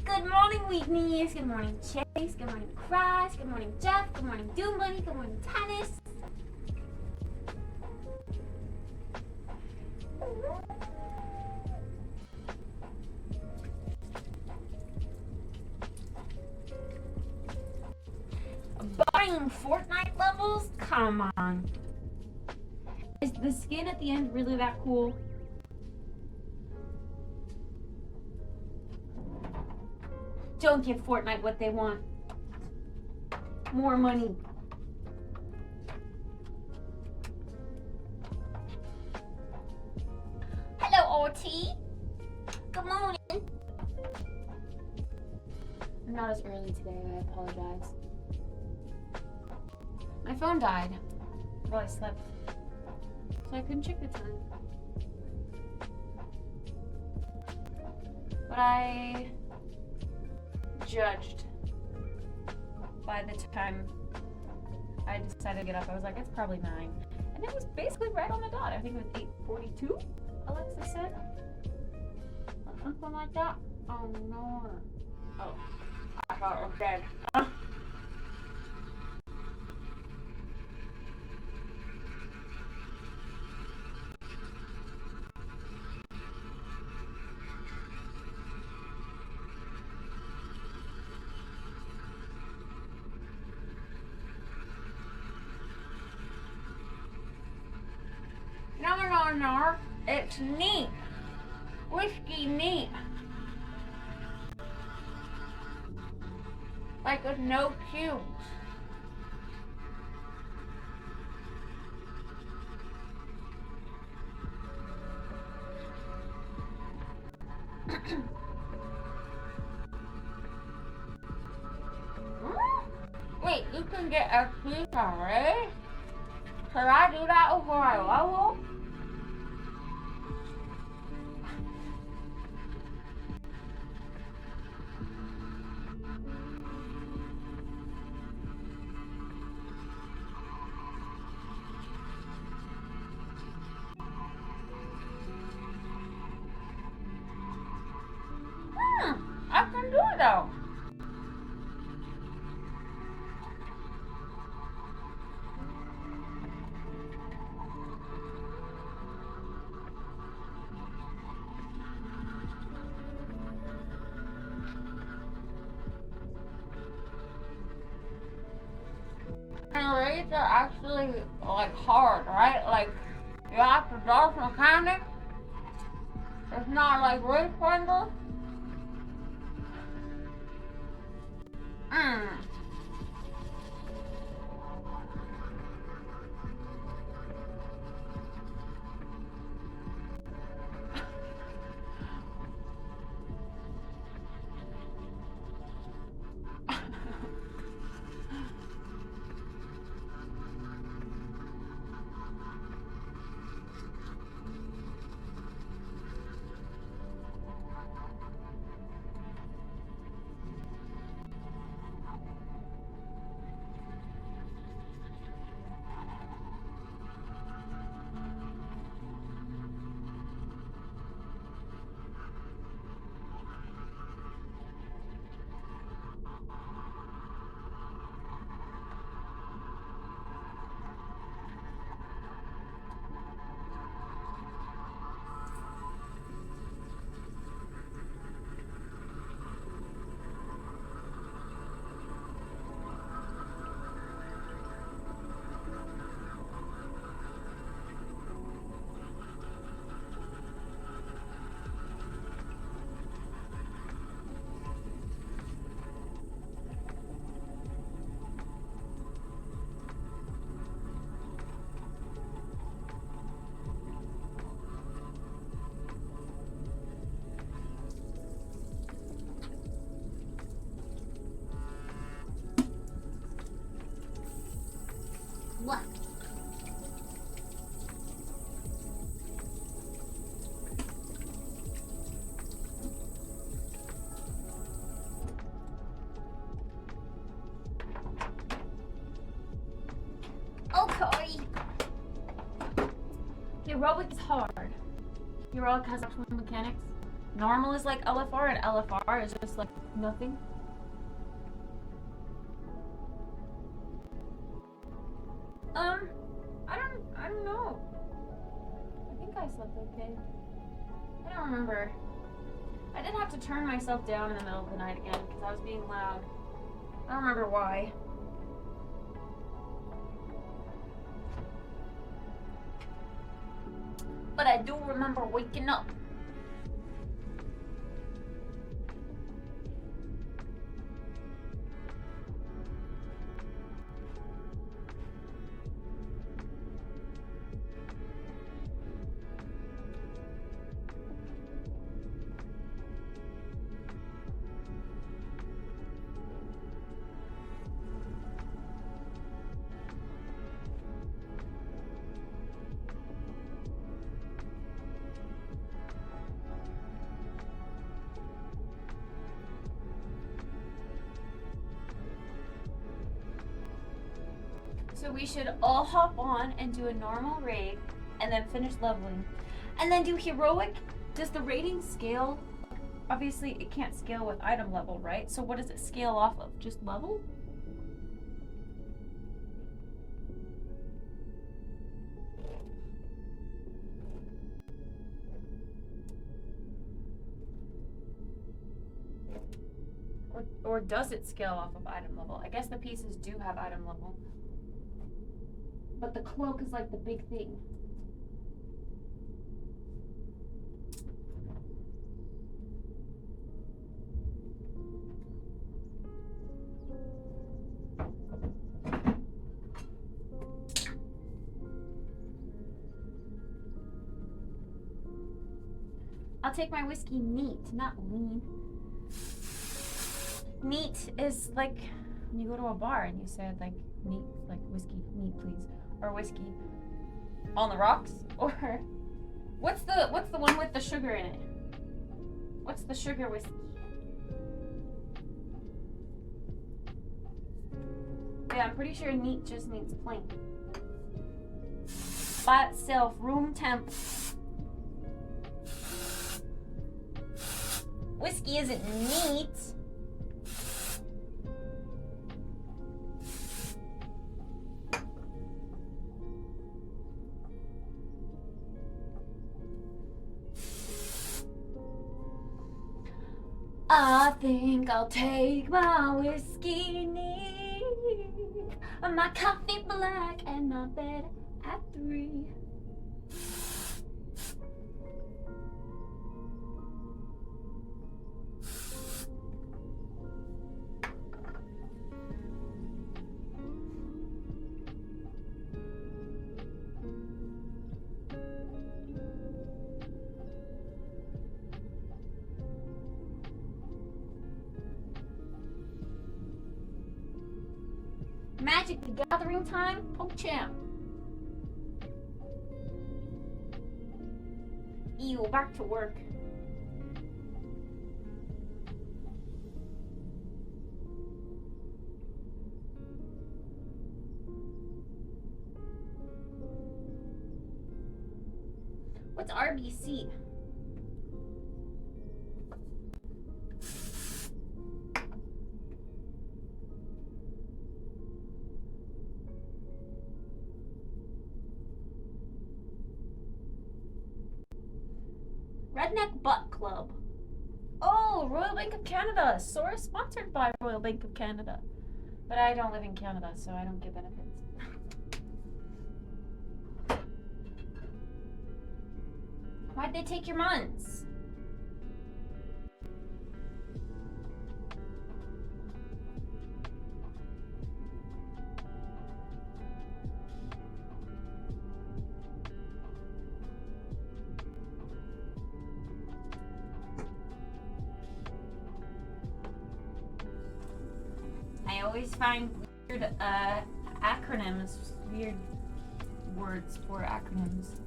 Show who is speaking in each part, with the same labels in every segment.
Speaker 1: Good morning, Weakness. Good morning, Chase. Good morning, Crash. Good morning, Jeff. Good morning, Doom Bunny. Good morning, Tennis. Buying Fortnite levels? Come on. Is the skin at the end really that cool? Don't give Fortnite what they want. More money. Hello, OT. Good morning. I'm not as early today, I apologize. My phone died while I slept, so I couldn't check the time. But I judged by the time I decided to get up. I was like, it's probably 9. And it was basically right on the dot. I think it was 8:42, Alexa said. Or something like that. Oh no. Oh, I thought it was dead. No, it's neat. Whiskey neat. Like with no cubes. Wait, you can get a piece already? Should I do that before I level? I can do it though. And raids are actually like hard, right? Like you have to dodge mechanics. It's not like raid friendly. What? Okay. Heroic is hard. Heroic has actual mechanics. Normal is like LFR, and LFR is just like nothing. I don't know. I think I slept okay. I don't remember. I did have to turn myself down in the middle of the night again because I was being loud. I don't remember why. But I do remember waking up. So we should all hop on and do a normal raid and then finish leveling. And then do heroic. Does the rating scale? Obviously it can't scale with item level, right? So what does it scale off of? Just level? Or does it scale off of item level? I guess the pieces do have item level. But the cloak is like the big thing. I'll take my whiskey neat, not lean. Neat is like when you go to a bar and you said like neat, like whiskey, neat please. Or whiskey on the rocks, or what's the one with the sugar in it? What's the sugar whiskey? Yeah, I'm pretty sure neat just means plain. By itself, room temp. Whiskey isn't neat. I think I'll take my whiskey neat, my coffee black, and my bed at 3. Magic the Gathering time, PogChamp. Ew, back to work. What's RBC? Redneck Butt Club. Oh, Royal Bank of Canada. Source sponsored by Royal Bank of Canada. But I don't live in Canada, so I don't get benefits. Why'd they take your months? I always find weird acronyms, weird words for acronyms.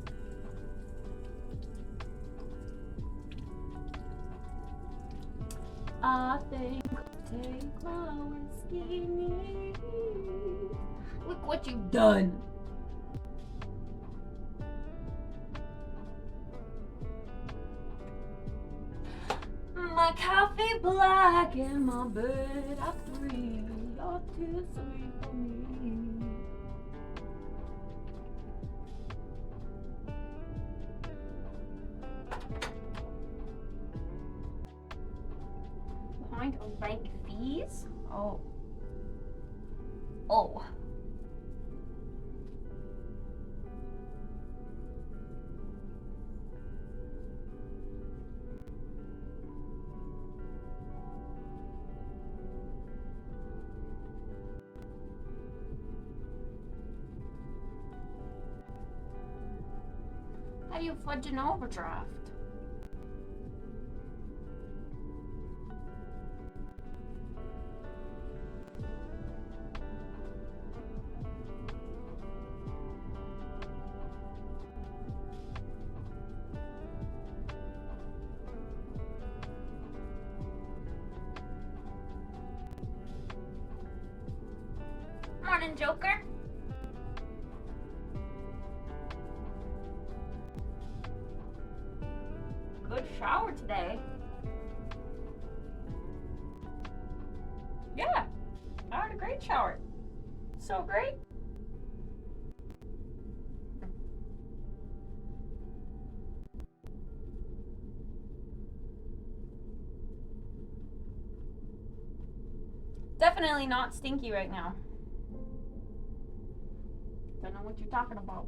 Speaker 1: I think I'll take my whiskey neat. Look what you've done. black in my bed at 3. You're too sweet for me. Behind on bank fees? Oh. Oh. How do you fudge an overdraft? Morning, Joker. Good shower today. Yeah, I had a great shower. So great. Definitely not stinky right now. Don't know what you're talking about.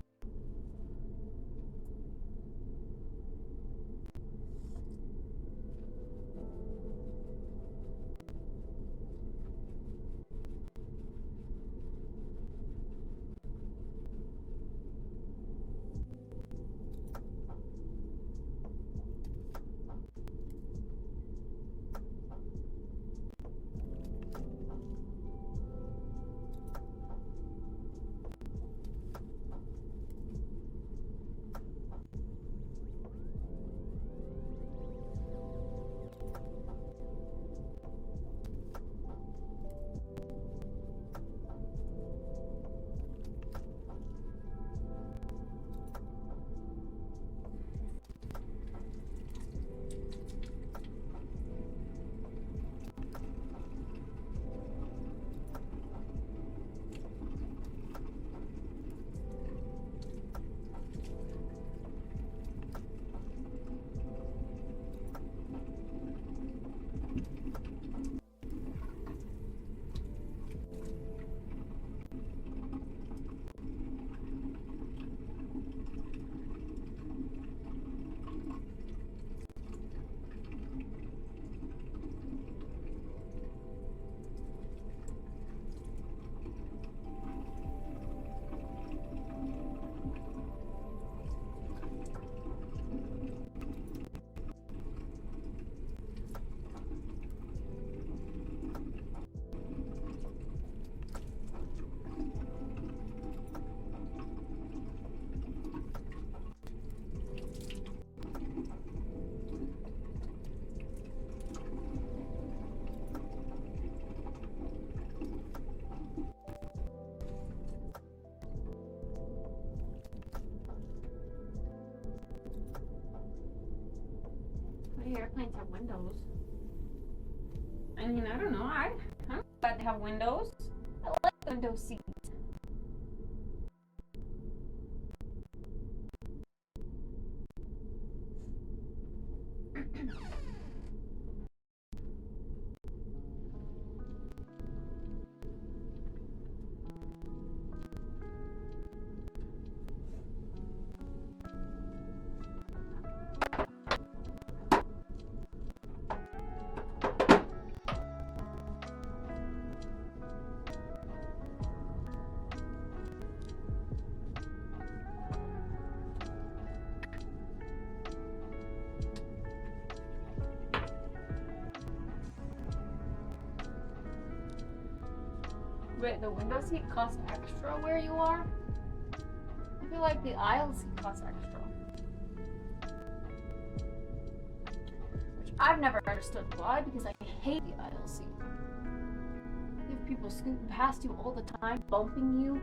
Speaker 1: Airplanes have windows. I mean, I don't know. I'm glad they have windows. I like window seats. Wait, the window seat costs extra where you are? I feel like the aisle seat costs extra. Which I've never understood why, because I hate the aisle seat. You have people scooting past you all the time, bumping you.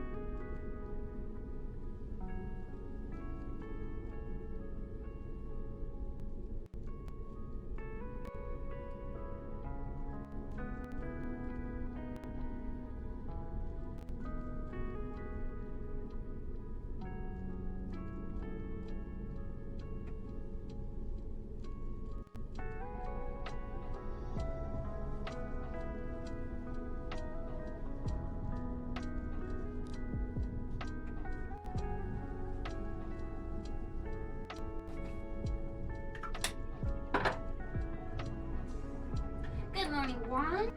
Speaker 1: on.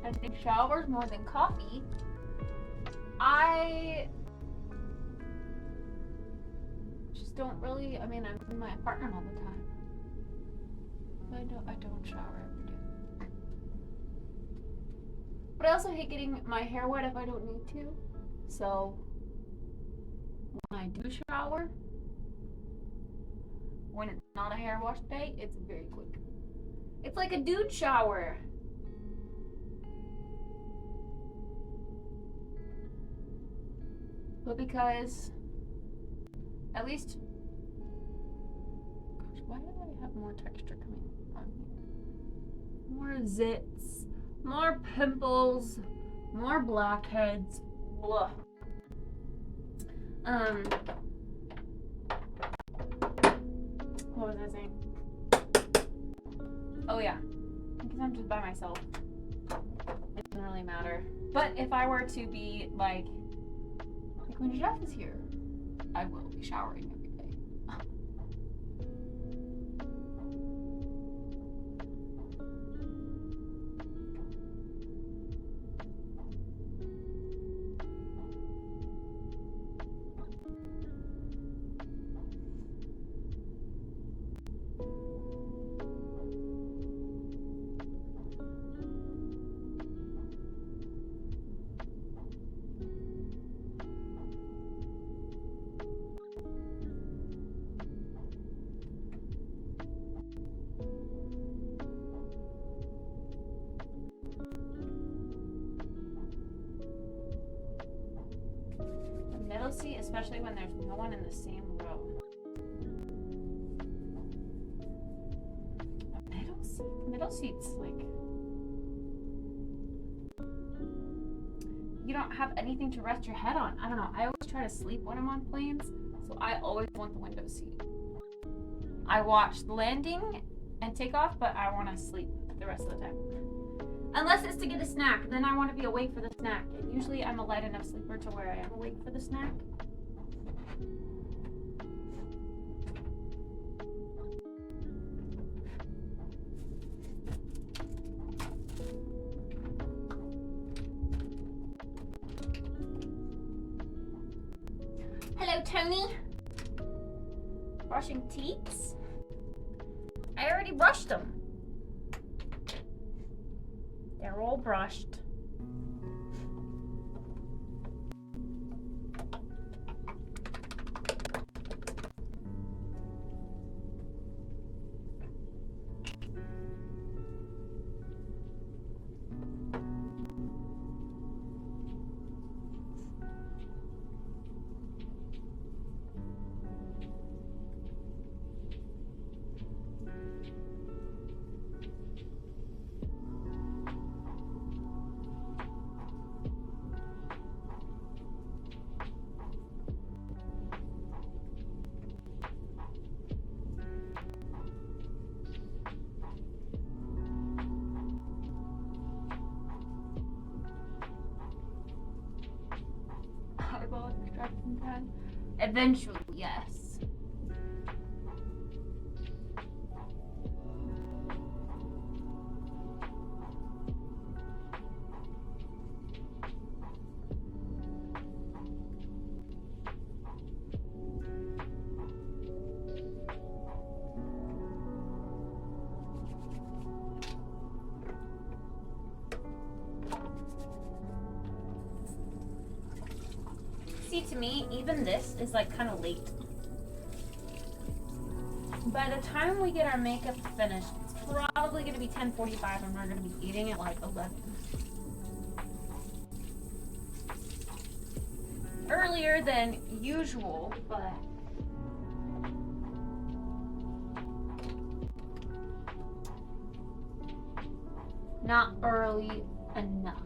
Speaker 1: I think showers more than coffee. I just don't really, I mean, I'm in my apartment all the time. But I don't shower every day. But I also hate getting my hair wet if I don't need to. So when I do shower, when it's not a hair wash day, it's very quick. It's like a dude shower. But because, at least, gosh, why do I have more texture coming on here? More zits, more pimples, more blackheads. Blah. What was I saying? Oh yeah, because I'm just by myself. It doesn't really matter. But if I were to be like when Jeff is here, I will be showering every day. Middle seat, especially when there's no one in the same row. Middle seat's like, you don't have anything to rest your head on. I don't know. I always try to sleep when I'm on planes, so I always want the window seat. I watch the landing and takeoff, but I want to sleep the rest of the time. Unless it's to get a snack, then I want to be awake for the snack. And usually I'm a light enough sleeper to where I am awake for the snack. Hello, Tony. Brushing teeth? I already brushed them. They're all brushed. Eventually, yes. See, to me, even this is like kind of late. By the time we get our makeup finished, it's probably going to be 10:45 and we're going to be eating at like 11. Earlier than usual, but not early enough.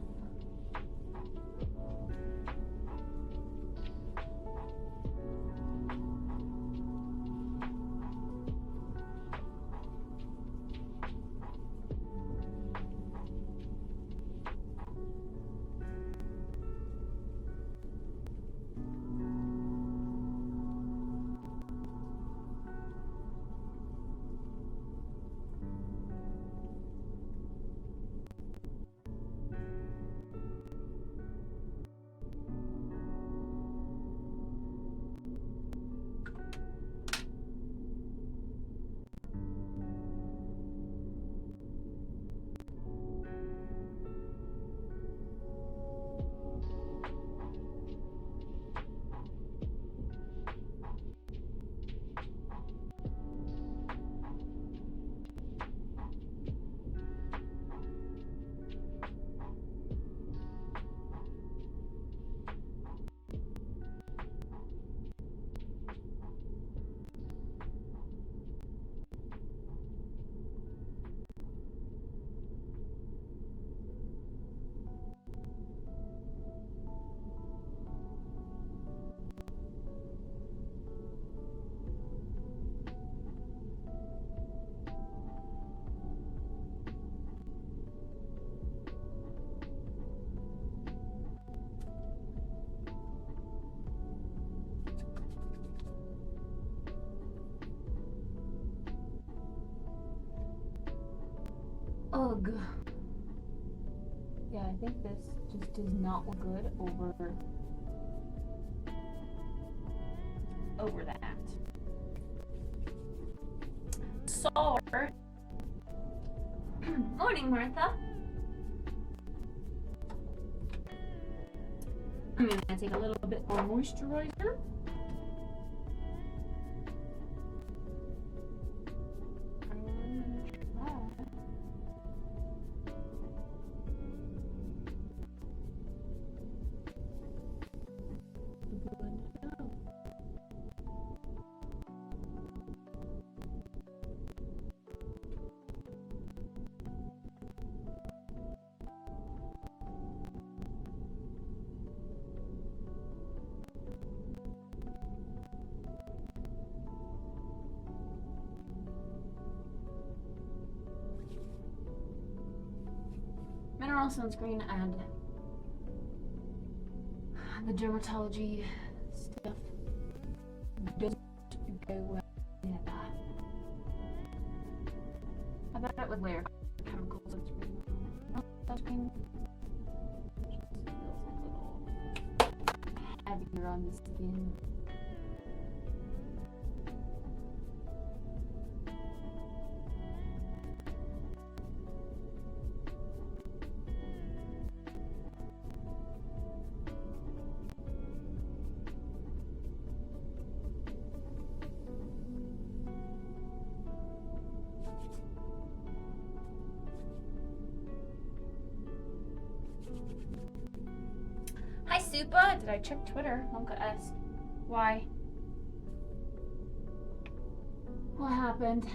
Speaker 1: Ugh. Yeah, I think this just does not look good over that. So, morning, Martha. I'm gonna take a little bit more moisturizer. Mineral sunscreen and the dermatology stuff doesn't go well with that. How about it with layer chemical sunscreen? Sunscreen just feels like a little heavier on the skin. Hi, Supa. Did I check Twitter? Lunka S. Why? What happened?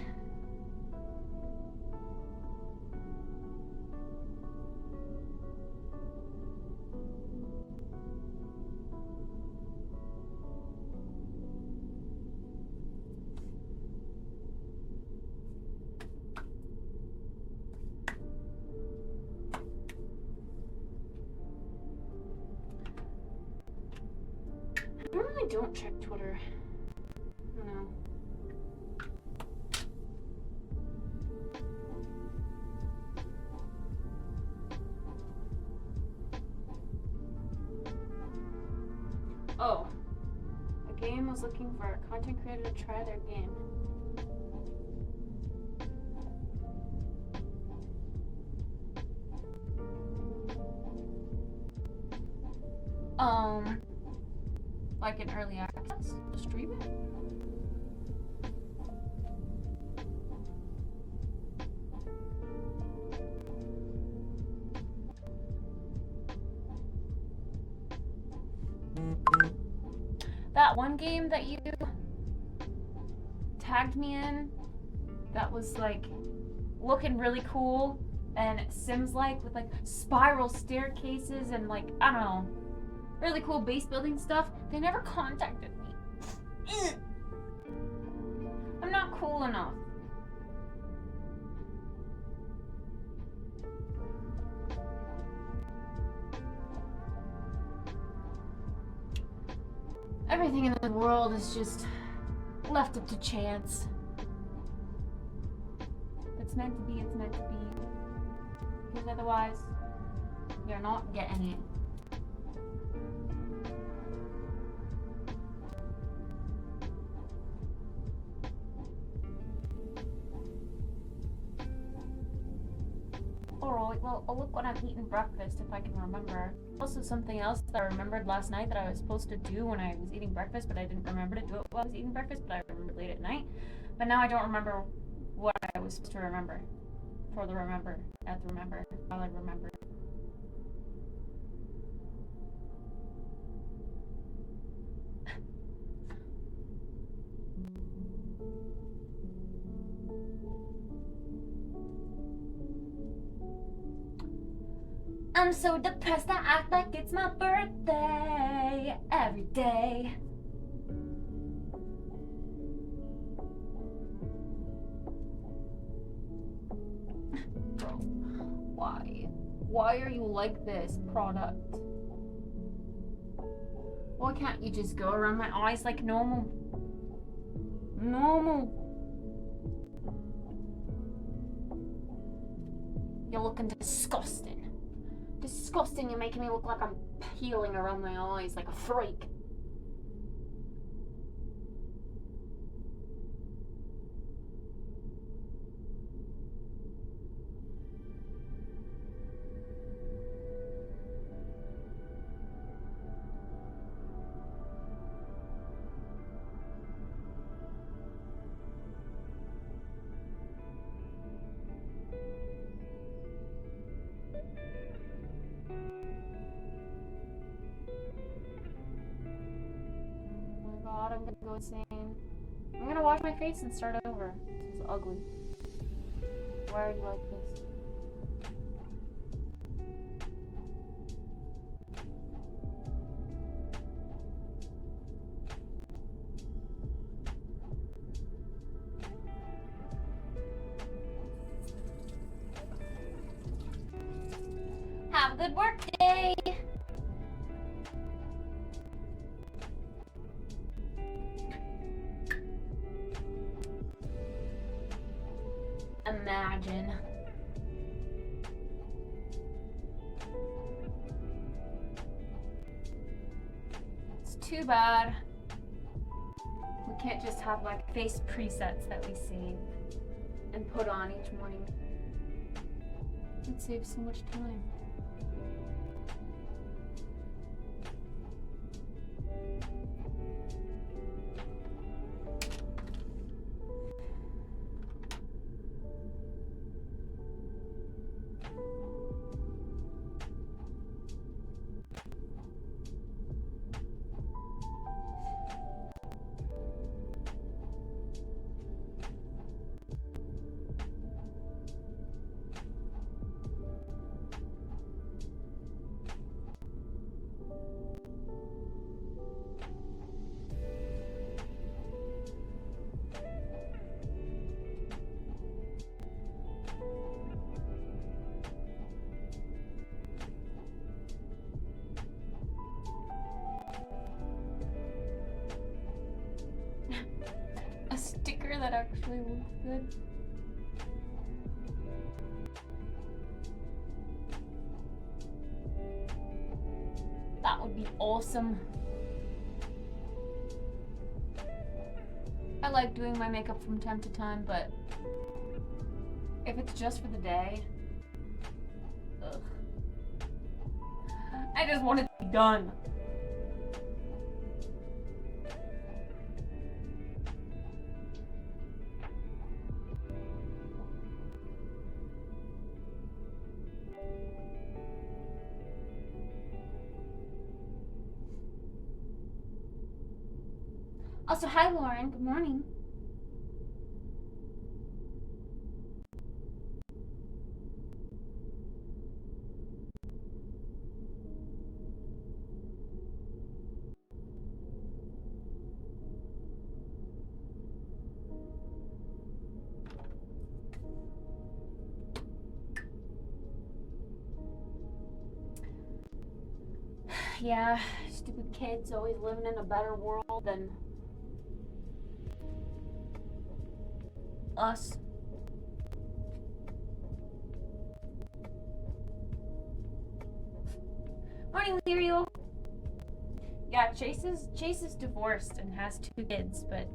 Speaker 1: I normally don't check Twitter. I don't know. Oh. A game was looking for a content creator to try their game. Like an early access to stream it? That one game that you tagged me in, that was like looking really cool and Sims like with like spiral staircases and like, I don't know, really cool base building stuff. They never contacted me. I'm not cool enough. Everything in the world is just left up to chance. If it's meant to be, it's meant to be. Because otherwise, you're not getting it. Alright, well, I'll look when I'm eating breakfast if I can remember. Also, something else that I remembered last night that I was supposed to do when I was eating breakfast, but I didn't remember to do it while I was eating breakfast, but I remembered late at night. But now I don't remember what I was supposed to remember. While I remember. I'm so depressed I act like it's my birthday every day. Bro, why? Why are you like this, product? Why can't you just go around my eyes like normal? Normal. You're looking disgusting. Disgusting, you're making me look like I'm peeling around my eyes like a freak. God, I'm gonna go insane. I'm gonna wash my face and start over. This is ugly. Why are you like this? Have a good work day! Imagine. It's too bad we can't just have like face presets that we save and put on each morning. It saves so much time. A sticker that actually looks good. That would be awesome. I like doing my makeup from time to time, but if it's just for the day, ugh. I just want it to be done. Also, hi Lauren, good morning. Yeah, stupid kids always living in a better world than us. Morning, Muriel. Yeah, Chase is divorced and has 2 kids, but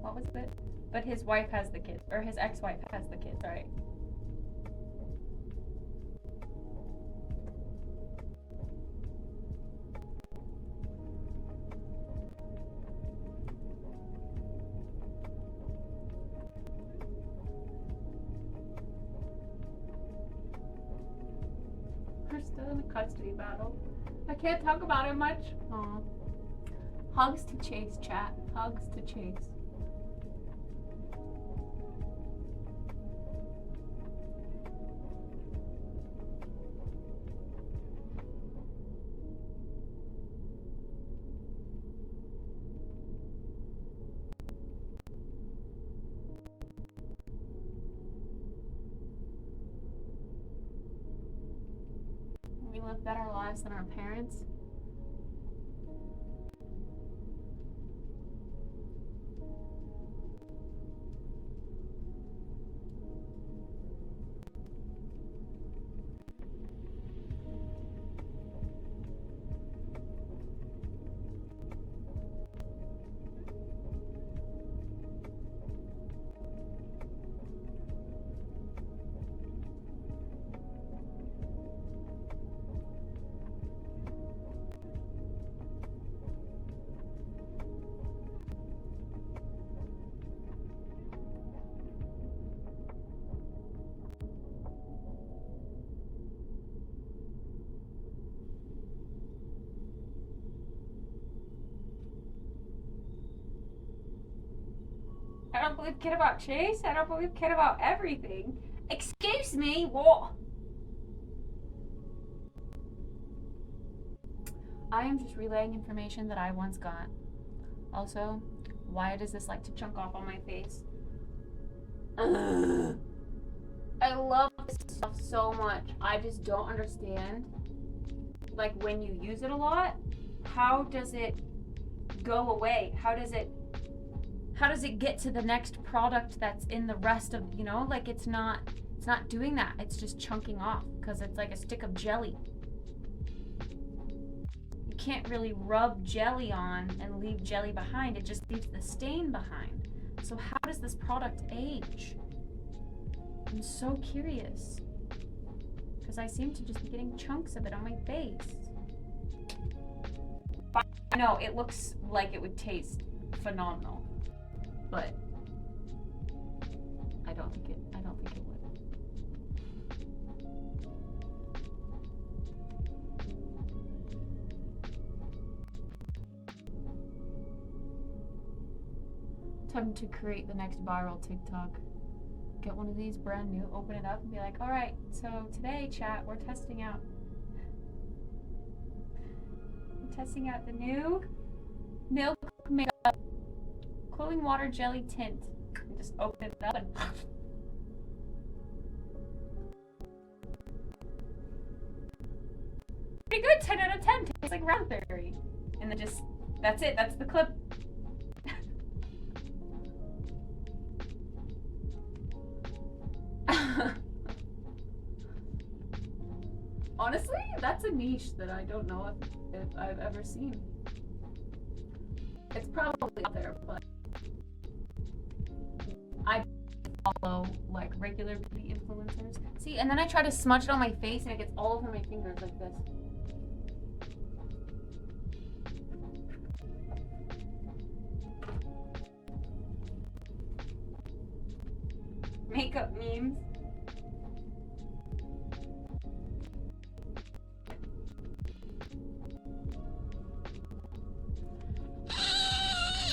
Speaker 1: what was it? But his wife has the kids, or his ex-wife has the kids, right? We're still in a custody battle. I can't talk about it much. Aw. Hugs to Chase, chat. Hugs to Chase. We live better lives than our parents. don't believe kid about Chase. I don't believe kid about everything. Excuse me, what? I am just relaying information that I once got. Also, why does this like to chunk off on my face? Ugh. I love this stuff so much. I just don't understand. Like when you use it a lot, how does it go away? How does it get to the next product that's in the rest of, you know, like it's not doing that. It's just chunking off because it's like a stick of jelly. You can't really rub jelly on and leave jelly behind. It just leaves the stain behind. So how does this product age? I'm so curious because I seem to just be getting chunks of it on my face. I know it looks like it would taste phenomenal, but I don't think it would. Time to create the next viral TikTok. Get one of these brand new, open it up and be like, all right, so today, chat, we're testing out the new Milk Makeup Cooling Water Jelly Tint. And just open it up and pretty good, 10 out of 10. Tastes like raspberry. And then just, that's it, that's the clip. Honestly, that's a niche that I don't know if I've ever seen. It's probably out there, but I follow like regular beauty influencers. See, and then I try to smudge it on my face and it gets all over my fingers like this. Makeup memes.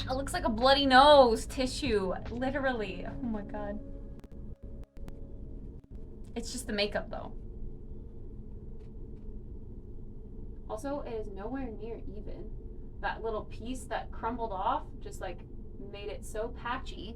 Speaker 1: It looks like a bloody nose tissue, literally. Oh my god. It's just the makeup though. Also, it is nowhere near even. That little piece that crumbled off just like made it so patchy.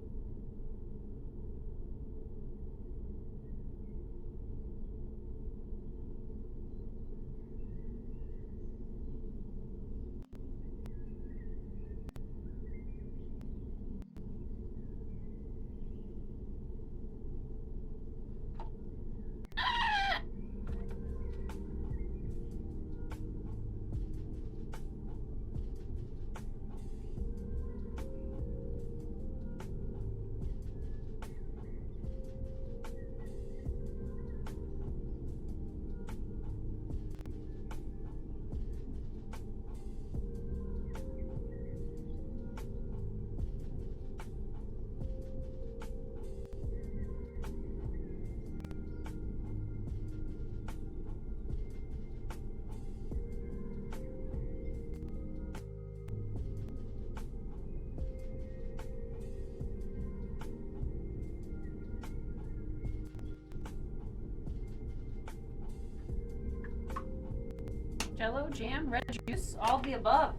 Speaker 1: Jello, jam, red juice, all of the above.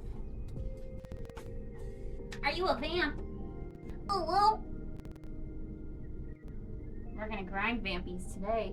Speaker 1: Are you a vamp? Hello? We're gonna grind vampies today.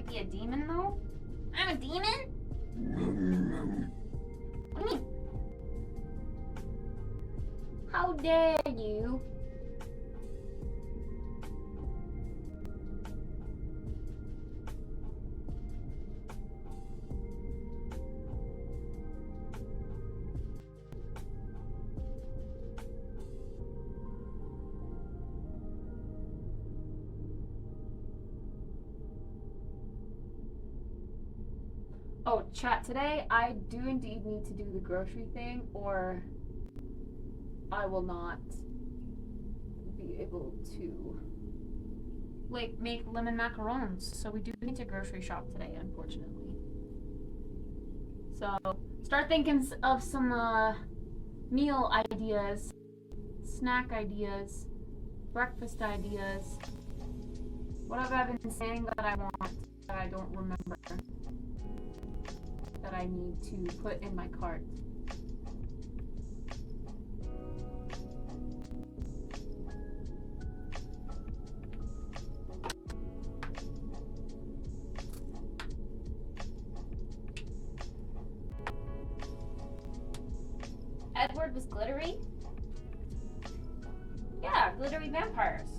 Speaker 1: Be a demon though? I'm a demon? What do you mean? How dare you? Oh, chat, today I do indeed need to do the grocery thing, or I will not be able to, like, make lemon macarons. So we do need to grocery shop today, unfortunately. So start thinking of some meal ideas, snack ideas, breakfast ideas. What have I been saying that I want that I don't remember that I need to put in my cart? Edward was glittery? Yeah, glittery vampires.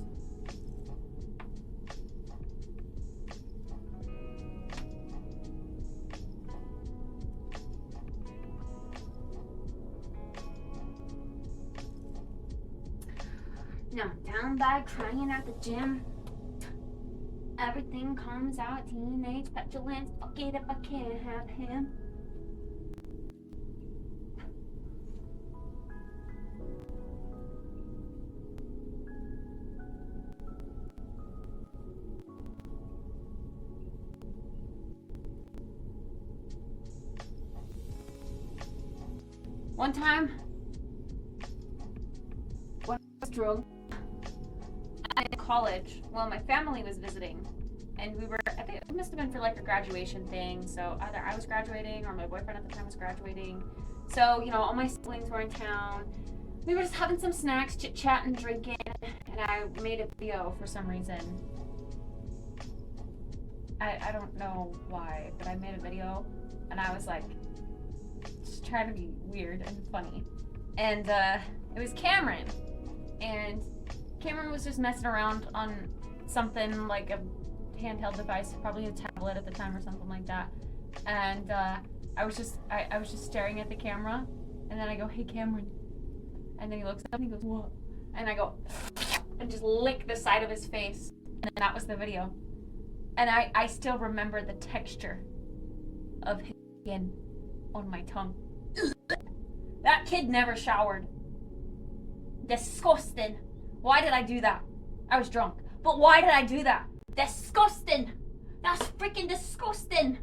Speaker 1: No, down bad crying at the gym. Everything comes out, teenage petulance. Fuck it if I can't have him. One time, when I was drunk in college, well, my family was visiting, and we were, I think it must have been for like a graduation thing, so either I was graduating or my boyfriend at the time was graduating. So, you know, all my siblings were in town. We were just having some snacks, chit-chatting, drinking, and I made a video for some reason. I don't know why, but I made a video, and I was like, just trying to be weird and funny. And it was Cameron. And Cameron was just messing around on something like a handheld device, probably a tablet at the time or something like that. And I was just staring at the camera, and then I go, "Hey, Cameron." And then he looks up and he goes, "What?" And I go, and just lick the side of his face. And then that was the video. And I still remember the texture of his skin on my tongue. That kid never showered. Disgusting. Why did I do that? I was drunk. But why did I do that? Disgusting. That's freaking disgusting.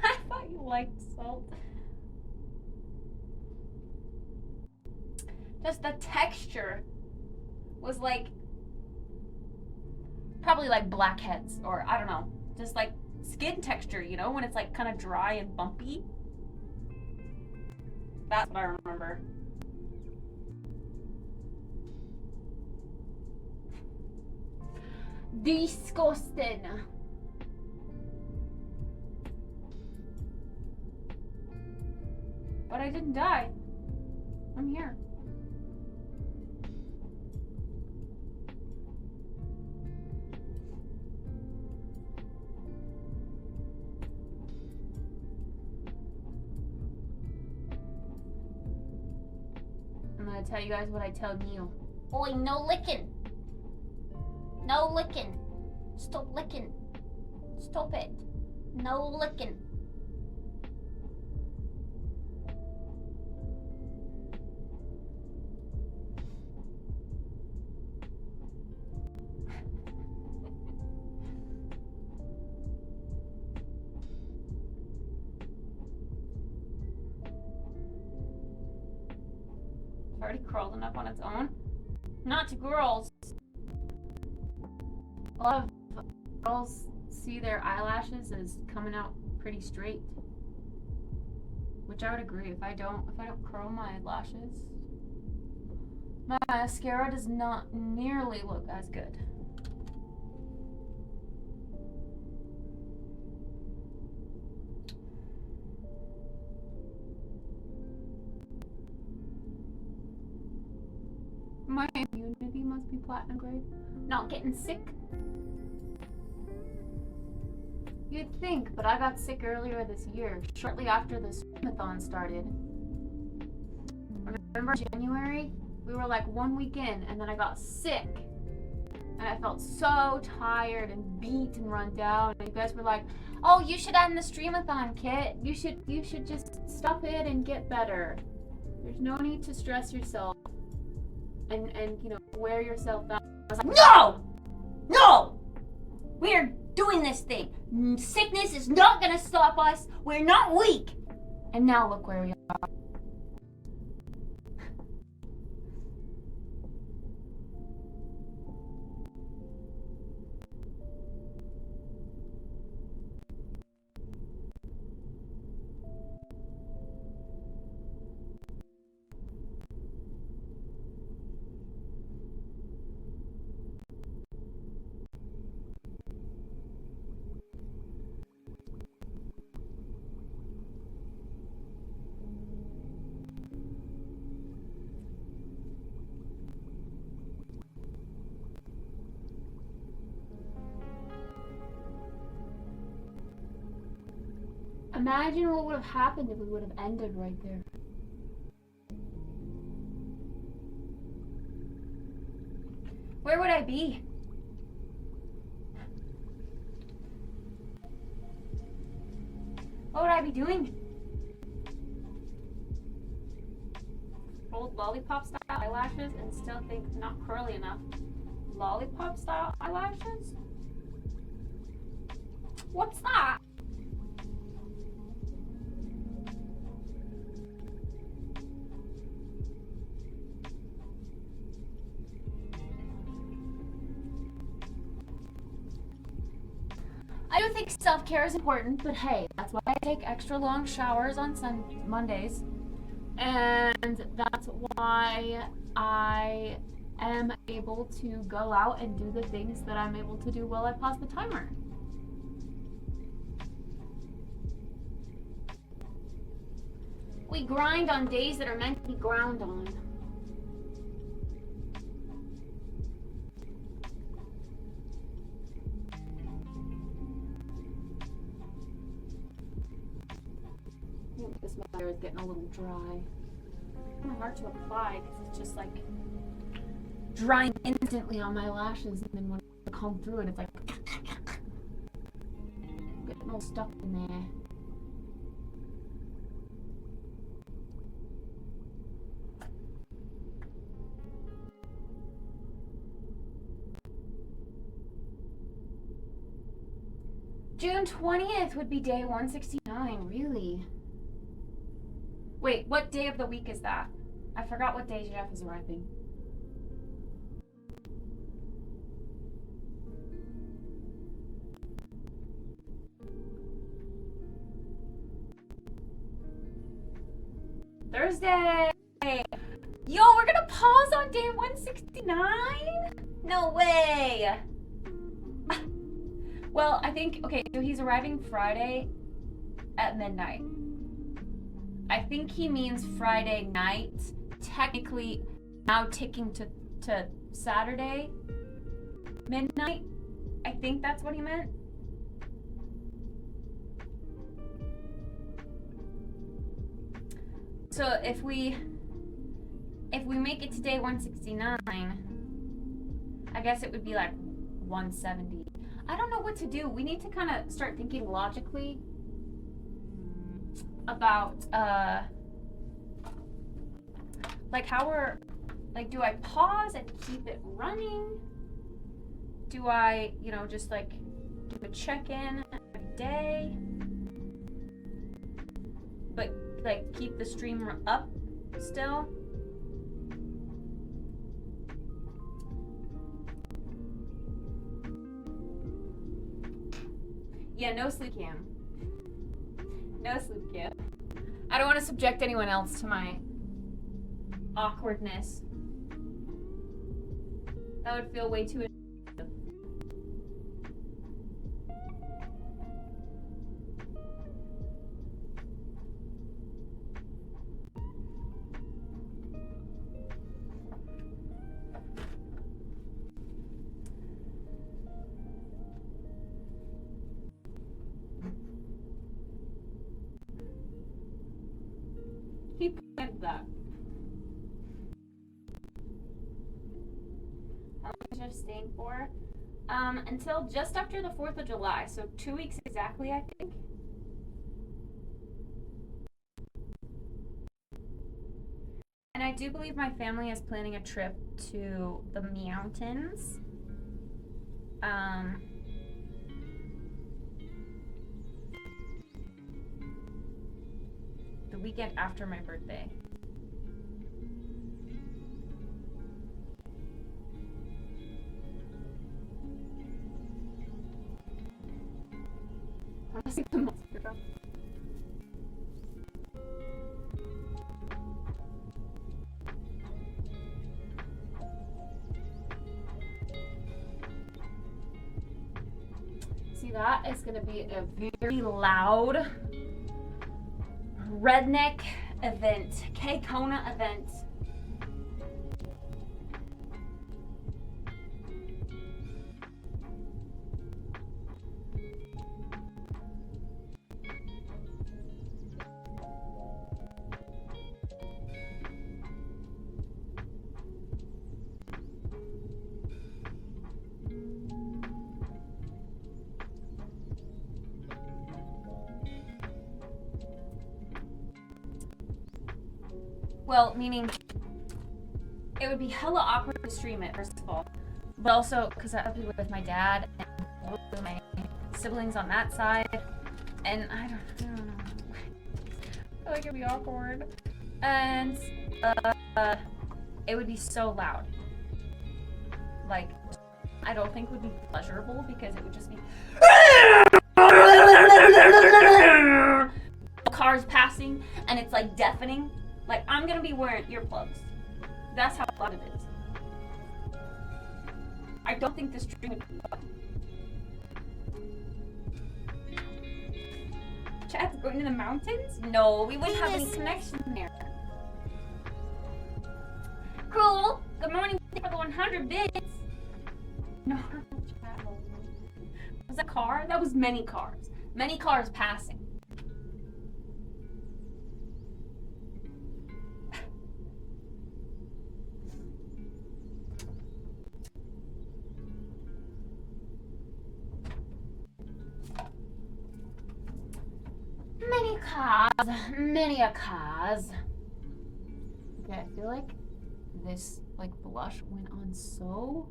Speaker 1: I thought you liked salt. Just the texture was like, probably like blackheads, or I don't know, just like skin texture, you know, when it's like kind of dry and bumpy. That's what I remember. Disgusting. But I didn't die. I'm here. I'm gonna tell you guys what I tell Neil. Oi, no licking. No licking. Stop licking. Stop it. No licking. Already crawling up on its own. Not to girls. A lot of girls see their eyelashes as coming out pretty straight, which I would agree. If I don't curl my lashes, my mascara does not nearly look as good. My immunity must be platinum grade. Not getting sick? You'd think, but I got sick earlier this year, shortly after the stream-a-thon started. Remember January? We were like 1 week in, and then I got sick. And I felt so tired and beat and run down. And you guys were like, oh, you should end the stream-a-thon, Kit. You should just stop it and get better. There's no need to stress yourself and you know, wear yourself out. I was like, no! No! We're doing this thing. Sickness is not gonna stop us. We're not weak. And now look where we are. Imagine what would have happened if we would have ended right there. Where would I be? What would I be doing? Rolled lollipop style eyelashes and still think not curly enough. Lollipop style eyelashes? What's that? I do think self-care is important, but hey, that's why I take extra long showers on Mondays. And that's why I am able to go out and do the things that I'm able to do while I pause the timer. We grind on days that are meant to be ground on. This mascara is getting a little dry. It's kind of hard to apply because it's just like drying instantly on my lashes, and then when I comb through it, it's like getting all stuck in there. June 20th would be day 169, really? Wait, what day of the week is that? I forgot what day Jeff is arriving. Thursday! Yo, we're gonna pause on day 169? No way! Well, I think, okay, so he's arriving Friday at midnight. I think he means Friday night, technically now ticking to Saturday midnight. I think that's what he meant. So if we make it to day 169, I guess it would be like 170. I don't know what to do. We need to kind of start thinking logically about like how we're like, do I pause and keep it running? Do I, you know, just like do a check-in every day, but like keep the stream up still? Yeah, no sleep cam. No sleep cam. I don't want to subject anyone else to my awkwardness. That would feel way too. that. How long was you staying for? Until just after the 4th of July, so 2 weeks exactly, I think. And I do believe my family is planning a trip to the mountains. The weekend after my birthday. Honestly, the monster truck. See, that is going to be a very loud redneck event, K-Kona event. Well, meaning it would be hella awkward to stream it, first of all. But also, because I would be with my dad and my siblings on that side. And I don't know. I feel like it'd be awkward. And it would be so loud. Like, I don't think would be pleasurable because it would just be cars passing and it's like deafening. Like, I'm gonna be wearing earplugs. That's how loud it is. I don't think this stream would be fun. Chat's going to the mountains? No, we wouldn't have any connection there. Cool. Good morning for the 100 bits. No, chat. Was that a car? That was many cars. Many cars passing. Many a cause. Okay, I feel like this blush went on so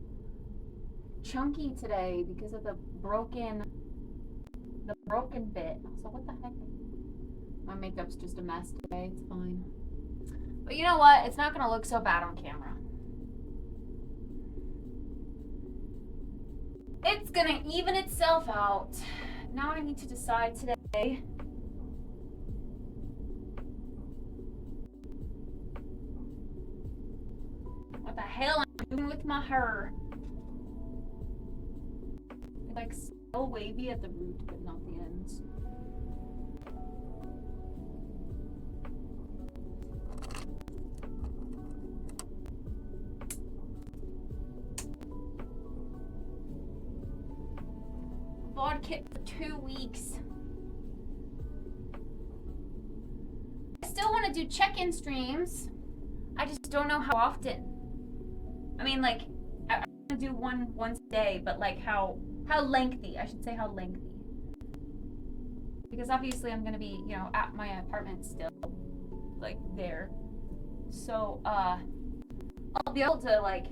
Speaker 1: chunky today because of the broken bit. So what the heck? My makeup's just a mess today. It's fine. But you know what? It's not gonna look so bad on camera. It's gonna even itself out. Now I need to decide today. What the hell I'm doing with my hair? It's like so wavy at the root, but not the ends. VOD kit for 2 weeks. I still want to do check-in streams. I just don't know how often. I mean, like, I want to do one once a day, but like how lengthy? I should say how lengthy. Because obviously I'm gonna be, you know, at my apartment still, like there. So I'll be able to like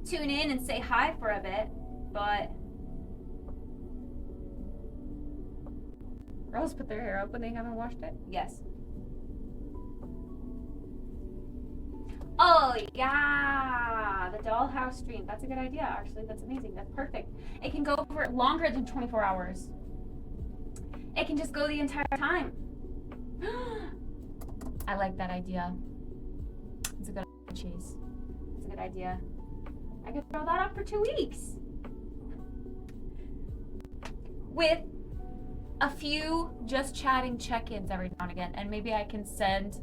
Speaker 1: tune in and say hi for a bit, but girls put their hair up when they haven't washed it? Yes. Oh, yeah, the dollhouse stream. That's a good idea, actually. That's amazing. That's perfect. It can go for longer than 24 hours. It can just go the entire time. I like that idea. It's a good idea, Chase. It's a good idea. I could throw that up for 2 weeks. With a few just chatting check-ins every now and again. And maybe I can send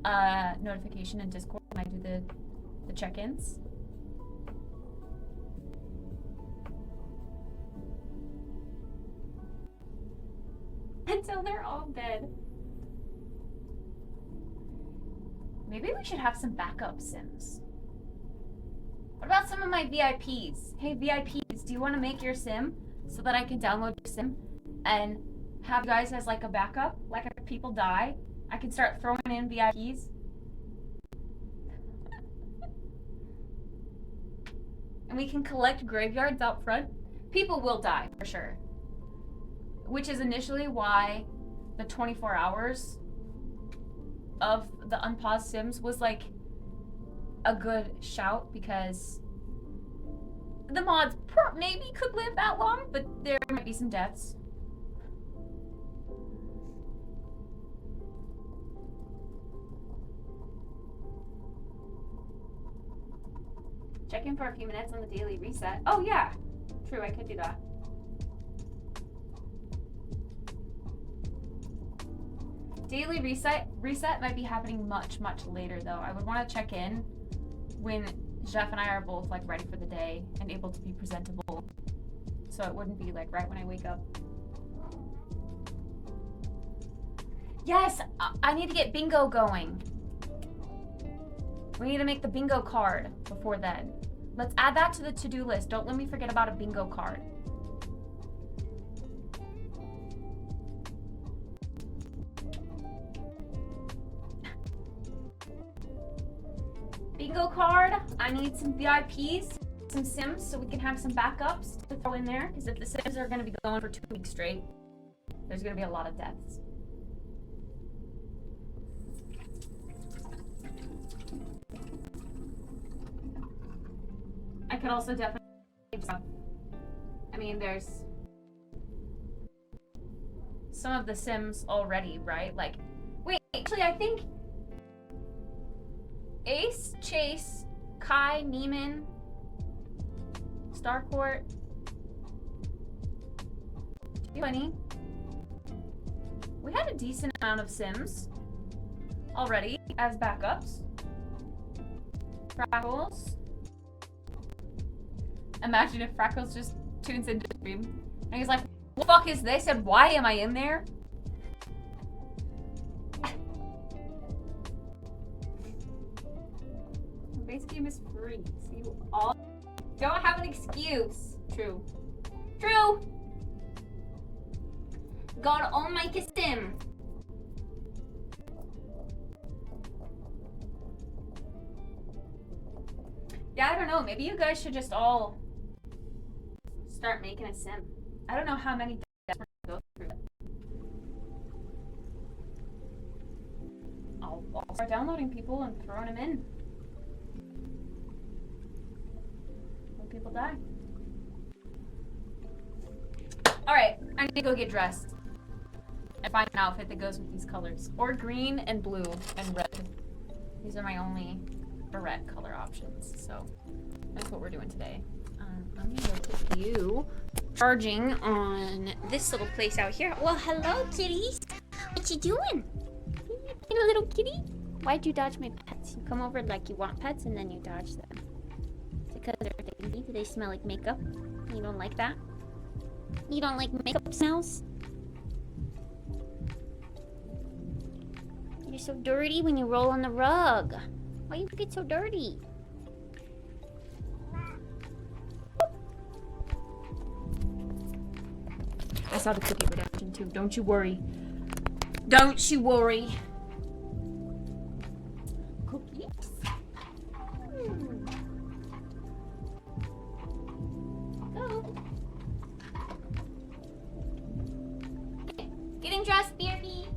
Speaker 1: a notification in Discord when I do the check-ins. Until they're all dead. Maybe we should have some backup sims. What about some of my VIPs? Hey VIPs, do you want to make your sim so that I can download your sim and have you guys as like a backup? Like if people die, I can start throwing in VIPs. And we can collect graveyards out front. People will die for sure. Which is initially why the 24 hours of the unpaused sims was like a good shout, because the mods maybe could live that long, but there might be some deaths. Check in for a few minutes on the daily reset. Oh yeah, true, I could do that. Daily reset might be happening much later though. I would want to check in when Jeff and I are both like ready for the day and able to be presentable, so it wouldn't be like right when I wake up. Yes, I need to get bingo going. We need to make the bingo card before then. Let's add that to the to-do list. Don't let me forget about a bingo card. Bingo card. I need some VIPs, some sims, so we can have some backups to throw in there. Because if the sims are going to be going for 2 weeks straight, there's going to be a lot of deaths. I could also definitely, I mean, there's some of the sims already, right? Like, wait, actually, I think Ace, Chase, Kai, Neiman, Starcourt, 20. We had a decent amount of sims already as backups. Freckles. Imagine if Freckles just tunes into the stream and he's like, what the fuck is this and why am I in there? Base game is free, so you all don't have an excuse. True. True! Gotta all make a sim. Yeah, I don't know. Maybe you guys should just all start making a sim. I don't know how many deaths we're gonna go through. I'll start downloading people and throwing them in. When people die. Alright, I need to go get dressed. And find an outfit that goes with these colors. Or green and blue and red. These are my only red color options. So that's what we're doing today. I'm gonna go put you charging on this little place out here. Well, hello, kitties. What you doing? You know, little kitty? Why'd you dodge my pets? You come over like you want pets and then you dodge them. Is it because they're stinky? Do they smell like makeup? You don't like that? You don't like makeup smells? You're so dirty when you roll on the rug. Why you get so dirty? I saw the cookie reduction too. Don't you worry. Don't you worry. Cookies. Go. Okay. Getting dressed, BRB.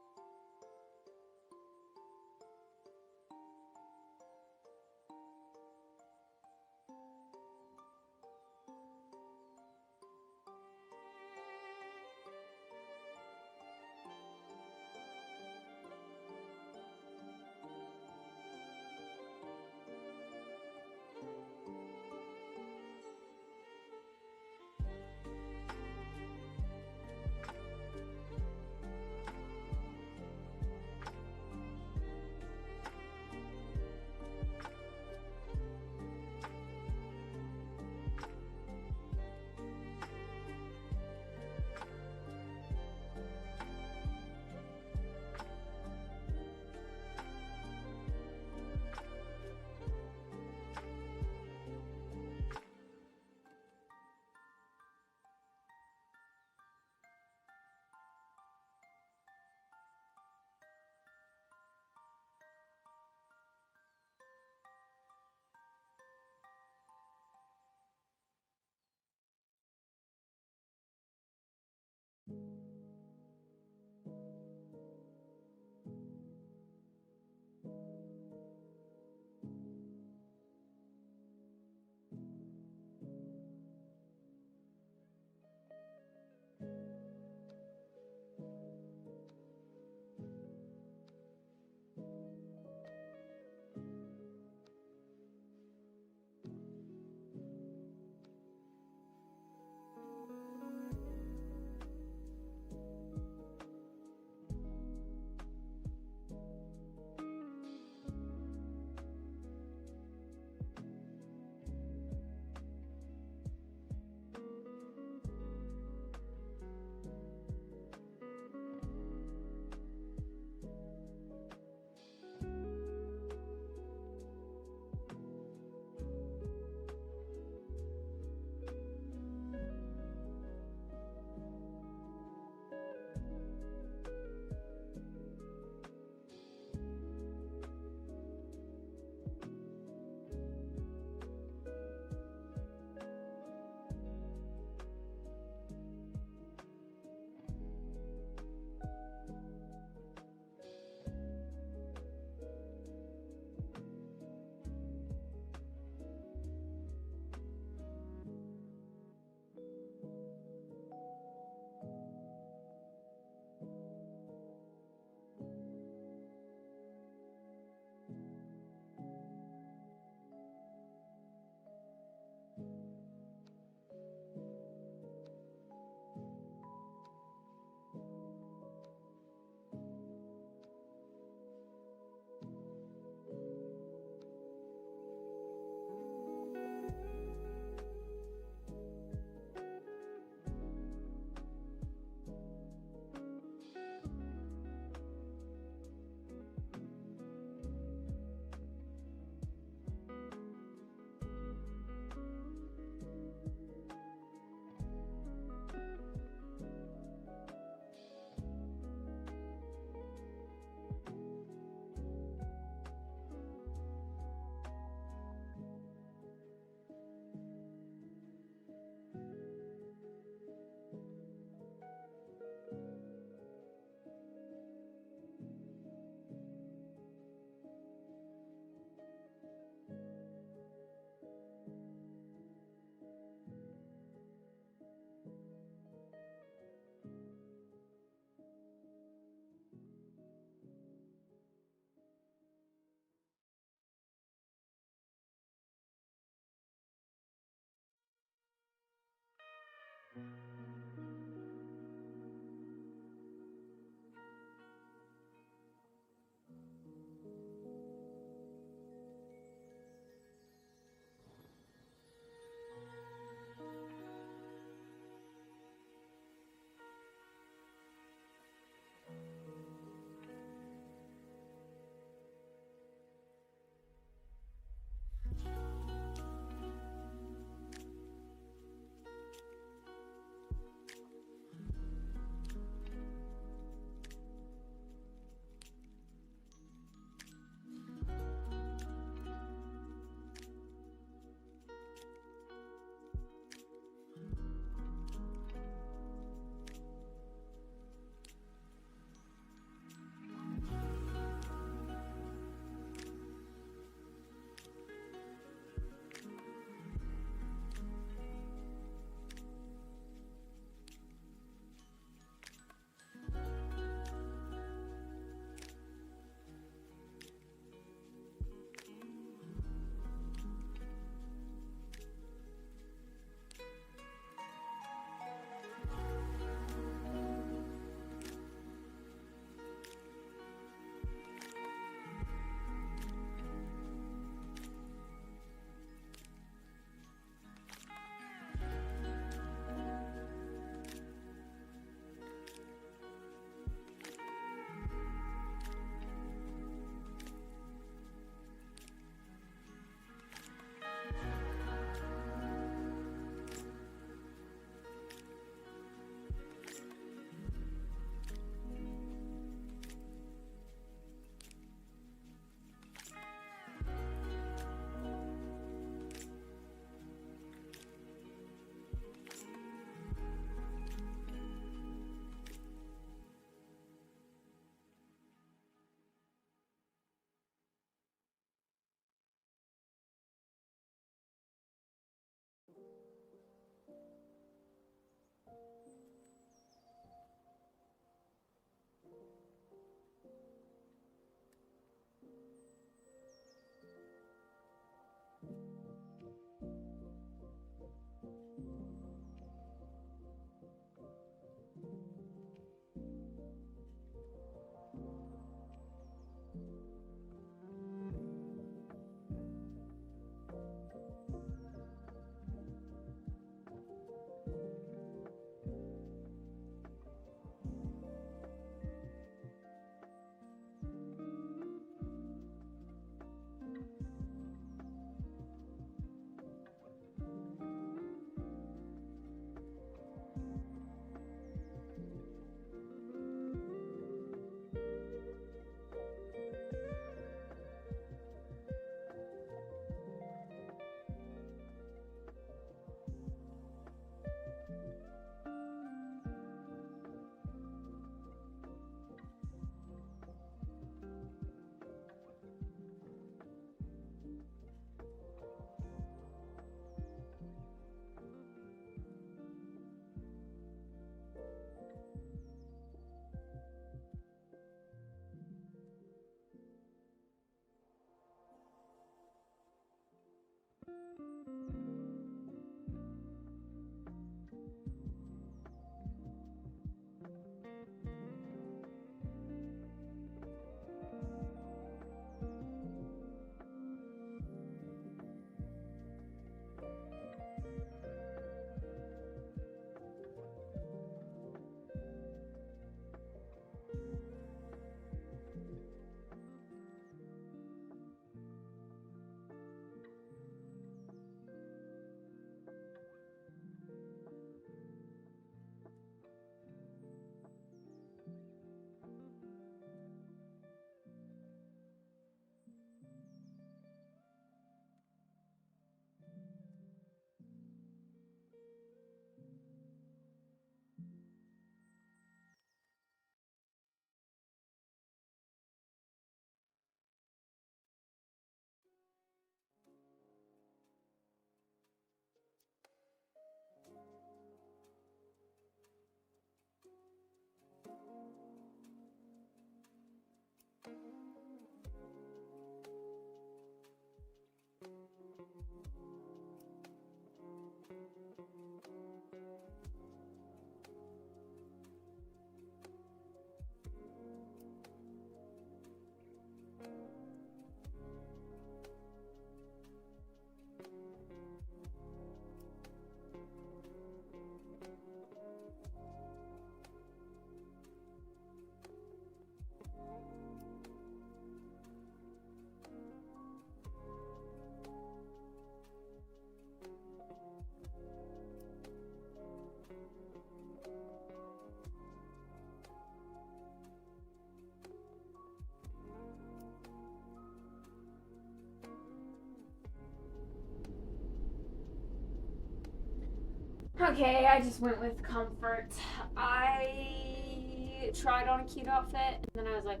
Speaker 1: Okay, I just went with comfort. I tried on a cute outfit, and then I was like,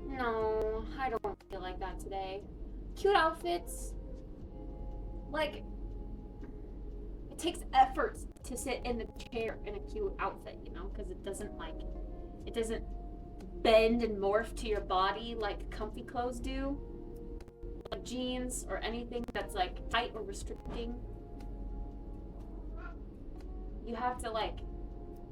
Speaker 1: no, I don't feel like that today. Cute outfits, like, it takes effort to sit in the chair in a cute outfit, you know, because it doesn't bend and morph to your body like comfy clothes do. Like jeans or anything that's like tight or restricting. You have to like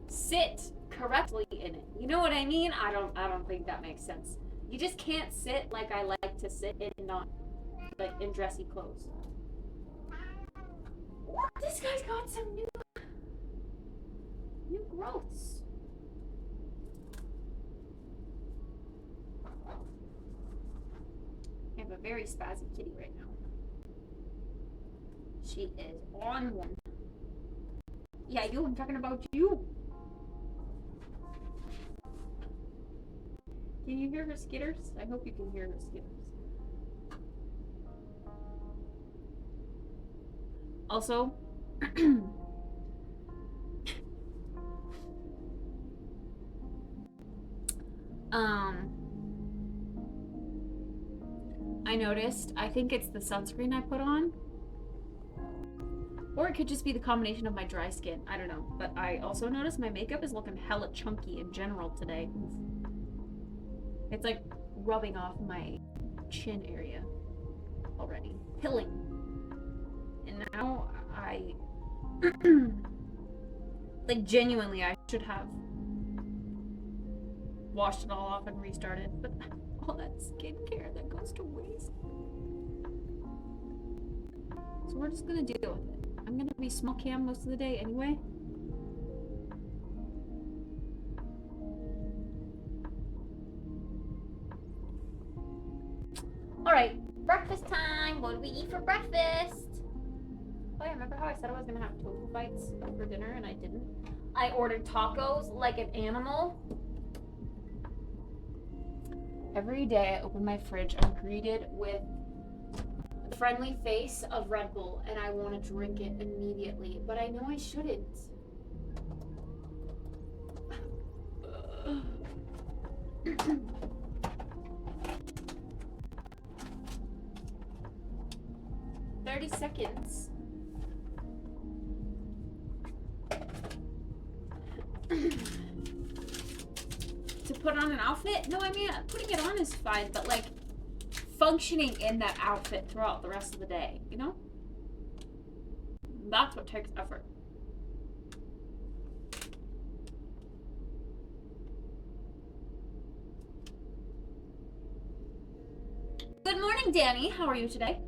Speaker 1: sit correctly in it. You know what I mean? I don't think that makes sense. You just can't sit like I like to sit in not like in dressy clothes. What? This guy's got some new growths. I have a very spazzy kitty right now. She is on one. Yeah, you. I'm talking about you. Can you hear her skitters? I hope you can hear her skitters. Also, I noticed, I think it's the sunscreen I put on. Or it could just be the combination of my dry skin. I don't know. But I also noticed my makeup is looking hella chunky in general today. Oof. It's like rubbing off my chin area already. Pilling. And now I... like genuinely I should have washed it all off and restarted. But all that skincare that goes to waste. So we're just gonna deal with it. I'm gonna be small cam most of the day anyway. Alright, breakfast time. What do we eat for breakfast? Oh yeah, remember how I said I was gonna have tofu bites for dinner and I didn't? I ordered tacos like an animal. Every day I open my fridge, I'm greeted with the friendly face of Red Bull and I want to drink it immediately, but I know I shouldn't. 30 seconds. To put on an outfit? No, I mean, putting it on is fine, but like functioning in that outfit throughout the rest of the day, you know? That's what takes effort. Good morning, Danny. How are you today?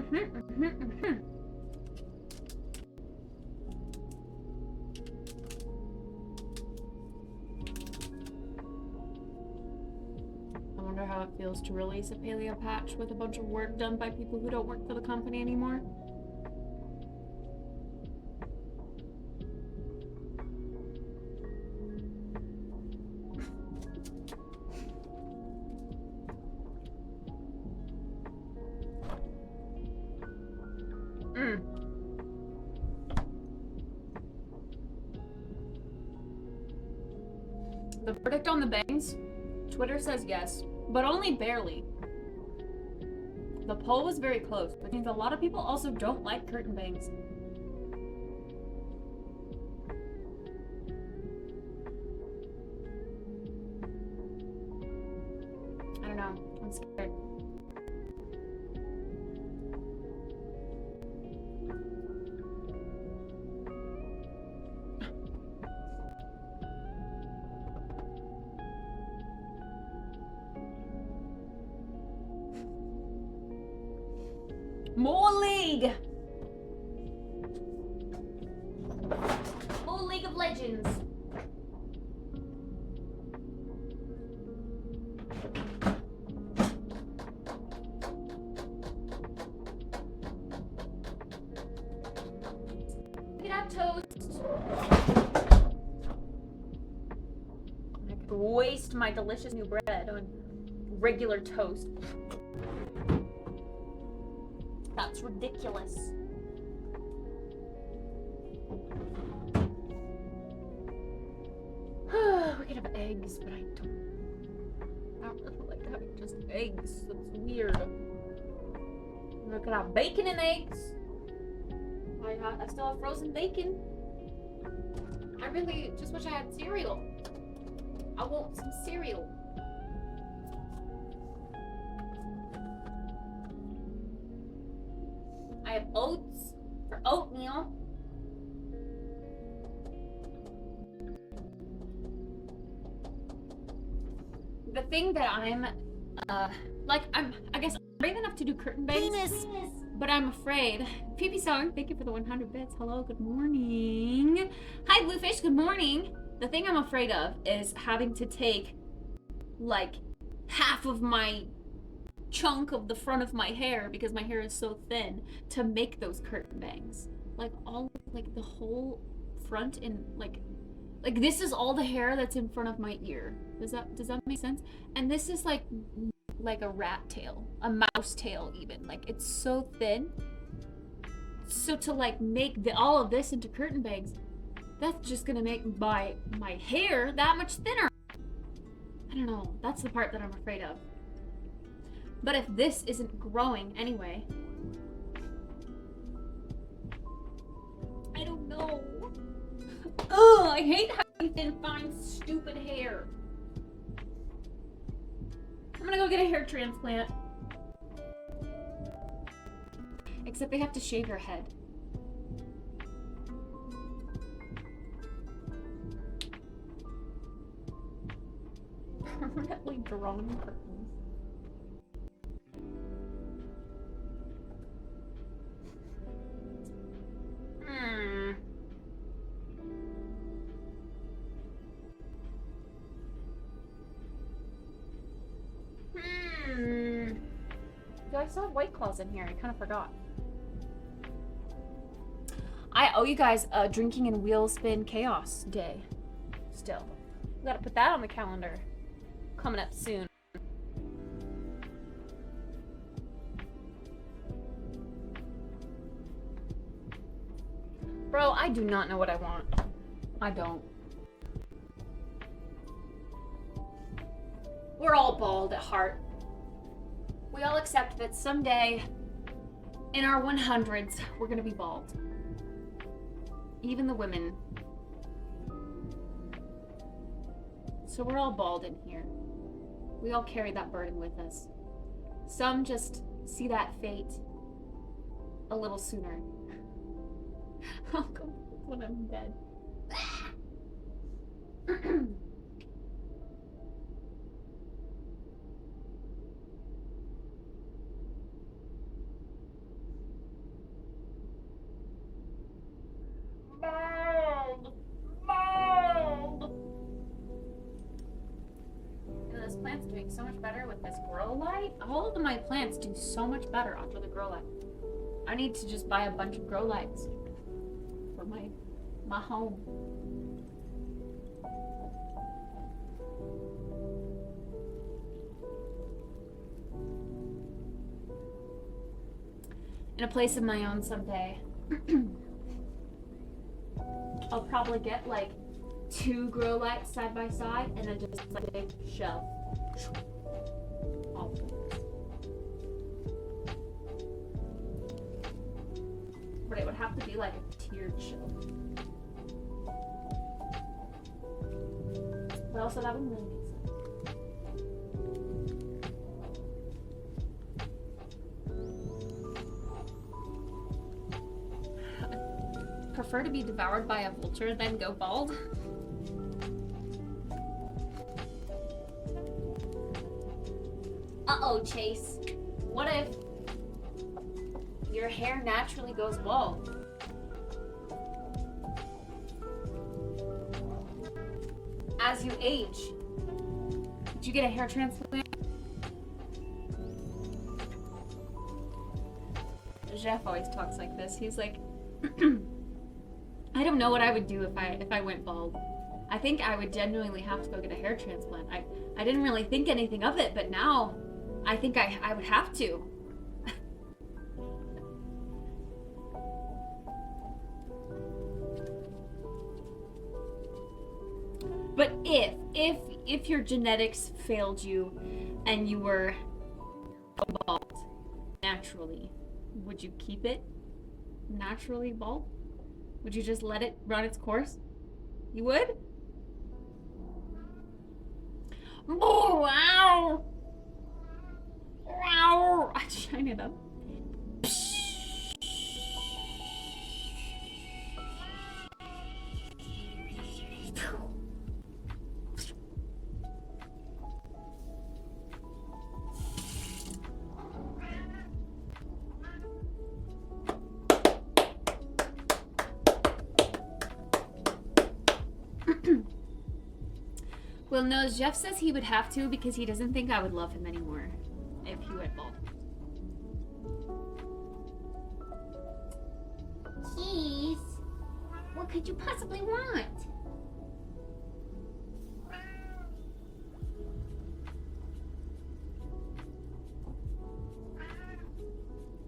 Speaker 1: I wonder how it feels to release a paleo patch with a bunch of work done by people who don't work for the company anymore. The verdict on the bangs? Twitter says yes, but only barely. The poll was very close, which means a lot of people also don't like curtain bangs. I don't know. I'm scared. More League! More League of Legends. got toast. I could waste my delicious new bread on regular toast. That's ridiculous. We could have eggs, but I don't really like having just eggs. That's weird. We could have bacon and eggs. Why not? I still have frozen bacon. I really just wish I had cereal. I want some cereal. I have oats for oatmeal. The thing that I'm, I guess I'm brave enough to do curtain bangs, but I'm afraid. PP Song, thank you for the 100 bits. Hello, good morning. Hi, Bluefish, good morning. The thing I'm afraid of is having to take, like, half of my chunk of the front of my hair, because my hair is so thin, to make those curtain bangs. Like, the whole front and, like this is all the hair that's in front of my ear. Does that make sense? And this is like a rat tail, a mouse tail even. Like, it's so thin. So to like make all of this into curtain bangs, that's just gonna make my hair that much thinner. I don't know. That's the part that I'm afraid of. But if this isn't growing anyway, I don't know. Ugh, I hate having thin, fine, stupid hair. I'm gonna go get a hair transplant. Except they have to shave your head. Permanently drawn curtains. Do I still have White Claws in here? I kind of forgot. I owe you guys a drinking and wheel spin chaos day. Still. We gotta put that on the calendar. Coming up soon. Bro, I do not know what I want. I don't. We're all bald at heart. We all accept that someday, in our 100s, we're gonna be bald. Even the women. So we're all bald in here. We all carry that burden with us. Some just see that fate a little sooner. I'll go when I'm dead. This plant's doing so much better with this grow light. All of my plants do so much better under the grow light. I need to just buy a bunch of grow lights for my home. In a place of my own someday. I'll probably get like 2 grow lights side by side and then just like a big shelf. All of them. But it would have to be like a tiered shelf. But also that wouldn't really make sense. Prefer to be devoured by a vulture than go bald? Uh-oh, Chase. What if your hair naturally goes bald? As you age. Did you get a hair transplant? Jeff always talks like this. He's like, I don't know what I would do if I went bald. I think I would genuinely have to go get a hair transplant. I didn't really think anything of it, but now I think I would have to. But if your genetics failed you and you were bald naturally, would you keep it naturally bald? Would you just let it run its course? You would? Oh, wow! Wow! I shine it up. Well, no, Jeff says he would have to because he doesn't think I would love him anymore if he went bald. Jeez, what could you possibly want?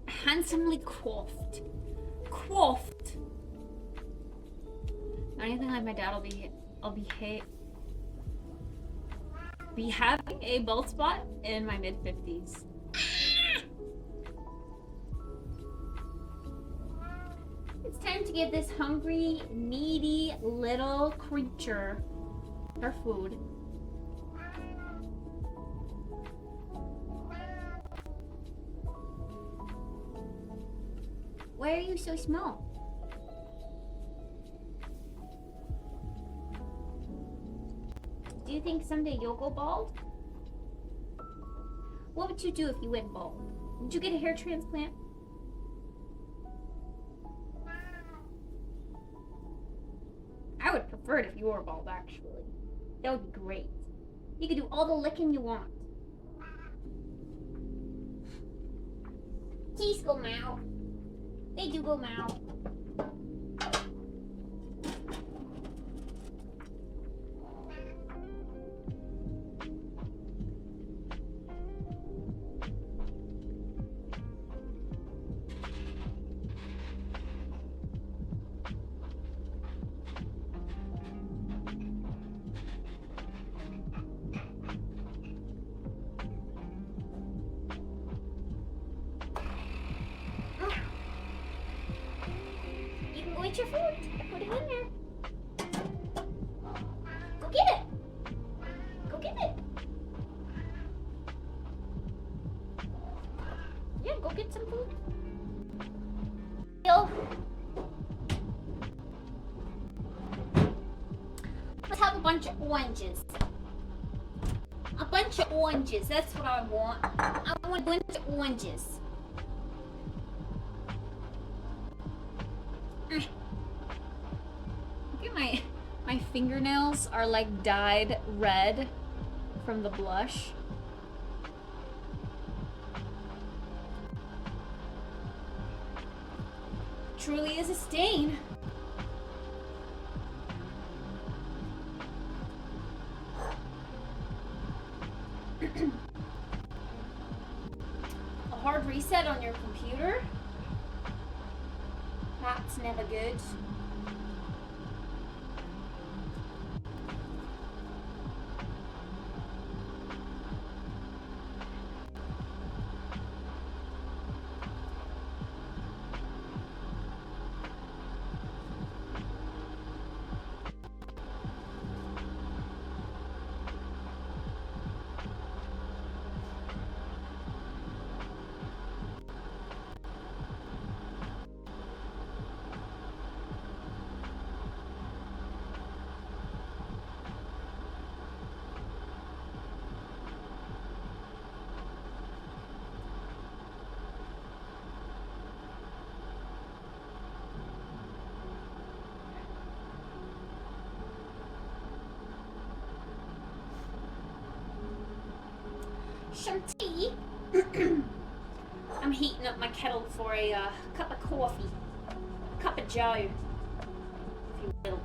Speaker 1: Handsomely coiffed. Coiffed. Not anything like my dad. I'll be having a bald spot in my mid-50s. It's time to give this hungry, needy little creature her food. Why are you so small? Do you think someday you'll go bald? What would you do if you went bald? Would you get a hair transplant? I would prefer it if you were bald, actually. That would be great. You could do all the licking you want. Geese go meow. They do go meow. Your food. Put it in there. Go get it. Go get it. Yeah, go get some food. Yo. Let's have a bunch of oranges. A bunch of oranges. That's what I want. I want a bunch of oranges. My fingernails are like dyed red from the blush. Truly is a stain. A hard reset on your computer? That's never good. Some tea. I'm heating up my kettle for a cup of coffee. Cup of joe. you will.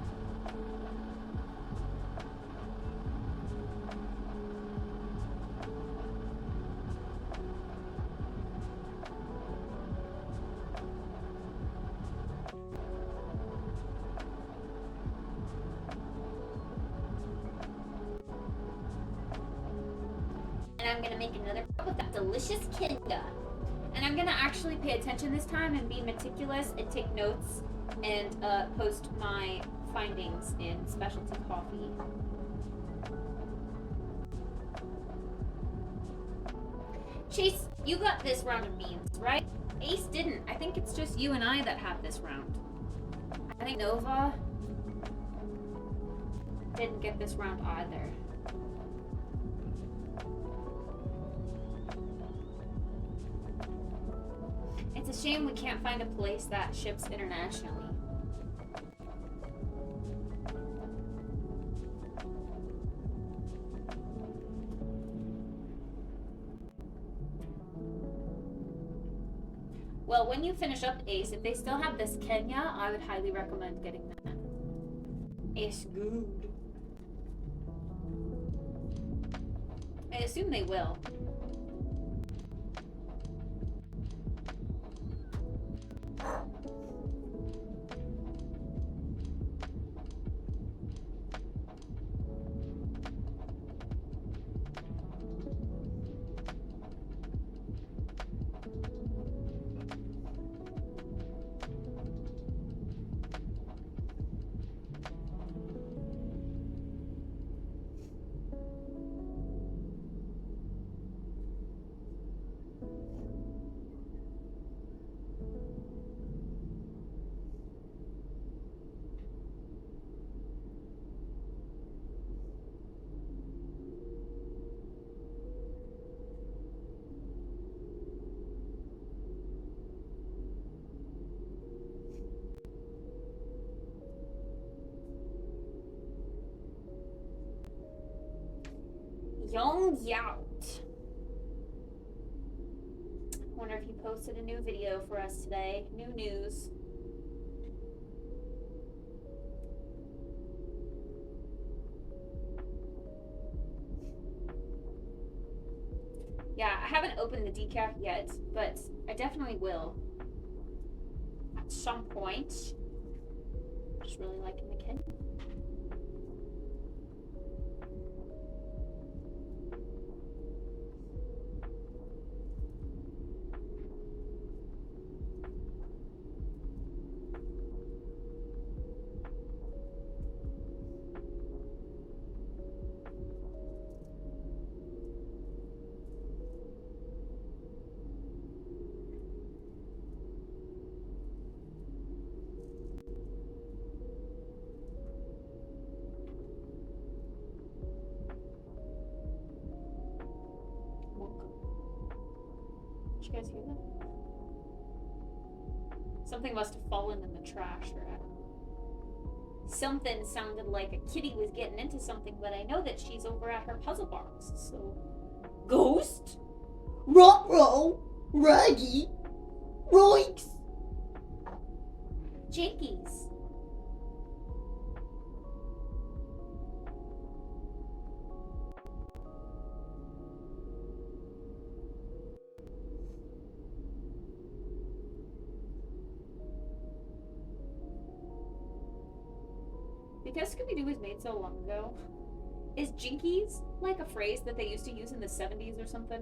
Speaker 1: And I'm gonna make another cup with that delicious Kenya. And I'm gonna actually pay attention this time and be meticulous and take notes and post my findings in specialty coffee. Chase, you got this round of beans, right? Ace didn't. I think it's just you and I that have this round. I think Nova didn't get this round either. It's a shame we can't find a place that ships internationally. Well, when you finish up Ace, if they still have this Kenya, I would highly recommend getting that. It's good. I assume they will. Young Yout. Wonder if he posted a new video for us today. New news. Yeah, I haven't opened the decaf yet, but I definitely will. At some point. Just really liking the Kenya. Did you guys hear that? Something must have fallen in the trash, or something sounded like a kitty was getting into something, but I know that she's over at her puzzle box, so... Ghost? Ruh-roh! Raggy! Roiks! Jinkies! Because Scooby-Doo was made so long ago, is jinkies like a phrase that they used to use in the 70s or something?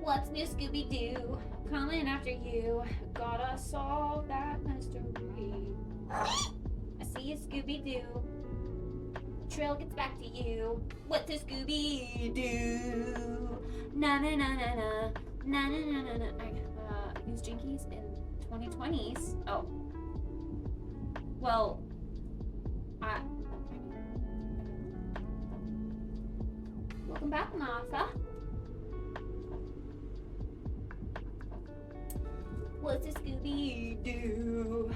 Speaker 1: What's new, Scooby-Doo? Coming after you. Gotta solve that mystery. I see you, Scooby-Doo. Trail gets back to you. What does Scooby-Doo? Na na na na na. Na na na na na. I used jinkies in 2020s. Oh. Well, Welcome back, Martha. What's a Scooby-Doo?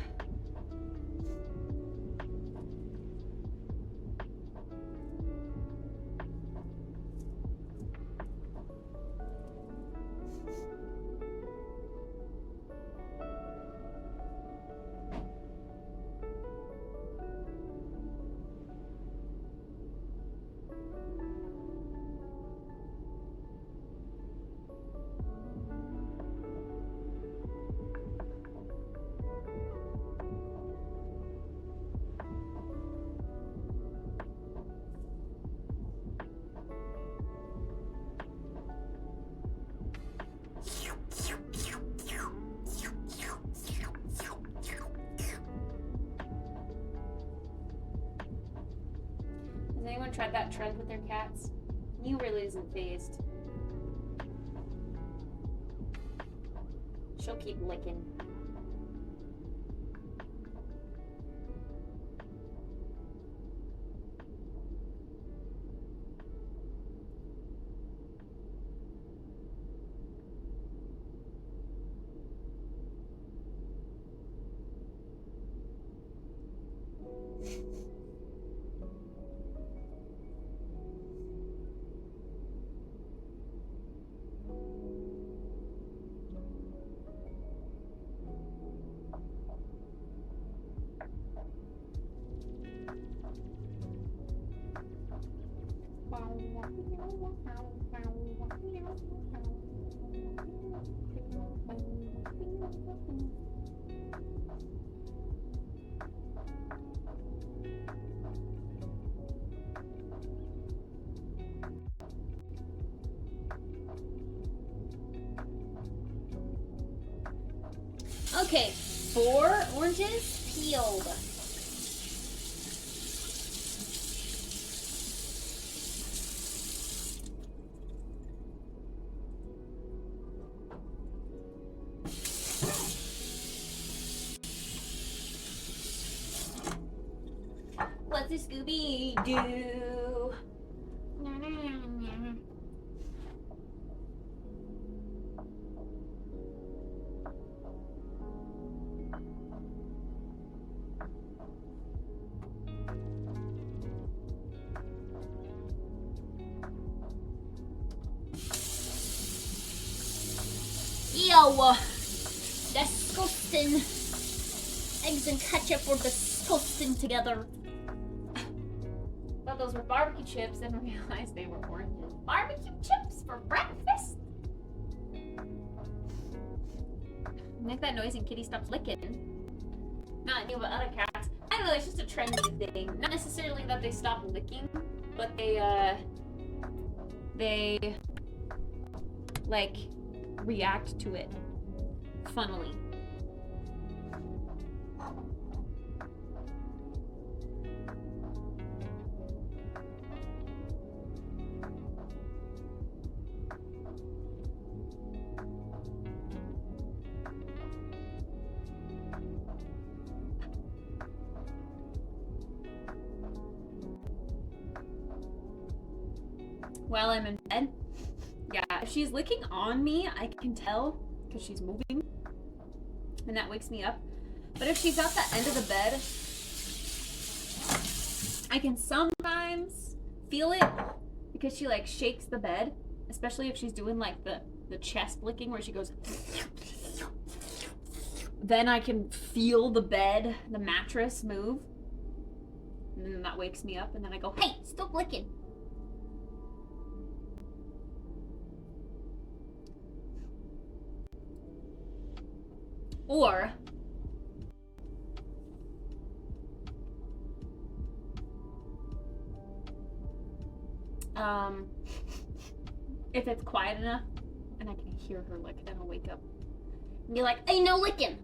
Speaker 1: Has anyone tried that trend with their cats? You really isn't phased. She'll keep licking. Okay, 4 oranges peeled. What's a Scooby-Doo? Ew! Disgusting! Eggs and ketchup were disgusting together. Thought those were barbecue chips and realized they were oranges. Barbecue chips for breakfast? Make that noise and Kitty stops licking. Not new, but other cats. I don't know, it's just a trendy thing. Not necessarily that they stop licking, but they like react to it funnily. While I'm in bed. Yeah, if she's licking on me, I can tell because she's moving and that wakes me up. But if she's at the end of the bed, I can sometimes feel it because she like shakes the bed, especially if she's doing like the chest licking where she goes. Then I can feel the bed, the mattress move. And then that wakes me up and then I go, hey, stop licking. Or if it's quiet enough and I can hear her lick, then I'll wake up and be like, hey, no licking.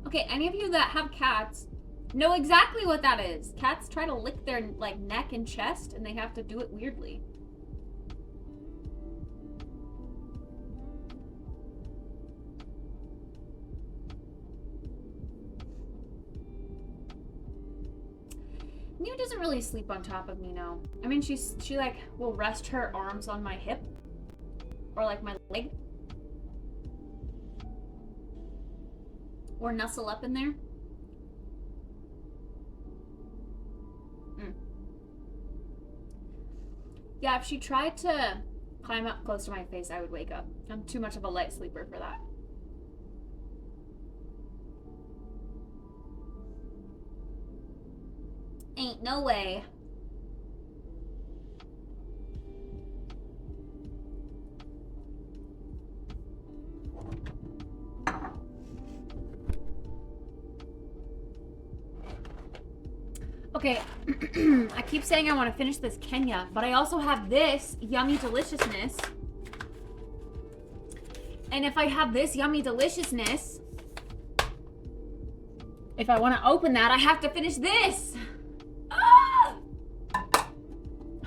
Speaker 1: Okay, any of you that have cats know exactly what that is. Cats try to lick their like neck and chest and they have to do it weirdly. Neo doesn't really sleep on top of me, no. I mean, she like will rest her arms on my hip or like my leg or nestle up in there. Yeah, if she tried to climb up close to my face, I would wake up. I'm too much of a light sleeper for that. Ain't no way. Okay, I keep saying I want to finish this Kenya, but I also have this yummy deliciousness. And if I have this yummy deliciousness, if I want to open that, I have to finish this. Ah! Oh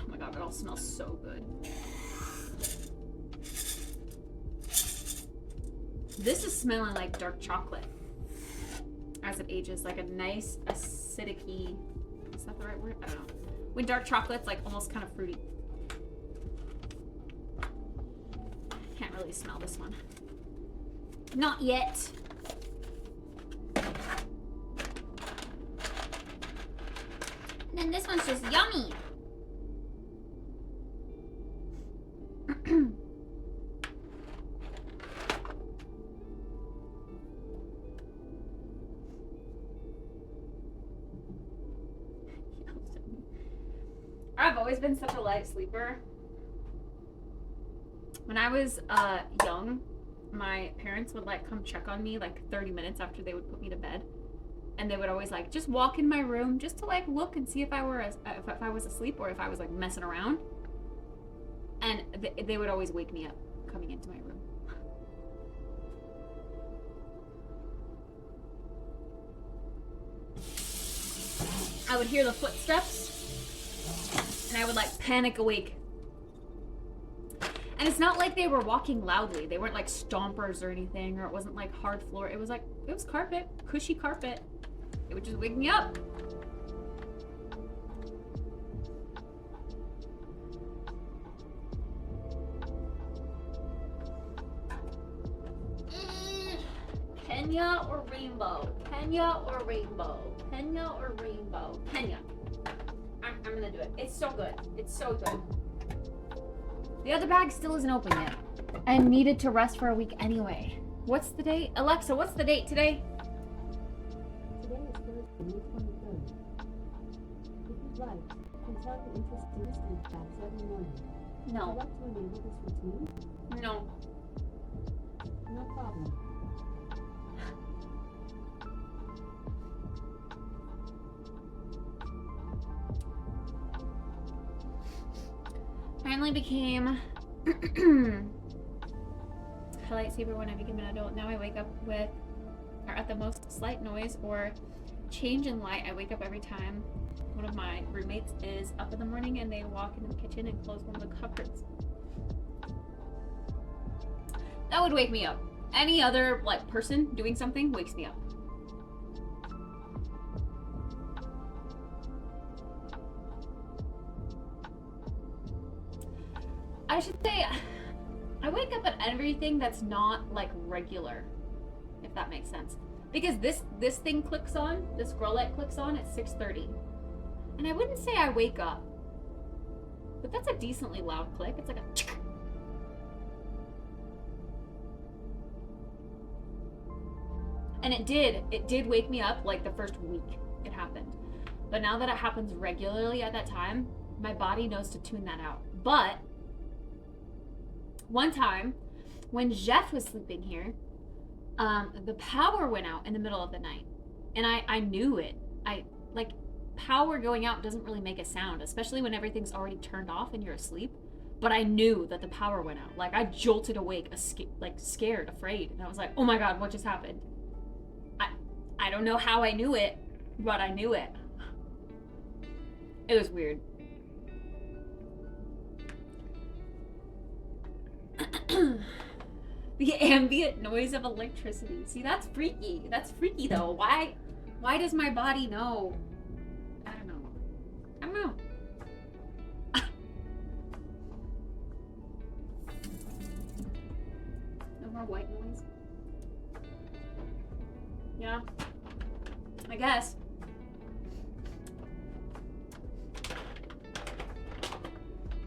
Speaker 1: my god, it all smells so good. This is smelling like dark chocolate as it ages, like a nice acidic-y. Is that the right word? I don't know. When dark chocolate's like almost kind of fruity. Can't really smell this one. Not yet. And then this one's just yummy. I've always been such a light sleeper. When I was young, my parents would like come check on me like 30 minutes after they would put me to bed, and they would always like just walk in my room just to like look and see if I was asleep or if I was like messing around, and they would always wake me up coming into my room. I would hear the footsteps and I would like panic awake. And it's not like they were walking loudly. They weren't like stompers or anything, or it wasn't like hard floor. It was like, it was carpet, cushy carpet. It would just wake me up. Kenya or rainbow? Kenya or rainbow? Kenya or rainbow? Kenya. I'm gonna do it. It's so good. It's so good. The other bag still isn't open yet. I needed to rest for a week anyway. What's the date? Alexa, what's the date today?
Speaker 2: Today is Thursday, May 23rd. If you'd like, you can tell your interest in listening facts every morning.
Speaker 1: No.
Speaker 2: Would you like to enable this routine?
Speaker 1: No.
Speaker 2: No problem.
Speaker 1: Finally became a lightsaber when I became an adult. Now I wake up with, or at the most, slight noise or change in light. I wake up every time one of my roommates is up in the morning and they walk into the kitchen and close one of the cupboards. That would wake me up. Any other like person doing something wakes me up. I should say, I wake up at everything that's not like regular, if that makes sense. Because this thing clicks on, this grow light clicks on at 6:30. And I wouldn't say I wake up, but that's a decently loud click. It's like a chick. And it did wake me up like the first week it happened. But now that it happens regularly at that time, my body knows to tune that out. But one time, when Jeff was sleeping here, the power went out in the middle of the night. And I knew it. Power going out doesn't really make a sound, especially when everything's already turned off and you're asleep. But I knew that the power went out. Like, I jolted awake, scared, afraid. And I was like, oh my God, what just happened? I don't know how I knew it, but I knew it. It was weird. The ambient noise of electricity. See, that's freaky. That's freaky though. Why does my body know? I don't know. more white noise? Yeah. I guess.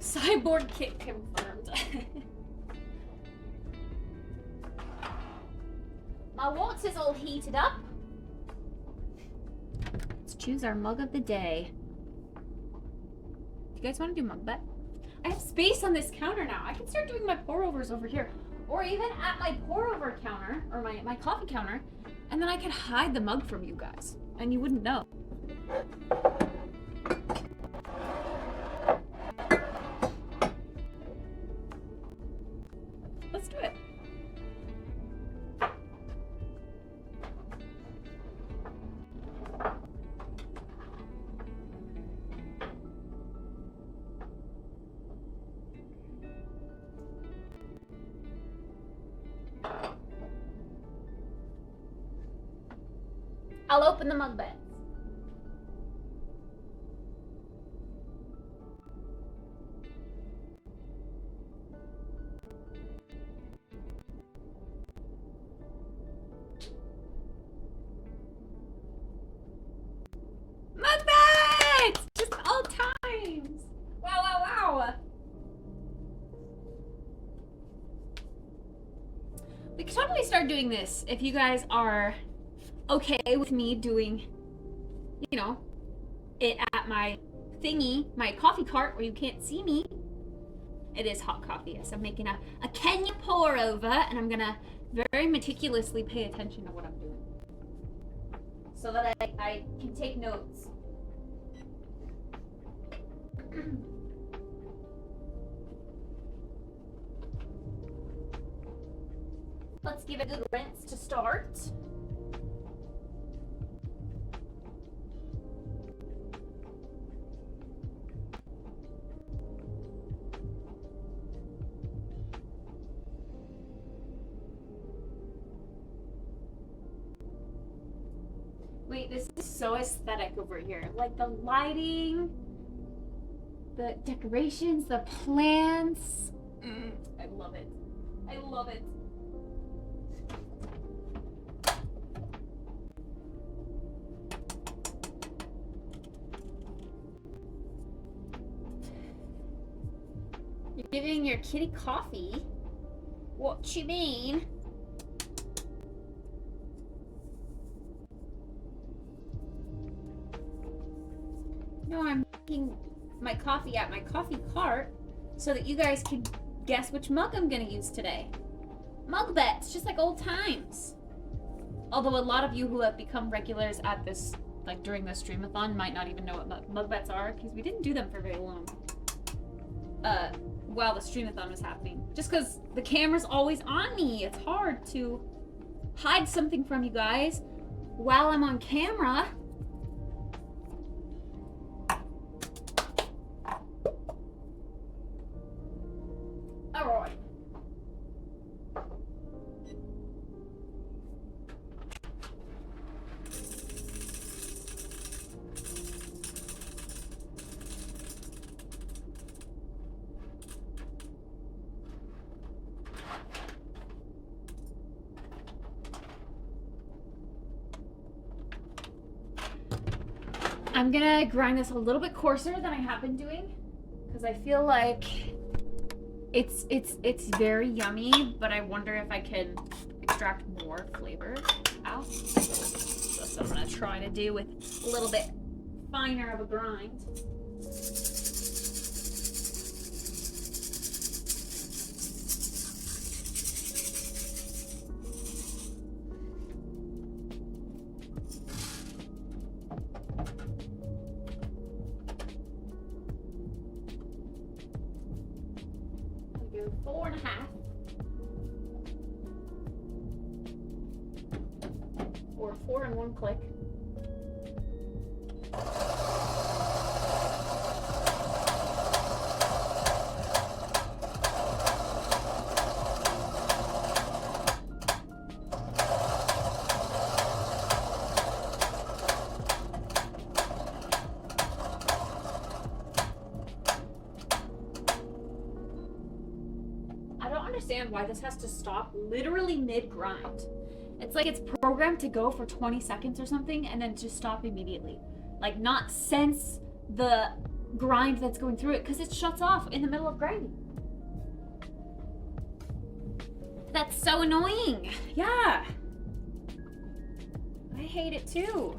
Speaker 1: Cyborg kit confirmed. My water's all heated up. Let's choose our mug of the day. You guys want to do mug bet? I have space on this counter now. I can start doing my pour overs over here. Or even at my pour over counter, or my coffee counter, and then I could hide the mug from you guys. And you wouldn't know. Let's do it. I'll open the mug bets. Mug bets! Just all times. Wow, wow, wow. We could totally start doing this if you guys are okay with me doing, you know, it at my thingy, my coffee cart where you can't see me. It is hot coffee, yes. I'm making a Kenya pour over, and I'm gonna very meticulously pay attention to what I'm doing so that I can take notes. Let's give it a good rinse to start. Wait, this is so aesthetic over here. Like the lighting, the decorations, the plants. I love it. I love it. You're giving your kitty coffee? What you mean? No, I'm making my coffee at my coffee cart so that you guys can guess which mug I'm gonna use today. Mug bets, just like old times. Although a lot of you who have become regulars at this, like during the stream-a-thon, might not even know what mug bets are because we didn't do them for very long. While the stream-a-thon was happening. Just because the camera's always on me. It's hard to hide something from you guys while I'm on camera. Alright. I'm gonna grind this a little bit coarser than I have been doing because I feel like it's very yummy, but I wonder if I can extract more flavor out. That's what I'm gonna try to do with a little bit finer of a grind. do 4.5. Or 4 in one click. why this has to stop literally mid-grind. It's like it's programmed to go for 20 seconds or something and then just stop immediately. Like, not sense the grind that's going through it, because it shuts off in the middle of grinding. That's so annoying. Yeah. I hate it too.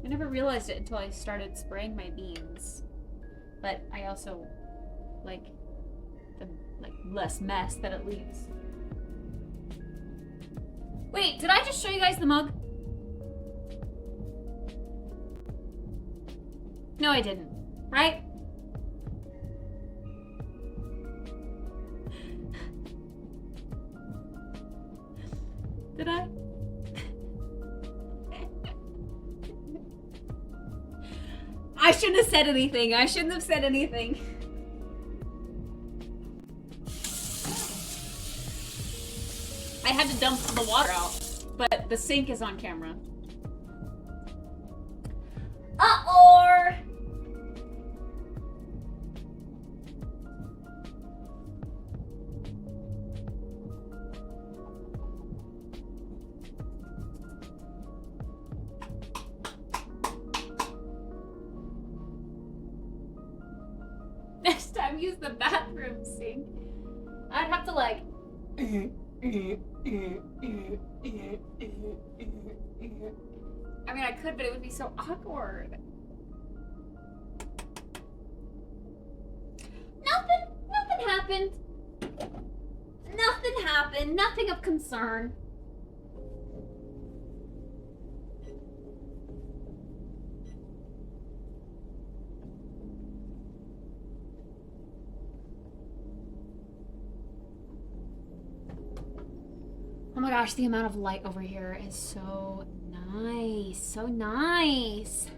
Speaker 1: I never realized it until I started spraying my beans. But I also like the less mess that it leaves. Wait, did I just show you guys the mug? No, I didn't. Right? Did I? I shouldn't have said anything. I shouldn't have said anything. I had to dump the water out, but the sink is on camera. Uh-oh! Next time, use the bathroom sink. I'd have to like. I mean, I could, but it would be so awkward. Nothing happened. Nothing happened. Nothing of concern. Oh my gosh, the amount of light over here is so nice. So nice.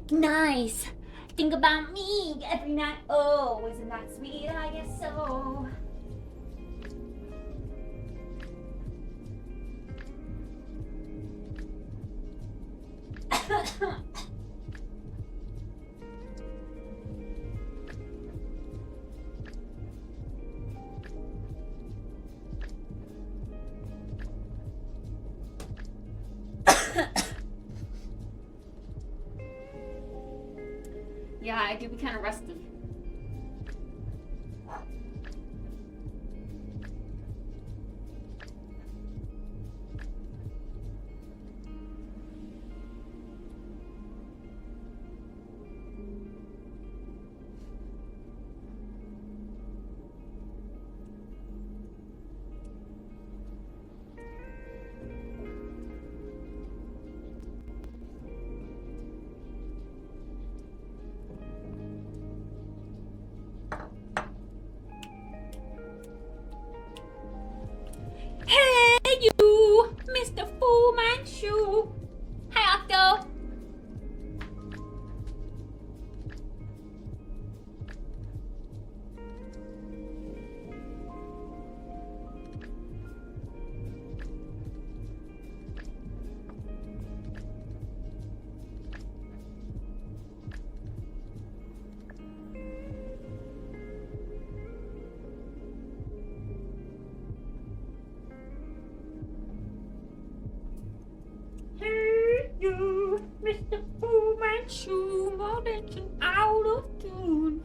Speaker 1: Nice. Think about me every night. Oh, isn't that sweet? I guess so. Yeah, I do be kind of rested. Hey you, Mr. Fu Manchu. Hi, Octo. Hey you, Mr. Fu Manchu, more than out of tune.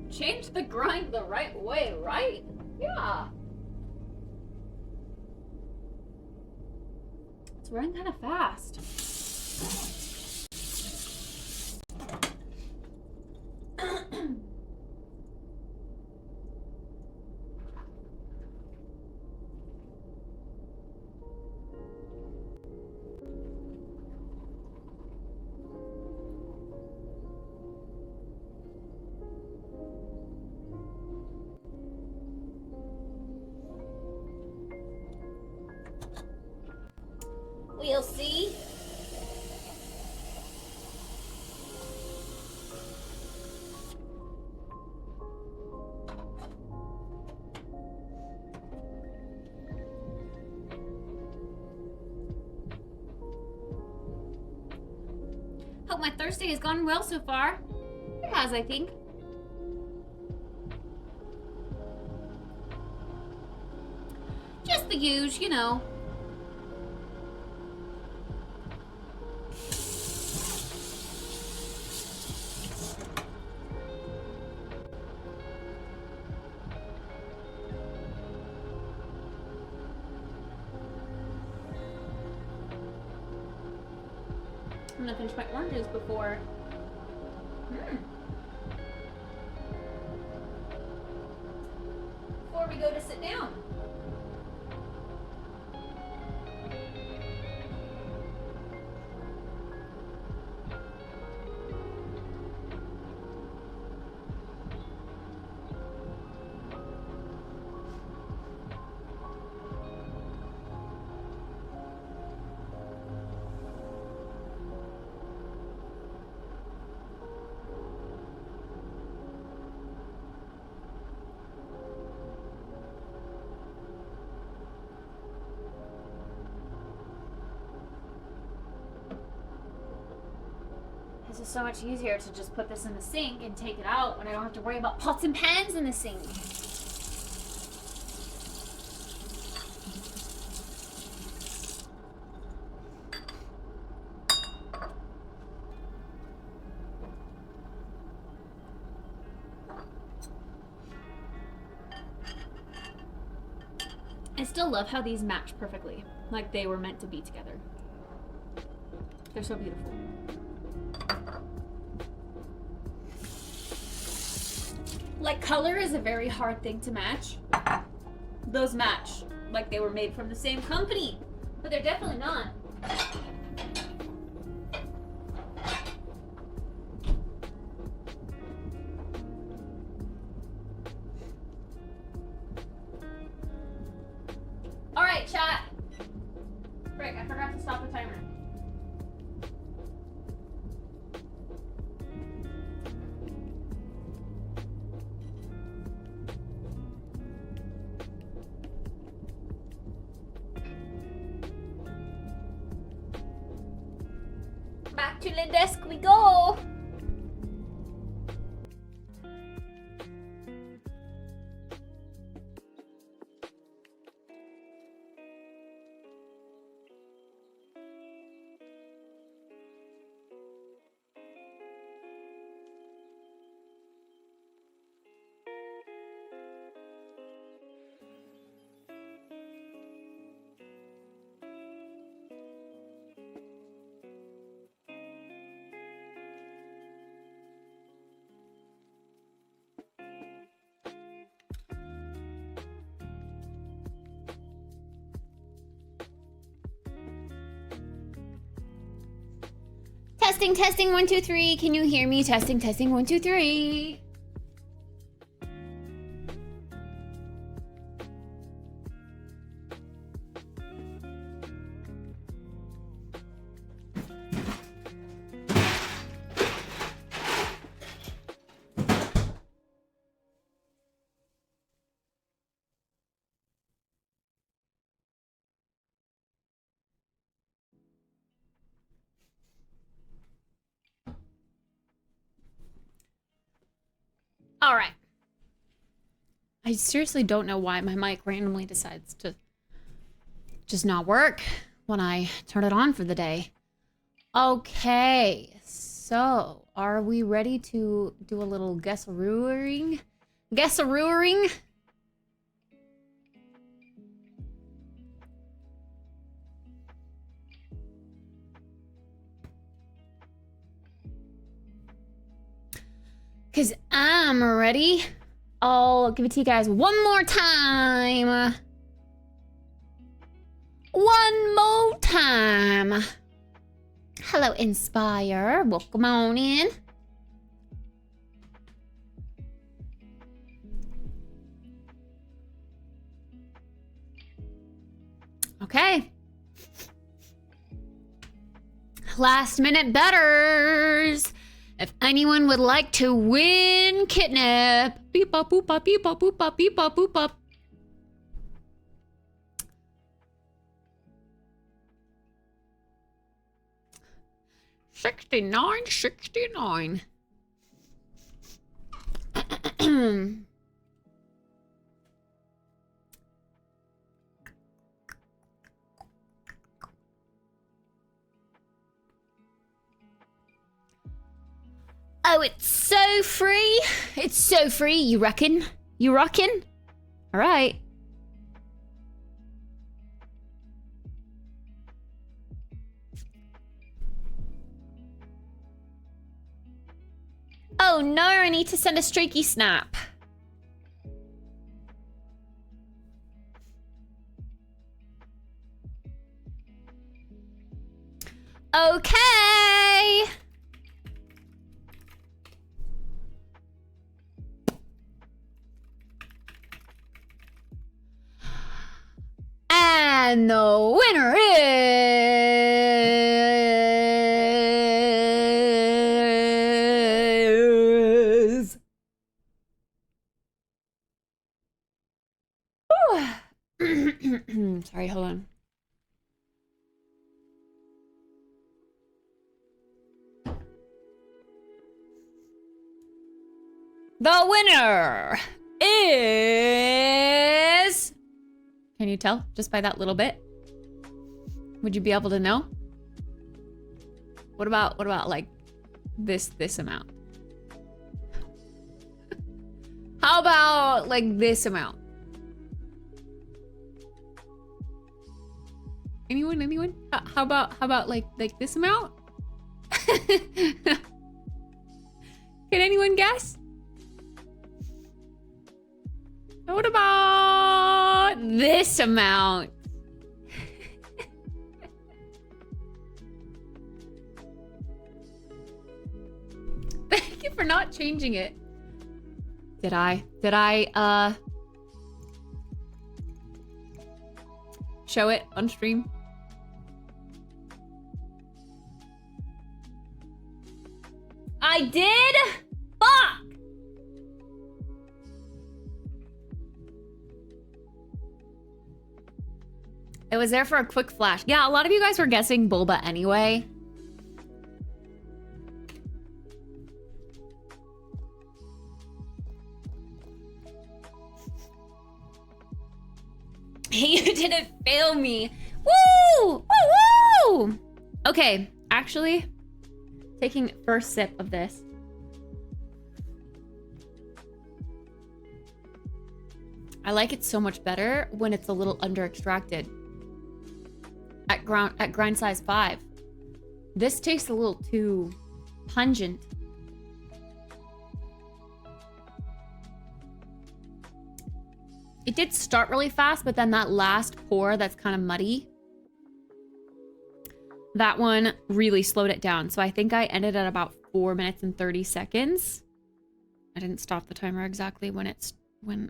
Speaker 1: Change the grind the right way, right? Yeah. It's running kind of fast. We'll see. Hope my Thursday has gone well so far. It has, I think. Just the usual, you know. I'm gonna finish my oranges before. Before we go to sit down. This is so much easier to just put this in the sink and take it out when I don't have to worry about pots and pans in the sink. I still love how these match perfectly, like they were meant to be together. They're so beautiful. Like, color is a very hard thing to match. Those match like they were made from the same company, but they're definitely not. All right, chat. Frick, I forgot to stop the timer. Back to the desk we go. Testing, testing, 1, 2, 3. Can you hear me? Testing, testing, 1, 2, 3. All right. I seriously don't know why my mic randomly decides to just not work when I turn it on for the day. Okay, so are we ready to do a little guess-a-rooing? Guess-a-rooing? Because I'm ready. I'll give it to you guys one more time. One more time. Hello, Inspire. Welcome on in. Okay.
Speaker 3: last minute betters. If anyone would like to win Kitnip. Beep up, boop up, beep up, boop up, beep up, boop up. $69.69. Oh, it's so free. It's so free, you reckon? You reckon? All right. Oh no, I need to send a streaky snap. Okay. And the winner is... Sorry, hold on. The winner is... Can you tell just by that little bit? Would you be able to know? What about like this amount? How about like this amount? Anyone? How about like this amount? Can anyone guess? What about this amount? Thank you for not changing it. Did I show it on stream? I did? Fuck! It was there for a quick flash. Yeah, a lot of you guys were guessing Bulba anyway. You didn't fail me. Woo! Woo woo! Okay, actually, taking first sip of this. I like it so much better when it's a little under extracted. At grind size 5. This tastes a little too pungent. It did start really fast, but then that last pour that's kind of muddy, that one really slowed it down. So I think I ended at about 4 minutes and 30 seconds. I didn't stop the timer exactly when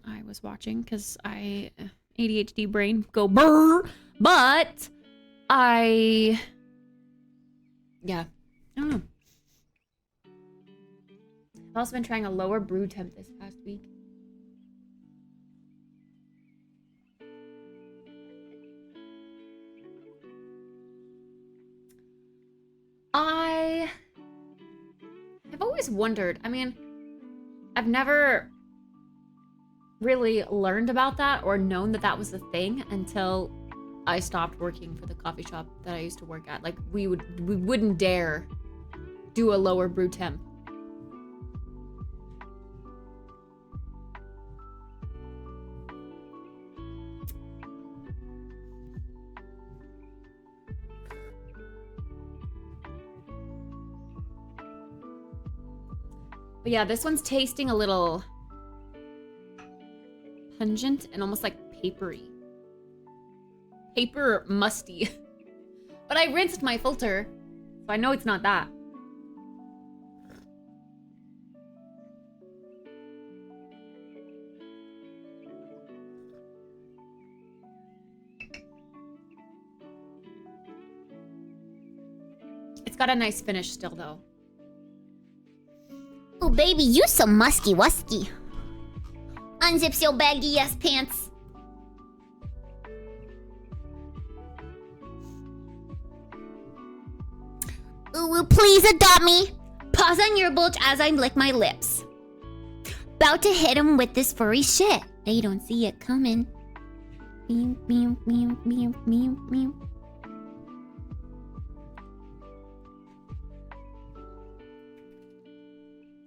Speaker 3: I was watching because I ADHD brain go brrr, but yeah, I don't know. I've also been trying a lower brew temp this past week. I've always wondered, I mean, I've never really learned about that or known that that was a thing until I stopped working for the coffee shop that I used to work at. Like, we wouldn't dare do a lower brew temp. But yeah, this one's tasting a little pungent and almost like papery. Paper musty. But I rinsed my filter, so I know it's not that. It's got a nice finish still, though.
Speaker 4: Oh, baby, you so musky-wusky. Unzips your baggy-ass pants. Ooh, please adopt me. Pause on your bulge as I lick my lips. About to hit him with this furry shit. They don't see it coming. Meow, meow, meow, meow, meow, meow.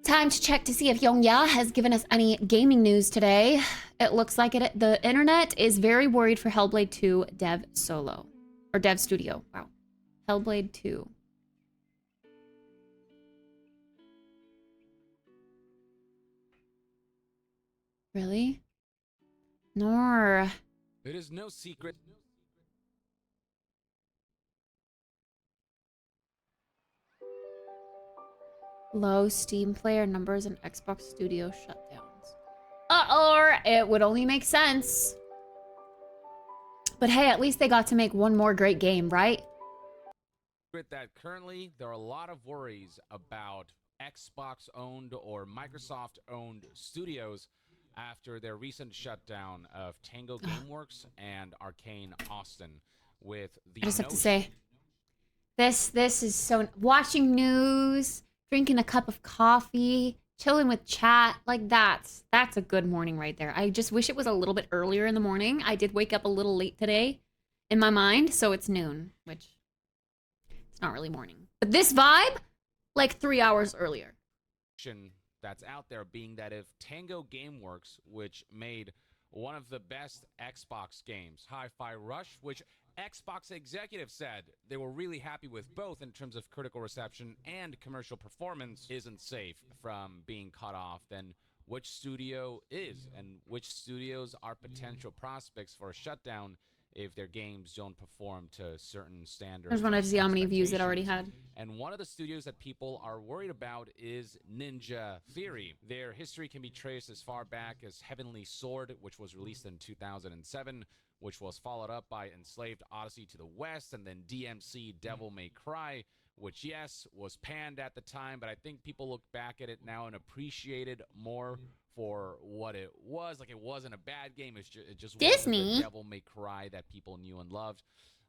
Speaker 3: Time to check to see if Yongya has given us any gaming news today. It looks like the internet is very worried for Hellblade 2 Dev Solo. Or Dev Studio. Wow. Hellblade 2. Really? Nor.
Speaker 5: It is no secret.
Speaker 3: Low Steam player numbers and Xbox Studio shutdowns. Uh-oh, it would only make sense. But hey, at least they got to make one more great game, right?
Speaker 5: That currently there are a lot of worries about Xbox-owned or Microsoft-owned studios after their recent shutdown of Tango Gameworks and Arcane Austin. With the
Speaker 3: I just have to say, this is so... Watching news, drinking a cup of coffee, chilling with chat, like that's a good morning right there. I just wish it was a little bit earlier in the morning. I did wake up a little late today in my mind, so it's noon, which it's not really morning. But this vibe, like 3 hours earlier.
Speaker 5: That's out there being that if Tango Gameworks, which made one of the best Xbox games, Hi-Fi Rush, which Xbox executives said they were really happy with both in terms of critical reception and commercial performance, isn't safe from being cut off, then which studio is, and which studios are potential prospects for a shutdown if their games don't perform to certain standards.
Speaker 3: I just wanted to see how many views it already had.
Speaker 5: And one of the studios that people are worried about is Ninja Theory. Their history can be traced as far back as Heavenly Sword, which was released in 2007, which was followed up by Enslaved Odyssey to the West, and then DMC Devil May Cry, which, yes, was panned at the time, but I think people look back at it now and appreciate it more for what it was. Like, it wasn't a bad game. It just
Speaker 4: Disney.
Speaker 5: wasn't the Devil May Cry that people knew and loved.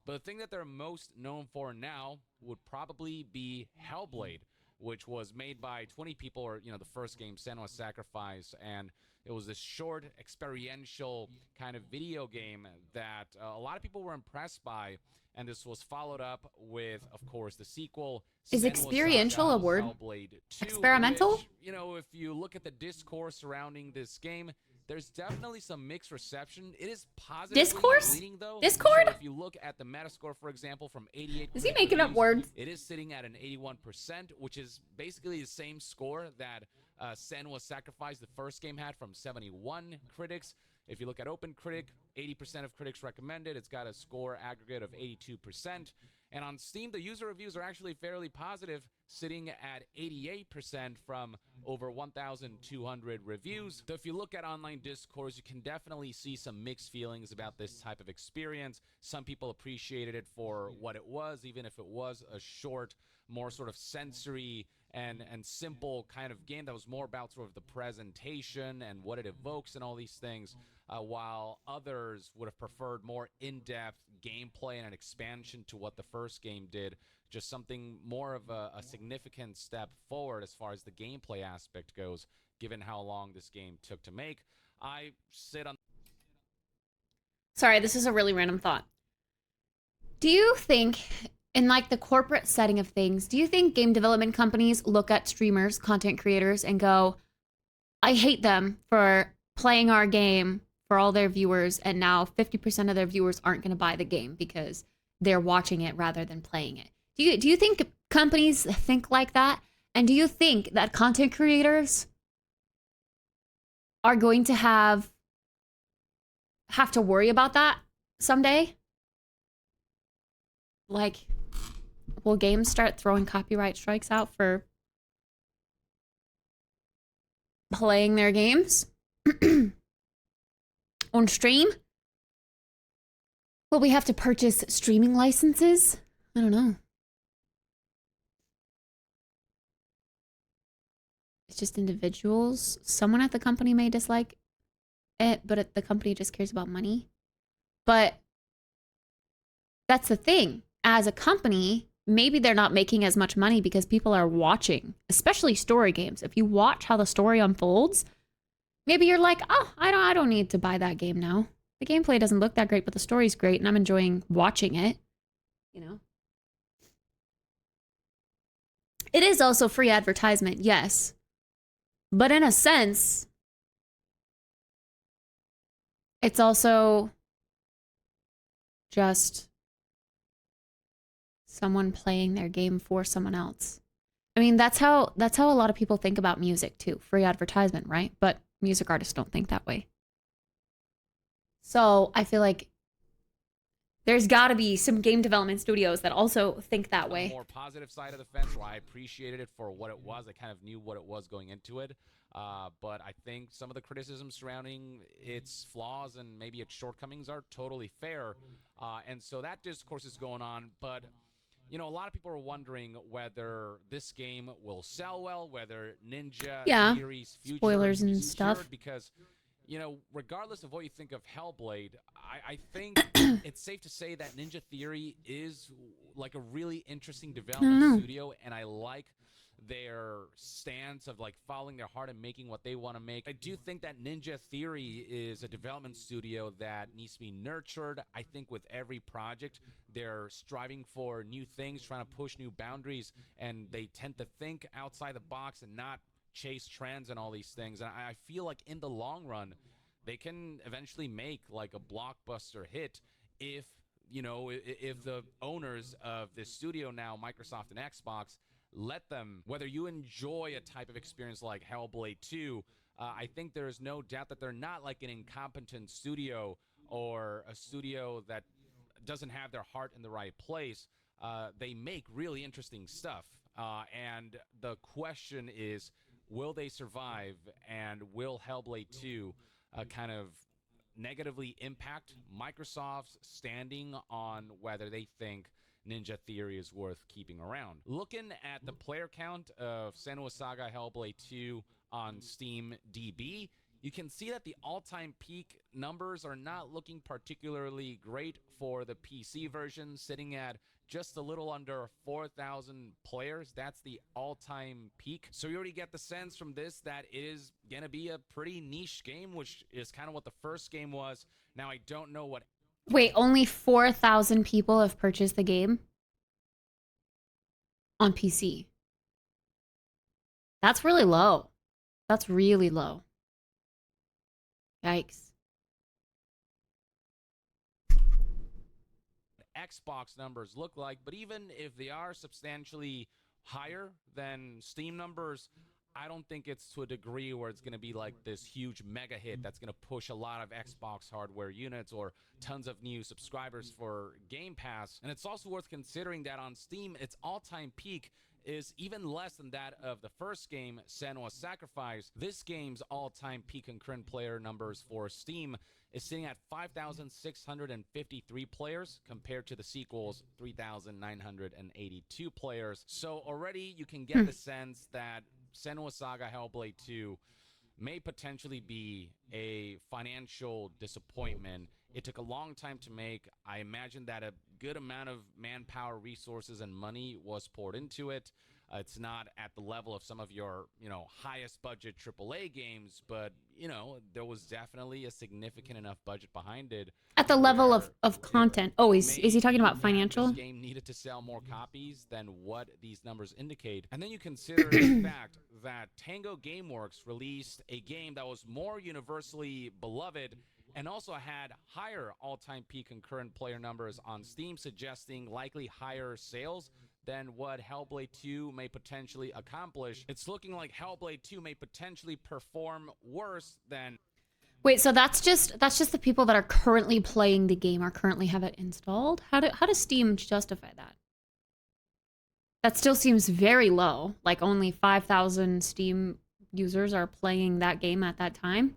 Speaker 5: But the thing that they're most known for now would probably be Hellblade, which was made by 20 people, or, you know, the first game, Senua's Sacrifice, and it was this short, experiential kind of video game that a lot of people were impressed by, and this was followed up with, of course, the sequel.
Speaker 3: Is experiential a word?
Speaker 5: Hellblade 2,
Speaker 3: experimental?
Speaker 5: which, you know, if you look at the discourse surrounding this game, there's definitely some mixed reception. It is positive.
Speaker 3: Discourse?
Speaker 5: Leading, though.
Speaker 3: Discord?
Speaker 5: So if you look at the Metascore, for example, from 88,
Speaker 3: Is he making up words?
Speaker 5: it is sitting at an 81%, which is basically the same score that Senua's Sacrifice, the first game, had from 71 critics. If you look at OpenCritic, 80% of critics recommend it. It's got a score aggregate of 82%. And on Steam, the user reviews are actually fairly positive, sitting at 88% from over 1,200 reviews. So if you look at online discourse, you can definitely see some mixed feelings about this type of experience. Some people appreciated it for what it was, even if it was a short, more sort of sensory and simple kind of game that was more about sort of the presentation and what it evokes and all these things, while others would have preferred more in-depth gameplay and an expansion to what the first game did, just something more of a significant step forward as far as the gameplay aspect goes, given how long this game took to make. I sit on...
Speaker 3: Sorry, this is a really random thought. Do you think, in like the corporate setting of things, do you think game development companies look at streamers, content creators, and go, I hate them for playing our game for all their viewers, and now 50% of their viewers aren't going to buy the game because they're watching it rather than playing it? Do you think companies think like that? And do you think that content creators are going to have to worry about that someday? Like, will games start throwing copyright strikes out for playing their games on stream? Will we have to purchase streaming licenses? I don't know. just individuals. Someone at the company may dislike it, but the company just cares about money. But that's the thing. As a company, maybe they're not making as much money because people are watching, especially story games. If you watch how the story unfolds, maybe you're like, oh, I don't need to buy that game now. The gameplay doesn't look that great, but the story's great and I'm enjoying watching it. You know? It is also free advertisement, yes. But in a sense, it's also just someone playing their game for someone else. I mean, that's how a lot of people think about music too. Free advertisement, right? But music artists don't think that way. So I feel like there's got to be some game development studios that also think that way.
Speaker 5: The more positive side of the fence, where I appreciated it for what it was. I kind of knew what it was going into it. But I think some of the criticisms surrounding its flaws and maybe its shortcomings are totally fair. And so that discourse is going on. But, you know, a lot of people are wondering whether this game will sell well, whether Ninja Theory's future
Speaker 3: spoilers and
Speaker 5: is
Speaker 3: stuff.
Speaker 5: secured, because, you know, regardless of what you think of Hellblade, I think it's safe to say that Ninja Theory is like a really interesting development studio, and I like their stance of like following their heart and making what they want to make. I do think that Ninja Theory is a development studio that needs to be nurtured. I think with every project, they're striving for new things, trying to push new boundaries, and they tend to think outside the box and not chase trends and all these things. And I feel like in the long run, they can eventually make like a blockbuster hit if, you know, if the owners of this studio now, Microsoft and Xbox, let them, whether you enjoy a type of experience like Hellblade 2, I think there is no doubt that they're not like an incompetent studio or a studio that doesn't have their heart in the right place. They make really interesting stuff. And the question is, will they survive, and will Hellblade 2 kind of negatively impact Microsoft's standing on whether they think Ninja Theory is worth keeping around? Looking at the player count of Senua's Saga Hellblade 2 on Steam DB, you can see that the all-time peak numbers are not looking particularly great for the PC version, sitting at just a little under 4,000 players. That's the all-time peak. So you already get the sense from this that it is going to be a pretty niche game, which is kind of what the first game was. Now, I don't know what...
Speaker 3: Wait, only 4,000 people have purchased the game on PC. That's really low. That's really low. Yikes.
Speaker 5: Xbox numbers look like, but even if they are substantially higher than Steam numbers, I don't think it's to a degree where it's going to be like this huge mega hit that's going to push a lot of Xbox hardware units or tons of new subscribers for Game Pass. And it's also worth considering that on Steam, its all-time peak is even less than that of the first game, Senua's Sacrifice. This game's all-time peak concurrent player numbers for Steam is sitting at 5,653 players compared to the sequel's 3,982 players. So already you can get the sense that Senua's Saga Hellblade 2 may potentially be a financial disappointment. It took a long time to make. I imagine that a good amount of manpower, resources, and money was poured into it. It's not at the level of some of your, highest budget AAA games, but, there was definitely a significant enough budget behind it.
Speaker 3: At the level of content. Oh, is he talking about financial?
Speaker 5: This game needed to sell more copies than what these numbers indicate. And then you consider the fact that Tango Gameworks released a game that was more universally beloved and also had higher all-time peak concurrent player numbers on Steam, suggesting likely higher sales than what Hellblade 2 may potentially accomplish. It's looking like Hellblade 2 may potentially perform worse than...
Speaker 3: Wait, so that's just the people that are currently playing the game or currently have it installed? How does Steam justify that? That still seems very low. Like only 5,000 Steam users are playing that game at that time.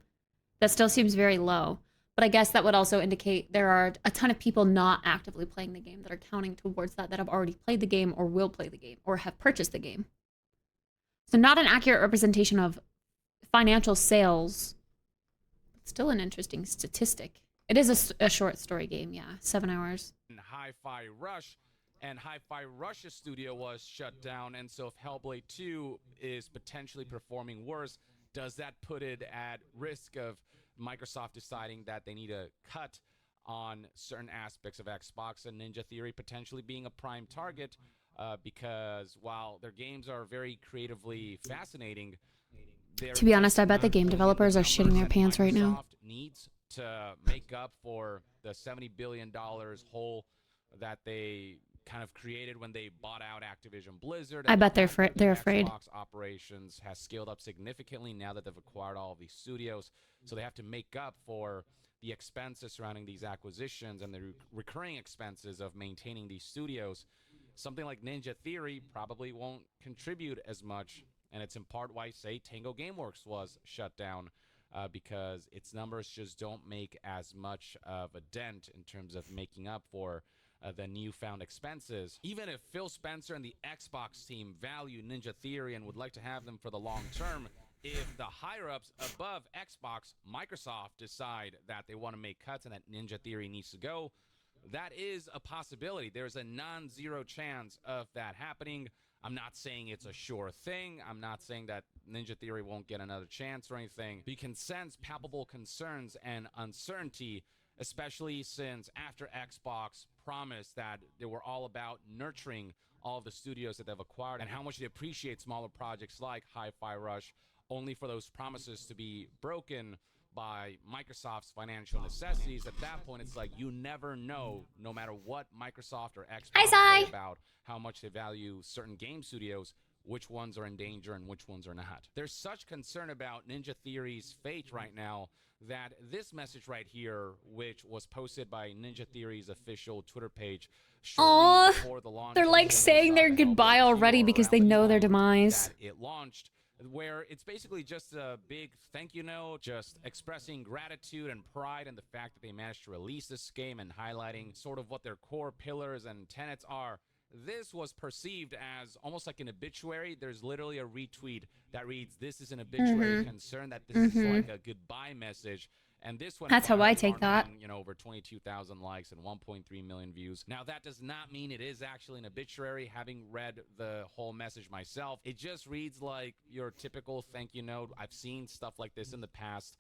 Speaker 3: That still seems very low. But I guess that would also indicate there are a ton of people not actively playing the game that are counting towards that have already played the game or will play the game or have purchased the game. So not an accurate representation of financial sales. Still an interesting statistic. It is a short story game, yeah. 7 hours.
Speaker 5: Hi-Fi Rush, and Hi-Fi Rush's studio was shut down, and so if Hellblade 2 is potentially performing worse, does that put it at risk of Microsoft deciding that they need to cut on certain aspects of Xbox, and Ninja Theory potentially being a prime target because while their games are very creatively fascinating,
Speaker 3: to be honest, I bet the game developers are shitting their pants right now.
Speaker 5: Microsoft needs to make up for the $70 billion hole that they kind of created when they bought out Activision Blizzard.
Speaker 3: I bet they're
Speaker 5: Their
Speaker 3: afraid.
Speaker 5: Xbox operations has scaled up significantly now that they've acquired all of these studios, so they have to make up for the expenses surrounding these acquisitions and the recurring expenses of maintaining these studios. Something like Ninja Theory probably won't contribute as much, and it's in part why, say, Tango Gameworks was shut down, because its numbers just don't make as much of a dent in terms of making up for the newfound expenses. Even if Phil Spencer and the Xbox team value Ninja Theory and would like to have them for the long term, if the higher-ups above Xbox, Microsoft, decide that they want to make cuts and that Ninja Theory needs to go, that is a possibility. There's a non-zero chance of that happening. I'm not saying it's a sure thing. I'm not saying that Ninja Theory won't get another chance or anything. But you can sense palpable concerns and uncertainty, especially since after Xbox promised that they were all about nurturing all of the studios that they've acquired and how much they appreciate smaller projects like Hi-Fi Rush, only for those promises to be broken by Microsoft's financial necessities. At that point, it's like you never know, no matter what Microsoft or Xbox say about how much they value certain game studios, which ones are in danger and which ones are not. There's such concern about Ninja Theory's fate right now that this message right here, which was posted by Ninja Theory's official Twitter page shortly before the launch,
Speaker 3: they're like saying their goodbye already because they know their demise.
Speaker 5: that it launched, where it's basically just a big thank you note, just expressing gratitude and pride in the fact that they managed to release this game and highlighting sort of what their core pillars and tenets are. This was perceived as almost like an obituary. There's literally a retweet that reads, "This is an obituary concern," that this is like a goodbye message. And this one,
Speaker 3: That's how I take that.
Speaker 5: You know, over 22,000 likes and 1.3 million views. Now, that does not mean it is actually an obituary. Having read the whole message myself, it just reads like your typical thank you note. I've seen stuff like this in the past.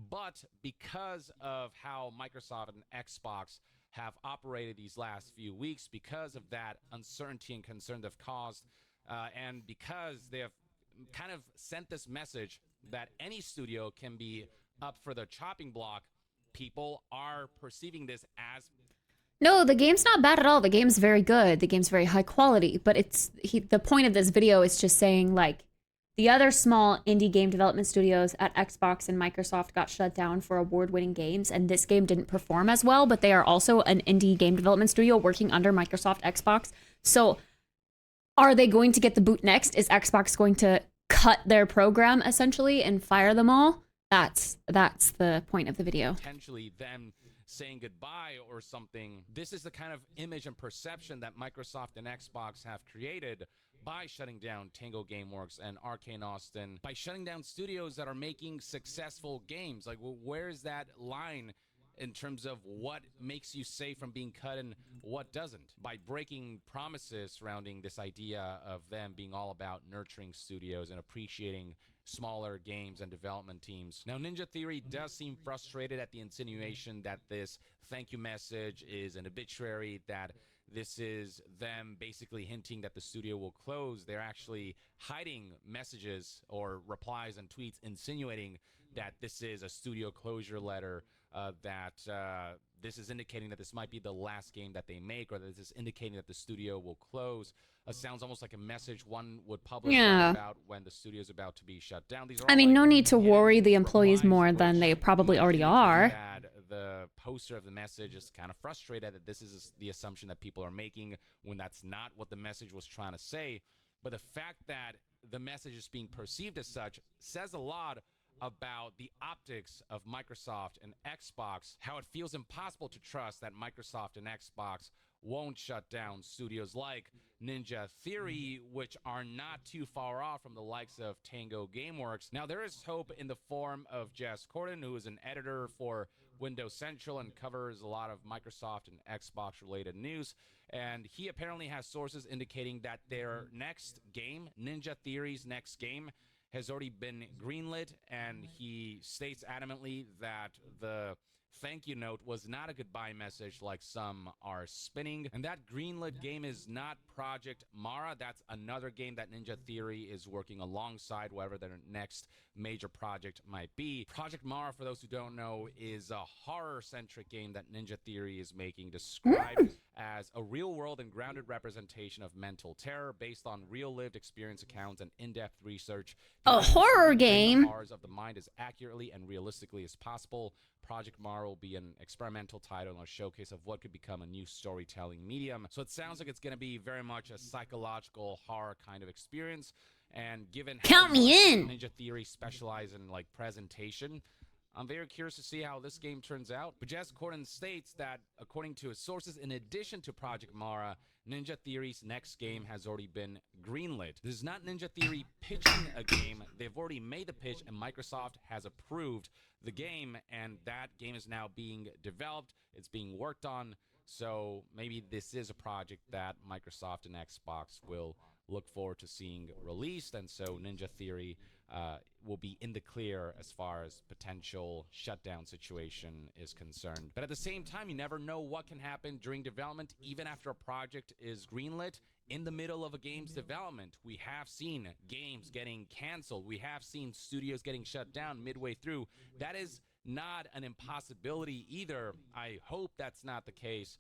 Speaker 5: But because of how Microsoft and Xbox have operated these last few weeks, because of that uncertainty and concern they've caused, and because they have kind of sent this message that any studio can be up for the chopping block, people are perceiving this as...
Speaker 3: No, the game's not bad at all. The game's very good. The game's very high quality. But the point of this video is just saying, like, the other small indie game development studios at Xbox and Microsoft got shut down for award-winning games, and this game didn't perform as well, but they are also an indie game development studio working under Microsoft Xbox. So are they going to get the boot next? Is Xbox going to cut their program, essentially, and fire them all? That's the point of the video.
Speaker 5: Potentially them saying goodbye or something. This is the kind of image and perception that Microsoft and Xbox have created by shutting down Tango Gameworks and Arcane Austin, by shutting down studios that are making successful games. Like, well, where's that line in terms of what makes you safe from being cut and what doesn't? By breaking promises surrounding this idea of them being all about nurturing studios and appreciating smaller games and development teams. Now, Ninja Theory does seem frustrated at the insinuation that this thank you message is an obituary, that this is them basically hinting that the studio will close. They're actually hiding messages or replies and tweets insinuating that this is a studio closure letter, that this is indicating that this might be the last game that they make, or that this is indicating that the studio will close. Sounds almost like a message one would publish about when the studio is about to be shut down. These are
Speaker 3: I mean, no need to worry the employees more than they probably already are.
Speaker 5: That the poster of the message is kind of frustrated that this is the assumption that people are making when that's not what the message was trying to say. But the fact that the message is being perceived as such says a lot about the optics of Microsoft and Xbox, how it feels impossible to trust that Microsoft and Xbox won't shut down studios like Ninja Theory, which are not too far off from the likes of Tango Gameworks. Now, there is hope in the form of Jess Corden, who is an editor for Windows Central and covers a lot of Microsoft and Xbox related news. And he apparently has sources indicating that their next game, Ninja Theory's next game, has already been greenlit, and he states adamantly that the thank you note was not a goodbye message like some are spinning. And that greenlit game is not Project Mara. That's another game that Ninja Theory is working alongside, whatever their next major project might be. Project Mara, for those who don't know, is a horror-centric game that Ninja Theory is making, described as a real-world and grounded representation of mental terror based on real-lived experience accounts and in-depth research.
Speaker 4: A horror game?
Speaker 5: The horrors of the mind as accurately and realistically as possible. Project Mara will be an experimental title and a showcase of what could become a new storytelling medium. So it sounds like it's going to be very much a psychological horror kind of experience. And given
Speaker 4: Count me in.
Speaker 5: Ninja Theory specialize in like presentation, I'm very curious to see how this game turns out. But Jess Corden states that, according to his sources, in addition to Project Mara, Ninja Theory's next game has already been greenlit. This is not Ninja Theory pitching a game. They've already made the pitch, and Microsoft has approved the game, and that game is now being developed. It's being worked on. So maybe this is a project that Microsoft and Xbox will look forward to seeing released, and so Ninja Theory will be in the clear as far as potential shutdown situation is concerned. But at the same time, you never know what can happen during development, even after a project is greenlit. In the middle of a game's development, we have seen games getting canceled. We have seen studios getting shut down midway through. That is not an impossibility either. I hope that's not the case.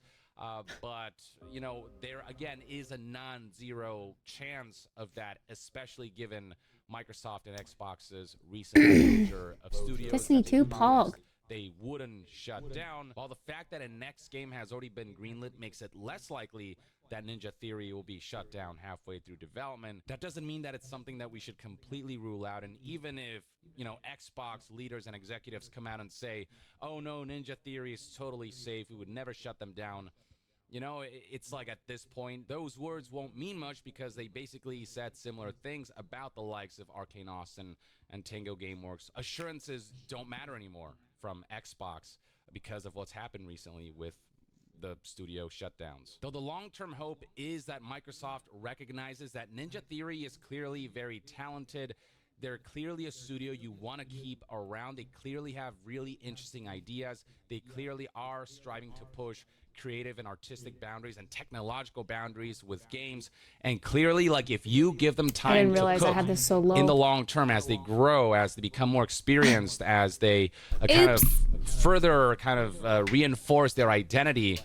Speaker 5: But, you know, there again is a non-zero chance of that, especially given Microsoft and Xbox's recent closure of studios.
Speaker 4: Destiny 2 Pog.
Speaker 5: They wouldn't shut down. While the fact that a next game has already been greenlit makes it less likely that Ninja Theory will be shut down halfway through development, that doesn't mean that it's something that we should completely rule out. And even if, you know, Xbox leaders and executives come out and say, oh no, Ninja Theory is totally safe, we would never shut them down, you know, it's like at this point, those words won't mean much because they basically said similar things about the likes of Arcane Austin and Tango Gameworks. Assurances don't matter anymore from Xbox because of what's happened recently with the studio shutdowns. Though the long-term hope is that Microsoft recognizes that Ninja Theory is clearly very talented. They're clearly a studio you want to keep around. They clearly have really interesting ideas. They clearly are striving to push creative and artistic boundaries and technological boundaries with games. And clearly, like, if you give them time
Speaker 3: I didn't
Speaker 5: to
Speaker 3: realize
Speaker 5: cook
Speaker 3: I had this so low.
Speaker 5: in the long term, as they grow, as they become more experienced, as they kind of further reinforce their identity,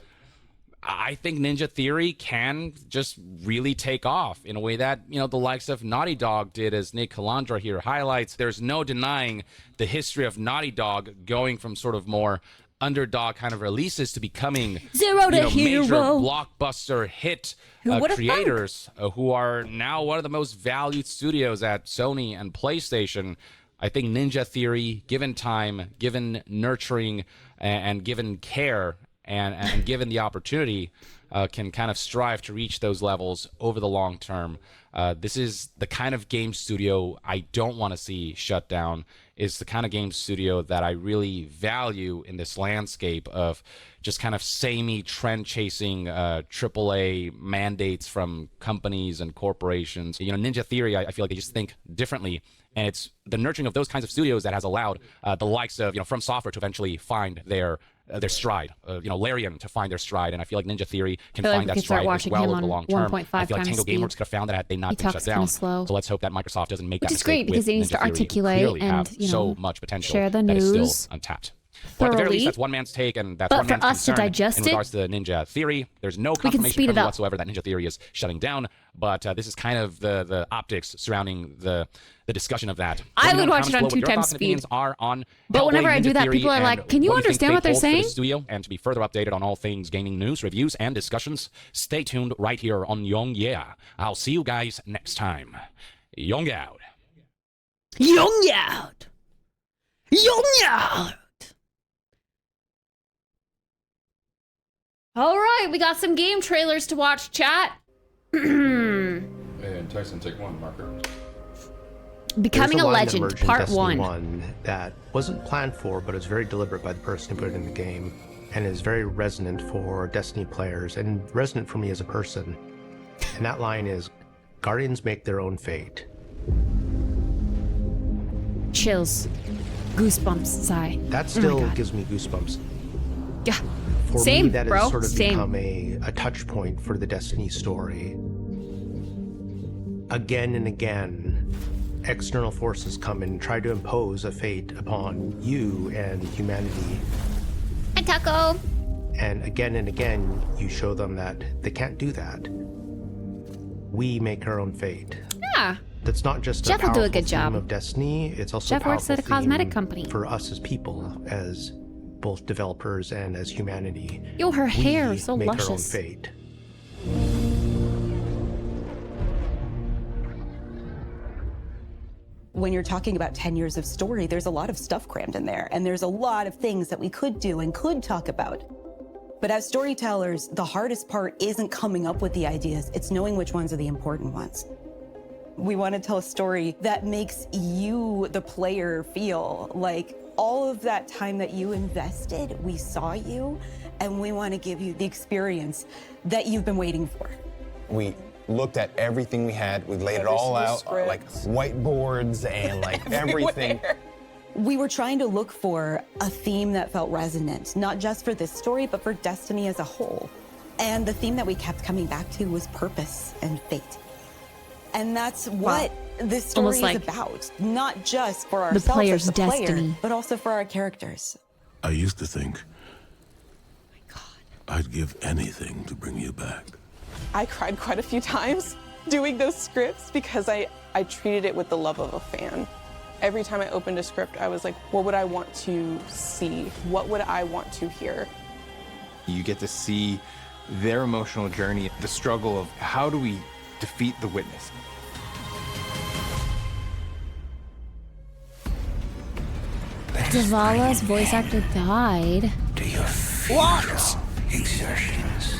Speaker 5: I think Ninja Theory can just really take off in a way that, you know, the likes of Naughty Dog did, as Nick Calandra here highlights. There's no denying the history of Naughty Dog going from sort of more underdog kind of releases to becoming
Speaker 4: Zero to
Speaker 5: major
Speaker 4: hero.
Speaker 5: blockbuster hit
Speaker 4: would've
Speaker 5: creators who are now one of the most valued studios at Sony and PlayStation. I think Ninja Theory, given time, given nurturing, and given care, and given the opportunity, can kind of strive to reach those levels over the long term. This is the kind of game studio I don't want to see shut down. Is the kind of game studio that I really value in this landscape of just kind of samey trend-chasing AAA mandates from companies and corporations. You know, Ninja Theory, I feel like they just think differently. And it's the nurturing of those kinds of studios that has allowed the likes of, you know, From Software to eventually find their stride, you know, Larian to find their stride, and I feel like Ninja Theory can
Speaker 3: I feel like
Speaker 5: find
Speaker 3: we
Speaker 5: that
Speaker 3: could start
Speaker 5: stride as
Speaker 3: watching
Speaker 5: well
Speaker 3: him
Speaker 5: over the
Speaker 3: on
Speaker 5: long term.
Speaker 3: 1.5
Speaker 5: I feel like
Speaker 3: times
Speaker 5: Tango
Speaker 3: speed.
Speaker 5: Gameworks could have found that had they not
Speaker 3: He
Speaker 5: been shut
Speaker 3: talks
Speaker 5: down.
Speaker 3: kinda slow.
Speaker 5: So let's hope that Microsoft doesn't make
Speaker 3: Which
Speaker 5: that
Speaker 3: is great
Speaker 5: mistake
Speaker 3: because
Speaker 5: with
Speaker 3: he needs to
Speaker 5: Ninja Theory.
Speaker 3: articulate
Speaker 5: Clearly
Speaker 3: and,
Speaker 5: have
Speaker 3: you
Speaker 5: so
Speaker 3: know,
Speaker 5: much potential
Speaker 3: share the
Speaker 5: that is
Speaker 3: news
Speaker 5: still untapped. Well, at the very least,
Speaker 3: thoroughly.
Speaker 5: that's one man's take, and that's
Speaker 4: But
Speaker 5: one
Speaker 4: for
Speaker 5: man's
Speaker 4: us to
Speaker 5: concern
Speaker 4: digest
Speaker 5: in
Speaker 4: it,
Speaker 5: regards to Ninja Theory. There's no
Speaker 4: we can
Speaker 5: confirmation
Speaker 4: speed
Speaker 5: from
Speaker 4: it
Speaker 5: me
Speaker 4: up.
Speaker 5: whatsoever that Ninja Theory is shutting down, but this is kind of the optics surrounding the discussion of that.
Speaker 4: I
Speaker 5: Let me
Speaker 4: would
Speaker 5: know in
Speaker 4: watch
Speaker 5: the
Speaker 4: it on
Speaker 5: comments below
Speaker 4: 2
Speaker 5: what your
Speaker 4: times
Speaker 5: thoughts and opinions
Speaker 4: speed.
Speaker 5: are on
Speaker 4: But
Speaker 5: Hellblade,
Speaker 4: whenever I
Speaker 5: Ninja
Speaker 4: do that,
Speaker 5: Theory,
Speaker 4: people are
Speaker 5: and
Speaker 4: like, "Can you
Speaker 5: what do think
Speaker 4: understand what
Speaker 5: fate
Speaker 4: they're
Speaker 5: holds for the
Speaker 4: saying?"
Speaker 5: studio? And to be further updated on all things gaming news, reviews, and discussions, stay tuned right here on Young Yeah. I'll see you guys next time. Young out.
Speaker 4: Young out. Young out. All right, we got some game trailers to watch, chat.
Speaker 6: And Tyson, take one marker.
Speaker 3: Becoming
Speaker 7: There's
Speaker 3: a
Speaker 7: line that
Speaker 3: Legend,
Speaker 7: emerged in
Speaker 3: Part
Speaker 7: Destiny
Speaker 3: 1.
Speaker 7: 1 that wasn't planned for, but it was very deliberate by the person who put it in the game, and is very resonant for Destiny players, and resonant for me as a person. And that line is, Guardians make their own fate.
Speaker 3: Chills. Goosebumps, Zai.
Speaker 7: That
Speaker 3: Oh my
Speaker 7: still
Speaker 3: God.
Speaker 7: gives me goosebumps.
Speaker 3: Yeah.
Speaker 7: For
Speaker 3: Same,
Speaker 7: me, that
Speaker 3: bro.
Speaker 7: has sort of
Speaker 3: Same.
Speaker 7: become a touch point for the Destiny story. Again and again, external forces come and try to impose a fate upon you and humanity.
Speaker 4: Hi, Taco.
Speaker 7: And again, you show them that they can't do that. We make our own fate.
Speaker 3: Yeah.
Speaker 7: That's not just
Speaker 3: Jeff
Speaker 7: a
Speaker 3: will do a
Speaker 7: powerful
Speaker 3: good job.
Speaker 7: theme of Destiny, it's also
Speaker 3: Jeff
Speaker 7: a
Speaker 3: works at a
Speaker 7: powerful
Speaker 3: cosmetic
Speaker 7: theme
Speaker 3: company.
Speaker 7: for us as people, as both developers and as humanity.
Speaker 3: Yo, her hair
Speaker 7: We
Speaker 3: is so
Speaker 7: make our own
Speaker 3: luscious.
Speaker 7: fate.
Speaker 8: When you're talking about 10 years of story, there's a lot of stuff crammed in there, and there's a lot of things that we could do and could talk about. But as storytellers, the hardest part isn't coming up with the ideas, it's knowing which ones are the important ones. We want to tell a story that makes you, the player, feel like all of that time that you invested, we saw you, and we want to give you the experience that you've been waiting for.
Speaker 9: We looked at everything we had, we laid it all out, like whiteboards and like everything.
Speaker 8: We were trying to look for a theme that felt resonant, not just for this story, but for Destiny as a whole. And the theme that we kept coming back to was purpose and fate. And that's what this story
Speaker 3: Almost
Speaker 8: is
Speaker 3: like
Speaker 8: about, not just for
Speaker 3: the
Speaker 8: ourselves
Speaker 3: player's
Speaker 8: as the player,
Speaker 3: destiny.
Speaker 8: but also for our characters.
Speaker 10: I used to think I'd give anything to bring you back.
Speaker 11: I cried quite a few times doing those scripts because I treated it with the love of a fan. Every time I opened a script, I was like, what would I want to see? What would I want to hear?
Speaker 12: You get to see their emotional journey, the struggle of how do we defeat the witness.
Speaker 3: Zavala's voice actor died.
Speaker 10: To your futile exertions.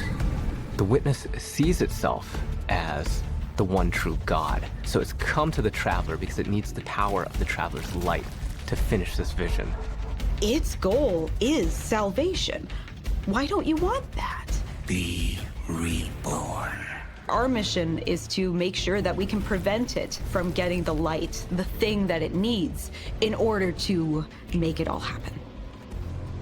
Speaker 13: The witness sees itself as the one true God. So it's come to the traveler because it needs the power of the traveler's light to finish this vision.
Speaker 8: Its goal is salvation. Why don't you want that?
Speaker 10: Be reborn.
Speaker 8: Our mission is to make sure that we can prevent it from getting the light, the thing that it needs, in order to make it all happen.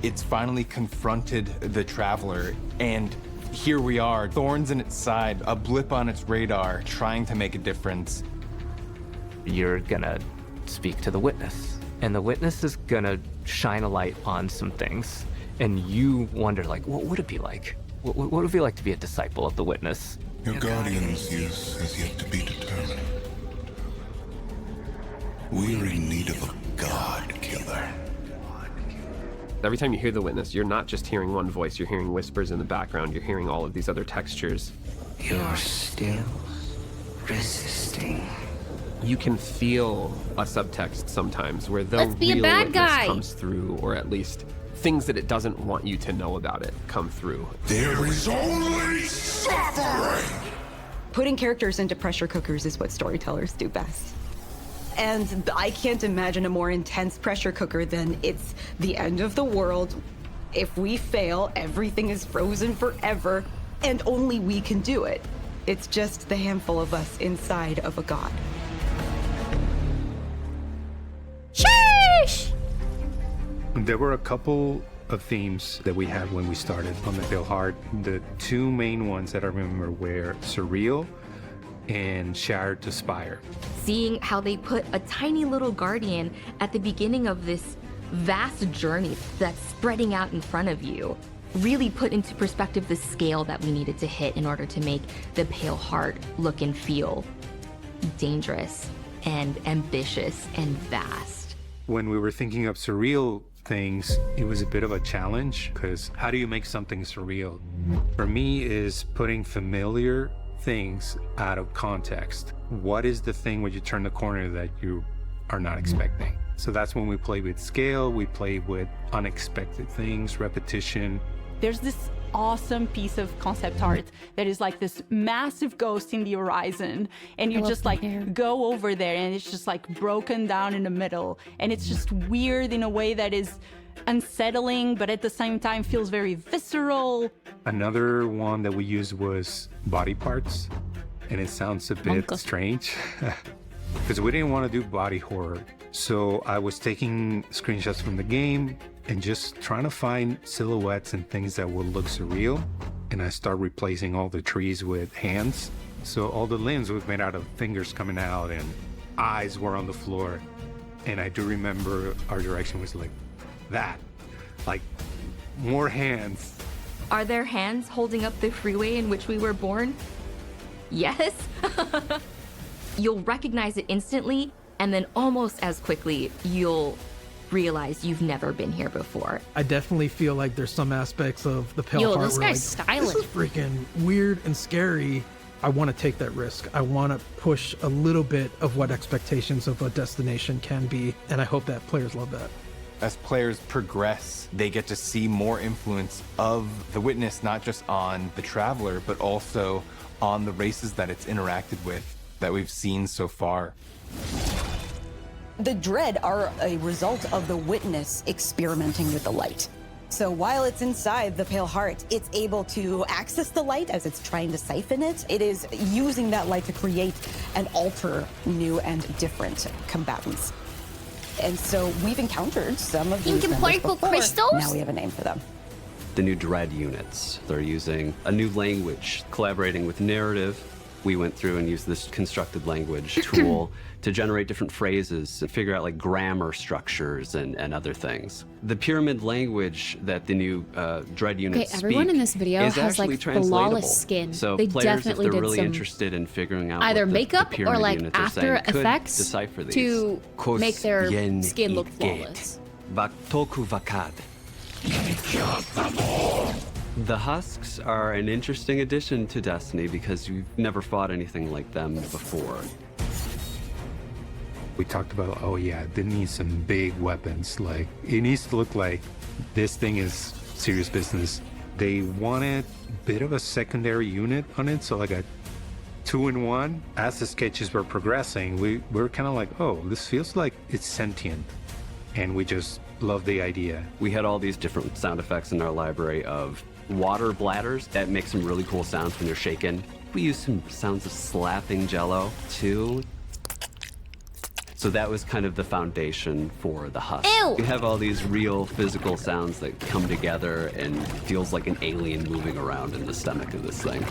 Speaker 12: It's finally confronted the traveler, and here we are, thorns in its side, a blip on its radar, trying to make a difference.
Speaker 13: You're gonna speak to the witness, and the witness is gonna shine a light on some things, and you wonder, like, what would it be like? What would it be like to be a disciple of the witness?
Speaker 10: Your guardian's use has yet to be determined. We're in need of a god killer.
Speaker 14: Every time you hear the witness, you're not just hearing one voice, you're hearing whispers in the background, you're hearing all of these other textures.
Speaker 10: You're still resisting.
Speaker 14: You can feel a subtext sometimes where the
Speaker 3: Let's be a
Speaker 14: real
Speaker 3: bad
Speaker 14: witness
Speaker 3: guy.
Speaker 14: comes through, or at least things that it doesn't want you to know about it come through.
Speaker 10: There is only suffering!
Speaker 8: Putting characters into pressure cookers is what storytellers do best. And I can't imagine a more intense pressure cooker than it's the end of the world. If we fail, everything is frozen forever, and only we can do it. It's just the handful of us inside of a god.
Speaker 3: Sheesh!
Speaker 15: There were a couple of themes that we had when we started on the Bill Hard. The two main ones that I remember were surreal and Shattered to Spire.
Speaker 16: Seeing how they put a tiny little guardian at the beginning of this vast journey that's spreading out in front of you really put into perspective the scale that we needed to hit in order to make the Pale Heart look and feel dangerous and ambitious and vast.
Speaker 15: When we were thinking of surreal things, it was a bit of a challenge, because how do you make something surreal? For me, is putting familiar things out of context. What is the thing when you turn the corner that you are not expecting? So that's when we play with scale, we play with unexpected things, repetition.
Speaker 17: There's this awesome piece of concept art that is like this massive ghost in the horizon, and you just like go over there and it's just like broken down in the middle, and it's just weird in a way that is unsettling, but at the same time feels very visceral.
Speaker 15: Another one that we used was body parts, and it sounds a bit strange because we didn't want to do body horror. So I was taking screenshots from the game and just trying to find silhouettes and things that would look surreal. And I started replacing all the trees with hands. So all the limbs was made out of fingers coming out and eyes were on the floor. And I do remember our direction was like that, like more hands.
Speaker 16: Are there hands holding up the freeway in which we were born? Yes. You'll recognize it instantly, and then almost as quickly, you'll realize you've never been here before.
Speaker 18: I definitely feel like there's some aspects of the Pale Heart
Speaker 3: this
Speaker 18: where
Speaker 3: guy's
Speaker 18: like,
Speaker 3: stylish.
Speaker 18: this is freaking weird and scary. I want to take that risk. I want to push a little bit of what expectations of a destination can be, and I hope that players love that.
Speaker 12: As players progress, they get to see more influence of the Witness, not just on the Traveler, but also on the races that it's interacted with that we've seen so far.
Speaker 8: The Dread are a result of the Witness experimenting with the light. So while it's inside the Pale Heart, it's able to access the light as it's trying to siphon it. It is using that light to create and alter new and different combatants. And so we've encountered some of these members
Speaker 4: Incorporeal
Speaker 8: before.
Speaker 4: crystals?
Speaker 8: Now we have a name for them.
Speaker 19: The new Dread units. They're using a new language, collaborating with narrative. We went through and used this constructed language tool to generate different phrases and figure out like grammar structures and other things. The pyramid language that the new Dread units
Speaker 3: everyone
Speaker 19: speak
Speaker 3: in this video
Speaker 19: is
Speaker 3: has
Speaker 19: actually
Speaker 3: like
Speaker 19: translatable.
Speaker 3: flawless skin.
Speaker 19: So
Speaker 3: They
Speaker 19: players,
Speaker 3: definitely
Speaker 19: if they're
Speaker 3: did
Speaker 19: really
Speaker 3: some
Speaker 19: interested in figuring out
Speaker 3: either
Speaker 19: what
Speaker 3: makeup
Speaker 19: the
Speaker 3: or
Speaker 19: pyramid
Speaker 3: like
Speaker 19: units are
Speaker 3: after
Speaker 19: saying, could
Speaker 3: effects
Speaker 19: decipher these.
Speaker 3: to make their
Speaker 19: Yen
Speaker 3: skin look
Speaker 19: Gate.
Speaker 3: flawless.
Speaker 19: Baktoku Vakad. The Husks are an interesting addition to Destiny because you've never fought anything like them before.
Speaker 15: We talked about, oh yeah, they need some big weapons. Like, it needs to look like this thing is serious business. They wanted a bit of a secondary unit on it, so like a 2-in-1. As the sketches were progressing, we were kind of like, oh, this feels like it's sentient. And we just love the idea.
Speaker 19: We had all these different sound effects in our library of water bladders that make some really cool sounds when you're shaken. We used some sounds of slapping jello too. So that was kind of the foundation for the Husk.
Speaker 4: Ew.
Speaker 19: You have all these real physical sounds that come together and feels like an alien moving around in the stomach of this thing.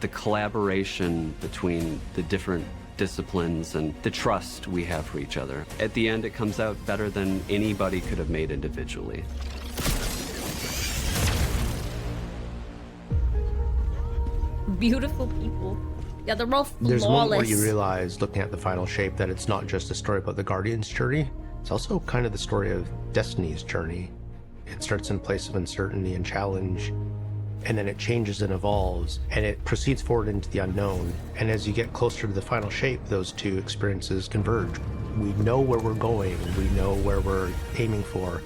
Speaker 19: The collaboration between the different disciplines and the trust we have for each other. At the end, it comes out better than anybody could have made individually.
Speaker 3: Beautiful people. Yeah, they're all flawless.
Speaker 7: There's a moment where you realize, looking at the final shape, that it's not just a story about the Guardian's journey. It's also kind of the story of Destiny's journey. It starts in a place of uncertainty and challenge, and then it changes and evolves, and it proceeds forward into the unknown. And as you get closer to the final shape, those two experiences converge. We know where we're going, we know where we're aiming for.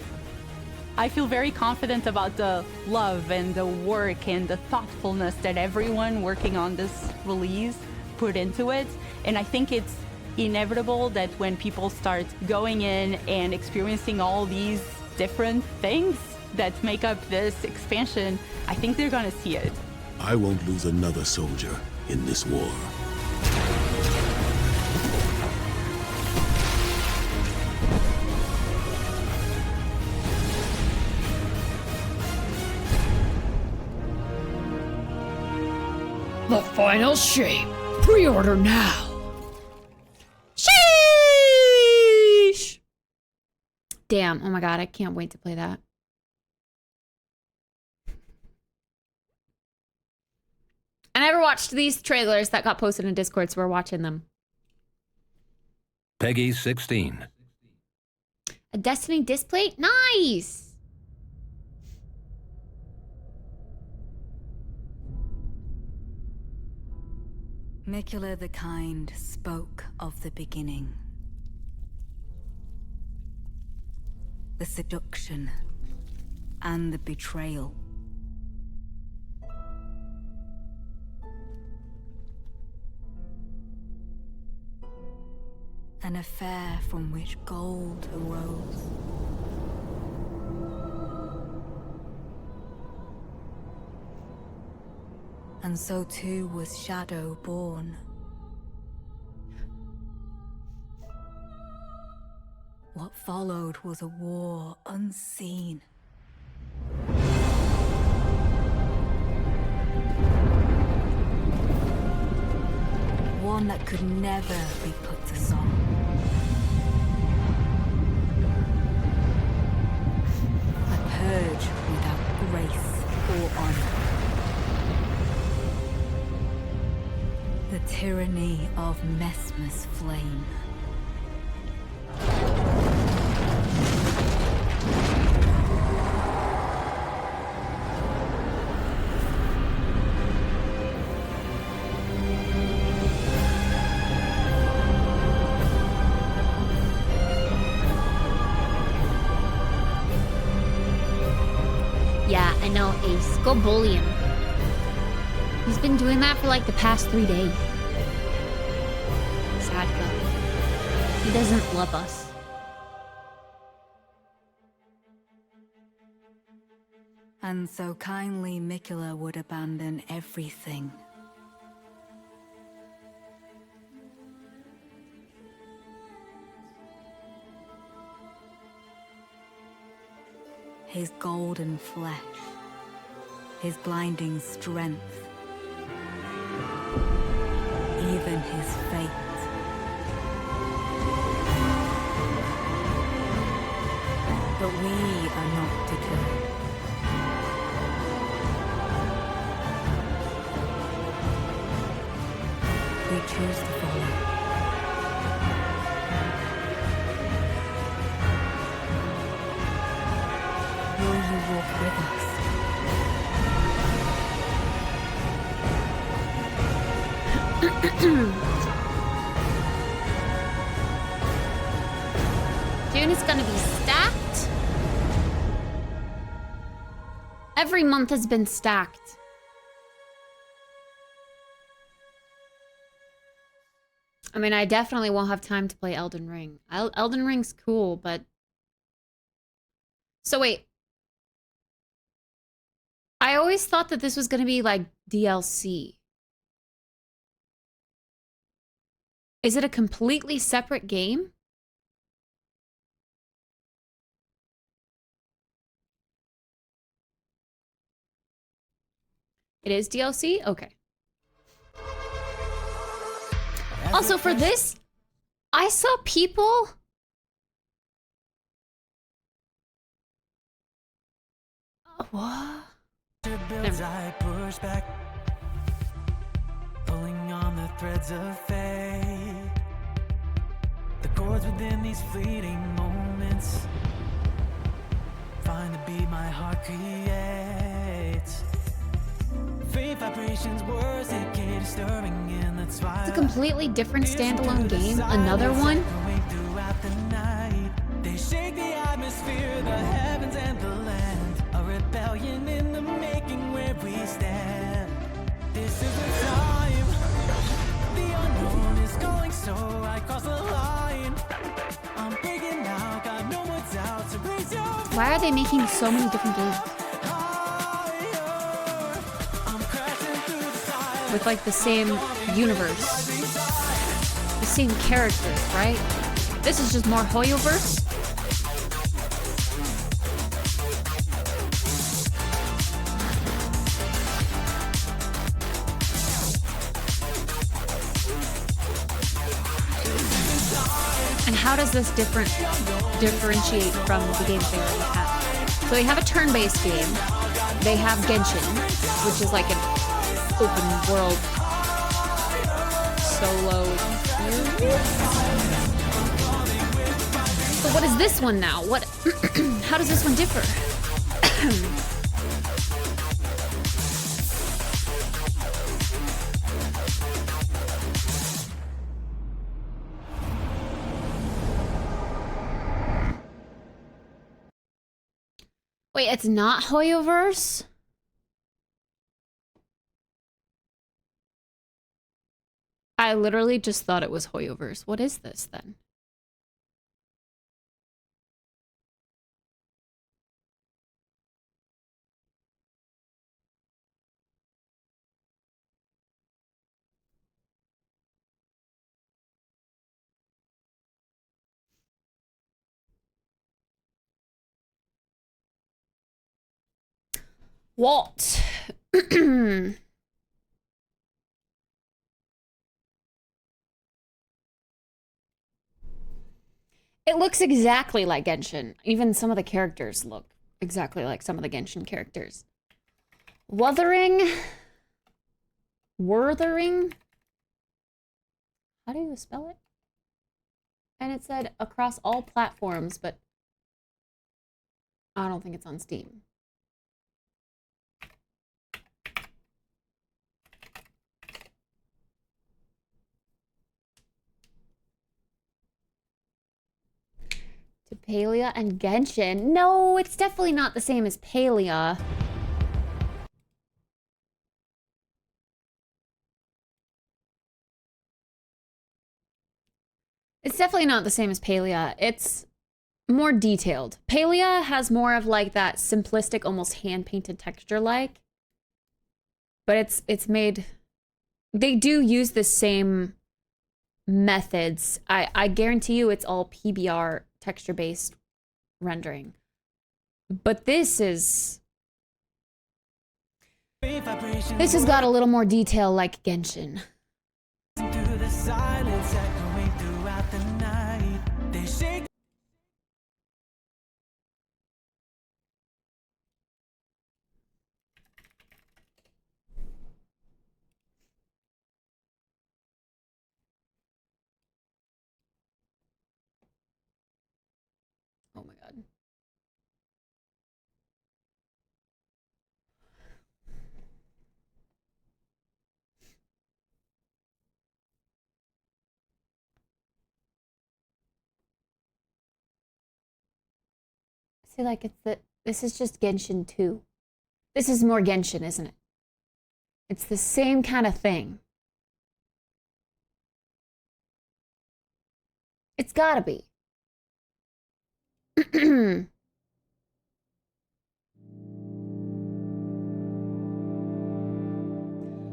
Speaker 17: I feel very confident about the love and the work and the thoughtfulness that everyone working on this release put into it. And I think it's inevitable that when people start going in and experiencing all these different things that make up this expansion, I think they're gonna see it.
Speaker 10: I won't lose another soldier in this war.
Speaker 3: The final shape. Pre-order now. Sheesh! Damn, oh my god, I can't wait to play that. I never watched these trailers that got posted in Discord, so we're watching them.
Speaker 20: Peggy 16.
Speaker 3: A Destiny display? Nice!
Speaker 21: Mikula the Kind spoke of the beginning. The seduction and the betrayal. an affair from which gold arose. And so too was Shadow born. What followed was a war unseen. One that could never be put to song. A purge without grace or honor. The tyranny of Messmer's flame.
Speaker 4: Yeah, I know, Ace. Go bully him. He's been doing that for like the past 3 days. Sad guy. He doesn't love us.
Speaker 21: And so kindly Mikula would abandon everything. His golden flesh, his blinding strength, even his fate. But we are not deterred. We choose to follow. Will you walk with us?
Speaker 4: June is gonna be stacked. Every month has been stacked. I mean, I definitely won't have time to play Elden Ring. Elden Ring's cool, but... So wait. I always thought that this was gonna be like DLC. Is it a completely separate game? It is DLC? Okay. Also, for this, I saw people... What?
Speaker 20: I push back, pulling on the threads of fate. The chords within these fleeting moments find the beat my heart creates. Faint vibrations, words that get stirring in the twilight.
Speaker 4: It's a completely different standalone game. Another one.
Speaker 20: Throughout the night, they shake the atmosphere, the heavens and the land. A rebellion in the making where we stand. This is the time. The unknown is calling, so I cross the line. I'm breaking out, got no more doubt to raise your voice.
Speaker 4: Why are they making so many different games? With like the same universe. The same characters, right? This is just more Hoyoverse. And how does this differentiate from the games they already have? So they have a turn-based game. They have Genshin, which is like an open world solo. So what is this one now? What? How does this one differ? Wait, it's not Hoyoverse? I literally just thought it was Hoyoverse. What is this then?
Speaker 3: What? It looks exactly like Genshin. Even some of the characters look exactly like some of the Genshin characters. Wuthering? How do you spell it? And it said across all platforms, but I don't think it's on Steam. To Palia and Genshin. No, it's definitely not the same as Palia. It's definitely not the same as Palia. It's more detailed. Palia has more of like that simplistic, almost hand-painted texture like. But it's made... They do use the same methods. I guarantee you it's all PBR texture-based rendering. But this has got a little more detail like Genshin.
Speaker 20: Through the silence echoing throughout the night, they shake.
Speaker 3: Oh my god. See, like, this is just Genshin 2. This is more Genshin, isn't it? It's the same kind of thing. It's gotta be.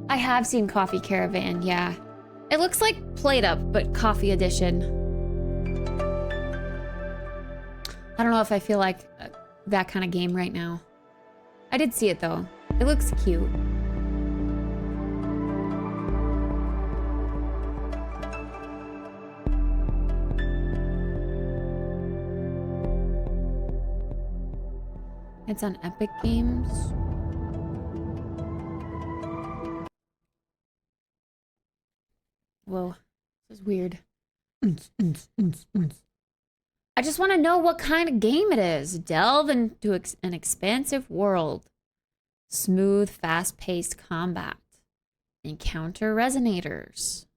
Speaker 3: I have seen Coffee Caravan, yeah. It looks like Plate Up, but Coffee Edition. I don't know if I feel like that kind of game right now. I did see it though. It looks cute. It's on Epic Games. Whoa, this is weird. I just want to know what kind of game it is. Delve into an expansive world. Smooth, fast-paced combat. Encounter resonators.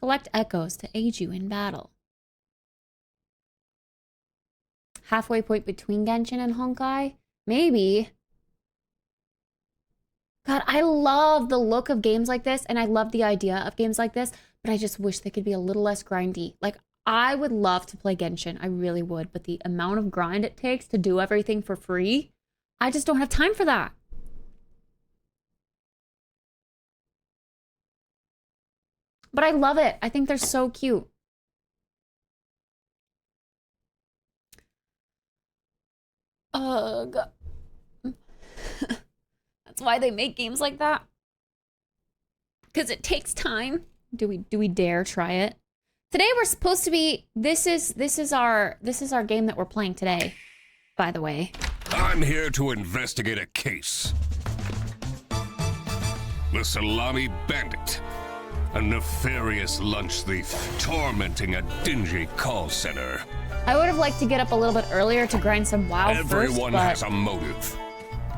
Speaker 3: Collect echoes to aid you in battle. Halfway point between Genshin and Honkai? Maybe. God, I love the look of games like this, and I love the idea of games like this, but I just wish they could be a little less grindy. Like, I would love to play Genshin, I really would, but the amount of grind it takes to do everything for free, I just don't have time for that. But I love it. I think they're so cute. Ugh. That's why they make games like that. Because it takes time. Do we dare try it? Today we're supposed to be. This is our game that we're playing today. By the way.
Speaker 10: I'm here to investigate a case. The Salami Bandit, a nefarious lunch thief tormenting a dingy call center.
Speaker 3: I would have liked to get up a little bit earlier to grind some WoW
Speaker 10: Everyone
Speaker 3: first,
Speaker 10: has a motive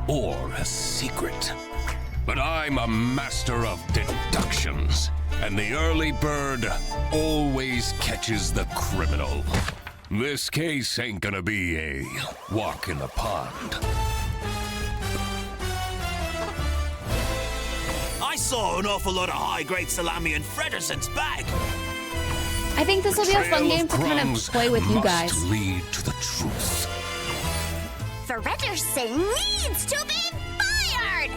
Speaker 10: or a secret. But I'm a master of deductions, and the early bird always catches the criminal. This case ain't gonna be a walk in the pond.
Speaker 2: I saw an awful lot of high-grade salami in Frederson's bag.
Speaker 3: I think this will be a fun game to kind of play with you guys.
Speaker 10: Must lead to the truth.
Speaker 4: Frederson needs to be fired!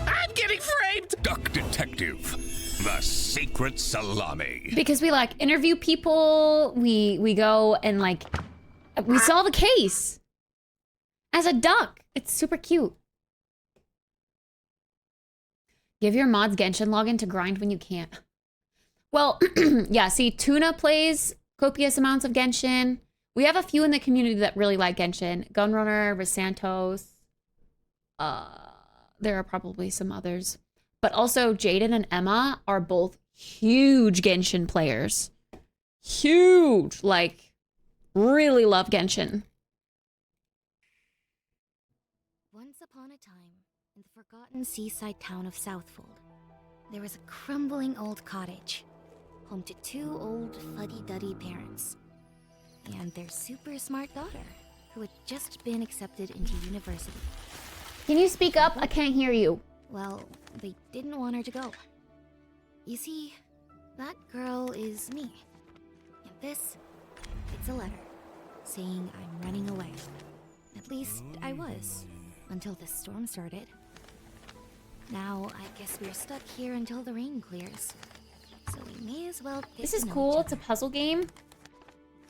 Speaker 10: I'm getting framed! Duck Detective, the secret salami.
Speaker 3: Because we like interview people, we go and like We saw the case. As a duck. It's super cute. Give your mods Genshin login to grind when you can't. Well, yeah, see, Tuna plays copious amounts of Genshin. We have a few in the community that really like Genshin. Gunrunner, Risantos. There are probably some others. But also, Jaden and Emma are both huge Genshin players. Huge! Like, really love Genshin.
Speaker 1: Once upon a time, in the forgotten seaside town of Southfold, there was a crumbling old cottage, home to two old fuddy-duddy parents, and their super smart daughter, who had just been accepted into university.
Speaker 4: Can you speak up? I can't hear you.
Speaker 1: Well, they didn't want her to go. You see, that girl is me. And this, it's a letter, saying I'm running away. At least I was, until this storm started. Now, I guess we're stuck here until the rain clears. So we may as well get
Speaker 3: This
Speaker 1: to
Speaker 3: is
Speaker 1: know
Speaker 3: cool.
Speaker 1: each
Speaker 3: It's a puzzle game.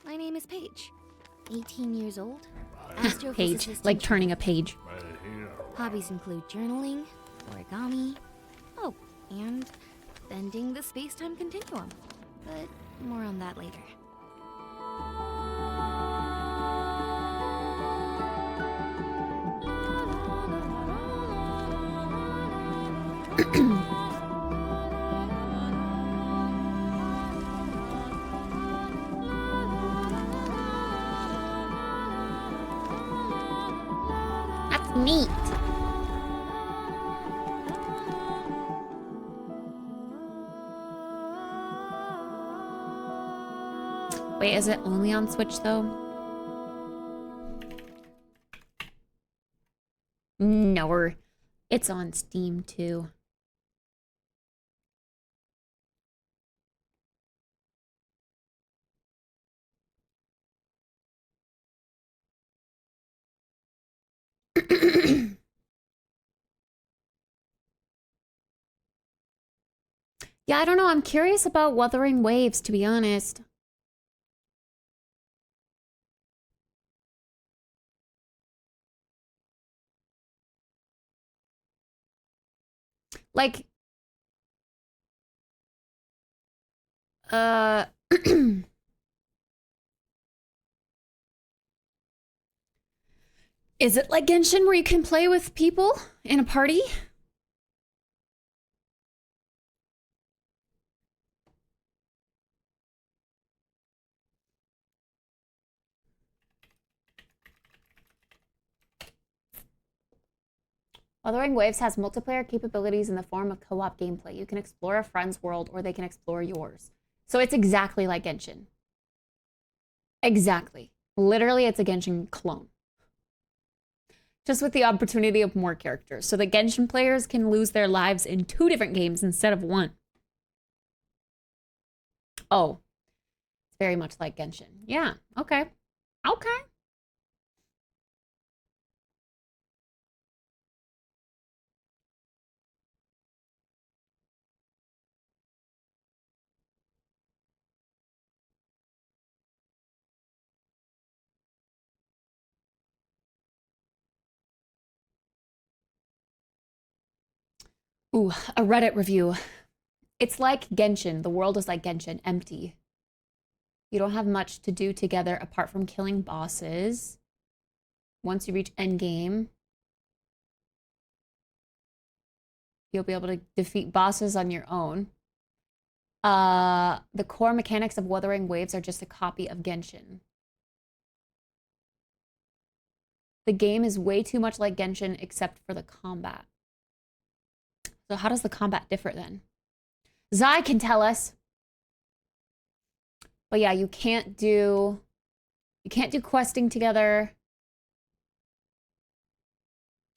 Speaker 1: My name is Paige, 18 years old.
Speaker 3: Page.
Speaker 1: astrophysicist
Speaker 3: Like
Speaker 1: and
Speaker 3: turning a page.
Speaker 1: Hobbies include journaling, origami, oh, and bending the space-time continuum. But more on that later.
Speaker 4: That's neat.
Speaker 3: Wait, is it only on Switch though? No, it's on Steam too. Yeah, I don't know. I'm curious about Wuthering Waves, to be honest. Like, is it like Genshin where you can play with people in a party? Wuthering Waves has multiplayer capabilities in the form of co-op gameplay. You can explore a friend's world or they can explore yours. So it's exactly like Genshin. Exactly. Literally, it's a Genshin clone. Just with the opportunity of more characters. So the Genshin players can lose their lives in 2 different games instead of 1. Oh. It's very much like Genshin. Yeah. Okay. Okay. Ooh, a Reddit review. It's like Genshin. The world is like Genshin, empty. You don't have much to do together apart from killing bosses. Once you reach endgame, you'll be able to defeat bosses on your own. The core mechanics of Wuthering Waves are just a copy of Genshin. The game is way too much like Genshin except for the combat. So how does the combat differ then? Zai can tell us. But yeah, you can't do questing together.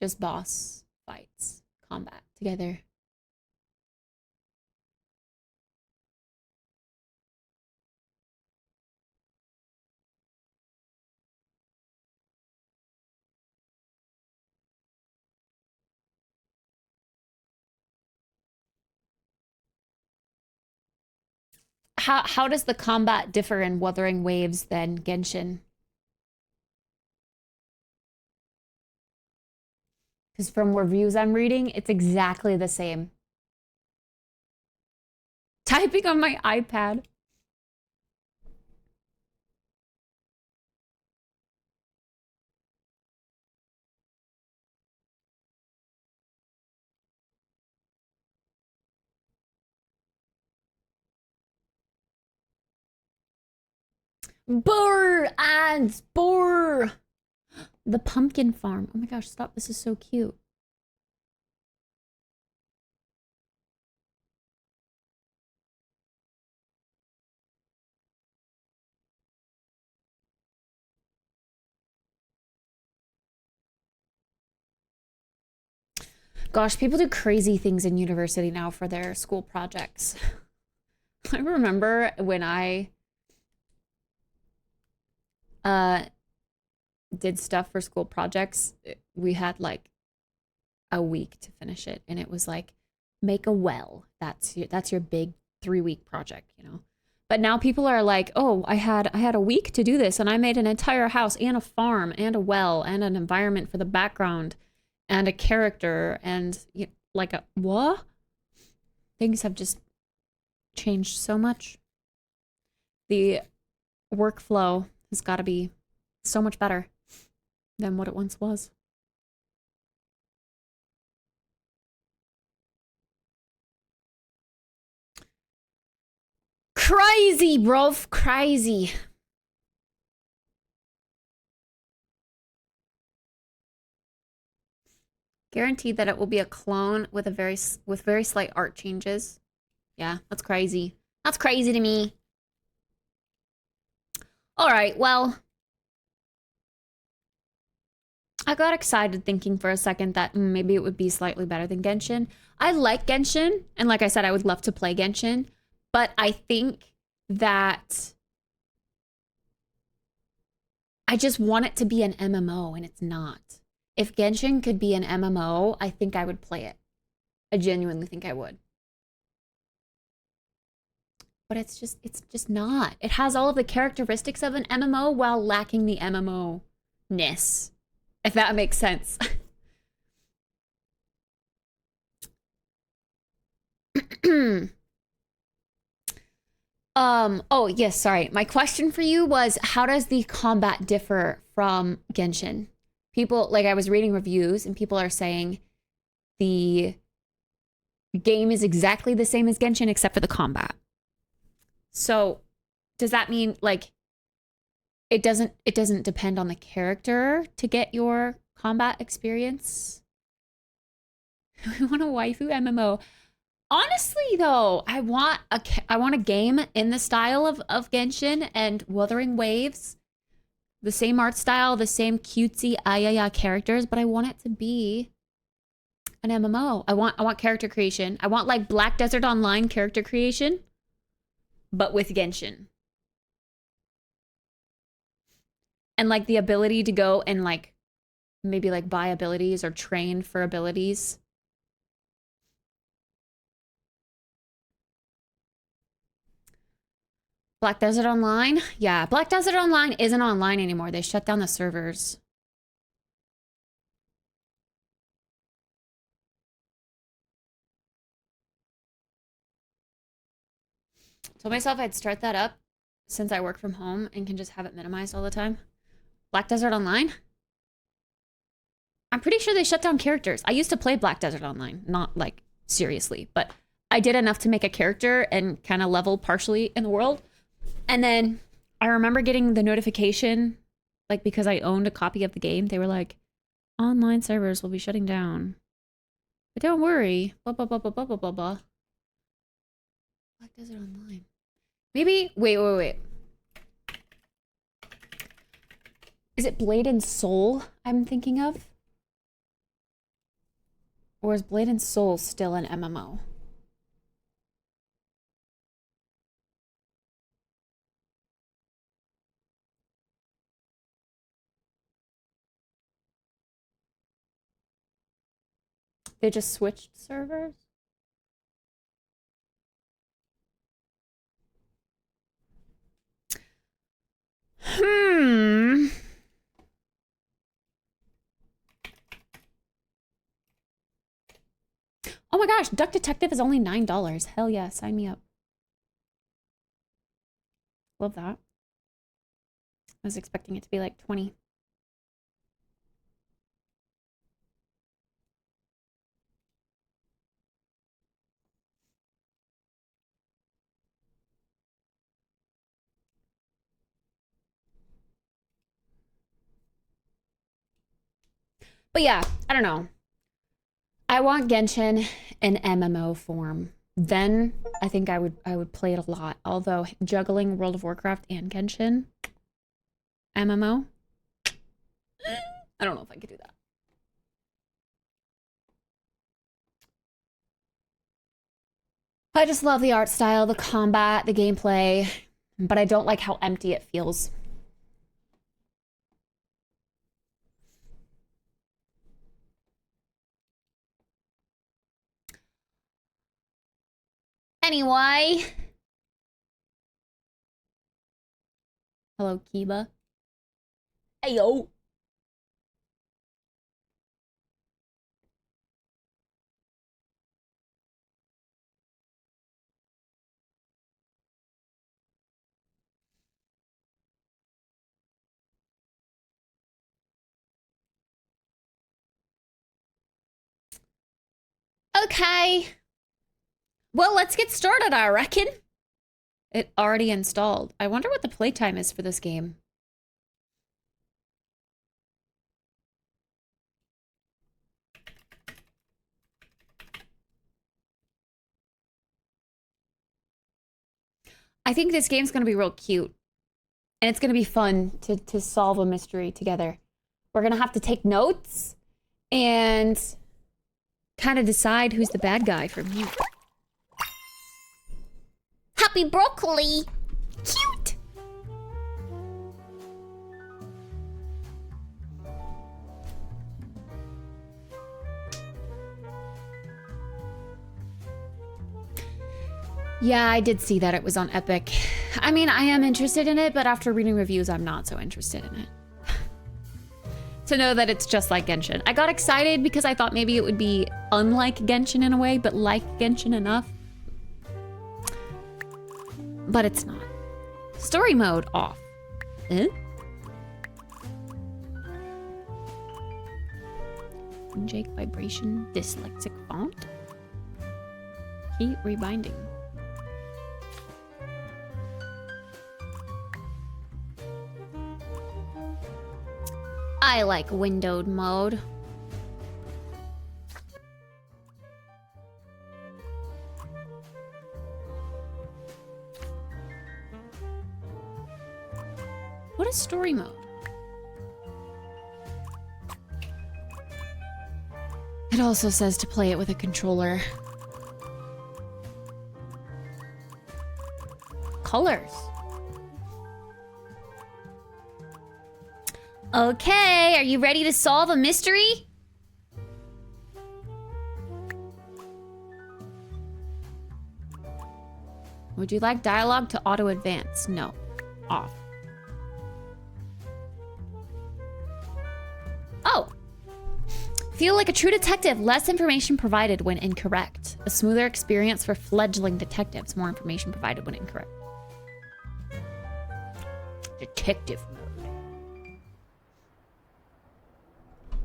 Speaker 3: Just boss fights, combat together. How does the combat differ in Wuthering Waves than Genshin? Because from reviews I'm reading, it's exactly the same. Typing on my iPad. Burr ads, burr. The pumpkin farm. Oh my gosh, stop. This is so cute. Gosh, people do crazy things in university now for their school projects. I remember when I did stuff for school projects, we had like a week to finish it, and it was like make a well. That's your big 3-week project, you know. But now people are like, oh, I had a week to do this, and I made an entire house and a farm and a well and an environment for the background and a character and like a what? Things have just changed so much. The workflow has got to be so much better than what it once was. Crazy, bro. Crazy. Guaranteed that it will be a clone with very slight art changes. Yeah, that's crazy. That's crazy to me. All right, well, I got excited thinking for a second that maybe it would be slightly better than Genshin. I like Genshin, and like I said, I would love to play Genshin, but I think that I just want it to be an MMO, and it's not. If Genshin could be an MMO, I think I would play it. I genuinely think I would. But it's just not. It has all of the characteristics of an MMO while lacking the MMO-ness. If that makes sense. Oh, yes, sorry. My question for you was, how does the combat differ from Genshin? People, like I was reading reviews and people are saying the game is exactly the same as Genshin except for the combat. So, does that mean like it doesn't depend on the character to get your combat experience? We want a waifu MMO. Honestly, though, I want a game in the style of Genshin and Wuthering Waves. The same art style, the same cutesy ayaya characters, but I want it to be an MMO. I want character creation. I want like Black Desert Online character creation, but with Genshin. And like the ability to go and like maybe like buy abilities or train for abilities. Black Desert Online? Yeah, Black Desert Online isn't online anymore. They shut down the servers. Told myself I'd start that up since I work from home and can just have it minimized all the time. Black Desert Online? I'm pretty sure they shut down characters. I used to play Black Desert Online, not like seriously, but I did enough to make a character and kind of level partially in the world. And then I remember getting the notification, like because I owned a copy of the game, they were like, online servers will be shutting down. But don't worry, blah, blah, blah, blah, blah, blah, blah, blah. Black Desert Online. Maybe, wait. Is it Blade and Soul I'm thinking of? Or is Blade and Soul still an MMO? They just switched servers? my gosh, Duck Detective is only $9. Hell yeah, sign me up. Love that. I was expecting it to be like 20. But yeah, I don't know. I want Genshin in MMO form. Then I think I would play it a lot. Although juggling World of Warcraft and Genshin MMO, I don't know if I could do that. I just love the art style, the combat, the gameplay, but I don't like how empty it feels. Anyway. Hello, Kiba. Hey, yo. Okay. Well, let's get started, I reckon. It already installed. I wonder what the playtime is for this game. I think this game's gonna be real cute. And it's gonna be fun to solve a mystery together. We're gonna have to take notes and kind of decide who's the bad guy from here.
Speaker 4: Happy broccoli. Cute.
Speaker 3: Yeah, I did see that it was on Epic. I mean, I am interested in it, but after reading reviews, I'm not so interested in it. To know that it's just like Genshin. I got excited because I thought maybe it would be unlike Genshin in a way, but like Genshin enough. But it's not. Story mode off. Eh? Jake vibration, dyslexic font. Key rebinding. I like windowed mode. What is story mode? It also says to play it with a controller. Colors.
Speaker 4: Okay, are you ready to solve a mystery?
Speaker 3: Would you like dialogue to auto advance? No. Off.
Speaker 4: Oh.
Speaker 3: Feel like a true detective. Less information provided when incorrect. A smoother experience for fledgling detectives. More information provided when incorrect. Detective mode.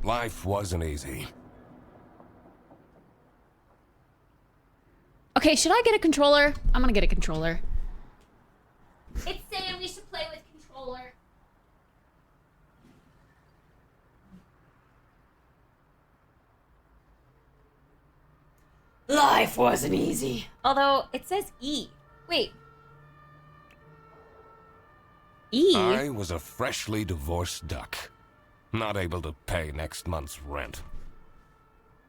Speaker 10: Life wasn't easy.
Speaker 3: Okay, should I get a controller? I'm gonna get a controller.
Speaker 4: It's saying we should play with controller.
Speaker 3: Life wasn't easy. Although, it says E. Wait. E?
Speaker 10: I was a freshly divorced duck. Not able to pay next month's rent.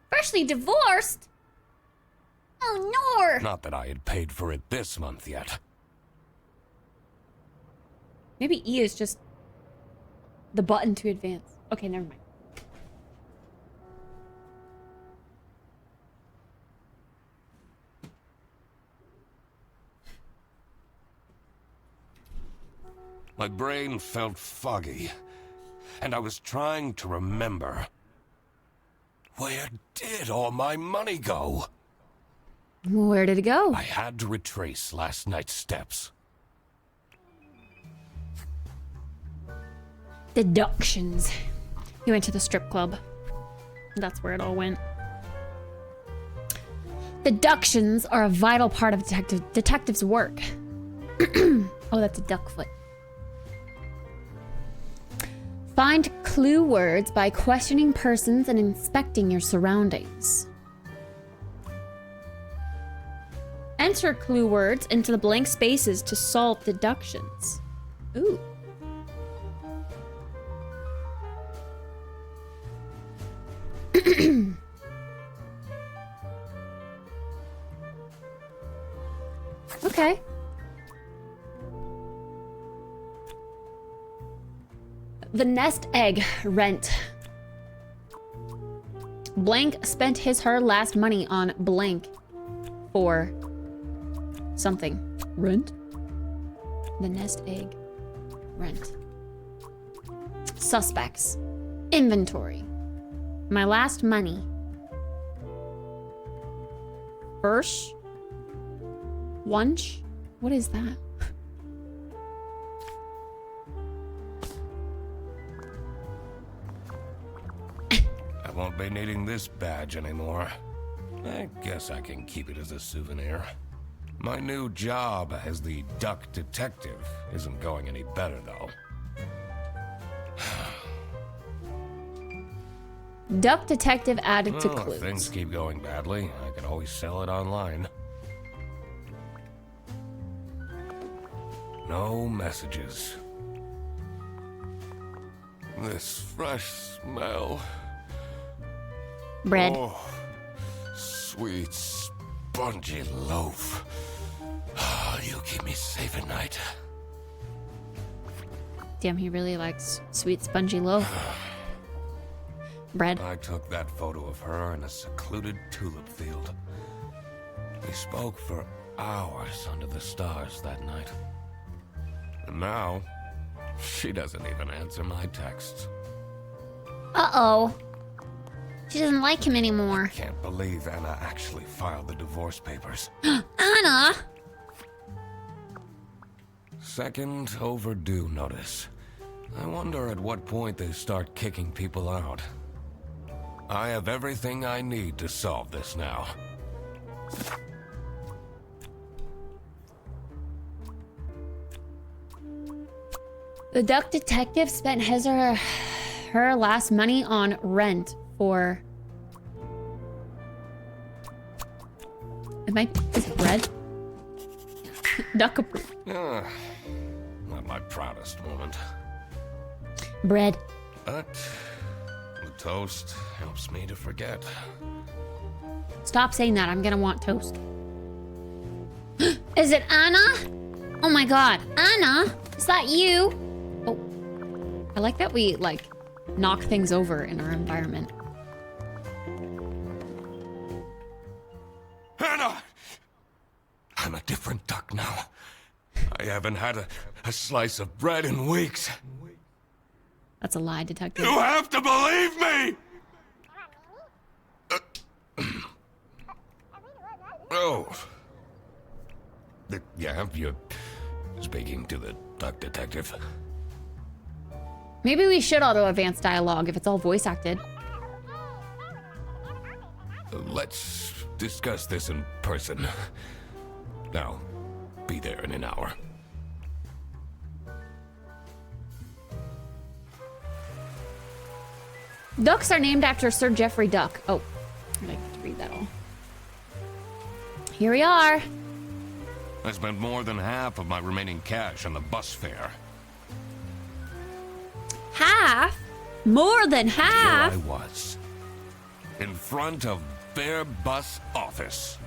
Speaker 4: Freshly divorced? Oh, Nor!
Speaker 10: Not that I had paid for it this month yet.
Speaker 3: Maybe E is just the button to advance. Okay, never mind.
Speaker 10: My brain felt foggy, and I was trying to remember. Where did all my money go?
Speaker 3: Where did it go?
Speaker 10: I had to retrace last night's steps.
Speaker 3: Deductions. He went to the strip club. That's where it all went. Deductions are a vital part of detectives' work. Oh, that's a duck foot. Find clue words by questioning persons and inspecting your surroundings. Enter clue words into the blank spaces to solve deductions. Ooh. Okay. The nest egg rent. Blank spent her last money on blank for something. Rent? The nest egg rent. Suspects. Inventory. My last money. First. Lunch? What is that?
Speaker 10: I won't be needing this badge anymore. I guess I can keep it as a souvenir. My new job as the duck detective isn't going any better, though.
Speaker 3: Duck detective added to
Speaker 10: Well, if
Speaker 3: clues.
Speaker 10: things keep going badly, I can always sell it online. No messages. This fresh smell.
Speaker 3: Bread.
Speaker 10: Oh, sweet, spongy loaf. You keep me safe at night.
Speaker 3: Damn, he really likes sweet spongy loaf. Bread.
Speaker 10: I took that photo of her in a secluded tulip field. We spoke for hours under the stars that night. And now, she doesn't even answer my texts.
Speaker 4: Uh-oh. She doesn't like him anymore.
Speaker 10: Can't believe Anna actually filed the divorce papers.
Speaker 4: Anna!
Speaker 10: Second overdue notice. I wonder at what point they start kicking people out. I have everything I need to solve this now.
Speaker 3: The duck detective spent his or her last money on rent for... Is it bread? Duck approved.
Speaker 10: Not my proudest moment.
Speaker 3: Bread.
Speaker 10: But the toast helps me to forget.
Speaker 3: Stop saying that. I'm gonna want toast.
Speaker 4: Is it Anna? Oh my god. Anna? Is that you?
Speaker 3: Oh. I like that we, like, knock things over in our environment.
Speaker 10: Anna! I'm a different duck now. I haven't had a slice of bread in weeks.
Speaker 3: That's a lie, detective.
Speaker 10: You have to believe me! Oh. Yeah, you're speaking to the duck detective.
Speaker 3: Maybe we should auto advance dialogue if it's all voice acted.
Speaker 10: Let's discuss this in person. I'll be there in an hour.
Speaker 3: Ducks are named after Sir Geoffrey Duck. Oh, I have to read that all. Here we are.
Speaker 10: I spent more than half of my remaining cash on the bus fare.
Speaker 3: Half? More than half?
Speaker 10: Here I was, in front of their bus office.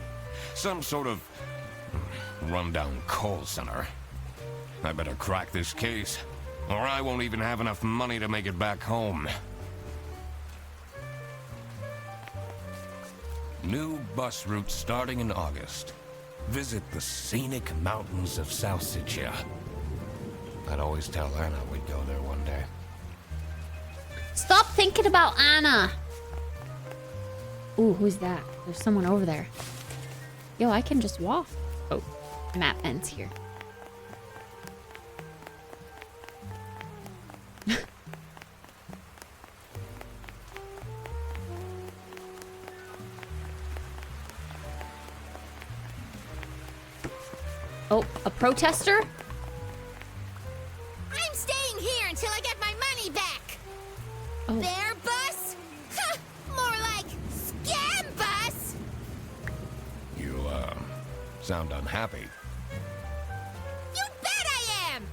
Speaker 10: Some sort of rundown call center. I better crack this case, or I won't even have enough money to make it back home. New bus route starting in August. Visit the scenic mountains of South Sicily. I'd always tell Anna we'd go there one day.
Speaker 4: Stop thinking about Anna.
Speaker 3: Ooh, who's that? There's someone over there. Yo, I can just walk. Oh, map ends here. Oh, a protester?
Speaker 4: I'm staying here until I get my money back.
Speaker 3: Oh.
Speaker 4: Bear bus? Huh, more like scam bus.
Speaker 10: You, sound unhappy.
Speaker 4: You bet I am.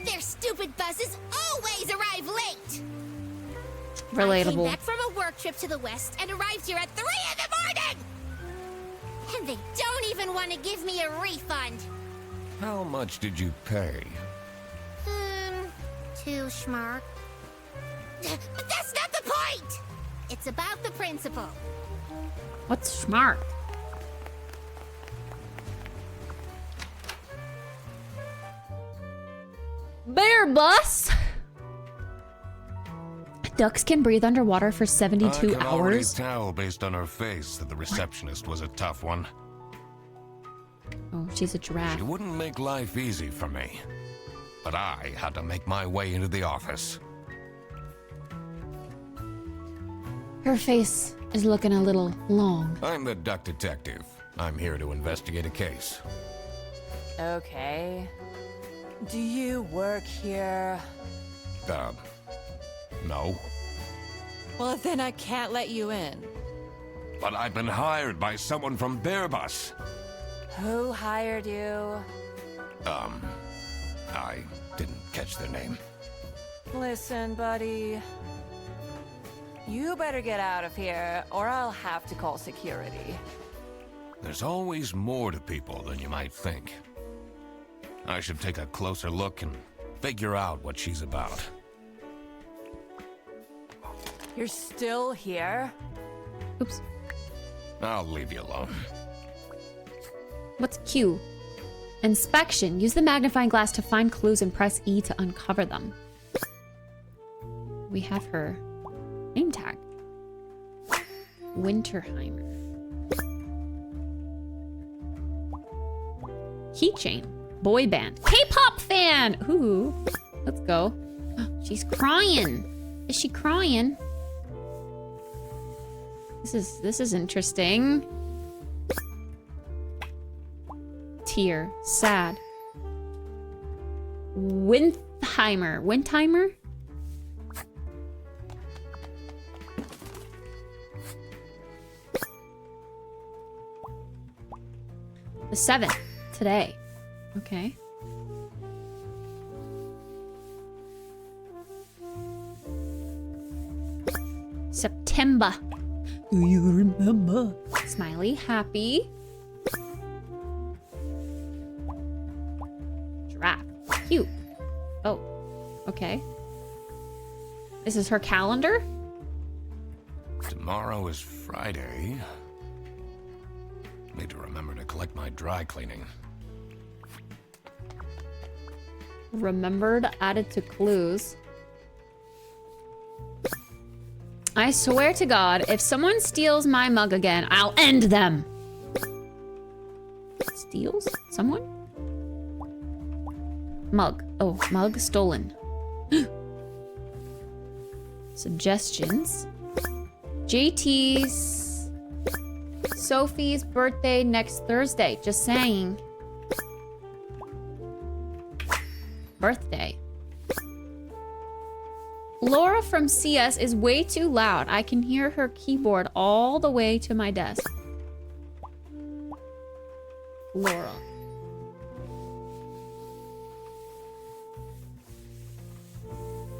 Speaker 4: Their stupid buses always arrive late. I came
Speaker 3: Relatable.
Speaker 4: back from a work trip to the west and arrived here at 3 in the morning. And they don't even want to give me a refund.
Speaker 10: How much did you pay?
Speaker 4: Too schmark. But that's not the point! It's about the principle.
Speaker 3: What's smart? Bear bus? Ducks can breathe underwater for 72
Speaker 10: I can already
Speaker 3: hours.
Speaker 10: tell based on her face that the receptionist was a tough one.
Speaker 3: Oh, she's a giraffe.
Speaker 10: She wouldn't make life easy for me. But I had to make my way into the office.
Speaker 3: Her face is looking a little long.
Speaker 10: I'm the duck detective. I'm here to investigate a case.
Speaker 5: Okay. Do you work here?
Speaker 10: No.
Speaker 5: Well, then I can't let you in.
Speaker 10: But I've been hired by someone from Bearbus.
Speaker 5: Who hired you?
Speaker 10: I didn't catch their name.
Speaker 5: Listen, buddy. You better get out of here, or I'll have to call security.
Speaker 10: There's always more to people than you might think. I should take a closer look and figure out what she's about.
Speaker 5: You're still here?
Speaker 3: Oops.
Speaker 10: I'll leave you alone.
Speaker 3: What's Q? Inspection. Use the magnifying glass to find clues and press E to uncover them. We have her name tag. Winterheimer. Keychain. Boy band. K-pop fan! Ooh. Let's go. She's crying. Is she crying? This is interesting. Tear. Sad. Windheimer. Windheimer? The 7th. Today. Okay. September. Do you remember? Smiley. Happy. Giraffe. Cute. Oh. Okay. This is her calendar?
Speaker 10: Tomorrow is Friday. Need to remember to collect my dry cleaning.
Speaker 3: Remembered, added to clues. I swear to God, if someone steals my mug again, I'll end them. Steals? Someone? Mug. Oh, mug stolen. Suggestions. JT's Sophie's birthday next Thursday. Just saying. Birthday. Laura from CS is way too loud. I can hear her keyboard all the way to my desk. Laura.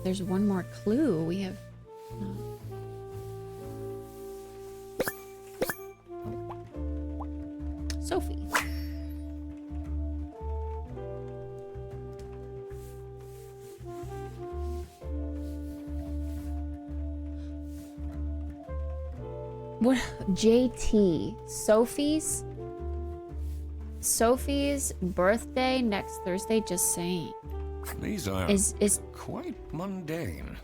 Speaker 3: There's one more clue. We have... Sophie. What? JT. Sophie's birthday next Thursday, just saying.
Speaker 10: These are
Speaker 3: is
Speaker 10: quite mundane.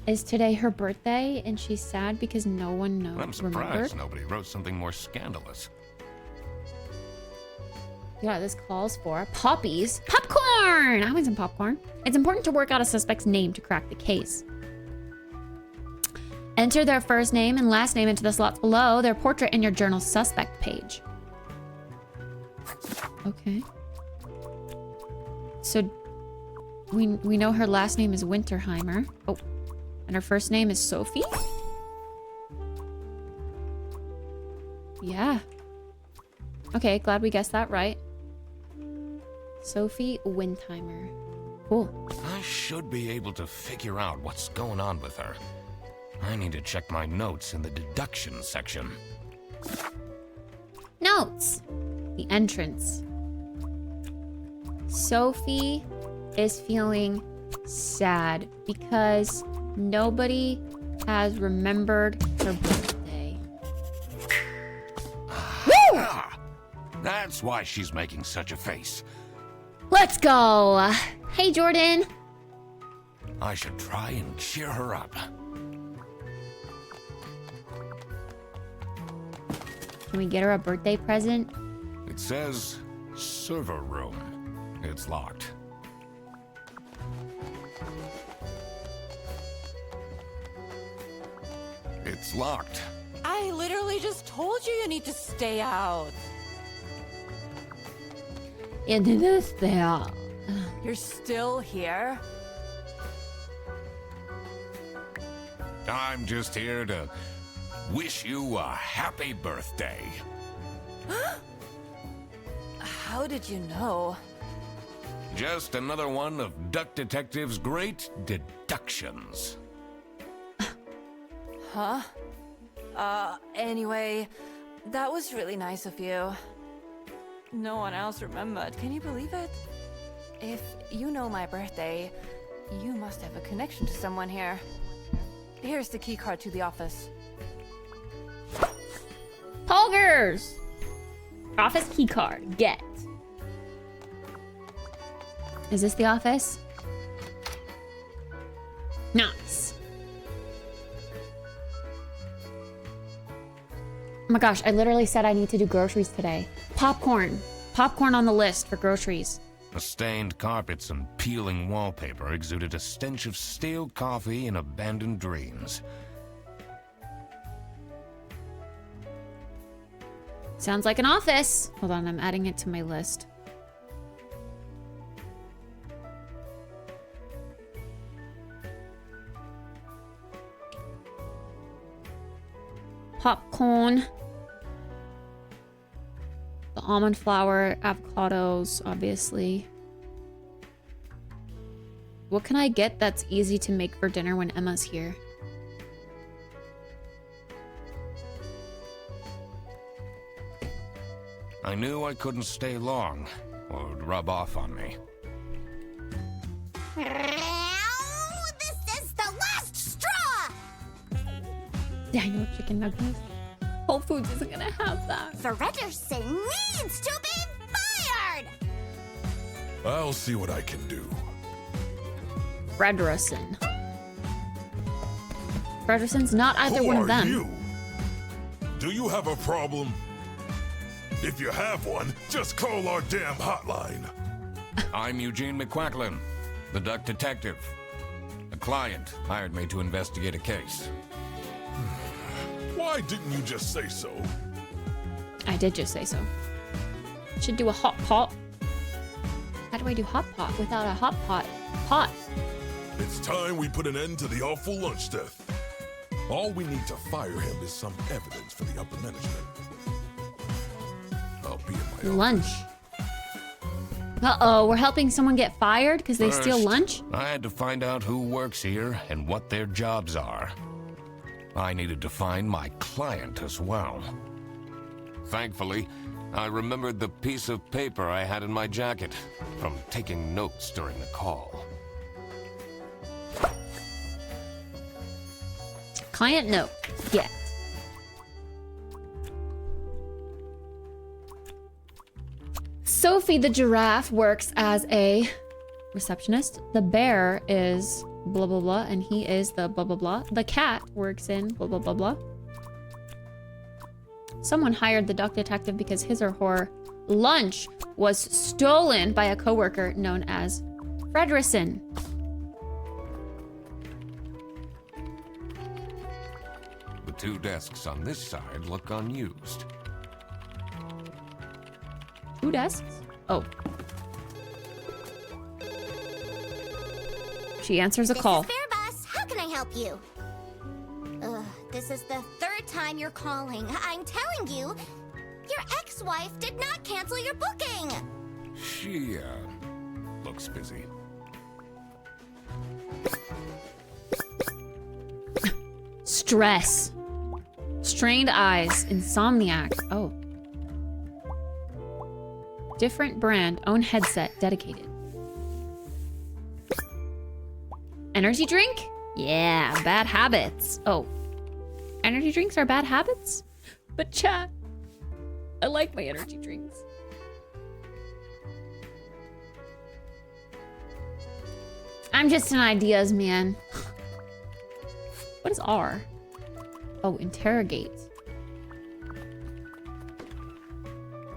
Speaker 3: Is today her birthday and she's sad because no one knows?
Speaker 10: I'm surprised nobody wrote something more scandalous.
Speaker 3: Yeah, this calls for poppies. Popcorn! I want some popcorn. It's important to work out a suspect's name to crack the case. Enter their first name and last name into the slots below their portrait in your journal suspect page. Okay. So we know her last name is Winterheimer. Oh, and her first name is Sophie? Yeah. Okay, glad we guessed that right. Sophie Wintheimer. Cool.
Speaker 10: I should be able to figure out what's going on with her. I need to check my notes in the deduction section.
Speaker 3: Notes. The entrance. Sophie is feeling sad because nobody has remembered her birthday.
Speaker 10: Ah, that's why she's making such a face.
Speaker 3: Let's go. Hey, Jordan.
Speaker 10: I should try and cheer her up.
Speaker 3: Can we get her a birthday present?
Speaker 10: It says server room. It's locked. It's locked.
Speaker 5: I literally just told you need to stay out.
Speaker 3: And this there.
Speaker 5: You're still here?
Speaker 10: I'm just here to wish you a happy birthday.
Speaker 5: How did you know?
Speaker 10: Just another one of Duck Detective's great deductions.
Speaker 5: Huh? Anyway, that was really nice of you. No one else remembered. Can you believe it? If you know my birthday, you must have a connection to someone here. Here's the key card to the office.
Speaker 3: Poggers! Office key card. Get. Is this the office? Nice. Oh my gosh, I literally said I need to do groceries today. Popcorn. Popcorn on the list for groceries.
Speaker 10: The stained carpets and peeling wallpaper exuded a stench of stale coffee and abandoned dreams.
Speaker 3: Sounds like an office. Hold on, I'm adding it to my list. Popcorn. The almond flour, avocados, obviously. What can I get that's easy to make for dinner when Emma's here?
Speaker 10: I knew I couldn't stay long, or it would rub off on me.
Speaker 4: This is the last straw!
Speaker 3: Dino chicken nuggets. Whole Foods isn't gonna have that.
Speaker 4: Fredderson needs to be fired!
Speaker 6: I'll see what I can do.
Speaker 3: Fredderson. Fredderson's not either one of them.
Speaker 6: Who are you? Do you have a problem? If you have one, just call our damn hotline.
Speaker 10: I'm Eugene McQuacklin, the Duck Detective. A client hired me to investigate a case.
Speaker 6: Why didn't you just say so?
Speaker 3: I did just say so. Should do a hot pot. How do I do hot pot without a hot pot? Pot.
Speaker 6: It's time we put an end to the awful lunch death. All we need to fire him is some evidence for the upper management. I'll be in my
Speaker 3: Lunch. Uh-oh, we're helping someone get fired because they steal
Speaker 10: First,
Speaker 3: lunch?
Speaker 10: I had to find out who works here and what their jobs are. I needed to find my client as well. Thankfully, I remembered the piece of paper I had in my jacket from taking notes during the call.
Speaker 3: Client note. Get. Sophie the giraffe works as a receptionist. The bear is blah blah blah and he is the blah blah blah. The cat works in blah blah blah blah. Someone hired the duck detective because his or her lunch was stolen by a coworker known as Fredrison.
Speaker 10: The 2 desks on this side look unused.
Speaker 3: 2 desks? Oh. She answers a call.
Speaker 4: This is Fairbus. How can I help you? This is the 3rd time you're calling. I'm telling you, your ex-wife did not cancel your booking.
Speaker 10: She, looks busy.
Speaker 3: Stress. Strained eyes. Insomniac. Oh. Different brand. Own headset. Dedicated. Energy drink? Yeah. Bad habits. Oh. Energy drinks are bad habits? But chat. I like my energy drinks. I'm just an ideas man. What is R? Oh, interrogate.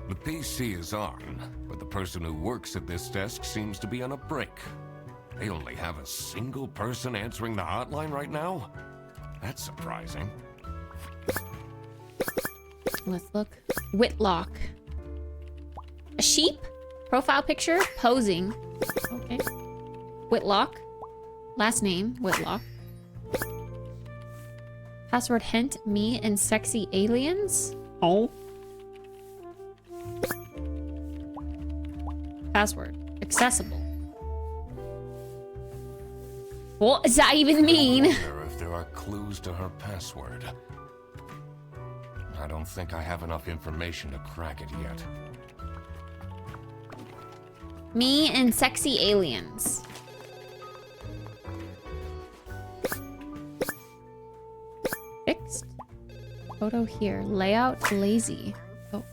Speaker 10: The PC is on, but the person who works at this desk seems to be on a break. They only have a single person answering the hotline right now? That's surprising.
Speaker 3: Let's look. Whitlock. A sheep? Profile picture? Posing. Okay. Whitlock. Last name, Whitlock. Password hint, me and sexy aliens? Oh. Password. Accessible. What does that even mean?
Speaker 10: I wonder if there are clues to her password. I don't think I have enough information to crack it yet.
Speaker 3: Me and sexy aliens. Fixed. Photo here. Layout lazy. Oh.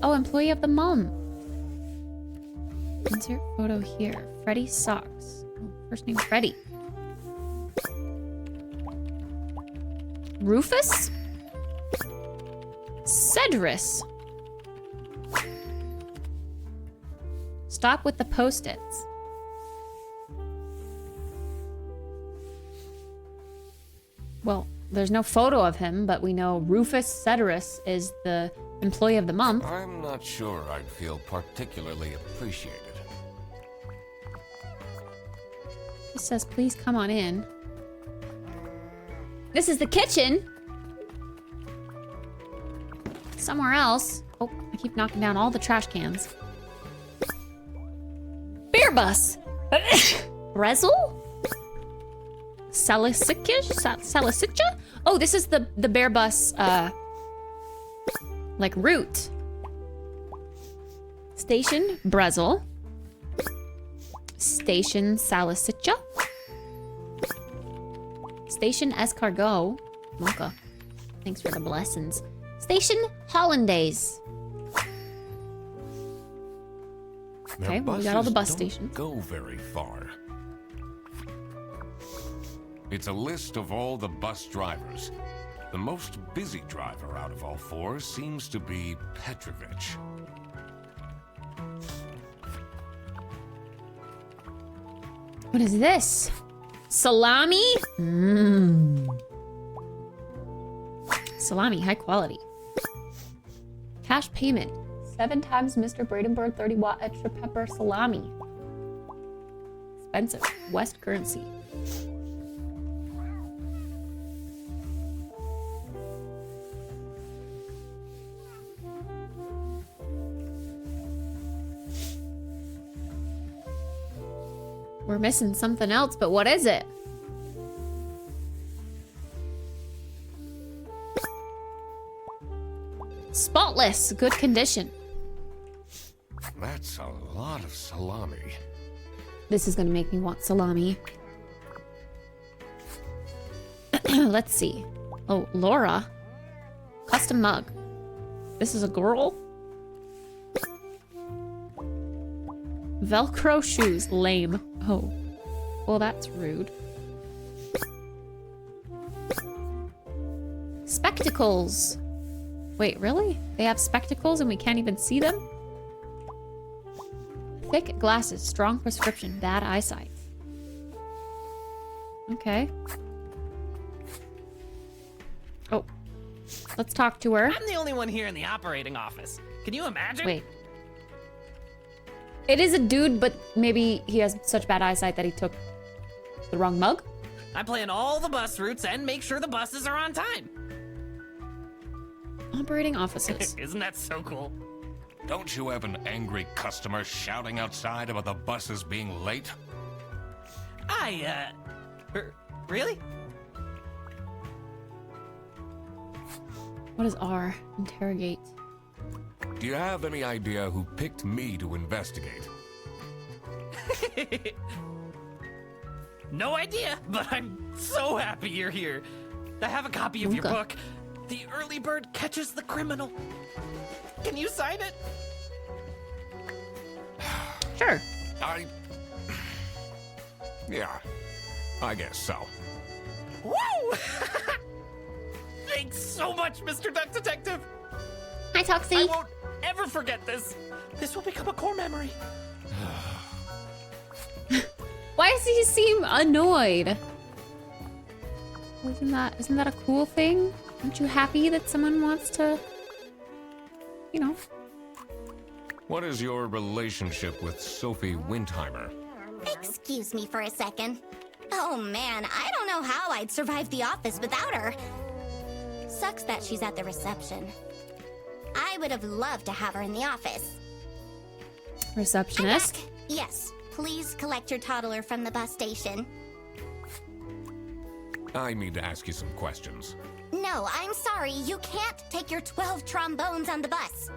Speaker 3: Oh, employee of the month. Insert photo here. Freddy socks. Oh, first name Freddy. Rufus? Cedrus. Stop with the post-its. Well, there's no photo of him, but we know Rufus Cedrus is the employee of the month.
Speaker 10: I'm not sure I'd feel particularly appreciated.
Speaker 3: It says, please come on in. This is the kitchen. Somewhere else. Oh, I keep knocking down all the trash cans. Beer bus. Brezel? Salicica? Oh, this is the bear bus, like route. Station Brezel. Station Salicica. Station Escargot. Mocha. Thanks for the blessings. Station Hollandaise. Okay, well, we got all the bus stations.
Speaker 10: Go very far. It's a list of all the bus drivers. The most busy driver out of all 4 seems to be Petrovich.
Speaker 3: What is this? Salami? Mmm. Salami, high quality. Cash payment. 7 times Mr. Bradenberg 30-watt extra pepper salami. Expensive. West currency. We're missing something else, but what is it? Spotless, good condition.
Speaker 10: That's a lot of salami.
Speaker 3: This is gonna make me want salami. Let's see. Oh, Laura. Custom mug. This is a girl? Velcro shoes. Lame. Oh. Well, that's rude. Spectacles. Wait, really? They have spectacles and we can't even see them? Thick glasses, strong prescription, bad eyesight. Okay. Oh. Let's talk to her.
Speaker 9: I'm the only one here in the operating office. Can you imagine?
Speaker 3: Wait. It is a dude, but maybe he has such bad eyesight that he took the wrong mug?
Speaker 9: I plan all the bus routes and make sure the buses are on time.
Speaker 3: Operating offices.
Speaker 9: Isn't that so cool?
Speaker 10: Don't you have an angry customer shouting outside about the buses being late?
Speaker 9: Really?
Speaker 3: What is R? Interrogate.
Speaker 10: Do you have any idea who picked me to investigate?
Speaker 9: No idea, but I'm so happy you're here. I have a copy of your
Speaker 3: Okay.
Speaker 9: book. The Early Bird Catches the Criminal. Can you sign it?
Speaker 3: Sure.
Speaker 10: Yeah, I guess so.
Speaker 9: Woo! Thanks so much, Mr. Duck Detective.
Speaker 4: Hi, Toxie.
Speaker 9: I won't ever forget this. This will become a core memory.
Speaker 3: Why does he seem annoyed? Isn't that a cool thing? Aren't you happy that someone wants to, you know?
Speaker 10: What is your relationship with Sophie Windheimer?
Speaker 4: Excuse me for a second. Oh man, I don't know how I'd survive the office without her. Sucks that she's at the reception. I would have loved to have her in the office.
Speaker 3: Receptionist?
Speaker 4: Yes, please collect your toddler from the bus station.
Speaker 10: I need to ask you some questions.
Speaker 4: No, I'm sorry, you can't take your 12 trombones on the bus.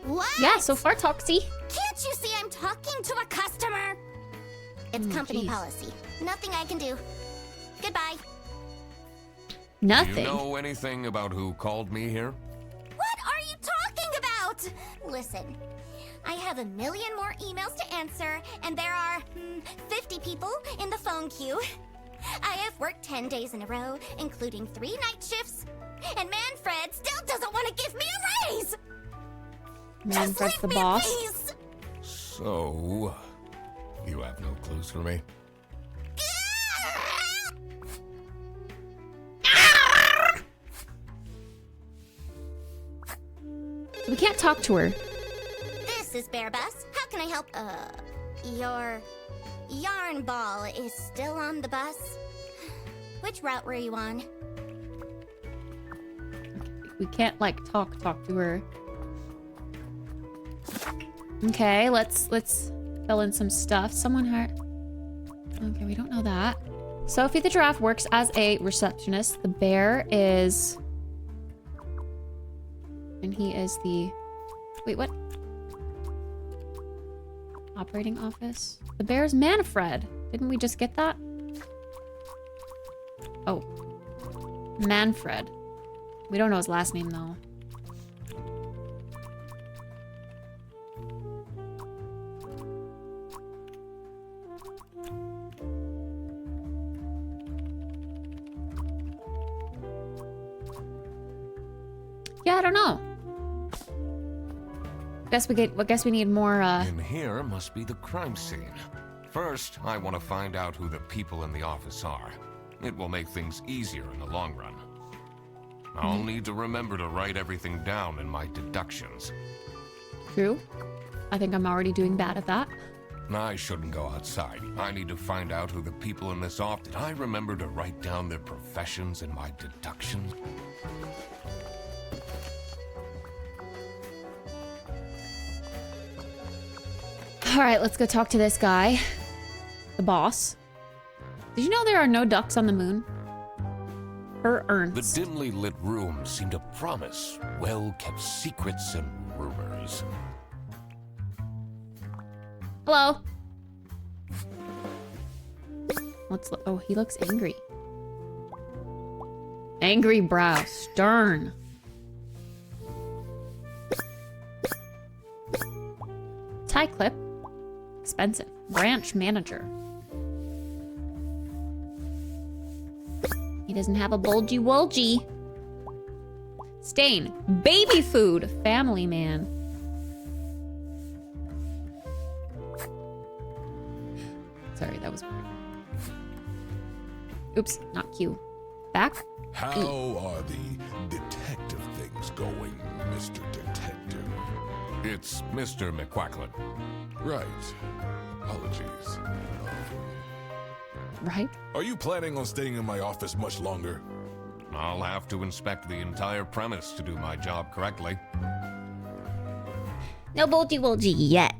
Speaker 4: What?
Speaker 3: Yeah, so far, Toxie.
Speaker 4: Can't you see I'm talking to a customer? It's company
Speaker 3: geez.
Speaker 4: policy. Nothing I can do. Goodbye.
Speaker 3: Nothing.
Speaker 10: Do you know anything about who called me here?
Speaker 4: What are you talking about? Listen, I have a million more emails to answer, and there are 50 people in the phone queue. I have worked 10 days in a row, including 3 night shifts, and Manfred still doesn't want to give me a raise!
Speaker 3: Manfred's the boss.
Speaker 4: Please!
Speaker 10: So, you have no clues for me?
Speaker 3: So we can't talk to her.
Speaker 4: This is Bear Bus. How can I help? Your yarn ball is still on the bus. Which route were you on?
Speaker 3: We can't like talk to her. Okay, let's fill in some stuff. Someone hired. Okay, we don't know that. Sophie the giraffe works as a receptionist. The bear is, and he is the. Wait, what? Operating office. The bear's Manfred. Didn't we just get that? Oh, Manfred. We don't know his last name though. Yeah, I don't know. Guess we need more.
Speaker 10: In here must be the crime scene. First, I want to find out who the people in the office are. It will make things easier in the long run. I'll need to remember to write everything down in my deductions.
Speaker 3: True. I think I'm already doing bad at that.
Speaker 10: I shouldn't go outside. I need to find out who the people in this office. Did I remember to write down their professions in my deductions?
Speaker 3: All right, let's go talk to this guy, the boss. Did you know there are no ducks on the moon? Per Ernst.
Speaker 10: The dimly lit rooms seem to promise well-kept secrets and rumors.
Speaker 3: Hello. Let's look. Oh, he looks angry. Angry brow, stern. Tie clip. Expensive. Branch manager. doesn't have a bulgy wulgy. Stain. Baby food. Family man. Sorry, that was weird. Oops, not Q. Back.
Speaker 6: How are the detective things going, Mr. Detective?
Speaker 10: It's Mr. McQuacklet.
Speaker 6: Right. Apologies.
Speaker 3: Right?
Speaker 6: Are you planning on staying in my office much longer?
Speaker 10: I'll have to inspect the entire premise to do my job correctly.
Speaker 4: No bulgy wulgy yet.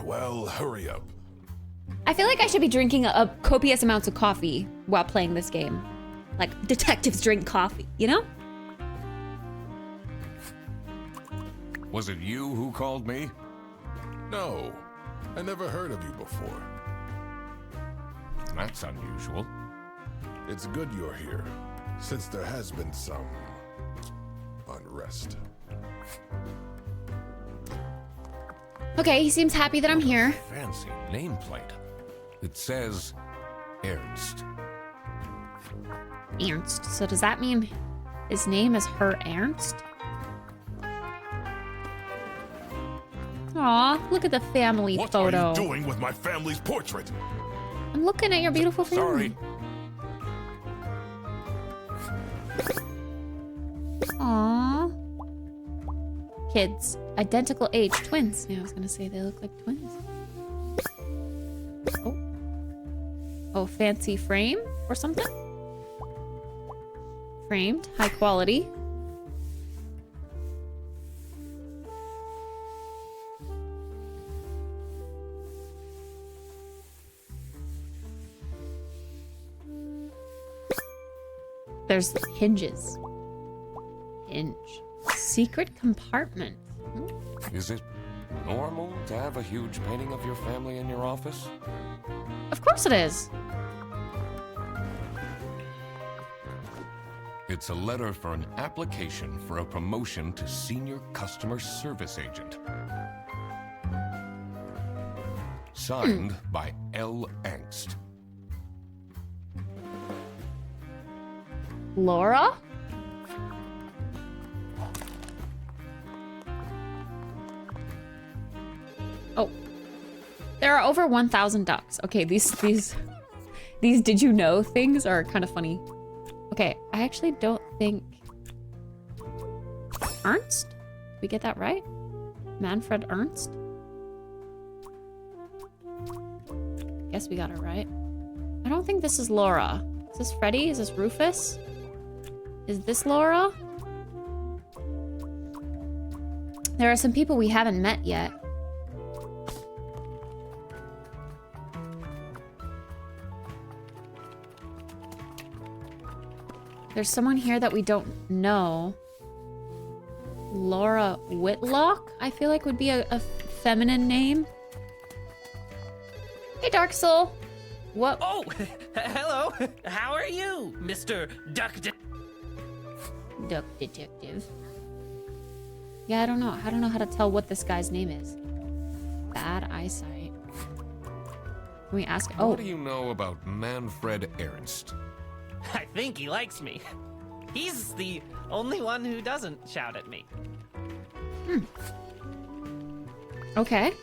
Speaker 6: Well, hurry up.
Speaker 3: I feel like I should be drinking a copious amounts of coffee while playing this game. Like, detectives drink coffee, you know?
Speaker 10: Was it you who called me?
Speaker 6: No, I never heard of you before.
Speaker 10: That's unusual.
Speaker 6: It's good you're here, since there has been some unrest.
Speaker 3: Okay, he seems happy that I'm here.
Speaker 10: Fancy nameplate. It says Ernst.
Speaker 3: Ernst. So does that mean his name is Her Ernst? Aw, look at the family photo.
Speaker 6: What are you doing with my family's portrait?
Speaker 3: I'm looking at your beautiful family.
Speaker 6: Sorry.
Speaker 3: Aw. Kids. Identical age. Twins. Yeah, I was gonna say they look like twins. Oh. Oh, fancy frame or something? Framed. High quality. There's hinges. Hinge. Secret compartment.
Speaker 10: Is it normal to have a huge painting of your family in your office?
Speaker 3: Of course it is.
Speaker 10: It's a letter for an application for a promotion to senior customer service agent. Signed by L. Angst.
Speaker 3: Laura? Oh. There are over 1,000 ducks. Okay, these did you know things are kind of funny. Okay, I actually don't think... Ernst? Did we get that right? Manfred Ernst? Guess we got it right. I don't think this is Laura. Is this Freddy? Is this Rufus? Is this Laura? There are some people we haven't met yet. There's someone here that we don't know. Laura Whitlock, I feel like would be a feminine name. Hey, Dark Soul. What?
Speaker 9: Oh, hello. How are you, Mr. Duck
Speaker 3: Detective. Yeah, I don't know. I don't know how to tell what this guy's name is. Bad eyesight. Can we ask? Oh.
Speaker 10: What do you know about Manfred Ernst?
Speaker 9: I think he likes me. He's the only one who doesn't shout at me.
Speaker 3: Okay.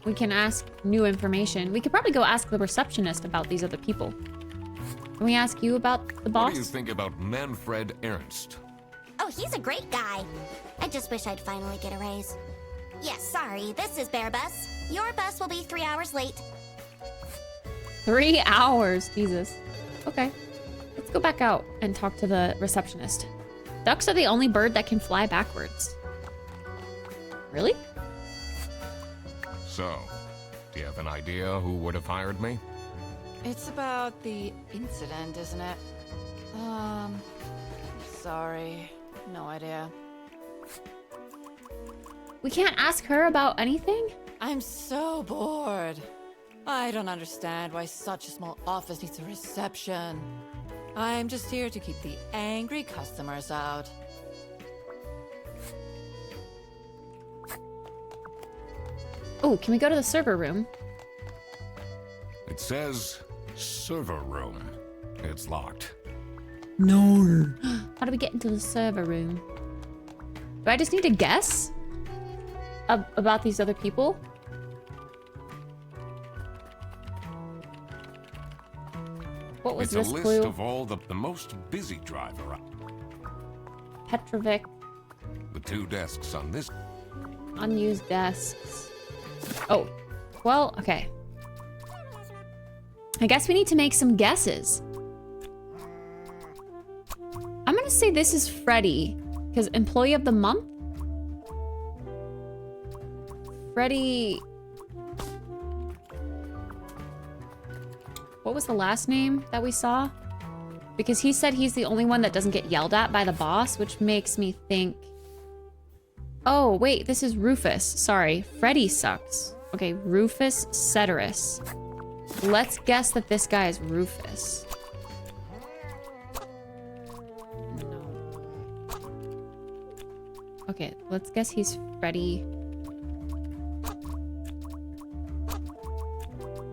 Speaker 3: We can ask new information. We could probably go ask the receptionist about these other people. Can we ask you about the boss?
Speaker 10: What do you think about Manfred Ernst?
Speaker 4: Oh, he's a great guy. I just wish I'd finally get a raise. Yes, sorry, this is Bear Bus. Your bus will be 3 hours late.
Speaker 3: 3 hours, Jesus. Okay. Let's go back out and talk to the receptionist. Ducks are the only bird that can fly backwards. Really?
Speaker 10: So, do you have an idea who would have hired me?
Speaker 5: It's about the incident, isn't it? Sorry. No idea.
Speaker 3: We can't ask her about anything?
Speaker 5: I'm so bored. I don't understand why such a small office needs a reception. I'm just here to keep the angry customers out.
Speaker 3: Oh, can we go to the server room?
Speaker 10: It says server room. It's locked.
Speaker 18: No.
Speaker 3: How do we get into the server room? Do I just need to guess about these other people? What was
Speaker 10: it's
Speaker 3: this
Speaker 10: a list
Speaker 3: clue?
Speaker 10: of all the most busy driver.
Speaker 3: Petrovic.
Speaker 10: The 2 desks on this.
Speaker 3: Unused desks. Oh, well, okay. I guess we need to make some guesses. I'm gonna say this is Freddy, because employee of the month? Freddy... What was the last name that we saw? Because he said he's the only one that doesn't get yelled at by the boss, which makes me think... Oh, wait, this is Rufus. Sorry, Freddy sucks. Okay, Rufus Ceteris. Let's guess that this guy is Rufus. No. Okay, let's guess he's Freddy.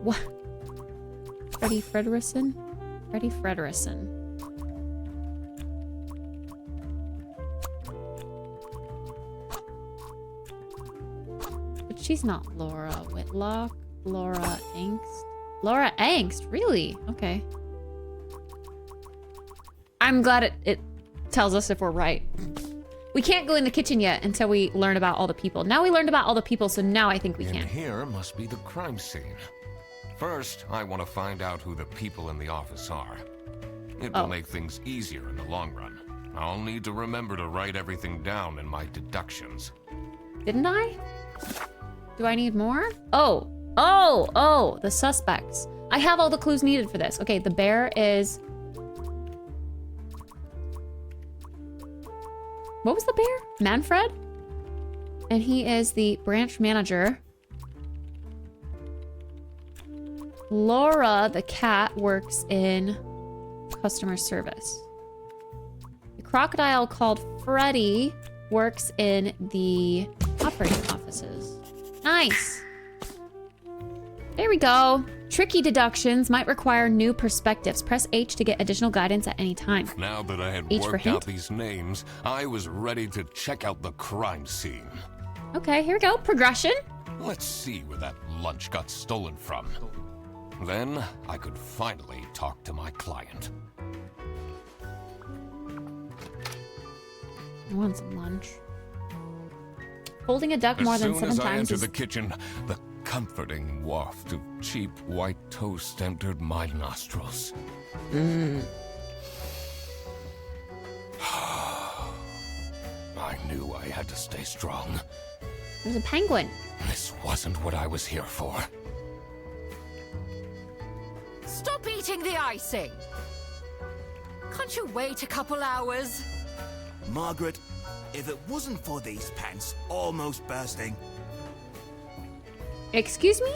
Speaker 3: What? Freddy Frederison? Freddy Frederison. But she's not Laura Whitlock. Laura Angst. Laura Angst, really? Okay. I'm glad it tells us if we're right. We can't go in the kitchen yet until we learn about all the people. Now we learned about all the people, so now I think we can.
Speaker 10: Here must be the crime scene. First, I want to find out who the people in the office are. It will make things easier in the long run. I'll need to remember to write everything down in my deductions.
Speaker 3: Didn't I? Do I need more? Oh, the suspects. I have all the clues needed for this. Okay, the bear is... What was the bear? Manfred? And he is the branch manager. Laura, the cat, works in customer service. The crocodile called Freddy works in the operating offices. Nice. There we go. Tricky deductions might require new perspectives. Press H to get additional guidance at any time.
Speaker 10: Now that I had
Speaker 3: H for
Speaker 10: worked
Speaker 3: hint.
Speaker 10: out these names, I was ready to check out the crime scene.
Speaker 3: Okay, here we go. Progression.
Speaker 10: Let's see where that lunch got stolen from. Then I could finally talk to my client.
Speaker 3: I want some lunch. Holding a duck more than 7
Speaker 10: As soon as I
Speaker 3: times
Speaker 10: entered
Speaker 3: is...
Speaker 10: the kitchen, the comforting waft of cheap white toast entered my nostrils. I knew I had to stay strong.
Speaker 3: There's a penguin.
Speaker 10: This wasn't what I was here for.
Speaker 11: Stop eating the icing! Can't you wait a couple hours?
Speaker 2: Margaret, if it wasn't for these pants almost bursting...
Speaker 3: Excuse me?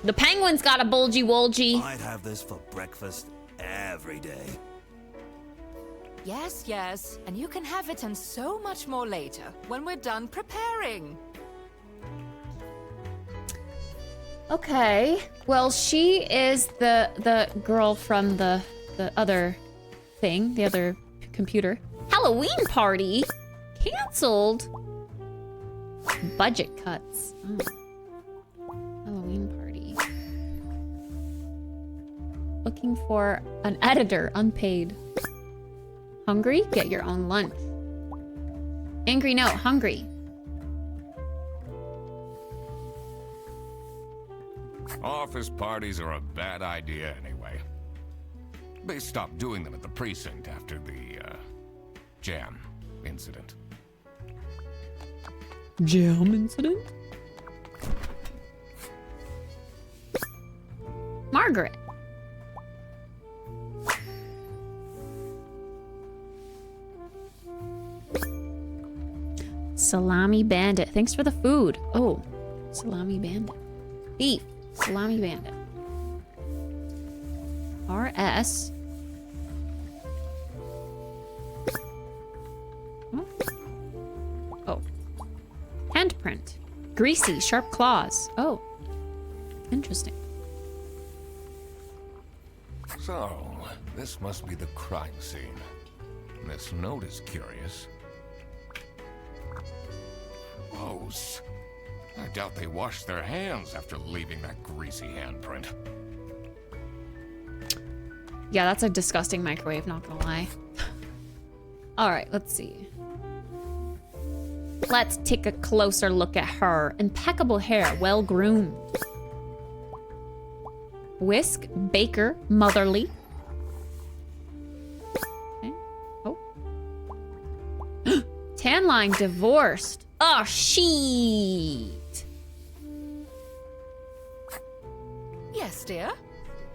Speaker 3: The penguin's got a bulgy-wolgy.
Speaker 2: I'd have this for breakfast every day.
Speaker 11: Yes, yes, and you can have it and so much more later, when we're done preparing.
Speaker 3: Okay. Well, she is the girl from the other thing, the other computer. Halloween party? Canceled? Budget cuts. Oh. Halloween party. Looking for an editor, unpaid. Hungry? Get your own lunch. Angry note, hungry.
Speaker 10: Office parties are a bad idea anyway. They stopped doing them at the precinct after the, jam incident.
Speaker 3: Jam incident? Margaret. Salami bandit. Thanks for the food. Oh, salami bandit. Thief. Salami bandit. RS. Oh. Handprint. Greasy, sharp claws. Oh. Interesting.
Speaker 10: So, This must be the crime scene. This note is curious. Gross. I doubt they washed their hands after leaving that greasy handprint.
Speaker 3: Yeah, that's a disgusting microwave, not gonna lie. Alright, let's see. Let's take a closer look at her. Impeccable hair, well groomed. Whisk, baker, motherly. Okay. Oh. Tan line, divorced. Oh, shit.
Speaker 11: Yes, dear?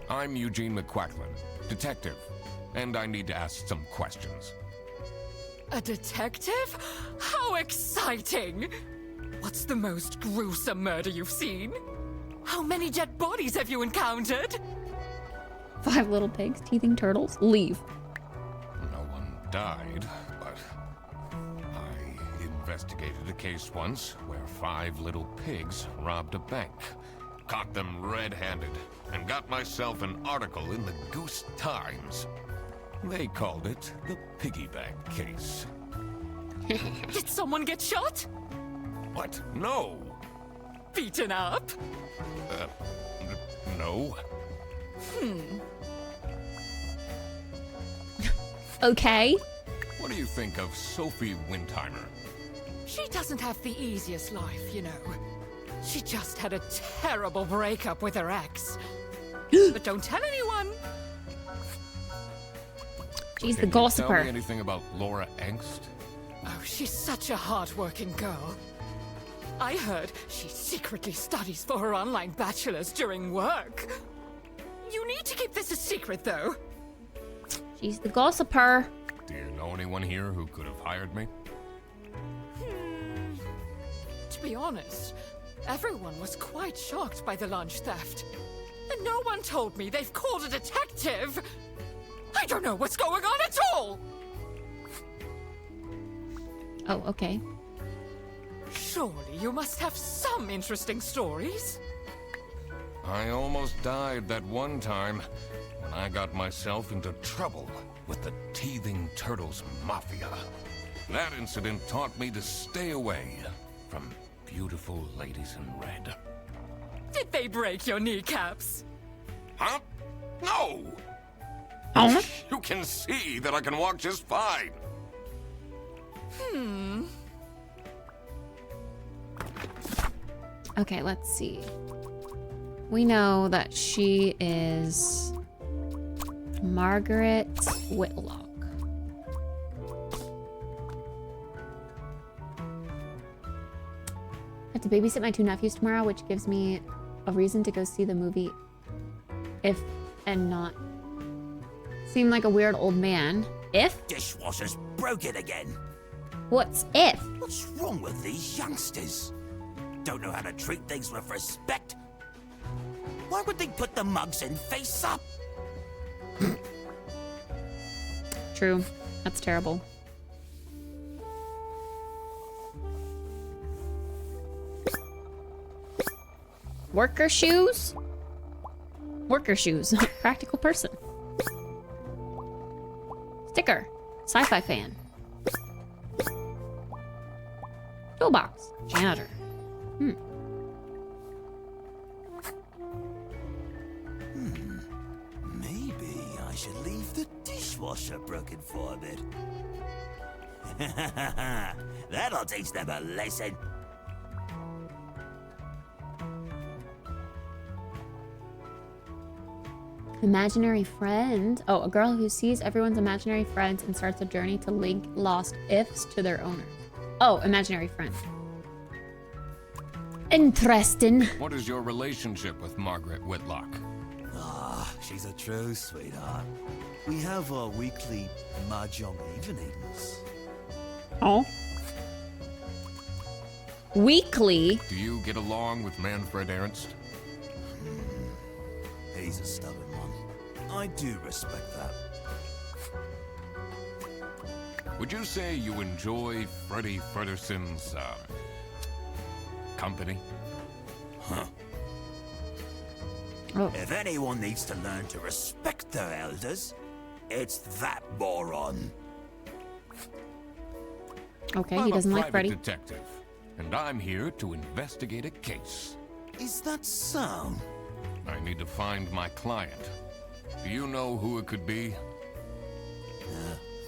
Speaker 10: I'm Eugene McQuacklin, detective, and I need to ask some questions.
Speaker 11: A detective? How exciting! What's the most gruesome murder you've seen? How many dead bodies have you encountered?
Speaker 3: 5 little pigs, teething turtles. Leave.
Speaker 10: No one died, but I investigated a case once where 5 little pigs robbed a bank, caught them red-handed, and got myself an article in the Goose Times. They called it the piggy bank case.
Speaker 11: Did someone get shot?
Speaker 10: What? No.
Speaker 11: Beaten up?
Speaker 10: No.
Speaker 3: Okay.
Speaker 10: What do you think of Sophie Windheimer?
Speaker 11: She doesn't have the easiest life, you know. She just had a terrible breakup with her ex. But don't tell anyone.
Speaker 3: She's the
Speaker 10: Can you
Speaker 3: gossiper.
Speaker 10: tell me anything about Laura Angst?
Speaker 11: Oh, she's such a hard-working girl. I heard she secretly studies for her online bachelor's during work. You need to keep this a secret, though.
Speaker 3: She's the gossiper.
Speaker 10: Do you know anyone here who could have hired me?
Speaker 11: To be honest, everyone was quite shocked by the lunch theft. And no one told me they've called a detective. I don't know what's going on at all.
Speaker 3: Oh, okay.
Speaker 11: Surely you must have some interesting stories.
Speaker 10: I almost died that one time when I got myself into trouble with the Teething Turtles Mafia. That incident taught me to stay away from beautiful ladies in red.
Speaker 11: Did they break your kneecaps?
Speaker 10: Huh? No!
Speaker 3: Huh?
Speaker 10: You can see that I can walk just fine.
Speaker 3: Okay, let's see. We know that she is Margaret Whitlock. I have to babysit my 2 nephews tomorrow, which gives me a reason to go see the movie if and not seem like a weird old man. If?
Speaker 2: Dishwasher's broken again.
Speaker 3: What's if?
Speaker 2: What's wrong with these youngsters? Don't know how to treat things with respect. Why would they put the mugs in face up?
Speaker 3: True. That's terrible. Worker shoes? Worker shoes. Practical person. Sticker. Sci-fi fan. Toolbox. Janitor.
Speaker 2: Maybe I should leave the dishwasher broken for a bit. That'll teach them a lesson.
Speaker 3: Imaginary friend. Oh, a girl who sees everyone's imaginary friends and starts a journey to link lost ifs to their owners. Oh, imaginary friend. Interesting.
Speaker 10: What is your relationship with Margaret Whitlock?
Speaker 2: Ah, she's a true sweetheart. We have our weekly mahjong evenings.
Speaker 3: Oh. Weekly?
Speaker 10: Do you get along with Manfred Ernst?
Speaker 2: He's a stubborn one. I do respect that.
Speaker 10: Would you say you enjoy Freddie Frederson's, company?
Speaker 2: Huh.
Speaker 3: Oh.
Speaker 2: If anyone needs to learn to respect their elders, It's that moron.
Speaker 3: Okay,
Speaker 10: I'm
Speaker 3: he doesn't
Speaker 10: a
Speaker 3: like
Speaker 10: private
Speaker 3: Freddy.
Speaker 10: detective, and I'm here to investigate a case.
Speaker 2: Is that so?
Speaker 10: I need to find my client. Do you know who it could be?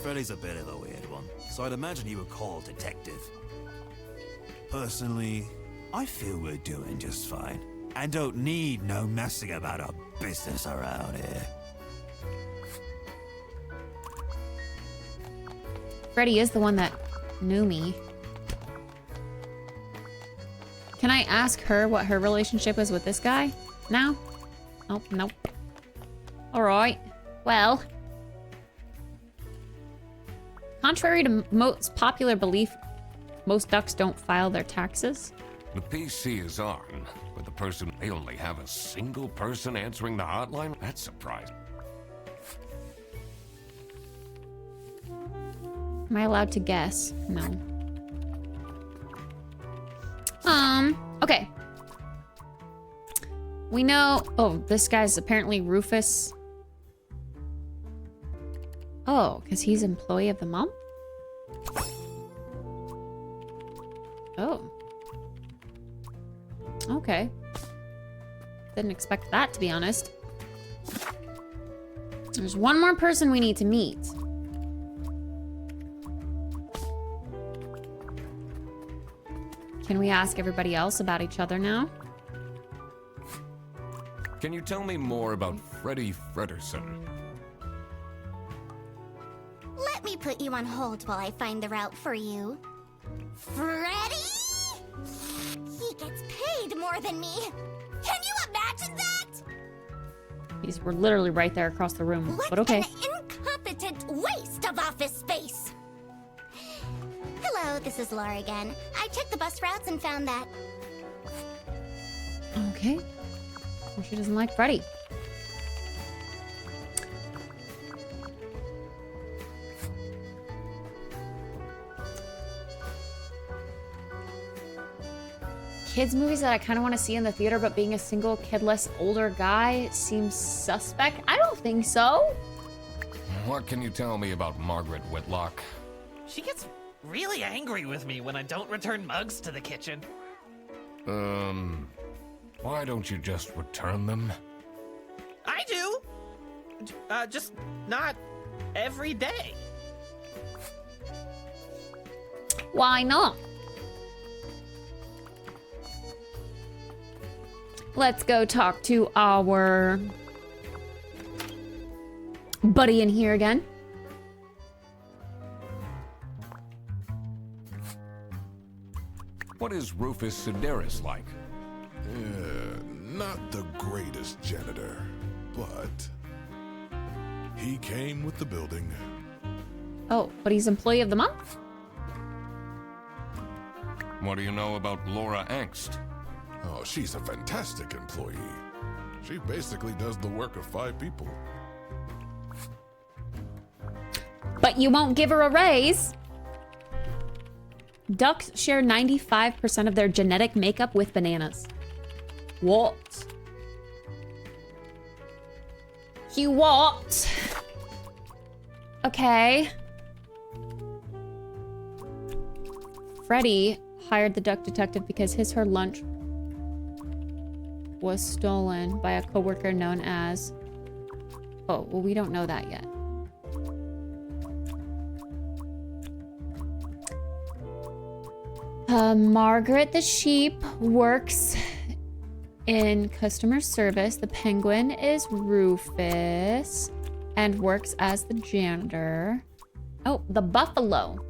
Speaker 2: Freddy's a bit of a weird one, so I'd imagine he would call detective. Personally, I feel we're doing just fine, and don't need no messing about our business around here.
Speaker 3: Freddy is the one that knew me. Can I ask her what her relationship is with this guy now? Nope, nope. Alright, well. Contrary to most popular belief, most ducks don't file their taxes.
Speaker 10: The PC is on, but the person, they only have a single person answering the hotline? That's surprising.
Speaker 3: Am I allowed to guess? No. Okay. We know... Oh, this guy's apparently Rufus. Oh, because he's employee of the month? Oh. Okay. Didn't expect that, to be honest. There's one more person we need to meet. Can we ask everybody else about each other now?
Speaker 10: Can you tell me more about Freddy Frederson?
Speaker 4: Let me put you on hold while I find the route for you. Freddy? He gets paid more than me. Can you imagine that?
Speaker 3: We're literally right there across the room, but okay.
Speaker 4: An incompetent waste of office space. Hello, this is Laura again. I checked the bus routes and found that.
Speaker 3: Okay. Well, she doesn't like Freddy. Kids movies that I kind of want to see in the theater, but being a single kidless older guy seems suspect. I don't think so.
Speaker 10: What can you tell me about Margaret Whitlock?
Speaker 9: She gets really angry with me when I don't return mugs to the kitchen.
Speaker 10: Why don't you just return them?
Speaker 9: I do! Just not every day.
Speaker 3: Why not? Let's go talk to our buddy in here again.
Speaker 10: What is Rufus Sedaris like?
Speaker 6: Not the greatest janitor, but he came with the building.
Speaker 3: Oh, but he's employee of the month?
Speaker 10: What do you know about Laura Angst?
Speaker 6: Oh, she's a fantastic employee. She basically does the work of 5 people.
Speaker 3: But you won't give her a raise. Ducks share 95% of their genetic makeup with bananas. What? You what? Okay. Freddy hired the duck detective because her lunch was stolen by a coworker known as... Oh, well, we don't know that yet. Margaret the sheep works in customer service. The penguin is Rufus and works as the janitor. Oh, the buffalo.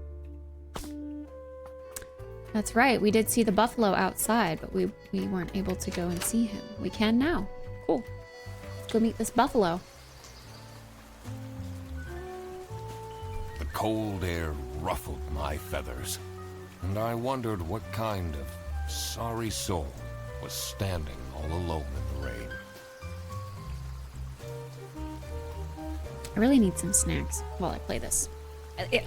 Speaker 3: That's right. We did see the buffalo outside, but we weren't able to go and see him. We can now. Cool. Let's go meet this buffalo.
Speaker 10: The cold air ruffled my feathers, and I wondered what kind of sorry soul was standing all alone in the rain.
Speaker 3: I really need some snacks while I play this.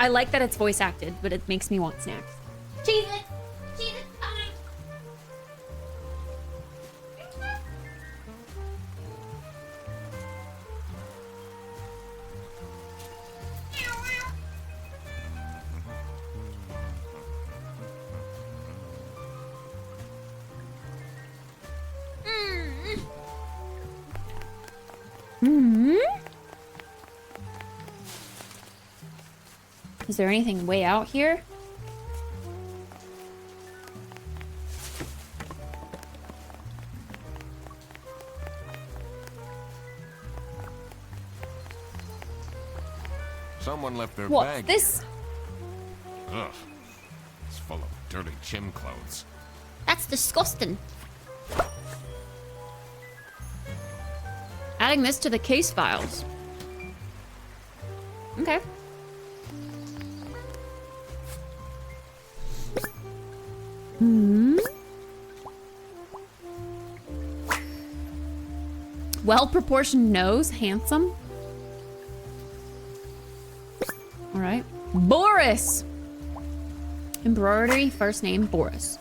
Speaker 3: I like that it's voice acted, but it makes me want snacks.
Speaker 4: Cheese it! Cheese it! Fine!
Speaker 3: Is there anything way out here?
Speaker 10: Someone left their
Speaker 3: What's
Speaker 10: bag.
Speaker 3: this?
Speaker 10: Ugh. It's full of dirty gym clothes.
Speaker 4: That's disgusting.
Speaker 3: Adding this to the case files. Okay. Well-proportioned nose, handsome. All right. Boris. Embroidery, first name, Boris.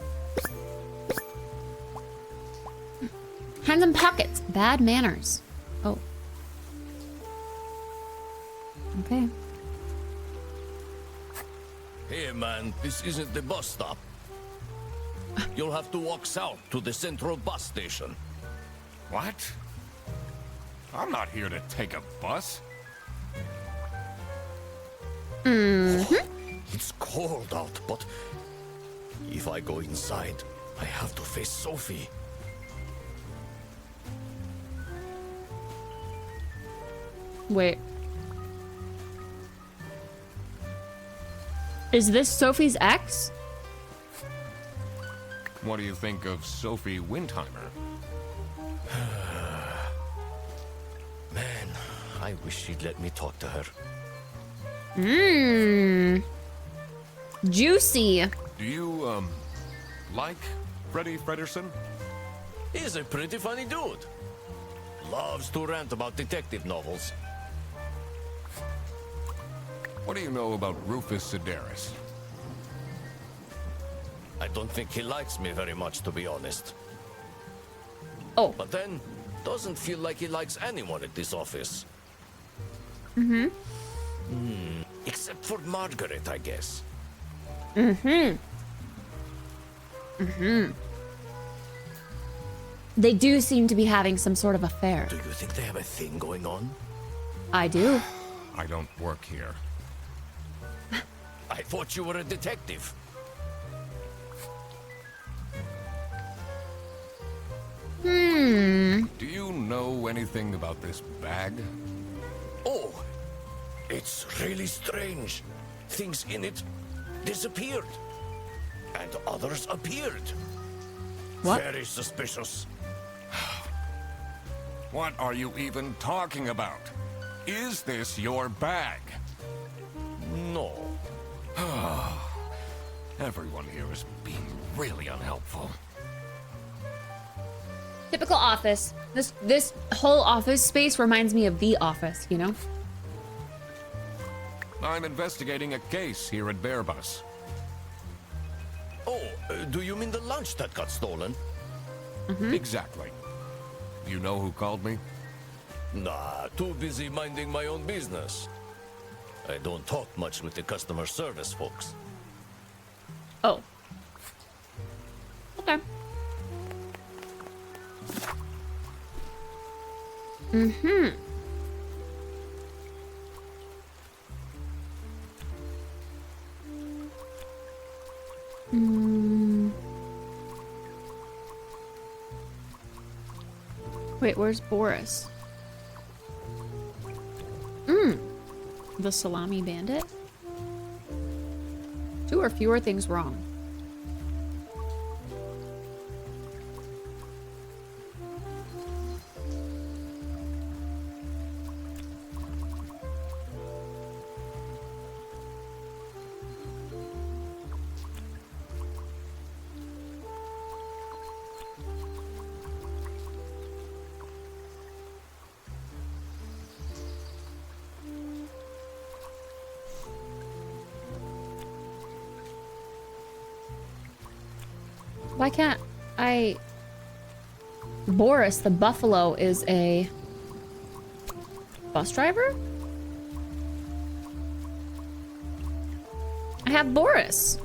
Speaker 3: Hands and pockets, bad manners. Oh. Okay.
Speaker 13: Hey man, this isn't the bus stop. You'll have to walk south to the central bus station.
Speaker 10: What? I'm not here to take a bus.
Speaker 13: It's cold out, but if I go inside, I have to face Sophie.
Speaker 3: Wait. Is this Sophie's ex?
Speaker 10: What do you think of Sophie Windheimer?
Speaker 13: Man, I wish she'd let me talk to her.
Speaker 3: Juicy.
Speaker 10: Do you, like Freddie Frederson?
Speaker 13: He's a pretty funny dude. Loves to rant about detective novels.
Speaker 10: What do you know about Rufus Sedaris?
Speaker 13: I don't think he likes me very much, to be honest.
Speaker 3: Oh.
Speaker 13: But then, doesn't feel like he likes anyone at this office. Except for Margaret, I guess.
Speaker 3: They do seem to be having some sort of affair.
Speaker 13: Do you think they have a thing going on?
Speaker 3: I do.
Speaker 10: I don't work here.
Speaker 13: I thought you were a detective.
Speaker 10: Do you know anything about this bag?
Speaker 13: Oh, it's really strange. Things in it disappeared. And others appeared.
Speaker 3: What?
Speaker 13: Very suspicious.
Speaker 10: What are you even talking about? Is this your bag?
Speaker 13: No.
Speaker 10: Everyone here is being really unhelpful.
Speaker 3: Typical office. This whole office space reminds me of The Office, you know?
Speaker 10: I'm investigating a case here at Bearbus.
Speaker 13: Oh, do you mean the lunch that got stolen?
Speaker 10: Exactly. You know who called me?
Speaker 13: Nah, too busy minding my own business. I don't talk much with the customer service folks.
Speaker 3: Oh. Okay. Wait, where's Boris? The salami bandit? 2 or fewer things wrong. Why can't I... Boris, the buffalo, is a bus driver? I have Boris.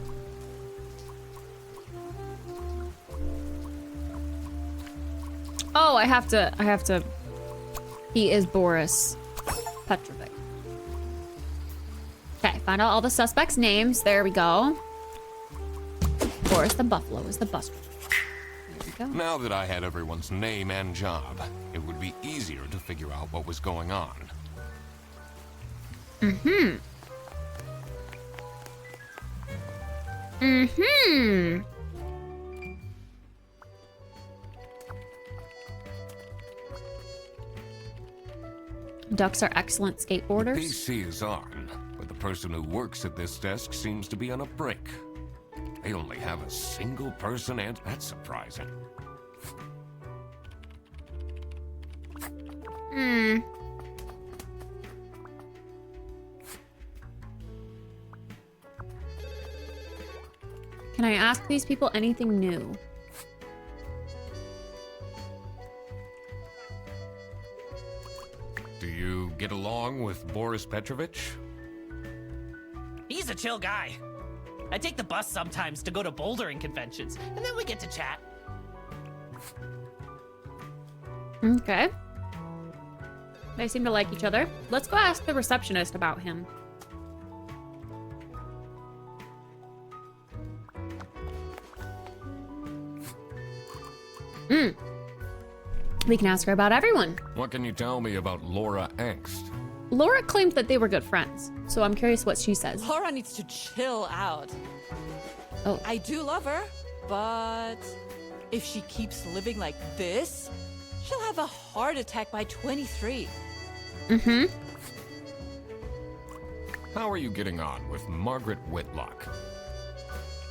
Speaker 3: Oh, I have to He is Boris Petrovic. Okay, find out all the suspects' names. There we go. Boris the Buffalo is the bus driver. There we go.
Speaker 10: Now that I had everyone's name and job, it would be easier to figure out what was going on.
Speaker 3: Mm-hmm. Mm-hmm. Ducks are excellent skateboarders.
Speaker 10: PC is on, but the person who works at this desk seems to be on a break. They only have a single person, and that's surprising.
Speaker 3: Hmm. Can I ask these people anything new?
Speaker 10: Do you get along with Boris Petrovich?
Speaker 9: He's a chill guy. I take the bus sometimes to go to bouldering conventions, and then we get to chat.
Speaker 3: Okay. They seem to like each other. Let's go ask the receptionist about him. We can ask her about everyone.
Speaker 10: What can you tell me about Laura Angst?
Speaker 3: Laura claimed that they were good friends, so I'm curious what she says.
Speaker 5: Laura needs to chill out.
Speaker 3: Oh.
Speaker 5: I do love her, but if she keeps living like this, she'll have a heart attack by 23.
Speaker 3: Mm-hmm.
Speaker 10: How are you getting on with Margaret Whitlock?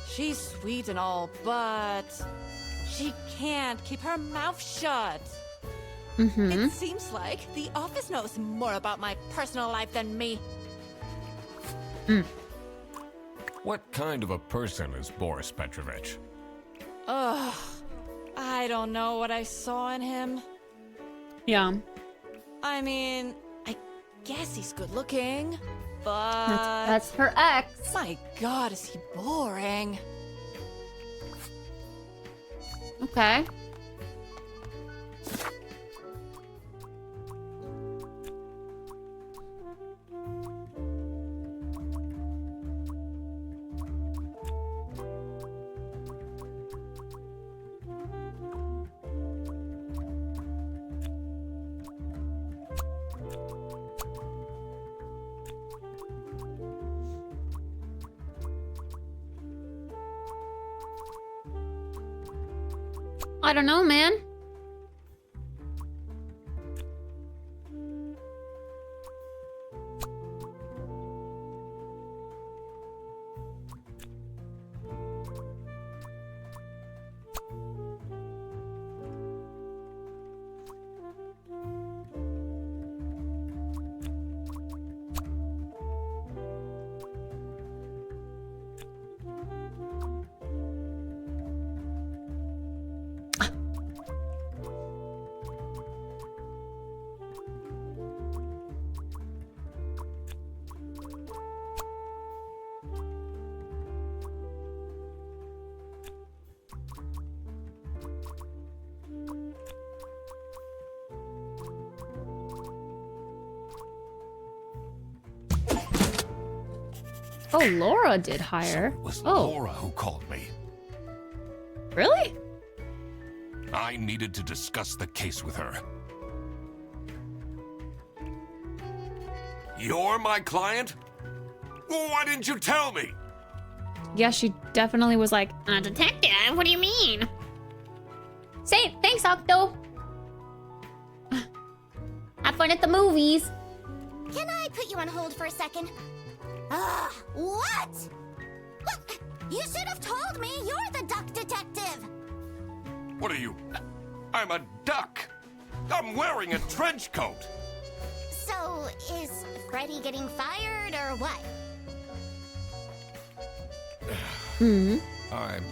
Speaker 5: She's sweet and all, but she can't keep her mouth shut.
Speaker 3: Mm-hmm.
Speaker 5: It seems like the office knows more about my personal life than me.
Speaker 10: What kind of a person is Boris Petrovich?
Speaker 5: Ugh, I don't know what I saw in him.
Speaker 3: Yeah.
Speaker 5: I mean, I guess he's good looking, but...
Speaker 3: That's her ex.
Speaker 5: My God, is he boring.
Speaker 3: Okay. I don't know, man. Oh, Laura did hire.
Speaker 10: It was
Speaker 3: Oh,
Speaker 10: Laura who called me.
Speaker 3: really?
Speaker 10: I needed to discuss the case with her. You're my client? Why didn't you tell me?
Speaker 3: Yeah, she definitely was like, a detective? What do you mean? Say, thanks, Octo. Have fun at the movies.
Speaker 4: Can I put you on hold for a second? What? Look, you should have told me you're the duck detective.
Speaker 10: What are you? I'm a duck. I'm wearing a trench coat.
Speaker 4: So, is Freddy getting fired or what?
Speaker 10: I'm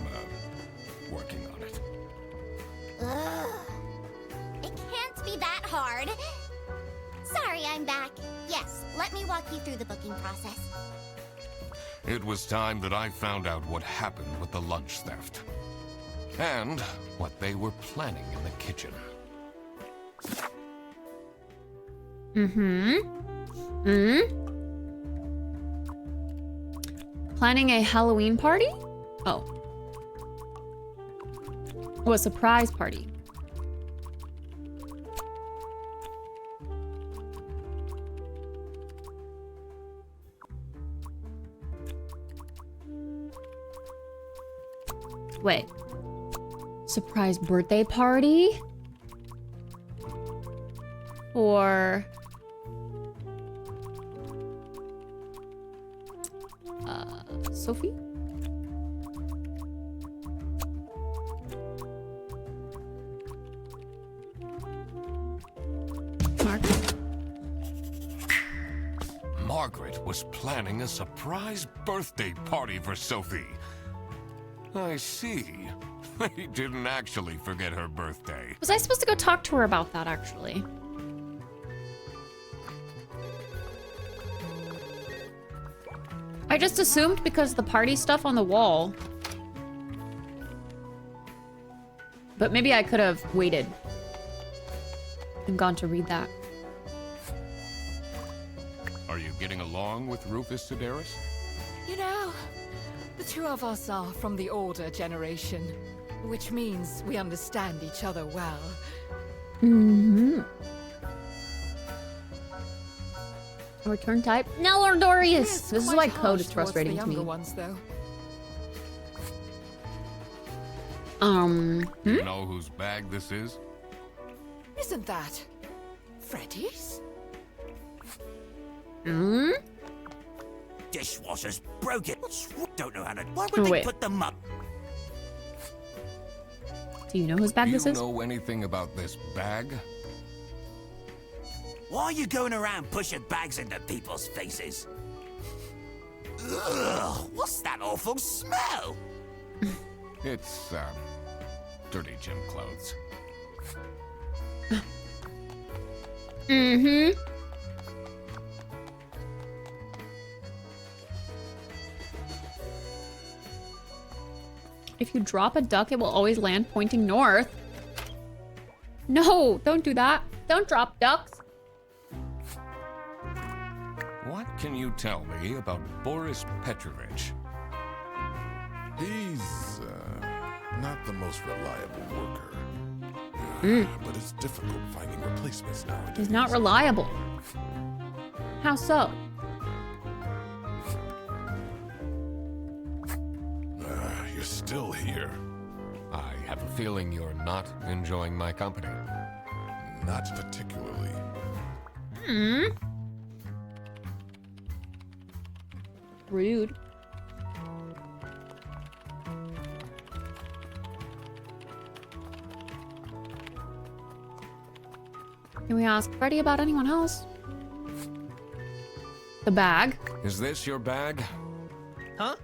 Speaker 10: working on it.
Speaker 4: Ugh. It can't be that hard. Sorry, I'm back. Yes, let me walk you through the booking process.
Speaker 10: It was time that I found out what happened with the lunch theft. And what they were planning in the kitchen.
Speaker 3: Planning a Halloween party? Oh. Oh, a surprise party. Wait. Surprise birthday party? Or... Sophie?
Speaker 10: Margaret was planning a surprise birthday party for Sophie. I see. They didn't actually forget her birthday.
Speaker 3: Was I supposed to go talk to her about that, actually? I just assumed because the party stuff on the wall. But maybe I could have waited and gone to read that.
Speaker 10: Are you getting along with Rufus Sedaris?
Speaker 11: You know, the two of us are from the older generation, which means we understand each other well.
Speaker 3: Mm-hmm. Return type? No, Ardorius! This is why code is frustrating to me.
Speaker 11: Ones, though.
Speaker 10: Do you know whose bag this is?
Speaker 11: Isn't that Freddy's?
Speaker 2: Dishwasher's broken. Don't know how to. Why would they put them up?
Speaker 3: Do you know whose bag this is?
Speaker 10: Do you know anything about this bag?
Speaker 2: Why are you going around pushing bags into people's faces? Ugh, what's that awful smell?
Speaker 10: It's, dirty gym clothes.
Speaker 3: Mm-hmm. If you drop a duck, it will always land pointing north. No, don't do that. Don't drop ducks.
Speaker 10: What can you tell me about Boris Petrovich?
Speaker 6: He's not the most reliable worker. But it's difficult finding replacements nowadays.
Speaker 3: He's not reliable. How so?
Speaker 6: You're still here.
Speaker 10: I have a feeling you're not enjoying my company.
Speaker 6: Not particularly.
Speaker 3: Rude. Can we ask Freddy about anyone else? The bag.
Speaker 10: Is this your bag?
Speaker 9: Huh?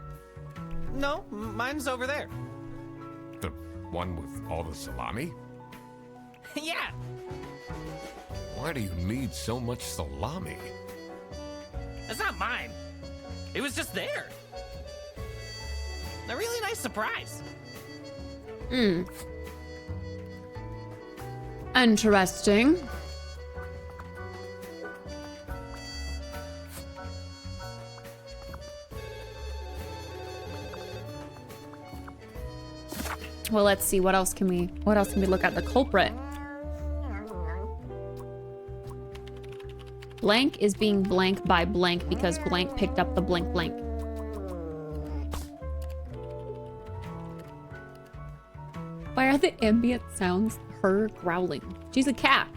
Speaker 9: No, mine's over there.
Speaker 10: The one with all the salami?
Speaker 9: Yeah.
Speaker 10: Why do you need so much salami?
Speaker 9: It's not mine. It was just there. A really nice surprise.
Speaker 3: Interesting. Well, let's see. What else can we look at? The culprit. Blank is being blank by blank because blank picked up the blank blank. Why are the ambient sounds her growling? She's a cat.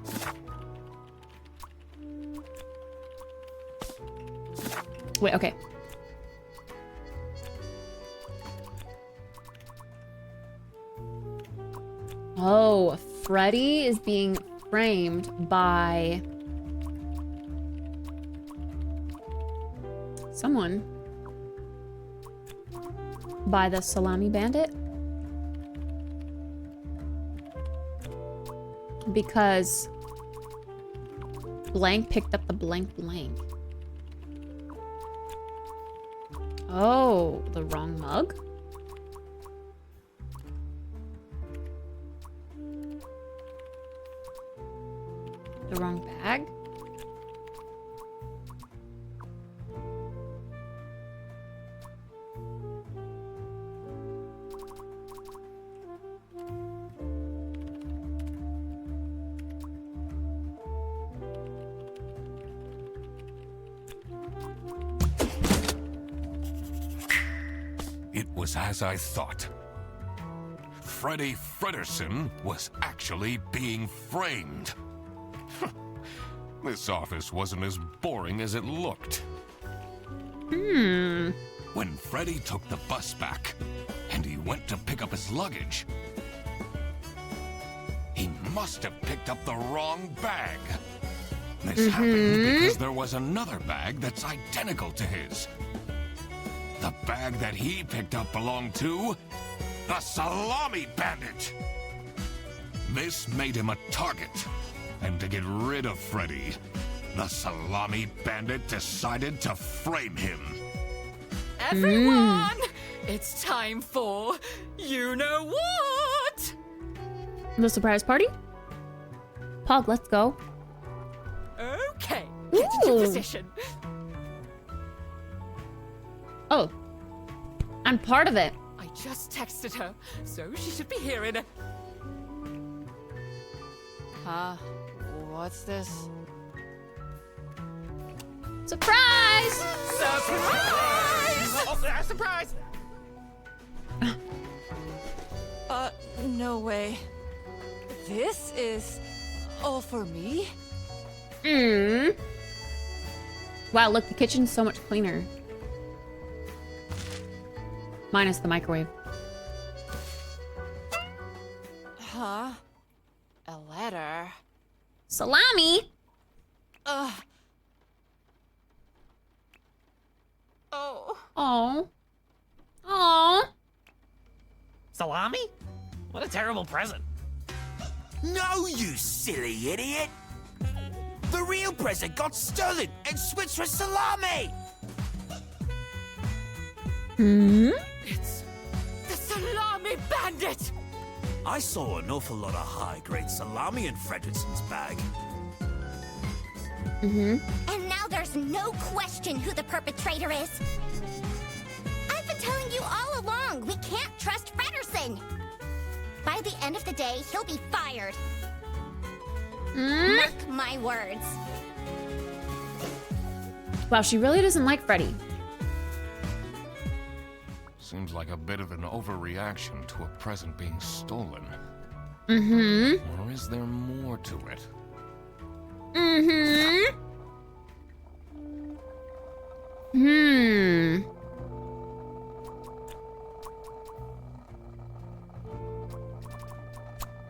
Speaker 3: Wait, okay. Oh, Freddy is being framed by someone. By the salami bandit? Because blank picked up the blank blank. Oh, the wrong mug? The wrong bag?
Speaker 10: was as I thought. Freddy Fredersen was actually being framed. This office wasn't as boring as it looked. When Freddy took the bus back, and he went to pick up his luggage, he must have picked up the wrong bag. This happened because there was another bag that's identical to his. The bag that he picked up belonged to the Salami Bandit. This made him a target, and to get rid of Freddy, the Salami Bandit decided to frame him.
Speaker 11: Everyone, it's time for you know what?
Speaker 3: The surprise party? Pog, let's go.
Speaker 11: Okay, get into position.
Speaker 3: Oh, I'm part of it.
Speaker 11: I just texted her, so she should be hearing it.
Speaker 5: Huh? What's this?
Speaker 3: Surprise!
Speaker 11: Surprise!
Speaker 9: Oh, surprise!
Speaker 5: No way. This is all for me?
Speaker 3: Wow, look, the kitchen's so much cleaner. Minus the microwave.
Speaker 5: Huh? A letter?
Speaker 3: Salami!
Speaker 5: Oh.
Speaker 3: Oh. Oh.
Speaker 9: Salami? What a terrible present.
Speaker 2: No, you silly idiot! The real present got stolen and switched for salami!
Speaker 11: It's the Salami Bandit!
Speaker 2: I saw an awful lot of high-grade salami in Fredersen's bag.
Speaker 4: And now there's no question who the perpetrator is. I've been telling you all along, we can't trust Fredersen. By the end of the day, he'll be fired. Mark my words.
Speaker 3: Wow, she really doesn't like Freddy.
Speaker 10: Seems like a bit of an overreaction to a present being stolen. Or is there more to it?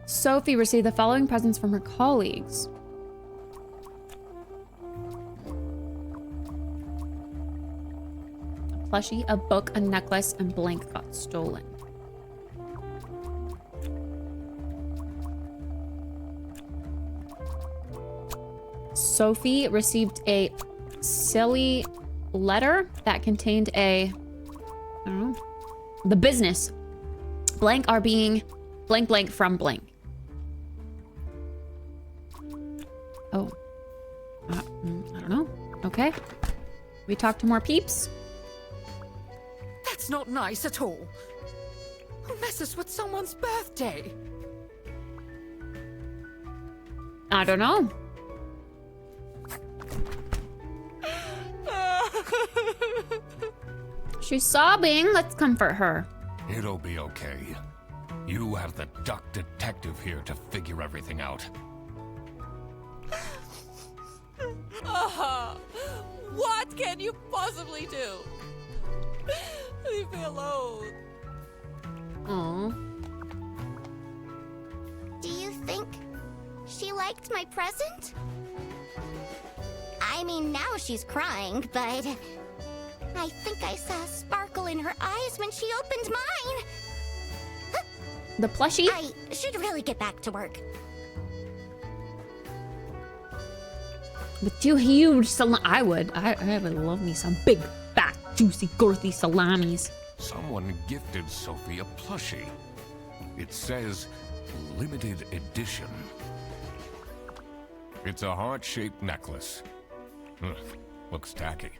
Speaker 3: Sophie received the following presents from her colleagues. A plushie, a book, a necklace, and blank got stolen. Sophie received a silly letter that contained I don't know, the business. Blank are being blank blank from blank. Oh. I don't know. Okay. We talk to more peeps?
Speaker 11: That's not nice at all. Who messes with someone's birthday?
Speaker 3: I don't know. She's sobbing. Let's comfort her.
Speaker 10: It'll be okay. You have the duck detective here to figure everything out.
Speaker 5: What can you possibly do? Leave me alone.
Speaker 3: Aww.
Speaker 4: Do you think she liked my present? I mean, now she's crying, but I think I saw a sparkle in her eyes when she opened mine.
Speaker 3: The plushie?
Speaker 4: I should really get back to work.
Speaker 3: With two huge I would love me some big, fat, juicy, girthy salamis.
Speaker 10: Someone gifted Sophie a plushie. It says limited edition. It's a heart-shaped necklace. Looks tacky.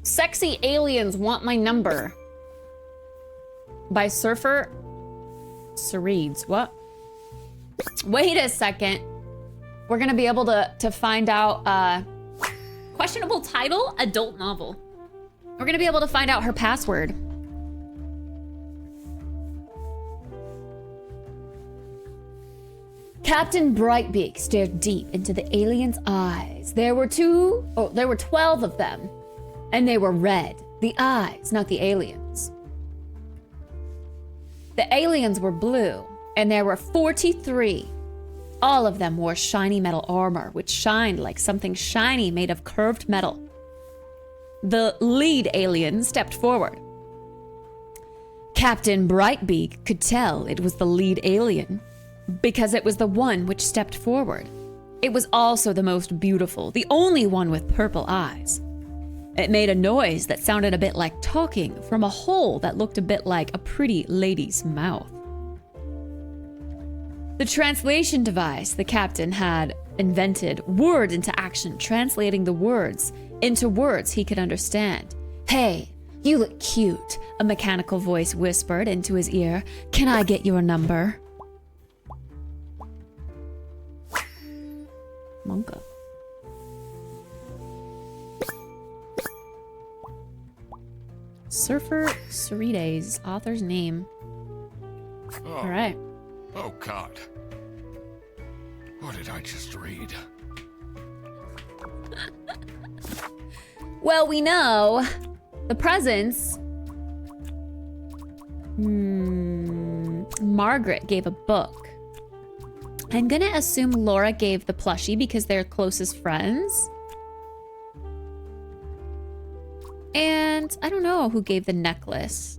Speaker 10: Sexy aliens want my number. By Surfer Cereeds. What?
Speaker 3: Wait a second. We're gonna be able to find out, questionable title, adult novel. We're gonna be able to find out her password. Captain Brightbeak stared deep into the alien's eyes. There were 12 of them, and they were red. The eyes, not the aliens. The aliens were blue, and there were 43. All of them wore shiny metal armor, which shined like something shiny made of curved metal. The lead alien stepped forward. Captain Brightbeak could tell it was the lead alien, because it was the one which stepped forward. It was also the most beautiful, the only one with purple eyes. It made a noise that sounded a bit like talking from a hole that looked a bit like a pretty lady's mouth. The translation device the captain had invented word into action, translating the words into words he could understand. "Hey, you look cute," a mechanical voice whispered into his ear. "Can I get your number?" Monka. Surfer Cerrides, author's name.
Speaker 10: Oh.
Speaker 3: All right.
Speaker 10: Oh, God. What did I just read?
Speaker 3: Well, we know the presents. Margaret gave a book. I'm gonna assume Laura gave the plushie because they're closest friends. And I don't know who gave the necklace.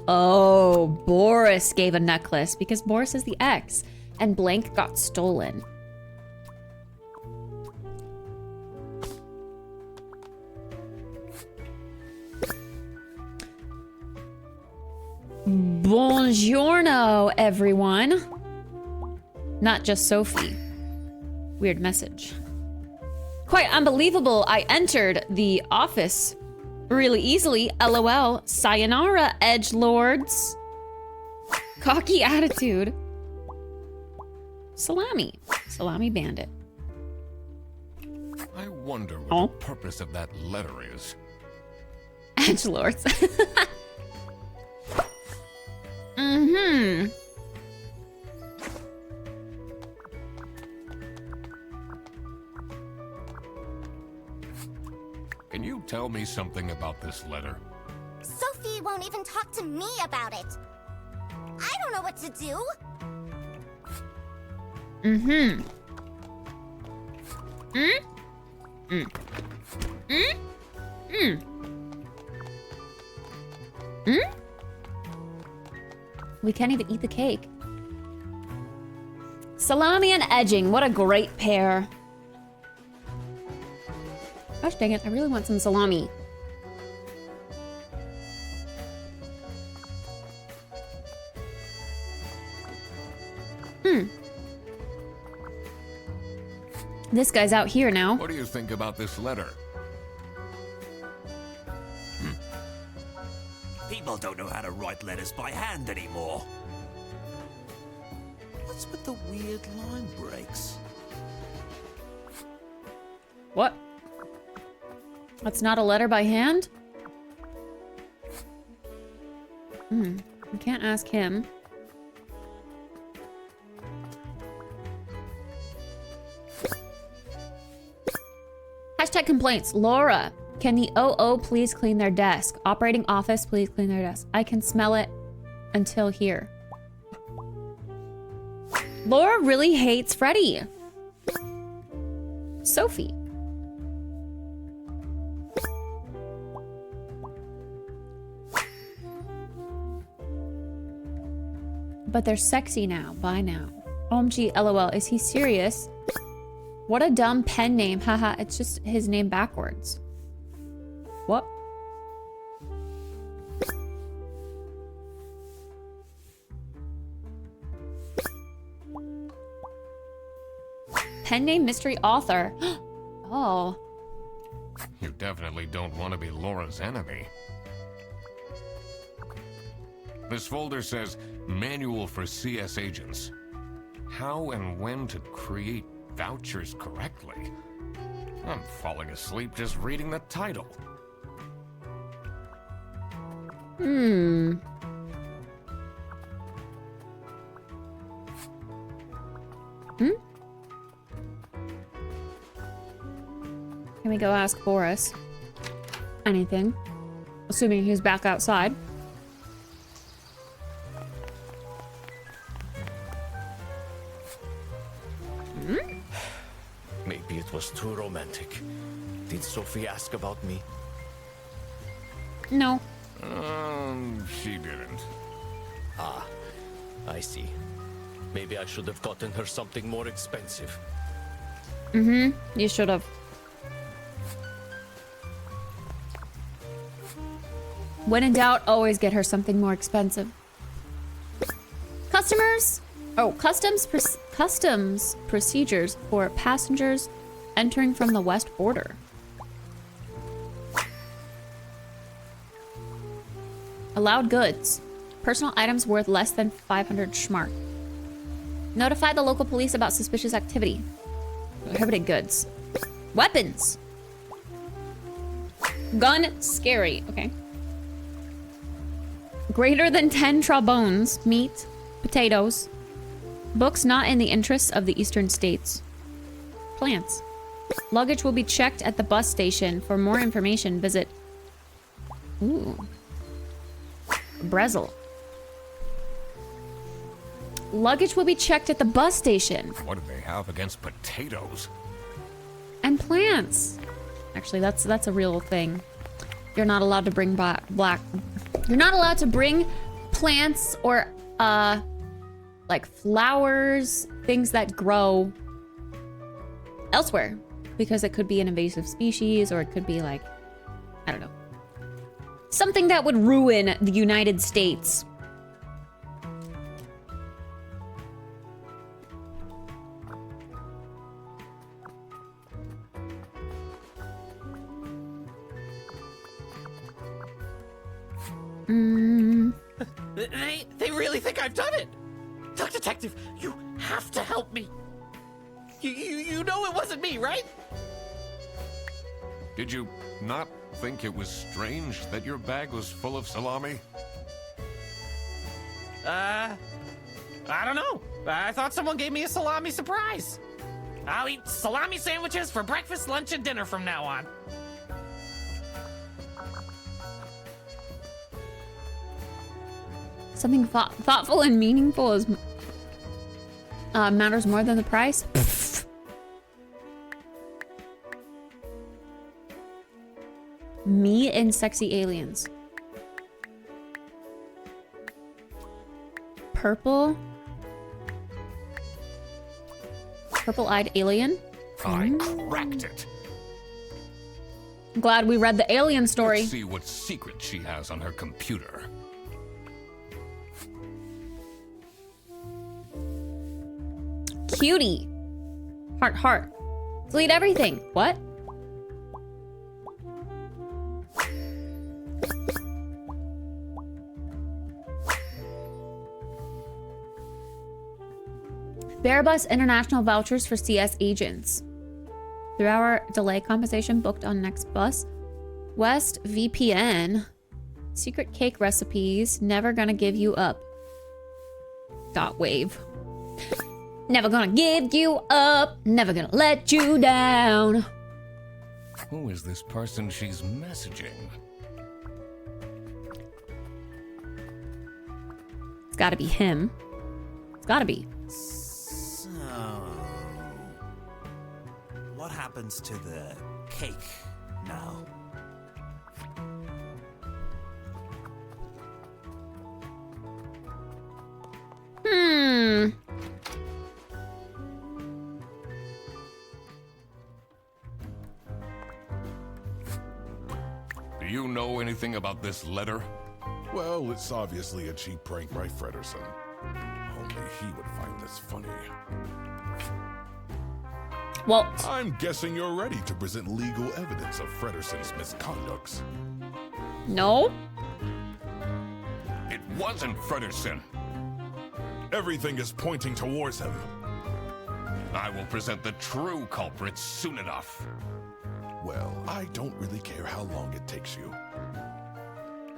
Speaker 3: Oh, Boris gave a necklace because Boris is the ex and blank got stolen. Buongiorno, everyone. Not just Sophie. Weird message. Quite unbelievable. I entered the office really easily. LOL. Sayonara, edgelords. Cocky attitude. Salami. Salami bandit.
Speaker 10: I wonder what the purpose of that letter is.
Speaker 3: Edgelords. Mm-hmm.
Speaker 10: Can you tell me something about this letter?
Speaker 4: Sophie won't even talk to me about it. I don't know what to do.
Speaker 3: Mm-hmm. Mm? Mm. Mm? Mm. Mm? We can't even eat the cake. Salami and edging. What a great pair. Gosh dang it, I really want some salami. This guy's out here now.
Speaker 10: What do you think about this letter?
Speaker 2: People don't know how to write letters by hand anymore. What's with the weird line breaks?
Speaker 3: What? That's not a letter by hand? We can't ask him. Hashtag complaints. Laura, can the OO please clean their desk? Operating office, please clean their desk. I can smell it until here. Laura really hates Freddy. Sophie. But they're sexy now. Bye now. OMG, LOL. Is he serious? What a dumb pen name. Haha, it's just his name backwards. What? Pen name mystery author. Oh.
Speaker 10: You definitely don't want to be Laura's enemy. This folder says Manual for CS Agents. How and when to create vouchers correctly. I'm falling asleep just reading the title.
Speaker 3: Hmm. Hmm? Can we go ask Boris anything? Assuming he's back outside. Hmm?
Speaker 13: Maybe it was too romantic. Did Sophie ask about me?
Speaker 3: No.
Speaker 10: She didn't.
Speaker 13: Ah, I see. Maybe I should have gotten her something more expensive.
Speaker 3: Mm-hmm. You should have. When in doubt, always get her something more expensive. Customs procedures for passengers entering from the west border. Allowed goods. Personal items worth less than 500 schmark. Notify the local police about suspicious activity. Prohibited goods. Weapons. Gun, scary. Okay. Greater than 10 trombones, meat, potatoes. Books not in the interests of the eastern states. Plants. Luggage will be checked at the bus station. For more information, visit... Ooh. Brezel. Luggage will be checked at the bus station.
Speaker 10: What do they have against potatoes?
Speaker 3: And plants. Actually, that's a real thing. You're not allowed to bring You're not allowed to bring plants or like flowers, things that grow elsewhere, because it could be an invasive species, or it could be like, I don't know, something that would ruin the United States.
Speaker 9: They really think I've done it. Duck Detective, you have to help me. You know it wasn't me, right?
Speaker 10: Did you not think it was strange that your bag was full of salami?
Speaker 9: I don't know. I thought someone gave me a salami surprise. I'll eat salami sandwiches for breakfast, lunch, and dinner from now on.
Speaker 3: Something thoughtful and meaningful is matters more than the price. Me and sexy aliens. Purple-eyed alien.
Speaker 10: I cracked it.
Speaker 3: I'm glad we read the alien story.
Speaker 10: Let's see what secret she has on her computer.
Speaker 3: Cutie. Heart. Delete everything. What? Airbus international vouchers for CS agents. 3-hour delay compensation booked on next bus. West VPN. Secret cake recipes. Never gonna give you up. Wave. Never gonna give you up. Never gonna let you down.
Speaker 10: Who is this person she's messaging?
Speaker 3: It's gotta be him. It's gotta be.
Speaker 2: So, what happens to the cake now?
Speaker 10: Do you know anything about this letter?
Speaker 6: Well, it's obviously a cheap prank by Frederson. Only he would find this funny.
Speaker 3: Well,
Speaker 6: I'm guessing you're ready to present legal evidence of Frederson's misconducts.
Speaker 3: No.
Speaker 10: It wasn't Fredersen.
Speaker 6: Everything is pointing towards him.
Speaker 10: I will present the true culprit soon enough.
Speaker 6: Well, I don't really care how long it takes you.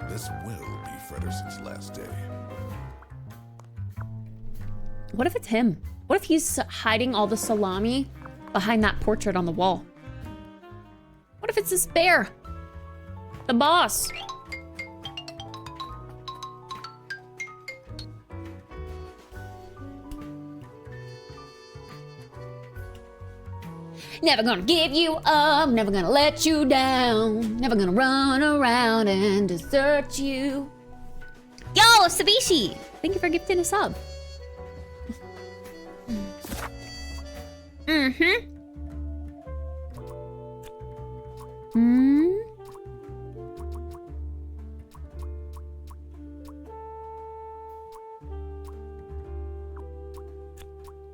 Speaker 6: This will be Fredersen's last day.
Speaker 3: What if it's him? What if he's hiding all the salami behind that portrait on the wall? What if it's this bear? The boss. Never gonna give you up, never gonna let you down, never gonna run around and desert you.
Speaker 4: Yo, Sabishi!
Speaker 3: Thank you for gifting a sub.
Speaker 4: Mm-hmm.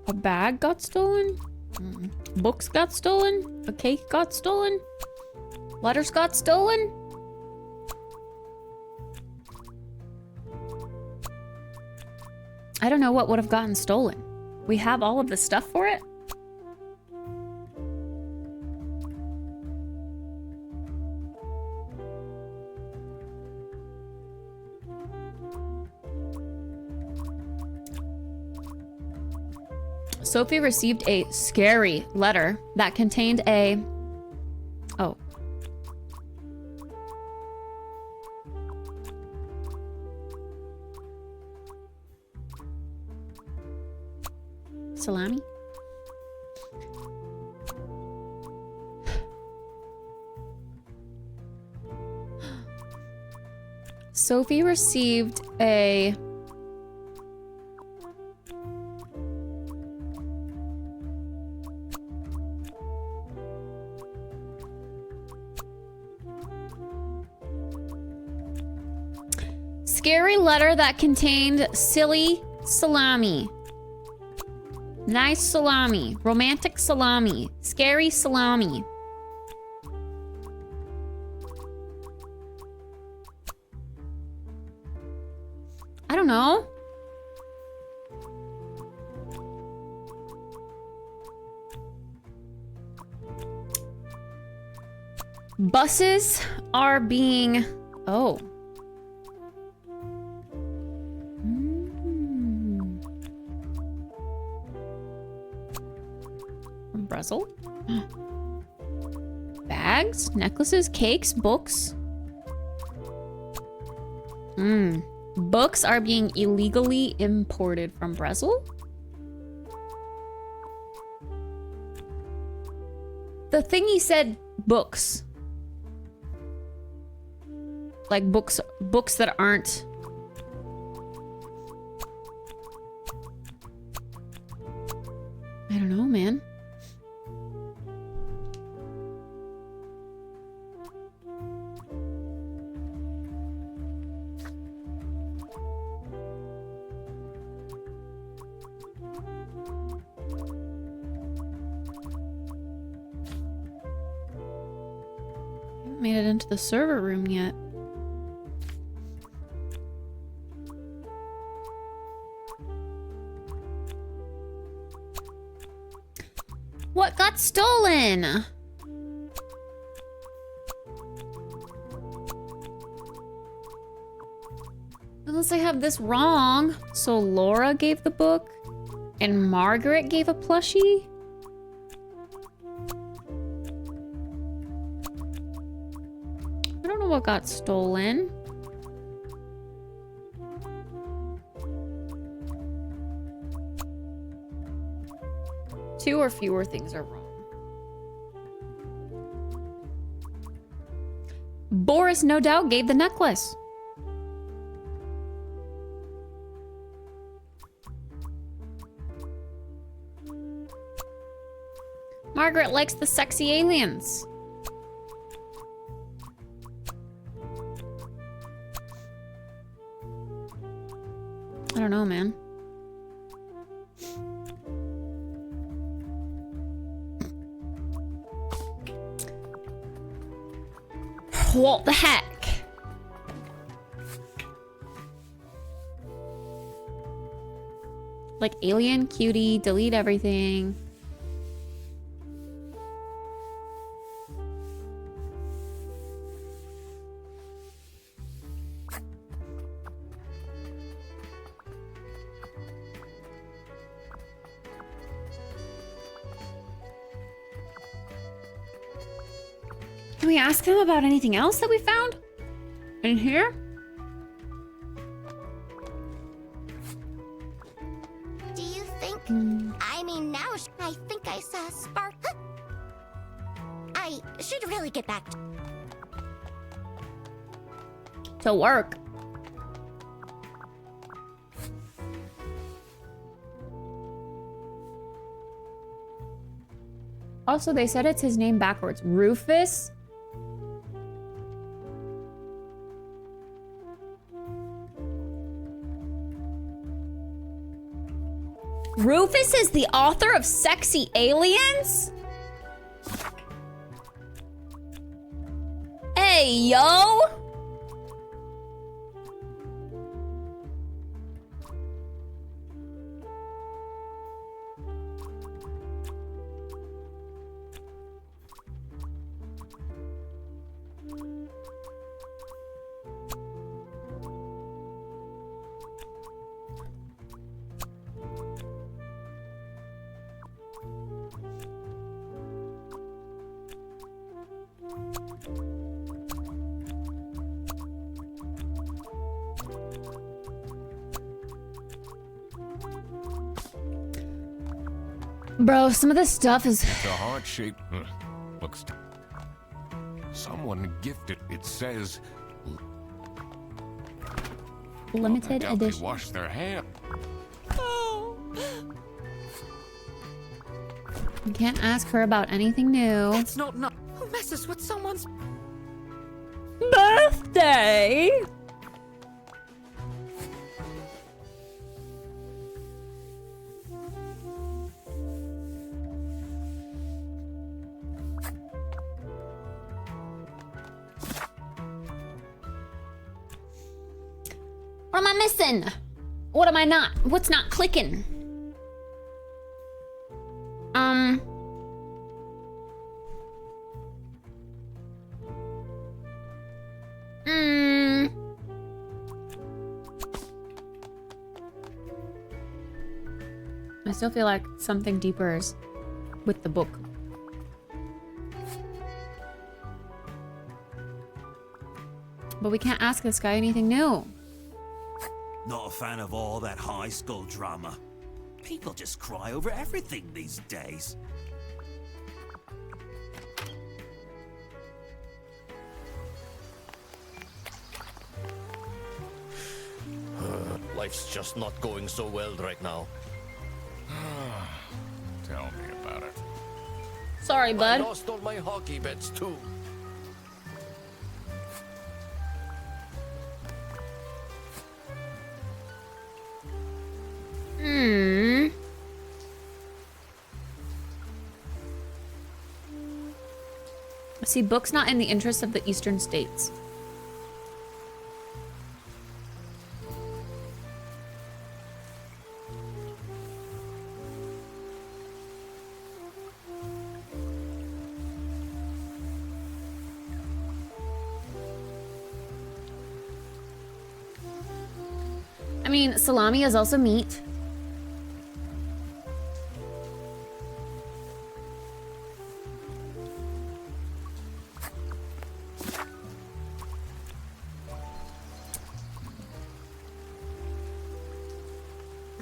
Speaker 3: A bag got stolen? Books got stolen? A cake got stolen? Letters got stolen? I don't know what would have gotten stolen. We have all of the stuff for it? Sophie received a scary letter that contained a... Oh. Salami? Sophie received a... scary letter that contained silly salami. Nice salami. Romantic salami. Scary salami. I don't know. Buses are being... Oh. Brussels. Bags, necklaces, cakes, books. Books are being illegally imported from Brazil. The thingy said books. Like books that aren't... I don't know, man. Made it into the server room yet. What got stolen? Unless I have this wrong. So Laura gave the book and Margaret gave a plushie? I don't know what got stolen. Two or fewer things are wrong. Boris no doubt gave the necklace. Margaret likes the sexy aliens. I don't know, man. What the heck? Like alien, cutie, delete everything. Can we ask them about anything else that we found in here?
Speaker 4: Do you think? I mean, now I think I saw a spark. I should really get back
Speaker 3: To work. Also, they said it's his name backwards. Rufus? Rufus is the author of Sexy Aliens? Hey, yo! Bro, some of this stuff is...
Speaker 10: It's a heart-shaped... looks... Someone gifted... It says...
Speaker 3: Limited
Speaker 10: I doubt they
Speaker 3: edition.
Speaker 10: wash their hands.
Speaker 3: You can't ask her about anything new.
Speaker 11: It's not who messes with someone's
Speaker 3: birthday.
Speaker 4: What am I missing?
Speaker 3: What am I not? What's not clicking? I still feel like something deeper is with the book. But we can't ask this guy anything new.
Speaker 2: Not a fan of all that high school drama. People just cry over everything these days.
Speaker 13: Life's just not going so well right now.
Speaker 10: Tell me about it.
Speaker 3: Sorry, bud.
Speaker 13: I lost all my hockey bets too.
Speaker 3: See, book's not in the interest of the eastern states. I mean, salami is also meat.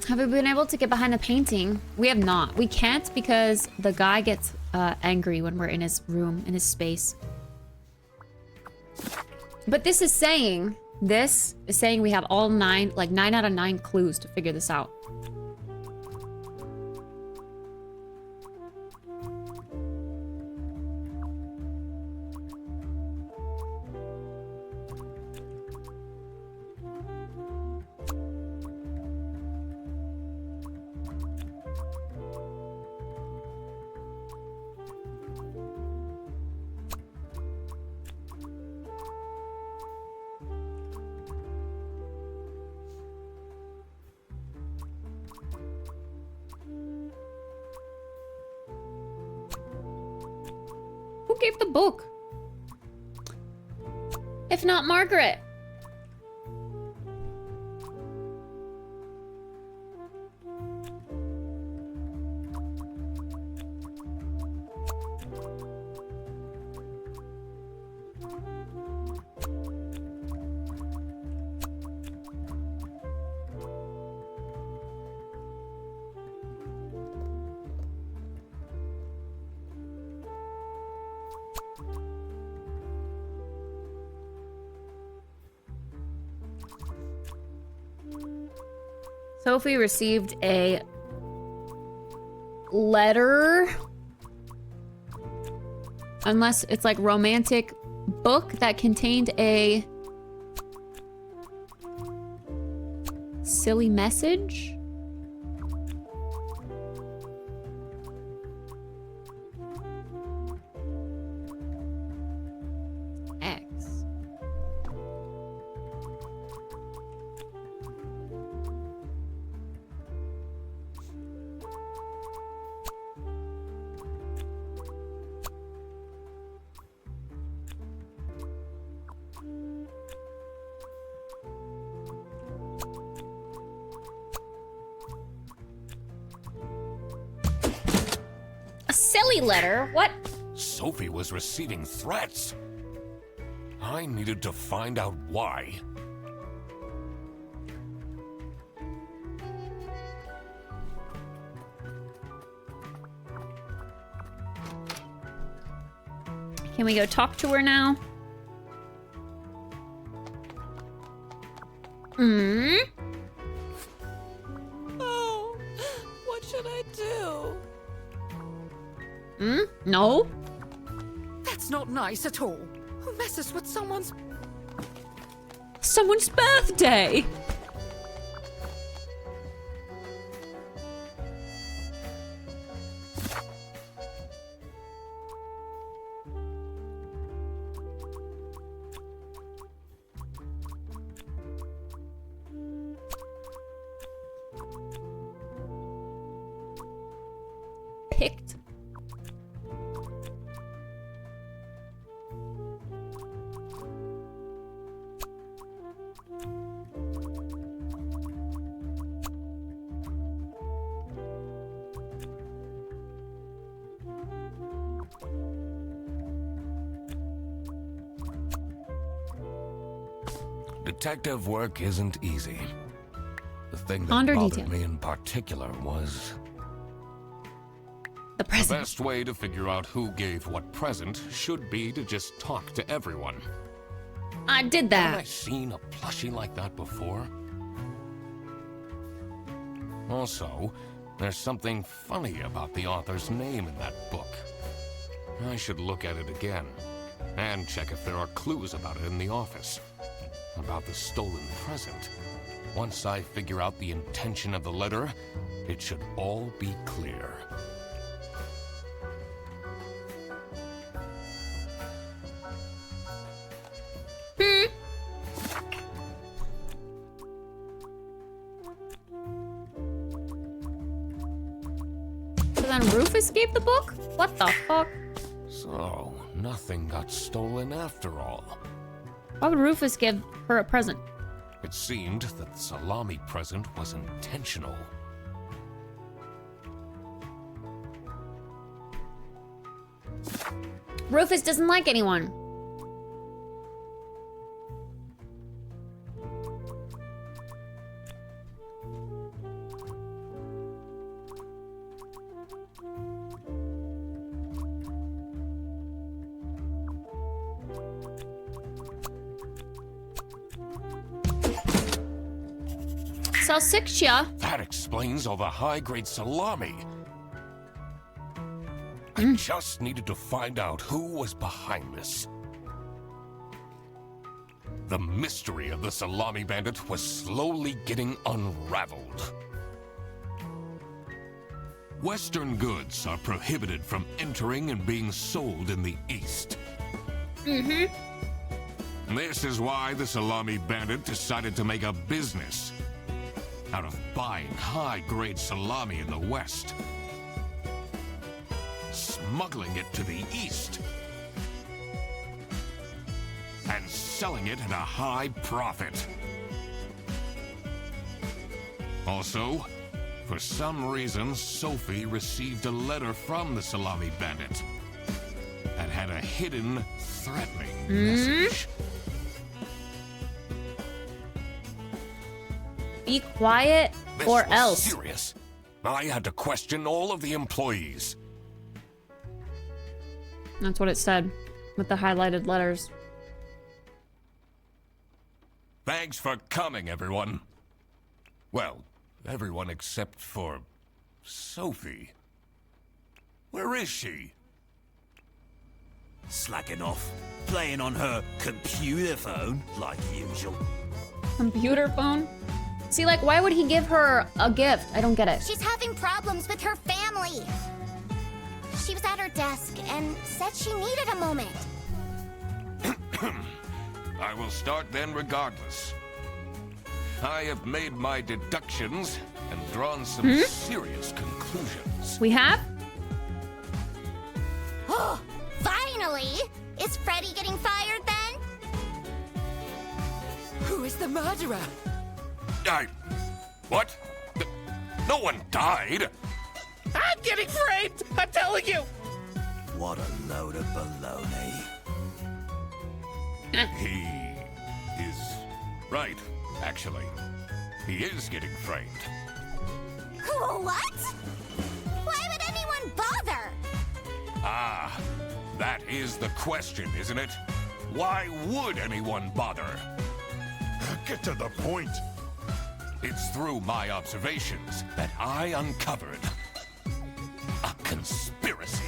Speaker 3: Have we been able to get behind the painting? We have not. We can't because the guy gets angry when we're in his room, in his space. But this is saying we have all 9 out of 9 clues to figure this out. Who gave the book? If not Margaret. Sophie received a letter, unless it's like romantic book that contained a silly message. Letter? What?
Speaker 10: Sophie was receiving threats. I needed to find out why.
Speaker 3: Can we go talk to her now?
Speaker 11: Oh, what should I do?
Speaker 3: No.
Speaker 11: That's not nice at all. Who messes with someone's
Speaker 3: birthday? Picked.
Speaker 10: Detective work isn't easy. The thing that
Speaker 3: Ponder
Speaker 10: bothered
Speaker 3: detail.
Speaker 10: me in particular was
Speaker 3: the present.
Speaker 10: The best way to figure out who gave what present should be to just talk to everyone.
Speaker 3: I did that.
Speaker 10: Haven't I seen a plushie like that before? Also, there's something funny about the author's name in that book. I should look at it again, and check if there are clues about it in the office. About the stolen present. Once I figure out the intention of the letter, it should all be clear.
Speaker 3: So then Rufus gave the book? What the fuck?
Speaker 10: So, nothing got stolen after all.
Speaker 3: Why would Rufus give her a present?
Speaker 10: It seemed that the salami present was intentional.
Speaker 3: Rufus doesn't like anyone. Salsiccia.
Speaker 10: That explains all the high-grade salami. I just needed to find out who was behind this. The mystery of the salami bandit was slowly getting unraveled. Western goods are prohibited from entering and being sold in the East. This is why the salami bandit decided to make a business out of buying high-grade salami in the West, smuggling it to the East, and selling it at a high profit. Also, for some reason, Sophie received a letter from the Salami Bandit that had a hidden, threatening message.
Speaker 3: Be quiet or
Speaker 10: This was
Speaker 3: else.
Speaker 10: serious. I had to question all of the employees.
Speaker 3: That's what it said with the highlighted letters.
Speaker 10: Thanks for coming, everyone. Well, everyone except for Sophie. Where is she?
Speaker 2: Slacking off, playing on her computer phone, like usual.
Speaker 3: Computer phone? See, like, why would he give her a gift? I don't get it.
Speaker 4: She's having problems with her family. She was at her desk and said she needed a moment.
Speaker 10: I will start then regardless. I have made my deductions and drawn some serious conclusions.
Speaker 3: We have?
Speaker 4: Oh, finally! Is Freddy getting fired then?
Speaker 11: Who is the murderer?
Speaker 10: What? No one died.
Speaker 9: I'm getting framed! I'm telling you!
Speaker 2: What a load of baloney.
Speaker 10: He is right, actually. He is getting framed.
Speaker 4: What? Why would anyone bother?
Speaker 10: Ah, that is the question, isn't it? Why would anyone bother?
Speaker 6: Get to the point.
Speaker 10: It's through my observations that I uncovered a conspiracy.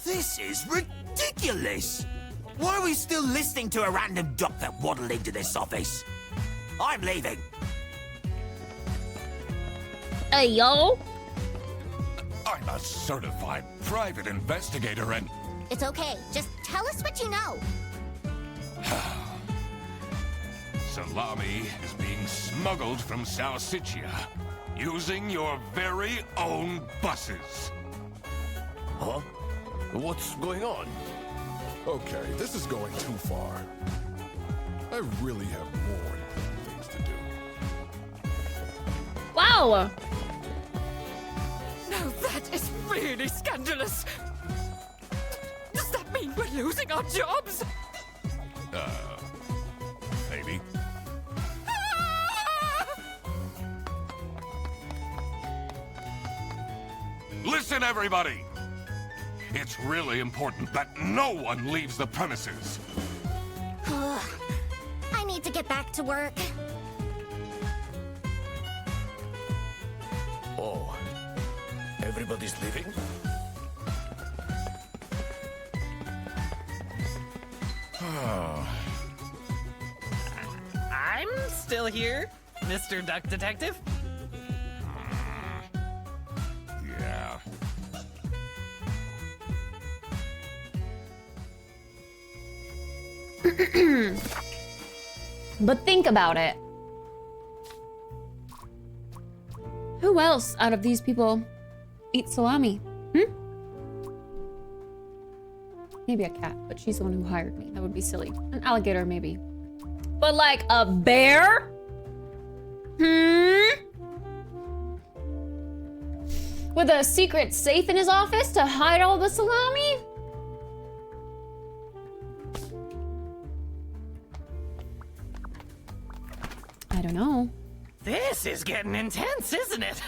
Speaker 2: This is ridiculous! Why are we still listening to a random doc that waddled into this office? I'm leaving.
Speaker 3: Hey, yo!
Speaker 10: I'm a certified private investigator and...
Speaker 4: It's okay. Just tell us what you know.
Speaker 10: Salami is being smuggled from South Sitchia using your very own buses.
Speaker 13: Huh? What's going on?
Speaker 6: Okay, this is going too far. I really have more important things to do.
Speaker 3: Wow!
Speaker 11: Now that is really scandalous. Does that mean we're losing our jobs?
Speaker 10: Maybe. Listen, everybody! It's really important that no one leaves the premises.
Speaker 4: I need to get back to work.
Speaker 13: Oh, everybody's leaving?
Speaker 9: I'm still here, Mr. Duck Detective.
Speaker 10: Yeah.
Speaker 3: But think about it. Who else out of these people eats salami? Maybe a cat, but she's the one who hired me. That would be silly. An alligator, maybe. But like a bear? With a secret safe in his office to hide all the salami? I don't know.
Speaker 9: This is getting intense, isn't it?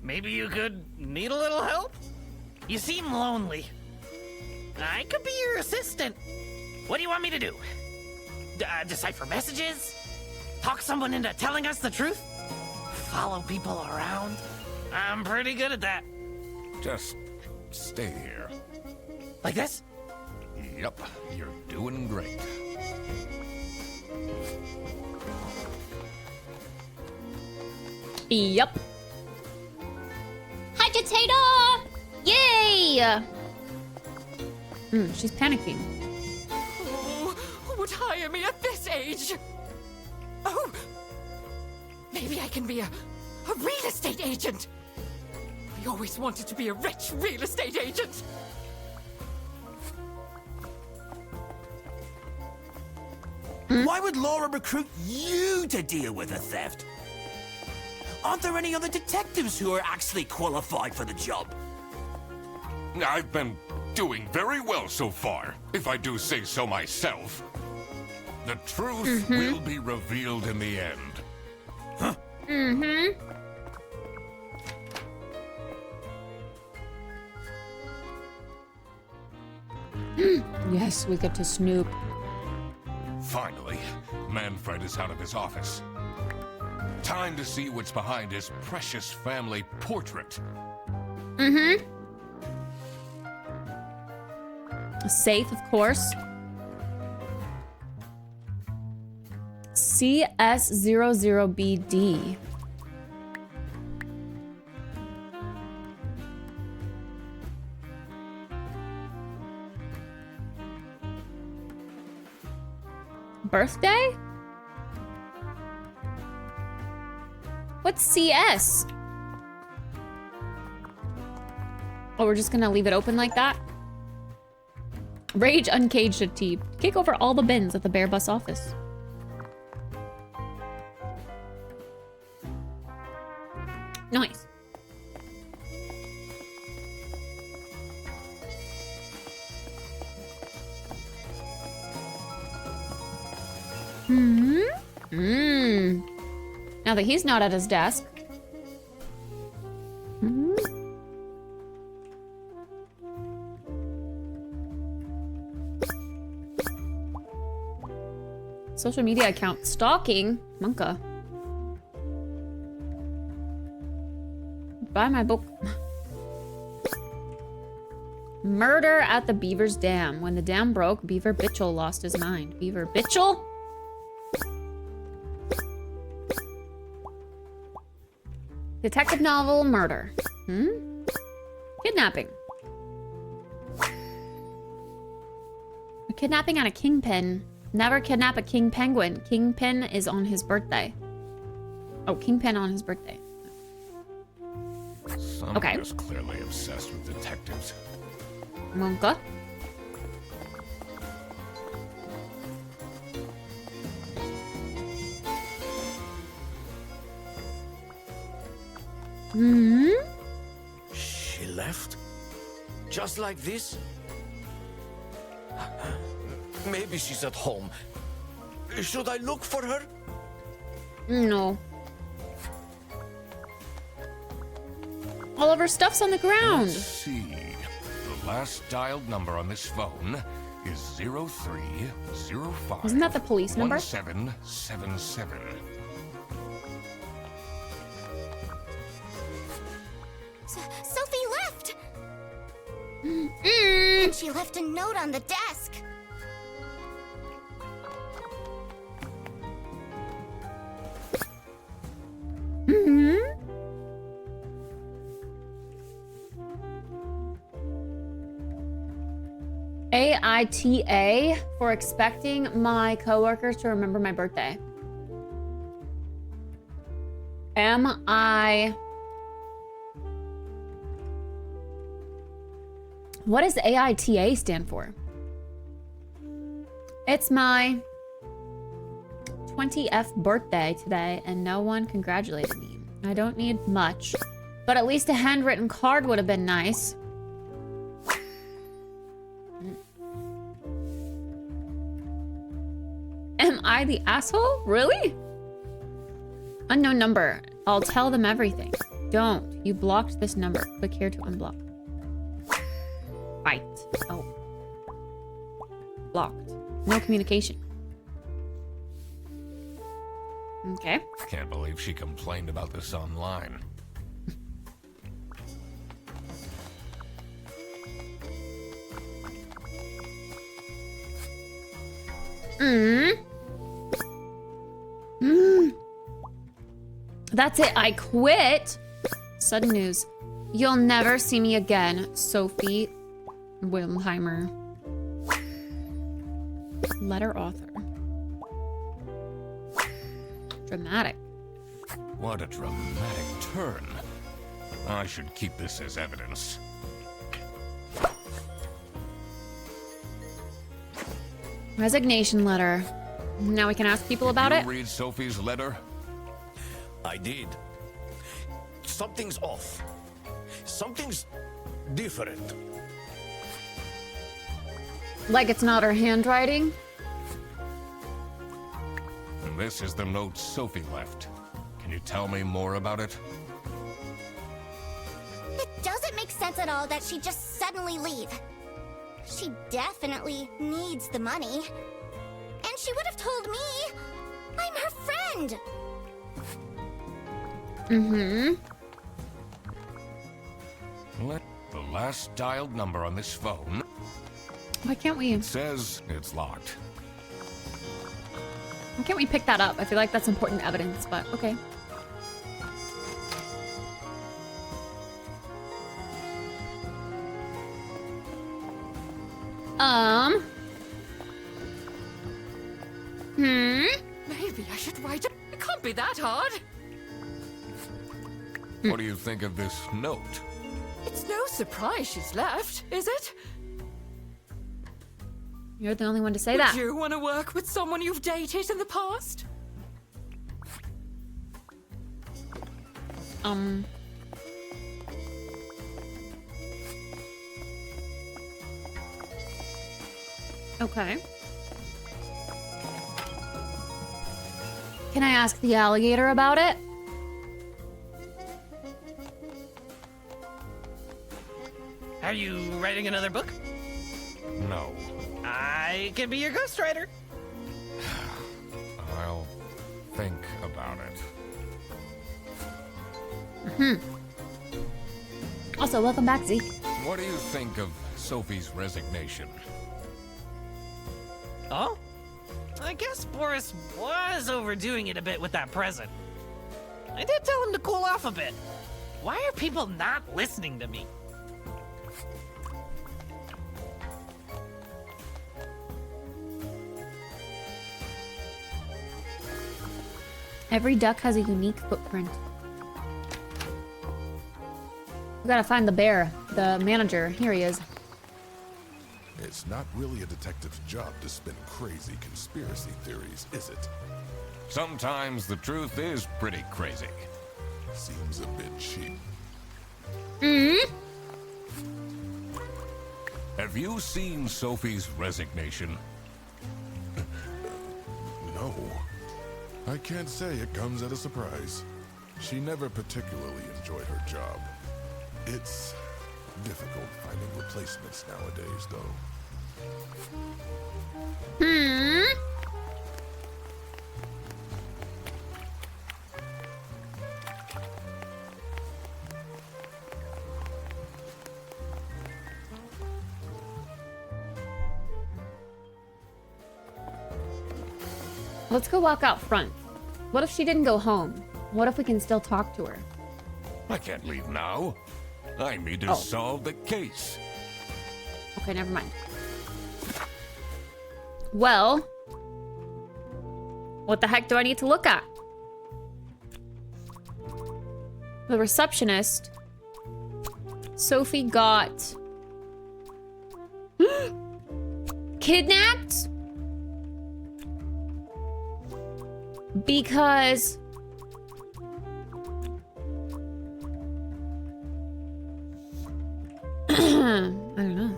Speaker 9: Maybe you could need a little help? You seem lonely. I could be your assistant. What do you want me to do? Decipher messages? Talk someone into telling us the truth? Follow people around? I'm pretty good at that.
Speaker 10: Just stay here.
Speaker 9: Like this?
Speaker 10: Yep, you're doing great.
Speaker 3: Yup. Agitator! Yay! She's panicking.
Speaker 11: Oh, who would hire me at this age? Oh, maybe I can be a real estate agent. I always wanted to be a rich real estate agent.
Speaker 2: Why would Laura recruit you to deal with a theft? Aren't there any other detectives who are actually qualified for the job?
Speaker 10: I've been doing very well so far, if I do say so myself. The truth will be revealed in the end. Huh?
Speaker 3: Yes, we get to snoop.
Speaker 10: Finally, Manfred is out of his office. Time to see what's behind his precious family portrait.
Speaker 3: Safe, of course. CS00BD. Birthday? What's CS? Oh, we're just gonna leave it open like that? Rage uncaged a T. Kick over all the bins at the Bear Bus office. Nice. Now that he's not at his desk. Social media account stalking Monka. Buy my book. Murder at the Beaver's Dam. When the dam broke, Beaver Bitchel lost his mind. Beaver Bitchel? Detective novel murder. Kidnapping. A kidnapping on a kingpin. Never kidnap a king penguin. Kingpin is on his birthday. Oh, kingpin on his birthday.
Speaker 10: Someone is clearly obsessed with detectives.
Speaker 3: Monka.
Speaker 13: She left? Just like this? Maybe she's at home. Should I look for her?
Speaker 3: No. All of her stuff's on the ground.
Speaker 10: Let's see. The last dialed number on this phone is 0305.
Speaker 3: Isn't that the police number?
Speaker 10: 1777.
Speaker 4: Sophie left! And she left a note on the desk.
Speaker 3: AITA for expecting my coworkers to remember my birthday. Am I... What does AITA stand for? It's my 20th birthday today, and no one congratulated me. I don't need much, but at least a handwritten card would have been nice. Am I the asshole? Really? Unknown number. I'll tell them everything. Don't. You blocked this number. Click here to unblock. Fight. Oh. Blocked. No communication. Okay.
Speaker 10: Can't believe she complained about this online.
Speaker 3: That's it. I quit. Sudden news. You'll never see me again, Sophie Wilheimer. Letter author. Dramatic.
Speaker 10: What a dramatic turn. I should keep this as evidence.
Speaker 3: Resignation letter. Now we can ask people about
Speaker 10: Did
Speaker 3: it.
Speaker 10: you read Sophie's letter?
Speaker 13: I did. Something's off. Something's different.
Speaker 3: Like it's not her handwriting.
Speaker 10: And this is the note Sophie left. Can you tell me more about it?
Speaker 4: It doesn't make sense at all that she just suddenly leave. She definitely needs the money. And she would have told me. I'm her friend.
Speaker 3: Mm-hmm.
Speaker 10: Let the last dialed number on this phone.
Speaker 3: Why can't we?
Speaker 10: It says it's locked.
Speaker 3: Why can't we pick that up? I feel like that's important evidence, but okay.
Speaker 11: Maybe I should write it. It can't be that hard.
Speaker 10: What do you think of this note?
Speaker 11: It's no surprise she's left, is it?
Speaker 3: You're the only one to say
Speaker 11: Would
Speaker 3: that.
Speaker 11: you want to work with someone you've dated in the past?
Speaker 3: Okay. Can I ask the alligator about it?
Speaker 9: Are you writing another book?
Speaker 10: No.
Speaker 9: I can be your ghostwriter.
Speaker 10: I'll think about it.
Speaker 3: Also, welcome back, Z.
Speaker 10: What do you think of Sophie's resignation?
Speaker 9: Oh? I guess Boris was overdoing it a bit with that present. I did tell him to cool off a bit. Why are people not listening to me?
Speaker 3: Every duck has a unique footprint. We gotta find the bear, the manager. Here he is.
Speaker 6: It's not really a detective's job to spin crazy conspiracy theories, is it?
Speaker 10: Sometimes the truth is pretty crazy.
Speaker 6: Seems a bit cheap.
Speaker 10: Have you seen Sophie's resignation?
Speaker 6: No. I can't say it comes at a surprise. She never particularly enjoyed her job. It's difficult finding replacements nowadays, though.
Speaker 3: Let's go walk out front. What if she didn't go home? What if we can still talk to her?
Speaker 10: I can't leave now. I need to solve the case.
Speaker 3: Okay, never mind. Well, what the heck do I need to look at? The receptionist. Sophie got kidnapped because I don't know.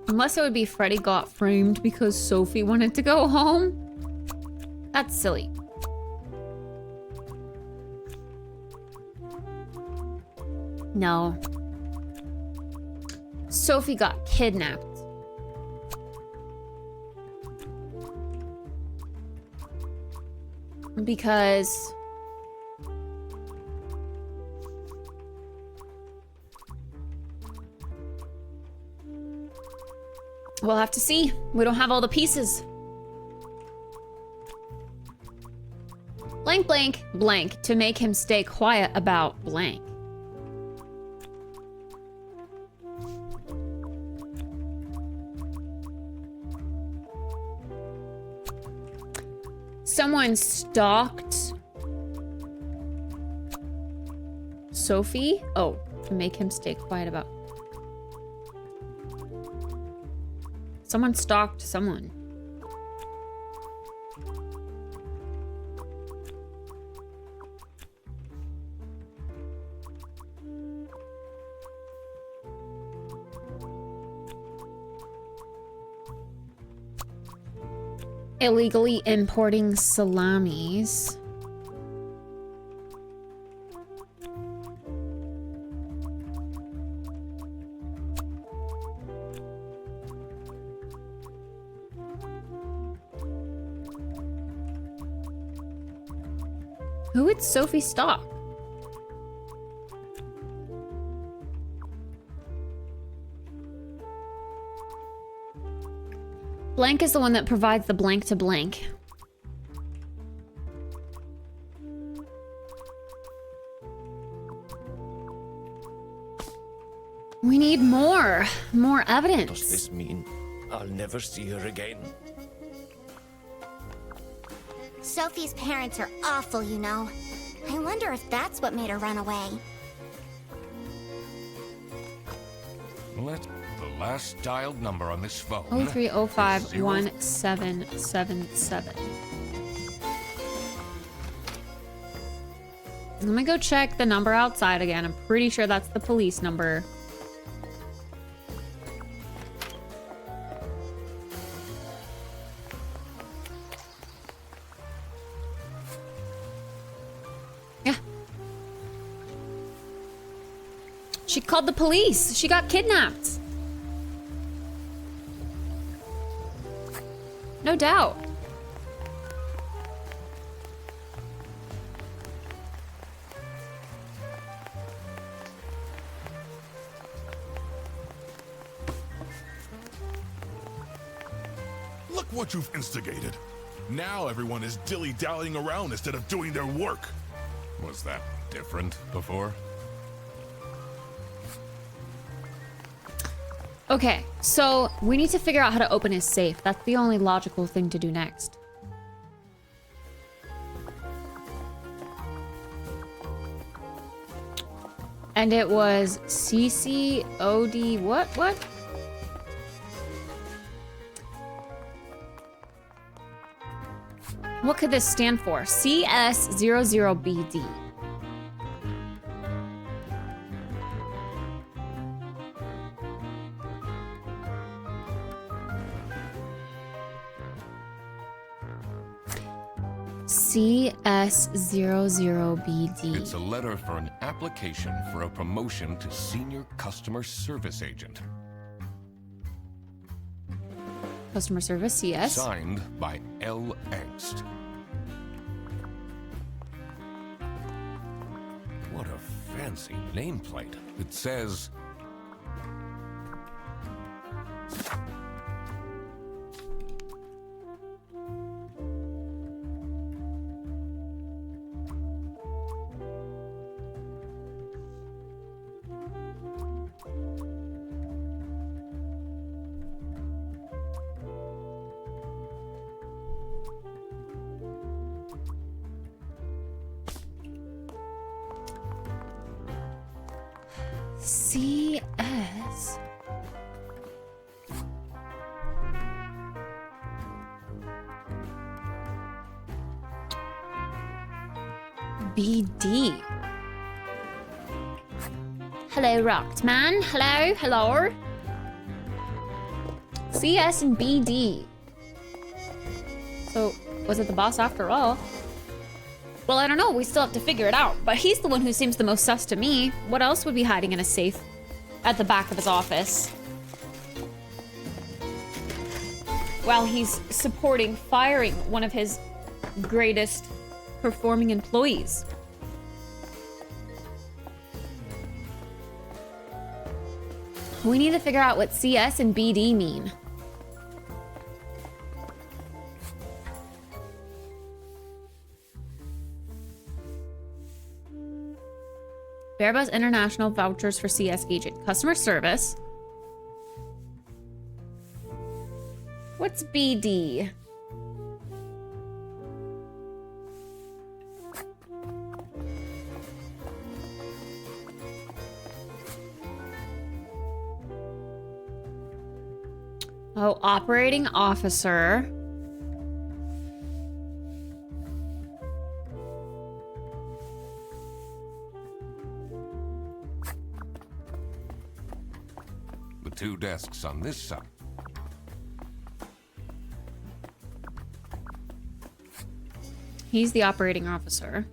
Speaker 3: Unless it would be Freddy got framed because Sophie wanted to go home. That's silly. No. Sophie got kidnapped. Because we'll have to see. We don't have all the pieces. blank blank blank to make him stay quiet about blank. Someone stalked Sophie? Oh, to make him stay quiet about... Someone stalked someone. Illegally importing salamis. Who would Sophie stalk? Blank is the one that provides the blank to blank. We need more evidence.
Speaker 13: Does this mean I'll never see her again?
Speaker 4: Sophie's parents are awful, you know. I wonder if that's what made her run away.
Speaker 10: Let the last dialed number on this phone.
Speaker 3: 03051777. Let me go check the number outside again. I'm pretty sure that's the police number. Yeah. She called the police. She got kidnapped. No doubt.
Speaker 6: Look what you've instigated. Now everyone is dilly-dallying around instead of doing their work.
Speaker 10: Was that different before?
Speaker 3: Okay, so we need to figure out how to open his safe. That's the only logical thing to do next. And it was CCOD what? What could this stand for? CS00BD. CS00BD.
Speaker 10: It's a letter for an application for a promotion to senior customer service agent.
Speaker 3: Customer service, CS.
Speaker 10: Signed by L. Angst. What a fancy nameplate. It says...
Speaker 3: CS. BD. Hello, Rocked Man. Hello. CS and BD. So, was it the boss after all? Well, I don't know. We still have to figure it out. But he's the one who seems the most sus to me. What else would be hiding in a safe at the back of his office? While he's supporting firing one of his greatest performing employees. We need to figure out what CS and BD mean. Airbus International vouchers for CS agent. Customer service. What's BD? Oh, operating officer.
Speaker 10: The two desks on this side.
Speaker 3: He's the operating officer.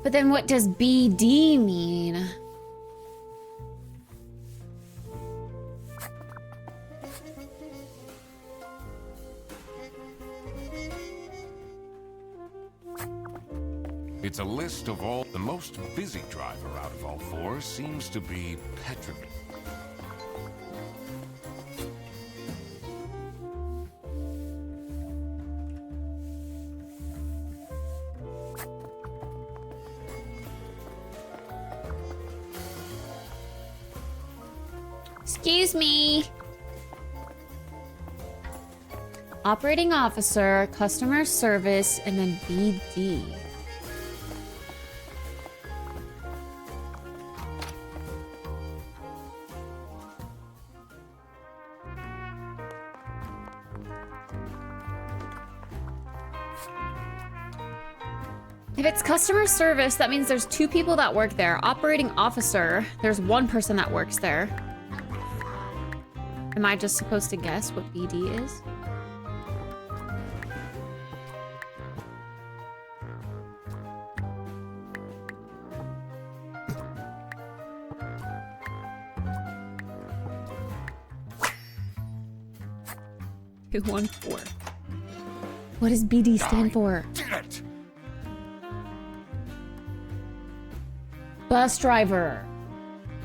Speaker 3: But then what does BD mean?
Speaker 10: It's a list of all. The most busy driver out of all four seems to be Petra.
Speaker 3: Excuse me. Operating officer, customer service, and then BD. If it's customer service, that means there's 2 people that work there. Operating officer, there's 1 person that works there. Am I just supposed to guess what BD is? Who won 4? What does BD stand for? Bus driver.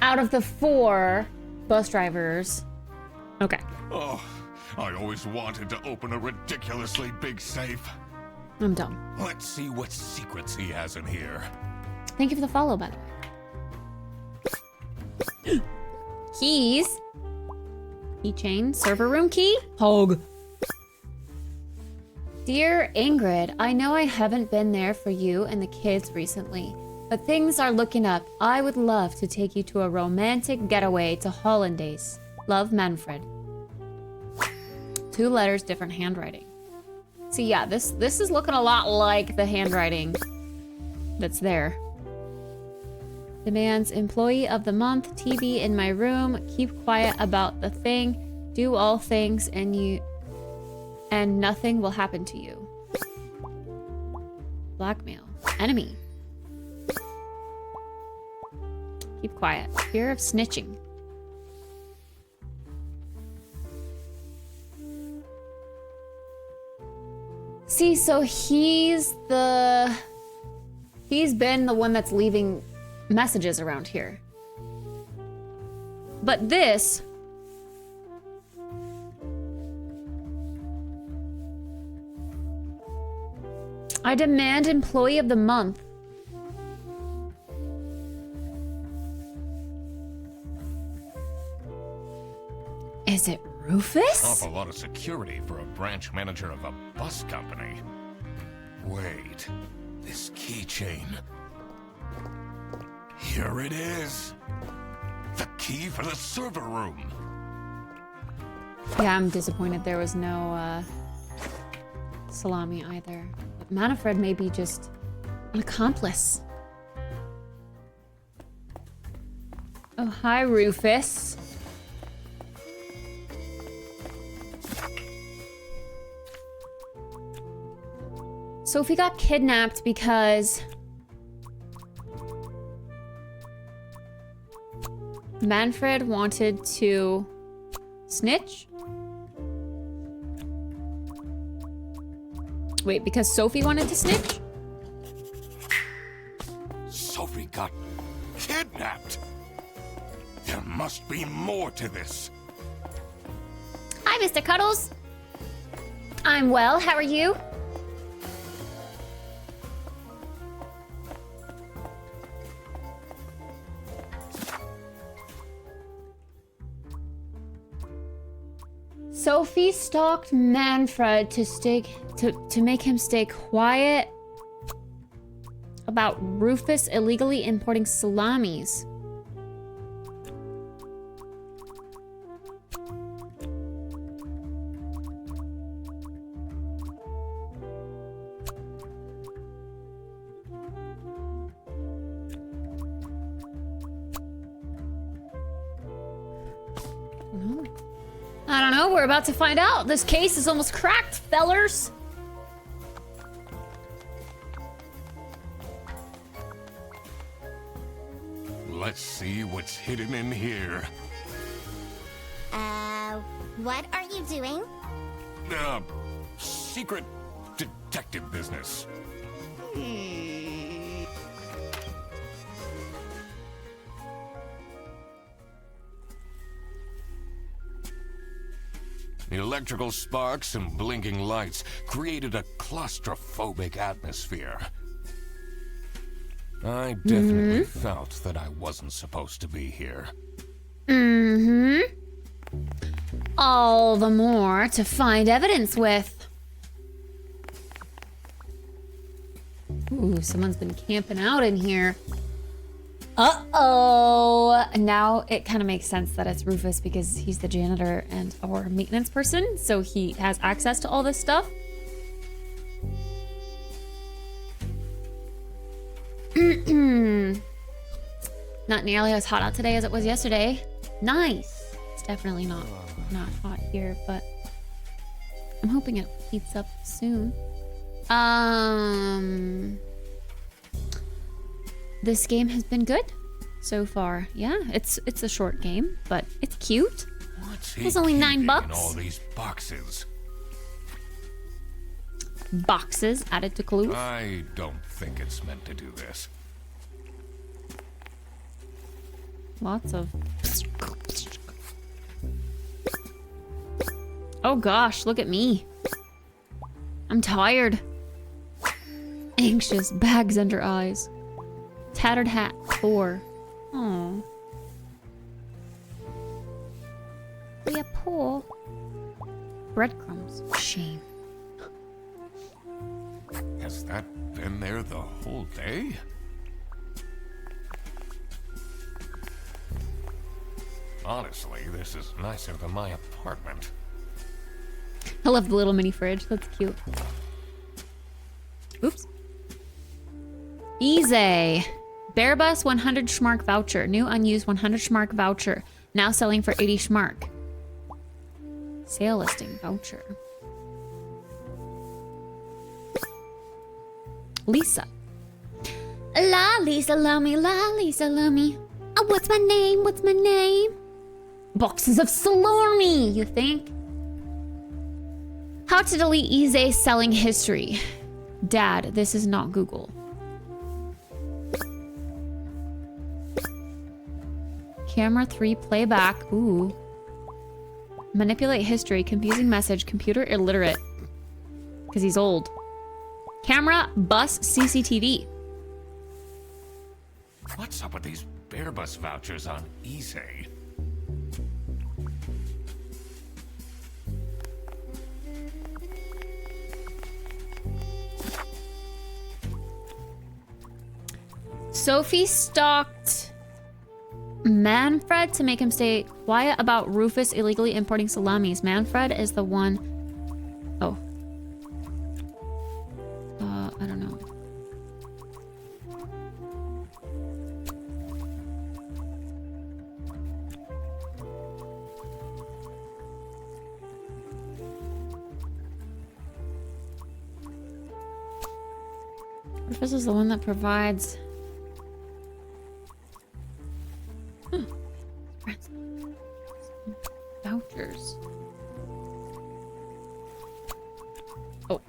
Speaker 3: Out of the 4 bus drivers. Okay.
Speaker 10: Oh, I always wanted to open a ridiculously big safe.
Speaker 3: I'm done.
Speaker 10: Let's see what secrets he has in here.
Speaker 3: Thank you for the follow, by the way. Keys. Keychain. Server room key. Hog. Dear Ingrid, I know I haven't been there for you and the kids recently, but things are looking up. I would love to take you to a romantic getaway to Hollandaise. Love, Manfred. 2 letters, different handwriting. See, yeah, this is looking a lot like the handwriting that's there. Demands employee of the month, TV in my room, keep quiet about the thing, do all things, and nothing will happen to you. Blackmail. Enemy. Keep quiet. Fear of snitching. See, so he's been the one that's leaving messages around here. But this... I demand employee of the month. Is it Rufus?
Speaker 10: Awful lot of security for a branch manager of a bus company. Wait, this keychain. Here it is. The key for the server room.
Speaker 3: Yeah, I'm disappointed there was no salami either. But Manfred may be just an accomplice. Oh, hi, Rufus. Sophie got kidnapped because Manfred wanted to snitch? Wait, because Sophie wanted to snitch?
Speaker 10: Sophie got kidnapped. There must be more to this.
Speaker 4: Hi, Mr. Cuddles. I'm well. How are you?
Speaker 3: Sophie stalked Manfred to make him stay quiet about Rufus illegally importing salamis. I don't know, we're about to find out. This case is almost cracked, fellers.
Speaker 10: Let's see what's hidden in here.
Speaker 4: What are you doing?
Speaker 10: Secret detective business. The electrical sparks and blinking lights created a claustrophobic atmosphere. I definitely felt that I wasn't supposed to be here.
Speaker 3: All the more to find evidence with. Ooh, someone's been camping out in here. Uh-oh. Now it kind of makes sense that it's Rufus because he's the janitor and our maintenance person, so he has access to all this stuff. Not nearly as hot out today as it was yesterday. Nice. It's definitely not hot here, but I'm hoping it heats up soon. This game has been good so far. Yeah, it's a short game, but it's cute.
Speaker 10: What's
Speaker 3: It was only $9
Speaker 10: in all these boxes?
Speaker 3: Boxes added to clues.
Speaker 10: I don't think it's meant to do this.
Speaker 3: Lots of. Oh gosh, look at me. I'm tired. Anxious, bags under eyes. Tattered hat, 4. Aww. We are poor. Breadcrumbs, shame.
Speaker 10: Has that been there the whole day? Honestly, this is nicer than my apartment.
Speaker 3: I love the little mini fridge. That's cute. Oops. Easy. Bearbus 100 Schmark voucher. New unused 100 Schmark voucher. Now selling for 80 Schmark. Sale listing voucher. Lisa.
Speaker 4: La Lisa love me, la Lisa love me. Oh, what's my name? What's my name?
Speaker 3: Boxes of salami, you think? How to delete Easy selling history. Dad, this is not Google. Camera 3 playback. Ooh. Manipulate history. Confusing message. Computer illiterate. Because he's old. Camera, bus, CCTV.
Speaker 10: What's up with these Bearbus vouchers on eBay?
Speaker 3: Sophie stalked Manfred to make him stay quiet about Rufus illegally importing salamis. Manfred is the one... Oh. I don't know. Rufus is the one that provides... Vouchers. Oh.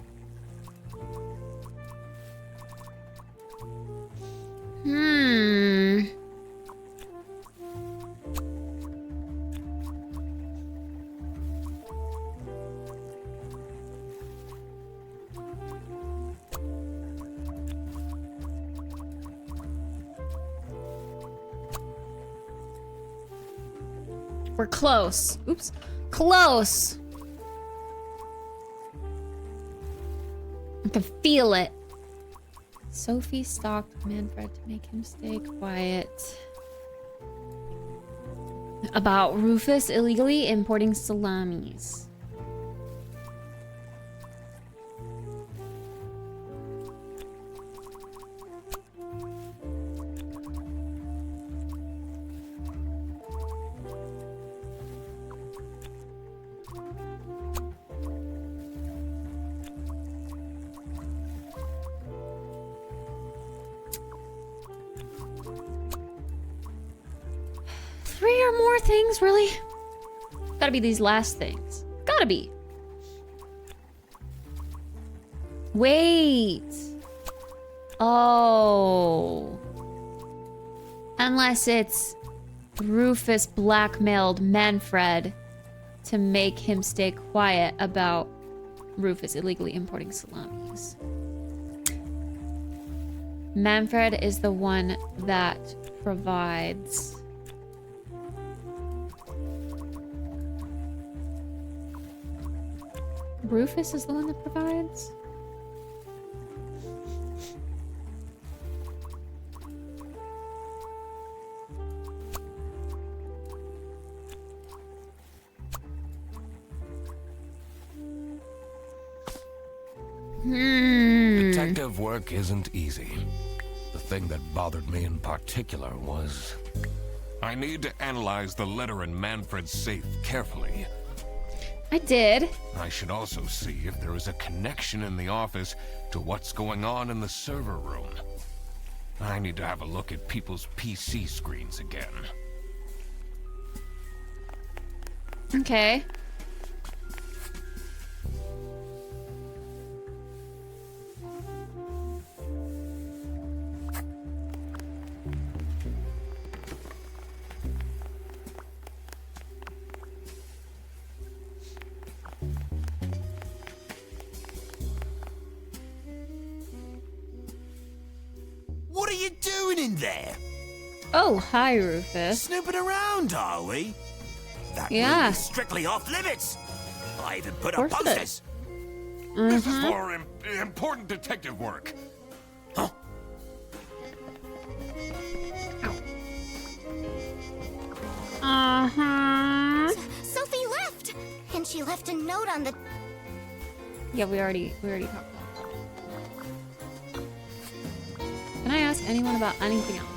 Speaker 3: We're close. Oops. Close. I can feel it. Sophie stalked Manfred to make him stay quiet. About Rufus illegally importing salamis. Three or more things, really? Gotta be these last things. Gotta be. Wait. Oh. Unless it's Rufus blackmailed Manfred to make him stay quiet about Rufus illegally importing salamis. Manfred is the one that provides. Rufus is the one that provides?
Speaker 10: Detective work isn't easy. The thing that bothered me in particular was... I need to analyze the letter in Manfred's safe carefully.
Speaker 3: I did.
Speaker 10: I should also see if there is a connection in the office to what's going on in the server room. I need to have a look at people's PC screens again.
Speaker 3: Okay.
Speaker 2: What are you doing in there?
Speaker 3: Oh, hi, Rufus.
Speaker 2: Snooping around, are we? That
Speaker 3: Yeah.
Speaker 2: room is strictly off limits. I even put up
Speaker 3: Of course it
Speaker 2: posters.
Speaker 10: This is
Speaker 3: Mhm.
Speaker 10: for important detective work.
Speaker 3: Uh-huh.
Speaker 4: Sophie left, and she left a note on the.
Speaker 3: Yeah, we already talked about that. Can I ask anyone about anything else?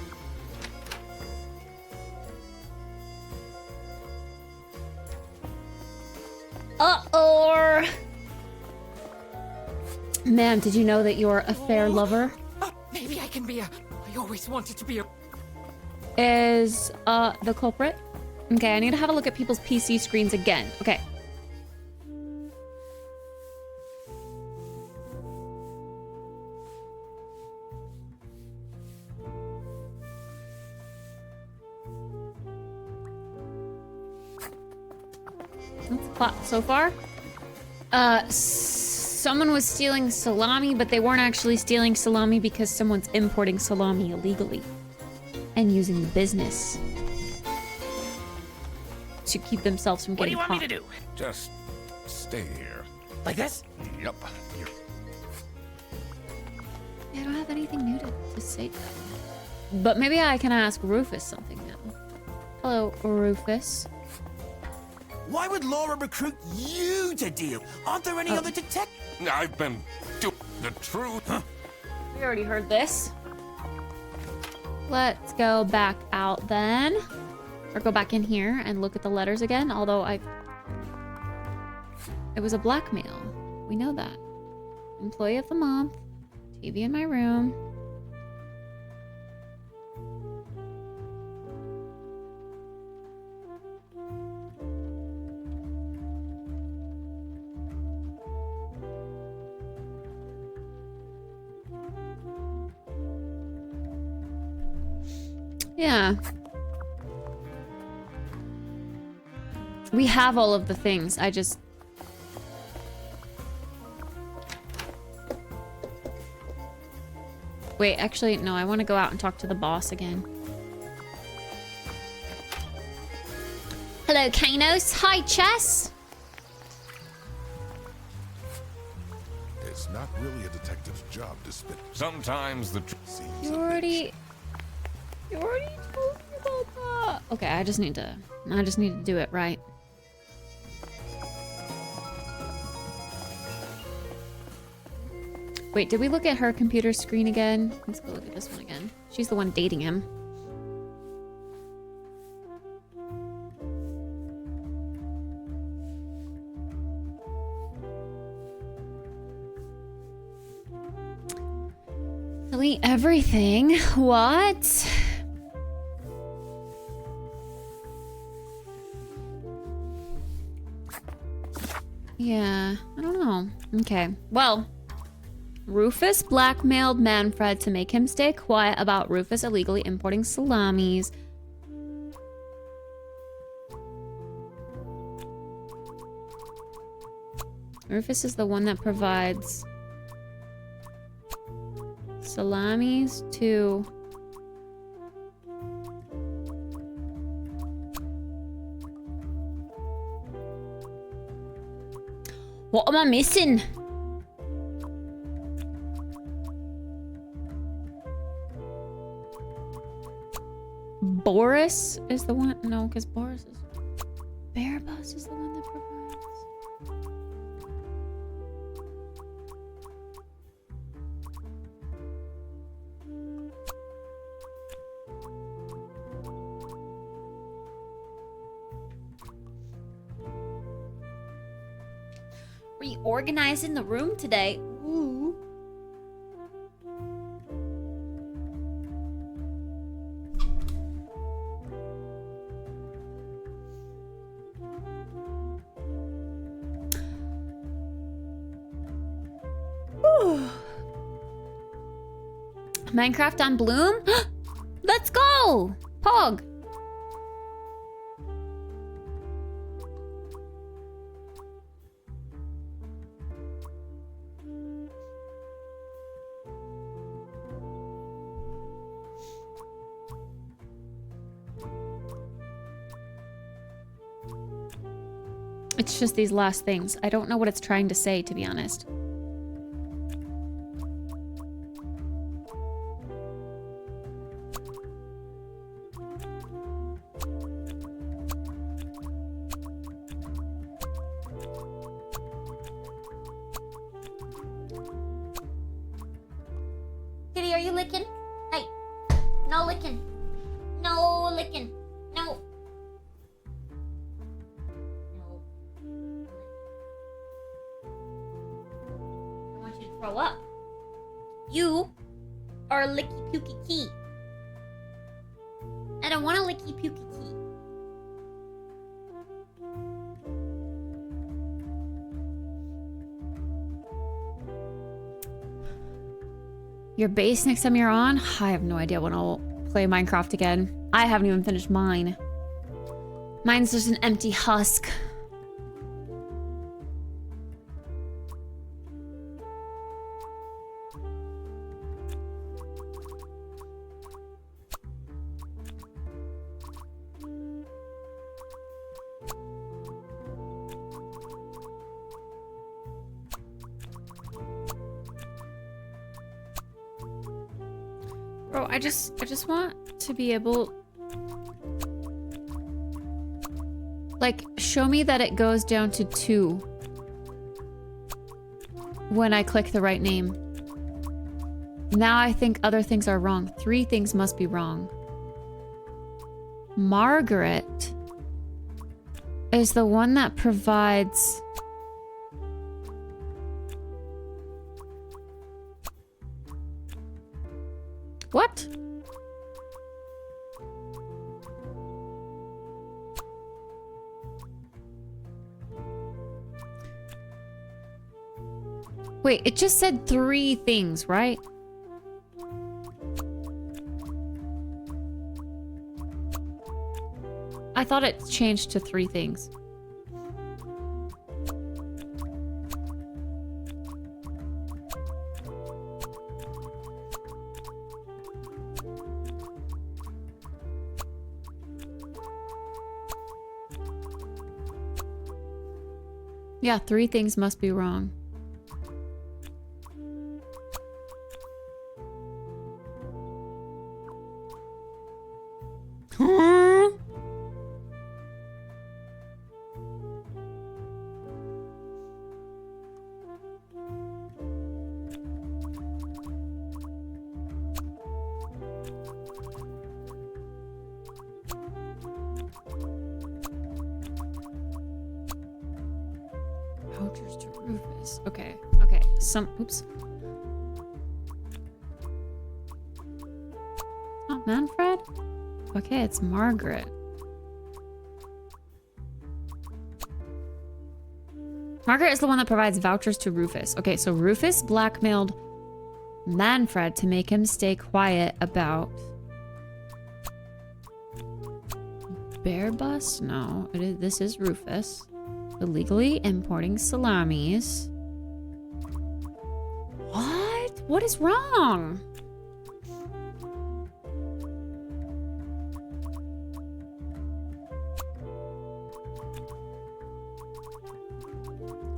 Speaker 3: Uh-oh. Ma'am, did you know that you're a fair lover?
Speaker 11: Maybe I can be a. I always wanted to be a.
Speaker 3: Is the culprit? Okay, I need to have a look at people's PC screens again. Okay. That's a plot so far. Someone was stealing salami, but they weren't actually stealing salami because someone's importing salami illegally and using the business to keep themselves from
Speaker 9: What do
Speaker 3: getting
Speaker 9: you want
Speaker 3: caught.
Speaker 9: me to do?
Speaker 10: Just stay here.
Speaker 9: Like this?
Speaker 10: Yep.
Speaker 3: Yeah, I don't have anything new to say to them. But maybe I can ask Rufus something now. Hello, Rufus.
Speaker 2: Why would Laura recruit you to deal? Aren't there any other detectives?
Speaker 10: I've been doing the truth. Huh?
Speaker 3: We already heard this. Let's go back out then. Or go back in here and look at the letters again, although it was a blackmail. We know that. Employee of the month. TV in my room. Yeah. We have all of the things. I just... Wait, actually, no. I want to go out and talk to the boss again.
Speaker 4: Hello, Kanos. Hi, Chess.
Speaker 6: It's not really a detective's job to spit.
Speaker 10: Sometimes the
Speaker 3: You already told me about that. Okay, I just need to do it right. Wait, did we look at her computer screen again? Let's go look at this one again. She's the one dating him. Delete everything. What? Yeah, I don't know. Okay, well, Rufus blackmailed Manfred to make him stay quiet about Rufus illegally importing salamis. Rufus is the one that provides salamis to... What am I missing? Boris is the one? No, because Boris is... Bearbus is the one that provides...
Speaker 4: Reorganizing the room today. Ooh.
Speaker 3: Minecraft on Bloom? Let's go! Pog! It's just these last things. I don't know what it's trying to say, to be honest.
Speaker 4: Kitty, are you licking? Hey, no licking. No licking. No. I want you to throw up. You are a licky pukey key. I don't want a licky pukey key.
Speaker 3: Your base next time you're on? I have no idea when I'll play Minecraft again. I haven't even finished mine. Mine's just an empty husk. Bro, I just want to be able... Like, show me that it goes down to 2 when I click the right name. Now I think other things are wrong. 3 things must be wrong. Margaret is the one that provides... What? Wait, it just said 3 things, right? I thought it changed to 3 things. Yeah, 3 things must be wrong. Vouchers to Rufus. Okay. Okay. Oops. Not Manfred? Okay, it's Margaret. Margaret is the one that provides vouchers to Rufus. Okay, so Rufus blackmailed Manfred to make him stay quiet about Bear Bus? No, this is Rufus. Illegally importing salamis. What? What is wrong?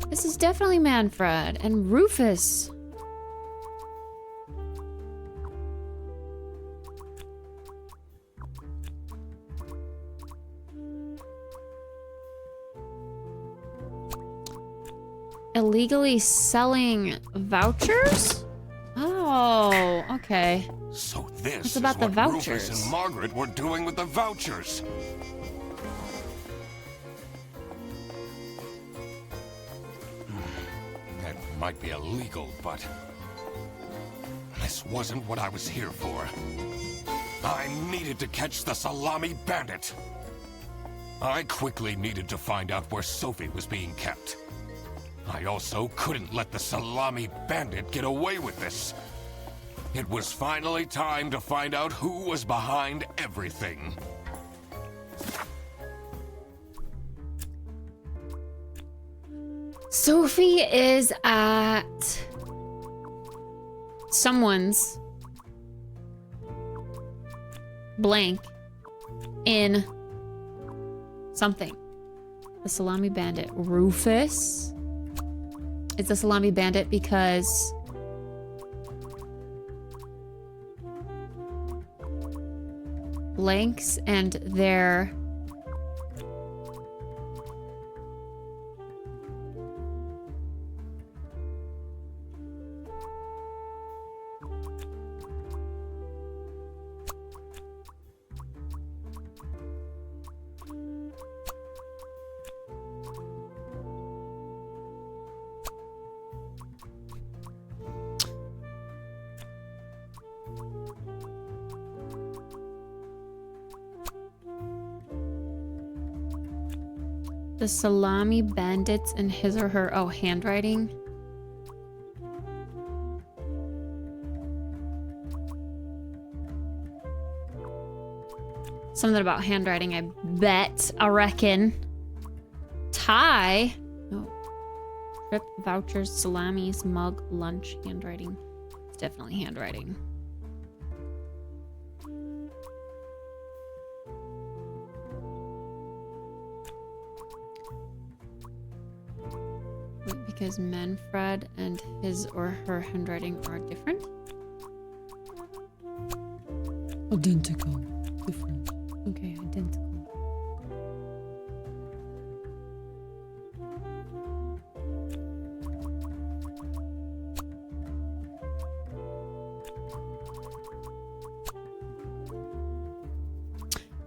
Speaker 3: This is definitely Manfred and Rufus. Illegally selling vouchers? Oh, okay.
Speaker 10: So this
Speaker 3: It's about
Speaker 10: is
Speaker 3: the
Speaker 10: what
Speaker 3: vouchers.
Speaker 10: Rufus and Margaret were doing with the vouchers. That might be illegal, but this wasn't what I was here for. I needed to catch the salami bandit. I quickly needed to find out where Sophie was being kept. I also couldn't let the salami bandit get away with this. It was finally time to find out who was behind everything.
Speaker 3: Sophie is at someone's blank in something. The salami bandit. Rufus is the salami bandit because blanks and their the salami bandits and his or her handwriting. Something about handwriting, I bet. I reckon. Tie. No. Trip, vouchers, salamis, mug, lunch, handwriting. It's definitely handwriting. Because Manfred and his or her handwriting are different? Identical. Different. Okay, identical.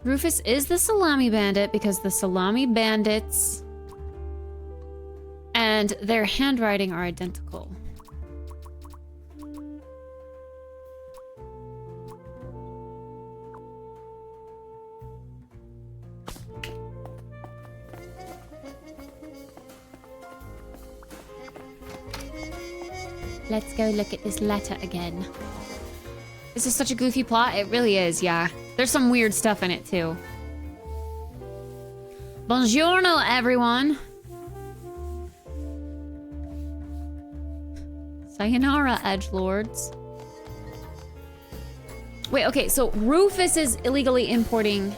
Speaker 3: Rufus is the salami bandit because the salami bandits and their handwriting are identical. Let's go look at this letter again. This is such a goofy plot. It really is, yeah. There's some weird stuff in it, too. Buongiorno, everyone. Sayonara, edgelords. Wait, okay, so Rufus is illegally importing...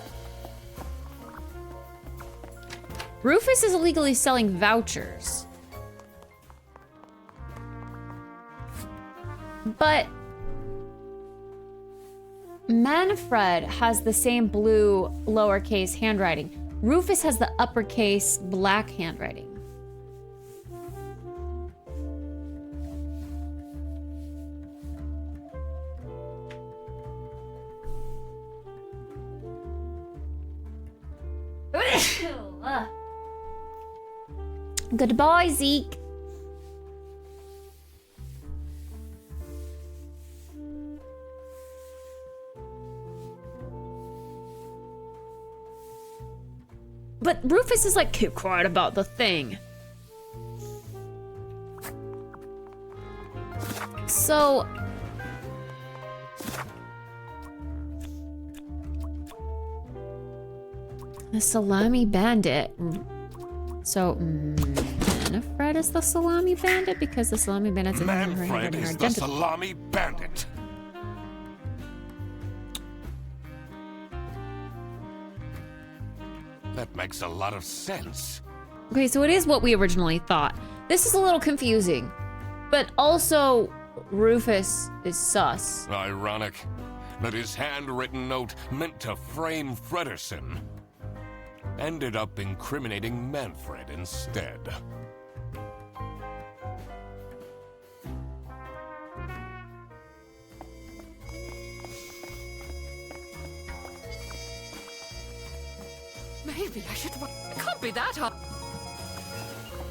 Speaker 3: Rufus is illegally selling vouchers. But... Manfred has the same blue lowercase handwriting. Rufus has the uppercase black handwriting. Goodbye, Zeke. But Rufus is like, keep quiet about the thing. So... the salami bandit. So, Manfred is the salami bandit? Because the salami bandit's in her
Speaker 10: Manfred is the
Speaker 3: identity.
Speaker 10: salami bandit. That makes a lot of sense.
Speaker 3: Okay, so it is what we originally thought. This is a little confusing. But also, Rufus is sus.
Speaker 10: Ironic that his handwritten note meant to frame Fredersen ended up incriminating Manfred instead.
Speaker 11: Maybe I should. It can't be that hard.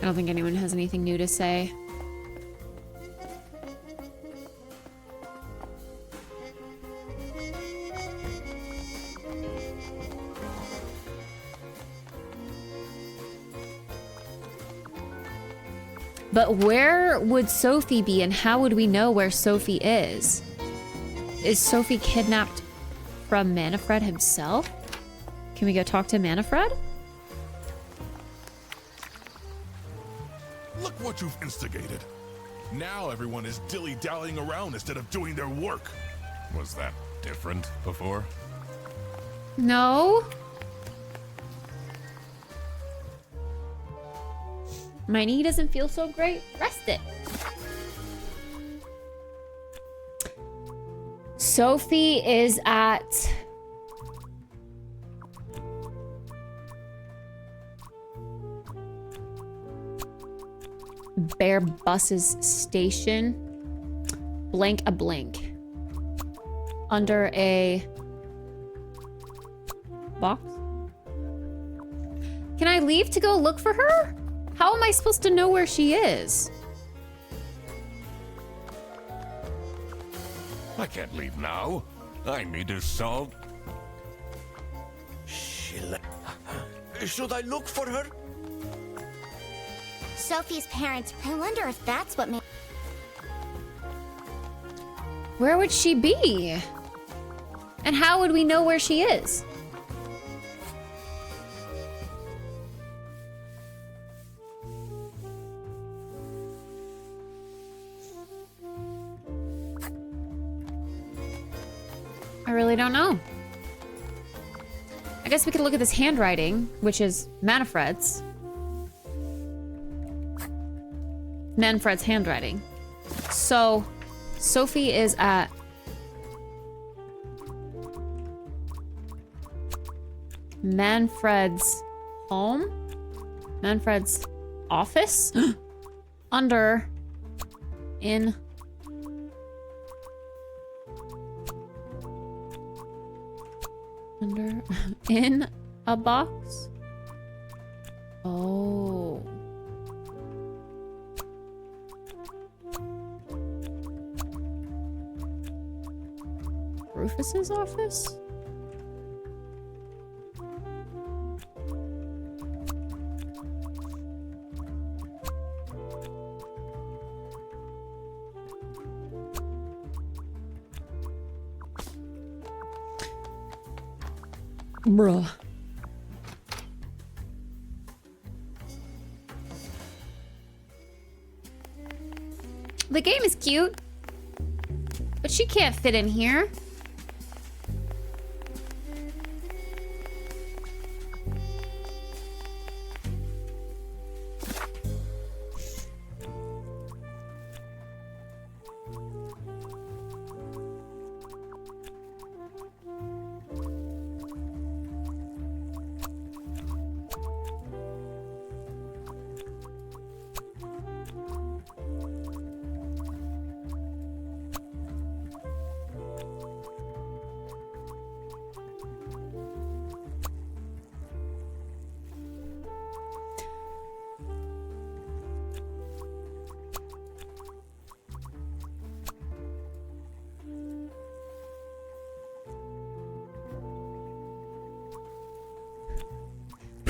Speaker 3: I don't think anyone has anything new to say. But where would Sophie be, and how would we know where Sophie is? Is Sophie kidnapped from Manfred himself? Can we go talk to Manfred?
Speaker 6: Look what you've instigated. Now everyone is dilly-dallying around instead of doing their work.
Speaker 10: Was that different before?
Speaker 3: No. My knee doesn't feel so great. Rest it. Sophie is at... Bear Buses Station. Blank a blank. Under a box. Can I leave to go look for her? How am I supposed to know where she is?
Speaker 10: I can't leave now. I need to solve...
Speaker 13: Should I look for her?
Speaker 4: Sophie's parents. I wonder if that's what made...
Speaker 3: Where would she be? And how would we know where she is? I really don't know. I guess we could look at this handwriting, which is Manfred's. Manfred's handwriting. So, Sophie is at... Manfred's home? Manfred's office? Under... In... Under... In a box? Oh... Rufus's office? Bruh. The game is cute, but she can't fit in here.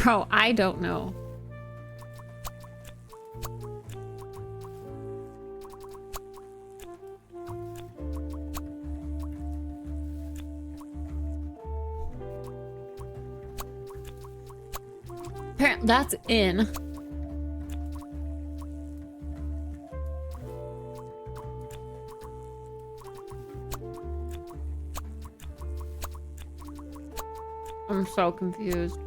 Speaker 3: Bro, I don't know. Apparently, that's in. I'm so confused.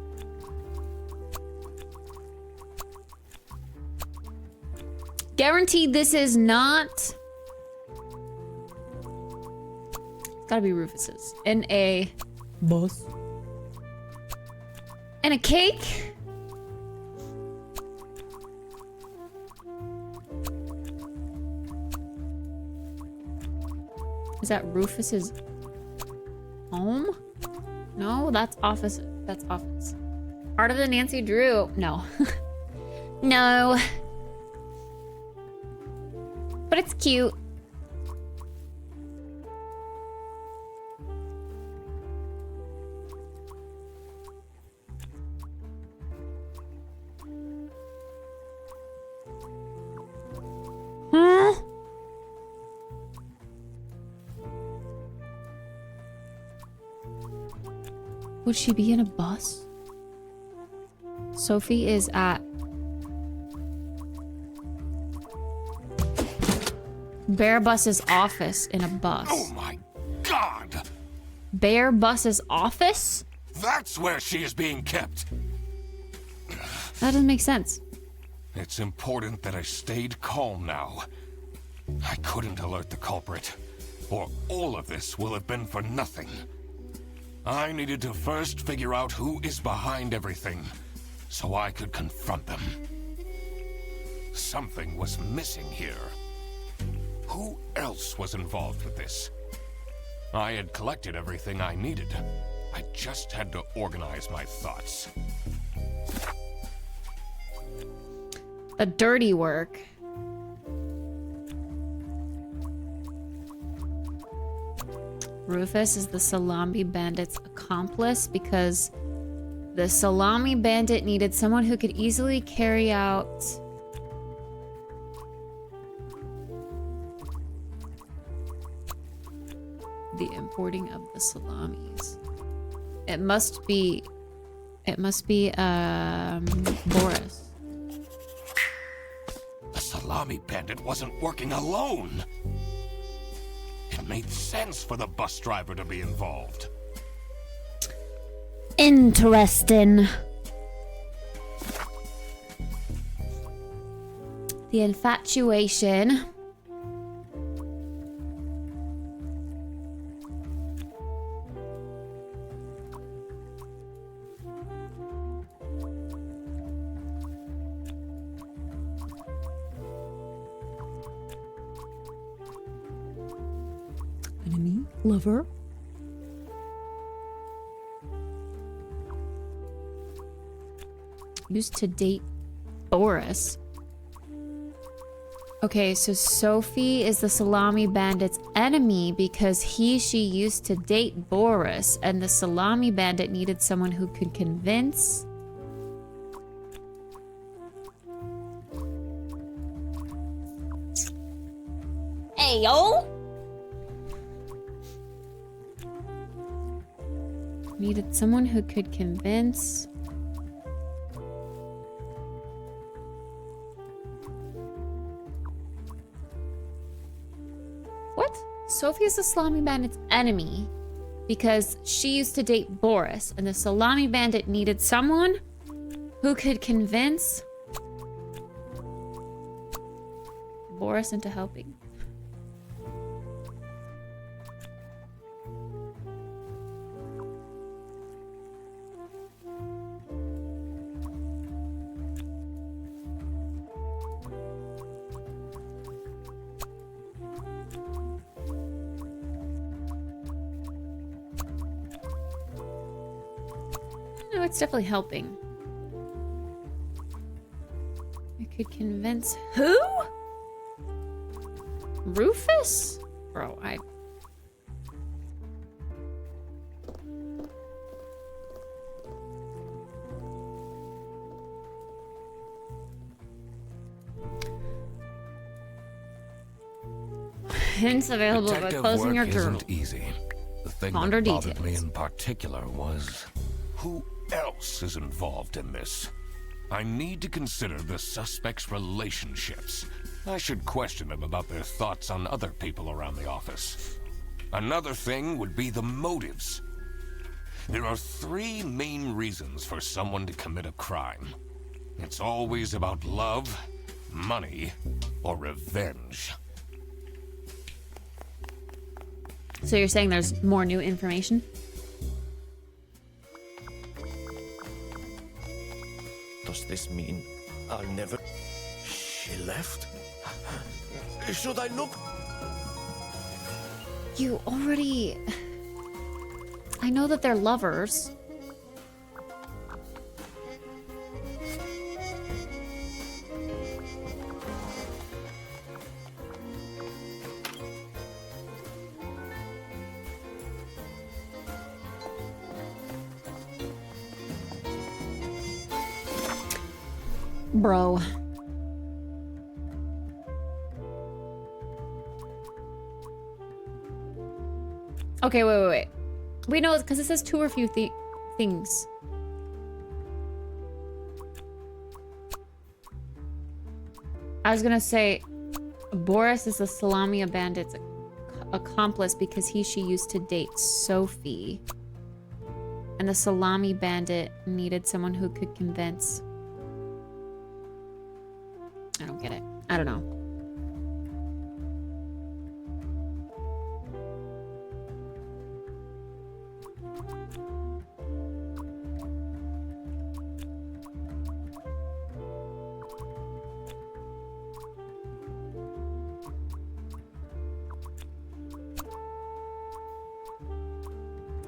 Speaker 3: Guaranteed this is not... It's gotta be Rufus's. In a...
Speaker 17: Boss.
Speaker 3: And a cake? Is that Rufus's home? No, that's office. That's office. Art of the Nancy Drew. No. No. But it's cute. Huh? Would she be in a bus? Sophie is at Bear Bus's office in a bus.
Speaker 10: Oh my god!
Speaker 3: Bear Bus's office?
Speaker 10: That's where she is being kept.
Speaker 3: That doesn't make sense.
Speaker 10: It's important that I stayed calm now. I couldn't alert the culprit, or all of this will have been for nothing. I needed to first figure out who is behind everything, so I could confront them. Something was missing here. Who else was involved with this? I had collected everything I needed. I just had to organize my thoughts.
Speaker 3: The dirty work. Rufus is the Salami Bandit's accomplice because the Salami Bandit needed someone who could easily carry out the importing of the salamis. It must be Boris.
Speaker 10: The Salami Bandit wasn't working alone. It made sense for the bus driver to be involved.
Speaker 4: Interesting.
Speaker 3: The infatuation.
Speaker 17: Enemy, lover.
Speaker 3: Used to date Boris. Okay, so Sophie is the Salami Bandit's enemy because she used to date Boris, and the Salami Bandit needed someone who could convince.
Speaker 4: Hey, yo!
Speaker 3: Needed someone who could convince. What? Sophie is the Salami Bandit's enemy because she used to date Boris, and the Salami Bandit needed someone who could convince Boris into helping. No, it's definitely helping. I could convince who? Rufus? Bro, Hints available by
Speaker 10: Detective
Speaker 3: closing
Speaker 10: work
Speaker 3: your journal.
Speaker 10: isn't easy. The thing
Speaker 3: Ponder
Speaker 10: that bothered me
Speaker 3: details.
Speaker 10: in particular was who else is involved in this. I need to consider the suspect's relationships. I should question them about their thoughts on other people around the office. Another thing would be the motives. There are 3 main reasons for someone to commit a crime. It's always about love, money, or revenge.
Speaker 3: So you're saying there's more new information?
Speaker 13: Does this mean I'll never... She left? Should I look?
Speaker 3: You already... I know that they're lovers. Bro. Okay, wait. We know because it says 2 or few things. I was gonna say Boris is a Salami bandit's accomplice because she used to date Sophie. And the Salami bandit needed someone who could convince. I don't get it. I don't know.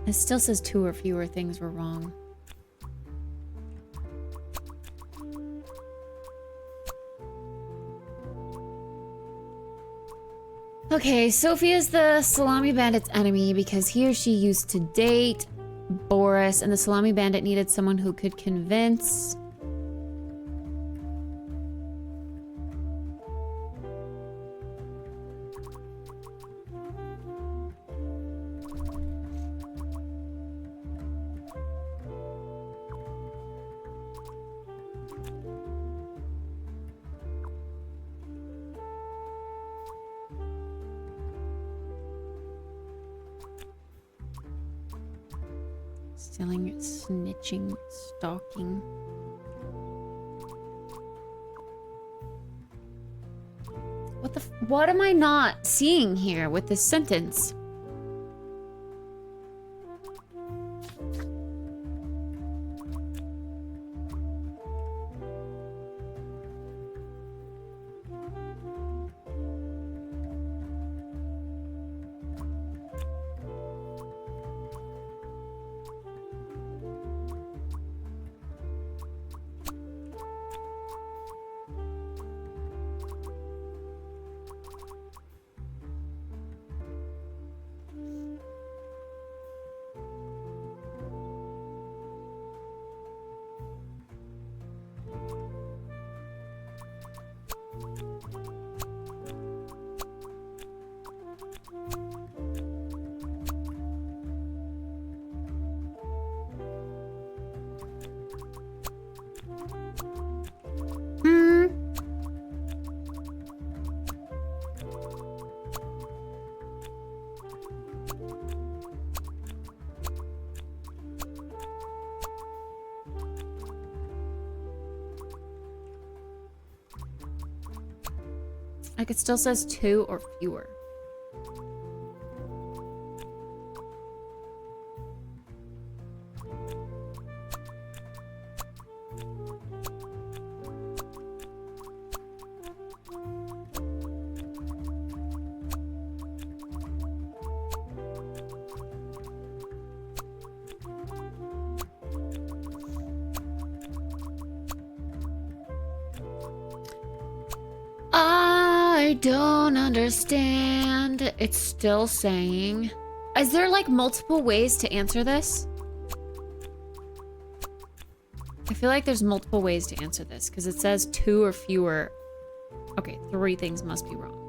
Speaker 3: It still says 2 or fewer things were wrong. Okay, Sophie is the Salami Bandit's enemy because he or she used to date Boris, and the Salami Bandit needed someone who could convince. Stealing, snitching, stalking. What am I not seeing here with this sentence? Like it still says 2 or fewer. I don't understand. It's still saying. Is there like multiple ways to answer this? I feel like there's multiple ways to answer this because it says 2 or fewer. Okay, 3 things must be wrong.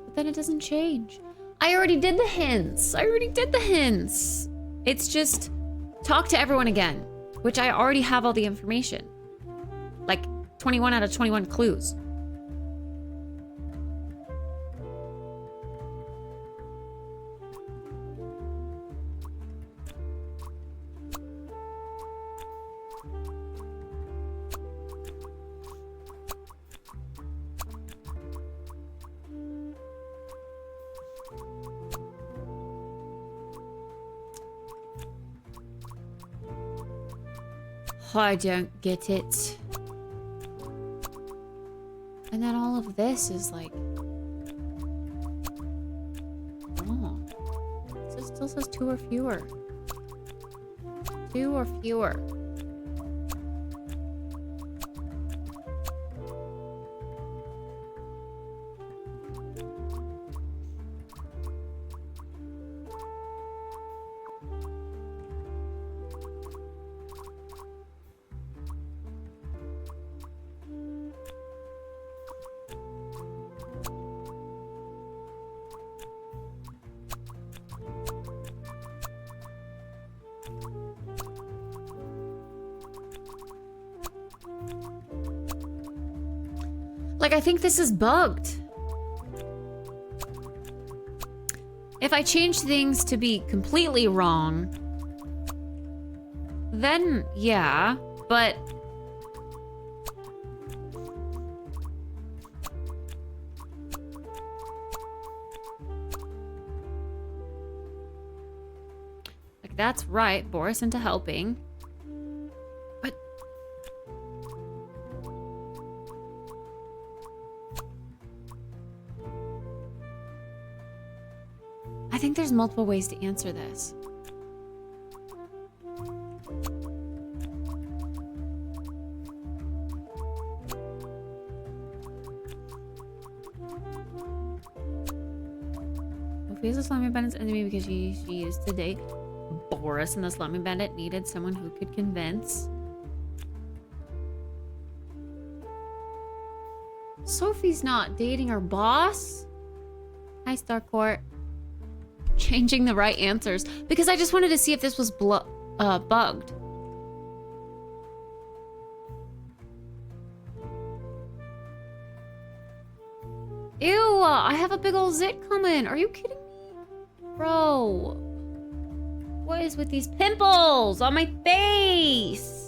Speaker 3: But then it doesn't change. I already did the hints. It's just talk to everyone again, which I already have all the information. Like 21 out of 21 clues. I don't get it. And then all of this is like... Oh. It still says 2 or fewer. 2 or fewer. Like, I think this is bugged. If I change things to be completely wrong, then yeah, but... Like, that's right, bore us into helping. But... I think there's multiple ways to answer this. Sophie's a slimy bandit's enemy because she used to date Boris, and the slimy bandit needed someone who could convince. Sophie's not dating her boss. Hi, Starcourt. Changing the right answers because I just wanted to see if this was bugged. Ew, I have a big old zit coming. Are you kidding me? Bro. What is with these pimples on my face?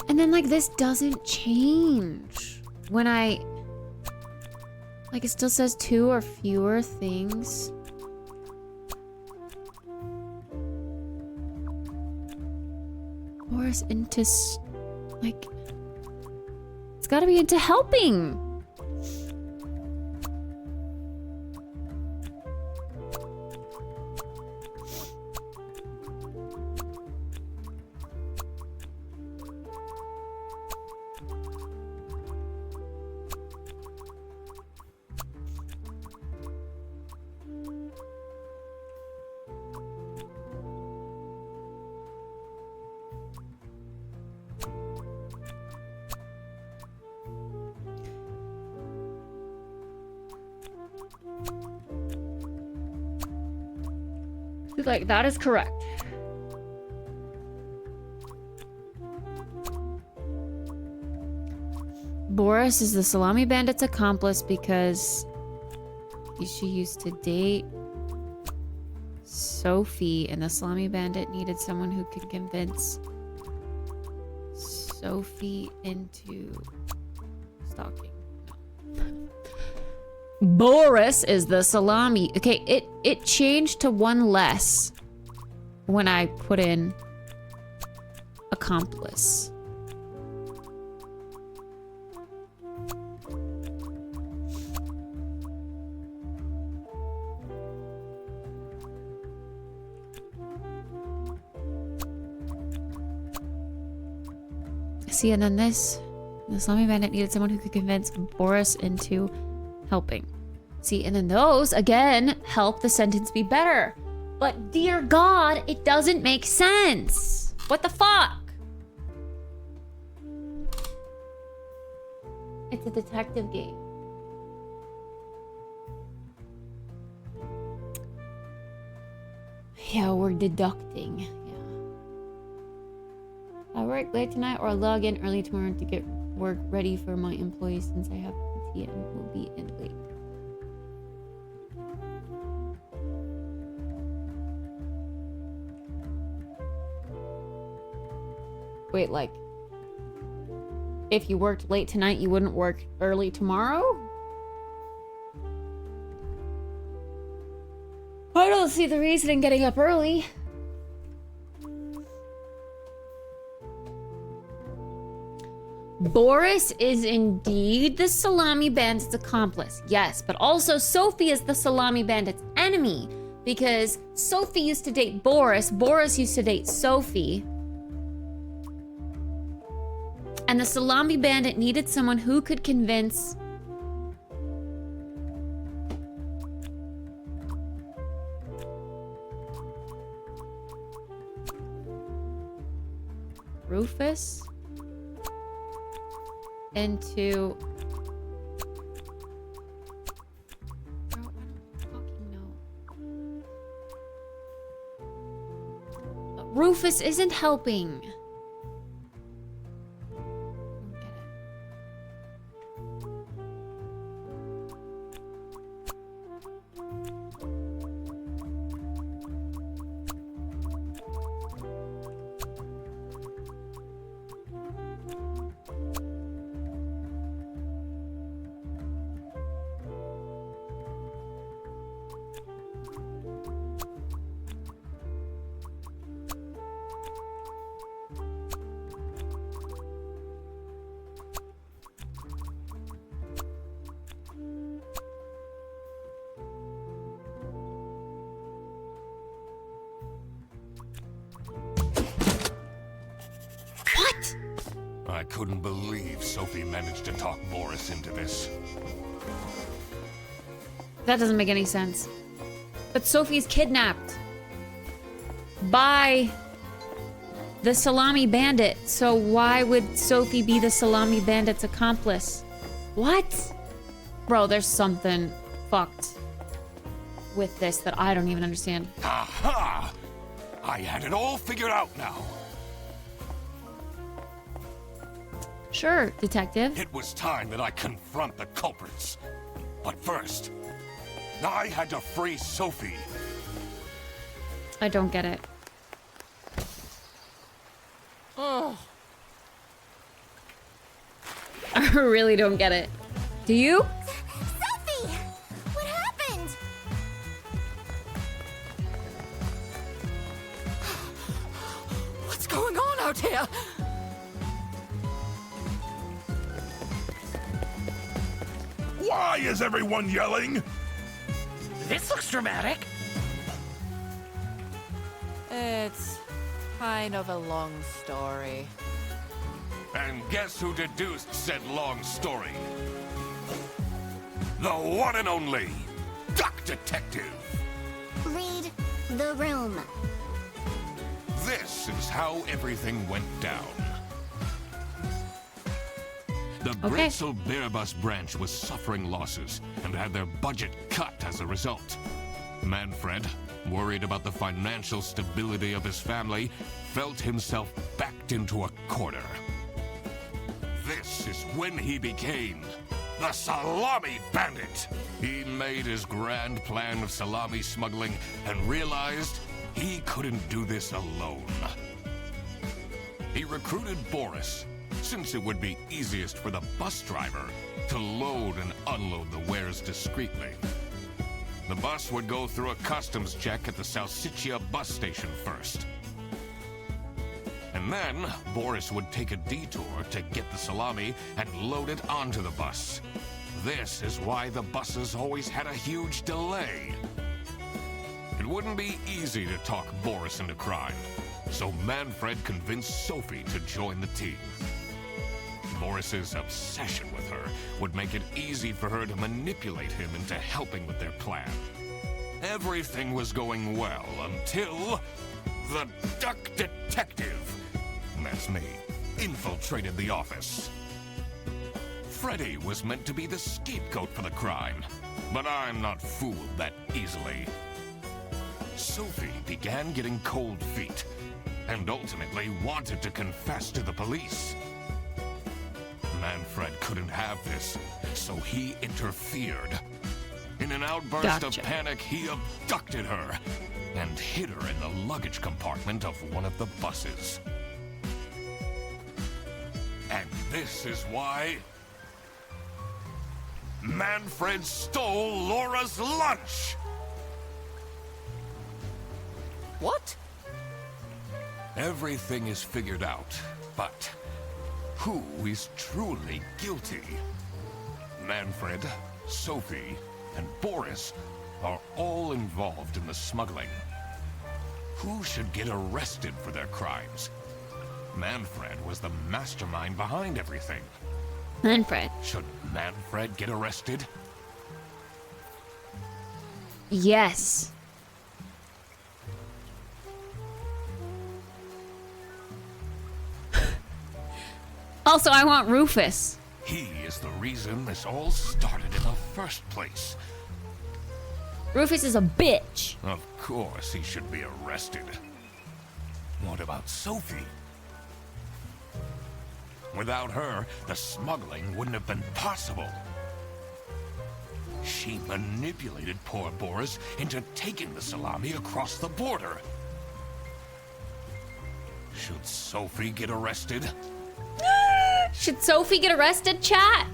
Speaker 3: And then, like, this doesn't change when I... Like, it still says 2 or fewer things. Or is into... Like... It's gotta be into helping! Like, that is correct. Boris is the Salami Bandit's accomplice because she used to date Sophie, and the Salami Bandit needed someone who could convince Sophie into stalking. Boris is the Salami. Okay, it changed to one less when I put in accomplice. See, and then this, the Salami Bandit needed someone who could convince Boris into helping. See, and then those, again, help the sentence be better. But dear God, it doesn't make sense. What the fuck? It's a detective game. Yeah, we're deducting. Yeah. I work late tonight or log in early tomorrow to get work ready for my employees since I have PT and will be in late. Wait, like, if you worked late tonight, you wouldn't work early tomorrow? I don't see the reason in getting up early. Boris is indeed the Salami Bandit's accomplice, yes, but also Sophie is the Salami Bandit's enemy because Sophie used to date Boris, Boris used to date Sophie, and the Salami Bandit needed someone who could convince Rufus into Rufus isn't helping.
Speaker 10: I couldn't believe Sophie managed to talk Boris into this.
Speaker 3: That doesn't make any sense. But Sophie's kidnapped by the Salami Bandit. So why would Sophie be the Salami Bandit's accomplice? What? Bro, there's something fucked with this that I don't even understand.
Speaker 10: Aha! I had it all figured out now.
Speaker 3: Sure, detective.
Speaker 10: It was time that I confront the culprits. But first, I had to free Sophie.
Speaker 3: I don't get it.
Speaker 11: Oh.
Speaker 3: I really don't get it. Do you?
Speaker 4: Sophie! What happened?
Speaker 11: What's going on out here?
Speaker 10: Why is everyone yelling?
Speaker 9: This looks dramatic.
Speaker 5: It's kind of a long story.
Speaker 10: And guess who deduced said long story? The one and only Duck Detective.
Speaker 4: Read the room.
Speaker 10: This is how everything went down. The
Speaker 3: Okay.
Speaker 10: Britzel Bearbus branch was suffering losses and had their budget cut as a result. Manfred, worried about the financial stability of his family, felt himself backed into a corner. This is when he became the Salami Bandit. He made his grand plan of salami smuggling and realized he couldn't do this alone. He recruited Boris, since it would be easiest for the bus driver to load and unload the wares discreetly. The bus would go through a customs check at the Salsiccia bus station first. And then, Boris would take a detour to get the salami and load it onto the bus. This is why the buses always had a huge delay. It wouldn't be easy to talk Boris into crime, so Manfred convinced Sophie to join the team. Boris's obsession with her would make it easy for her to manipulate him into helping with their plan. Everything was going well until the Duck Detective, that's me, infiltrated the office. Freddy was meant to be the scapegoat for the crime, but I'm not fooled that easily. Sophie began getting cold feet and ultimately wanted to confess to the police. Manfred couldn't have this, so he interfered. In an outburst of panic, he abducted her and hid her in the luggage compartment of one of the buses. And this is why Manfred stole Laura's lunch!
Speaker 9: What?
Speaker 10: Everything is figured out, but who is truly guilty? Manfred, Sophie, and Boris are all involved in the smuggling. Who should get arrested for their crimes? Manfred was the mastermind behind everything.
Speaker 3: Manfred.
Speaker 10: Should Manfred get arrested?
Speaker 3: Yes. Also, I want Rufus.
Speaker 10: He is the reason this all started in the first place.
Speaker 3: Rufus is a bitch.
Speaker 10: Of course he should be arrested. What about Sophie? Without her, the smuggling wouldn't have been possible. She manipulated poor Boris into taking the salami across the border. Should Sophie get arrested?
Speaker 3: Should Sophie get arrested, chat?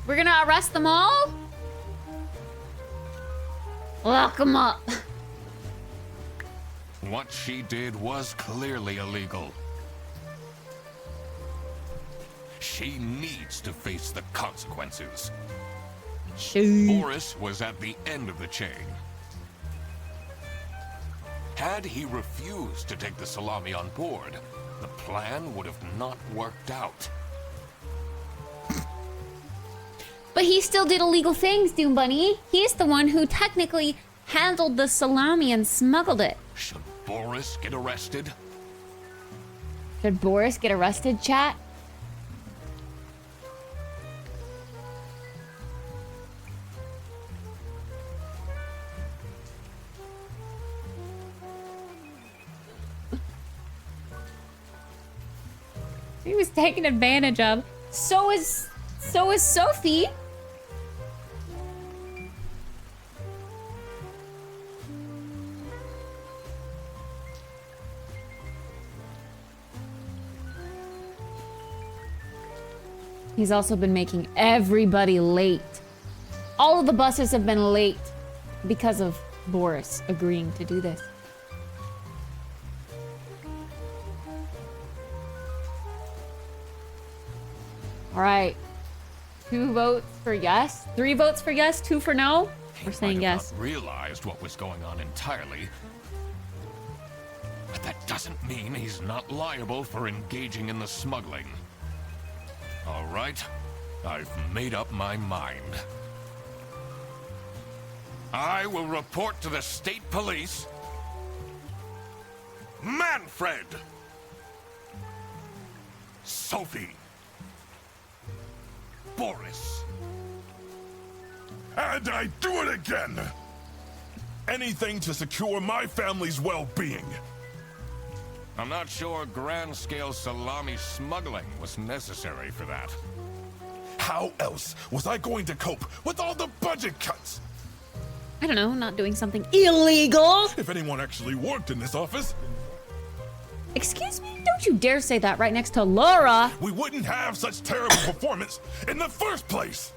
Speaker 3: We're gonna arrest them all? Lock them up.
Speaker 10: What she did was clearly illegal. She needs to face the consequences. Boris was at the end of the chain. Had he refused to take the salami on board, the plan would have not worked out.
Speaker 4: But he still did illegal things, Doom Bunny. He's the one who technically handled the salami and smuggled it.
Speaker 10: Should Boris get arrested?
Speaker 4: Should Boris get arrested, chat?
Speaker 3: He was taken advantage of. So is Sophie. He's also been making everybody late. All of the buses have been late because of Boris agreeing to do this. All right. 2 votes for yes. 3 votes for yes, 2 for no. We're saying yes.
Speaker 10: Not realized what was going on entirely. But that doesn't mean he's not liable for engaging in the smuggling. All right, I've made up my mind. I will report to the state police. Manfred! Sophie! Boris.
Speaker 6: And I do it again! Anything to secure my family's well-being.
Speaker 10: I'm not sure grand-scale salami smuggling was necessary for that.
Speaker 6: How else was I going to cope with all the budget cuts?
Speaker 3: I don't know, not doing something illegal.
Speaker 6: If anyone actually worked in this office,
Speaker 3: Excuse me? Don't you dare say that right next to Laura.
Speaker 6: we wouldn't have such terrible performance in the first place.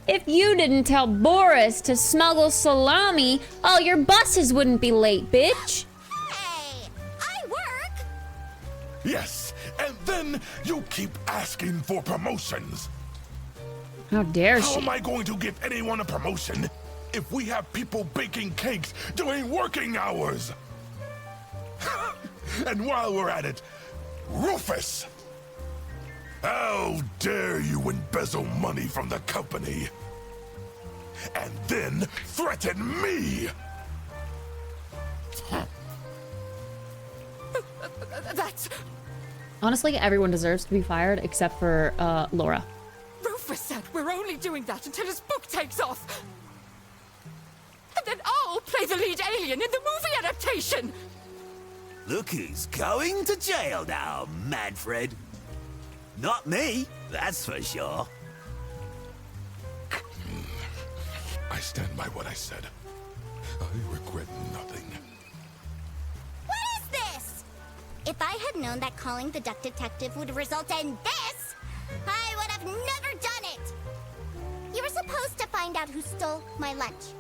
Speaker 3: If you didn't tell Boris to smuggle salami, all your buses wouldn't be late, bitch.
Speaker 4: Hey, I work.
Speaker 6: Yes, and then you keep asking for promotions.
Speaker 3: How dare
Speaker 6: How
Speaker 3: she?
Speaker 6: am I going to give anyone a promotion if we have people baking cakes during working hours? And while we're at it, Rufus! How dare you embezzle money from the company? And then threaten me!
Speaker 11: That's...
Speaker 3: Honestly, everyone deserves to be fired except for Laura.
Speaker 11: Rufus said we're only doing that until his book takes off. And then I'll play the lead alien in the movie adaptation.
Speaker 2: Look who's going to jail now, Manfred. Not me, that's for sure.
Speaker 6: I stand by what I said. I regret nothing.
Speaker 4: What is this? If I had known that calling the duck detective would result in this, I would have never done it. You were supposed to find out who stole my lunch.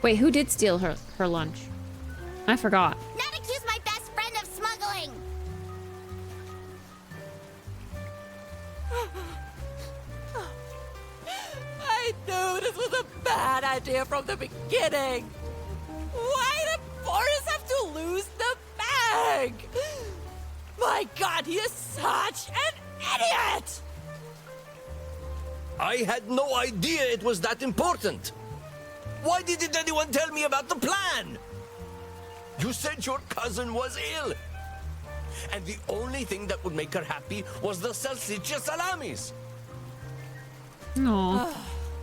Speaker 3: Wait, who did steal her lunch? I forgot.
Speaker 4: Not accuse my best friend of smuggling.
Speaker 11: I knew this was a bad idea from the beginning. Why did Boris have to lose the bag? My God, he is such an idiot!
Speaker 13: I had no idea it was that important. Why didn't anyone tell me about the plan? You said your cousin was ill. And the only thing that would make her happy was the salsiccia salamis.
Speaker 3: No.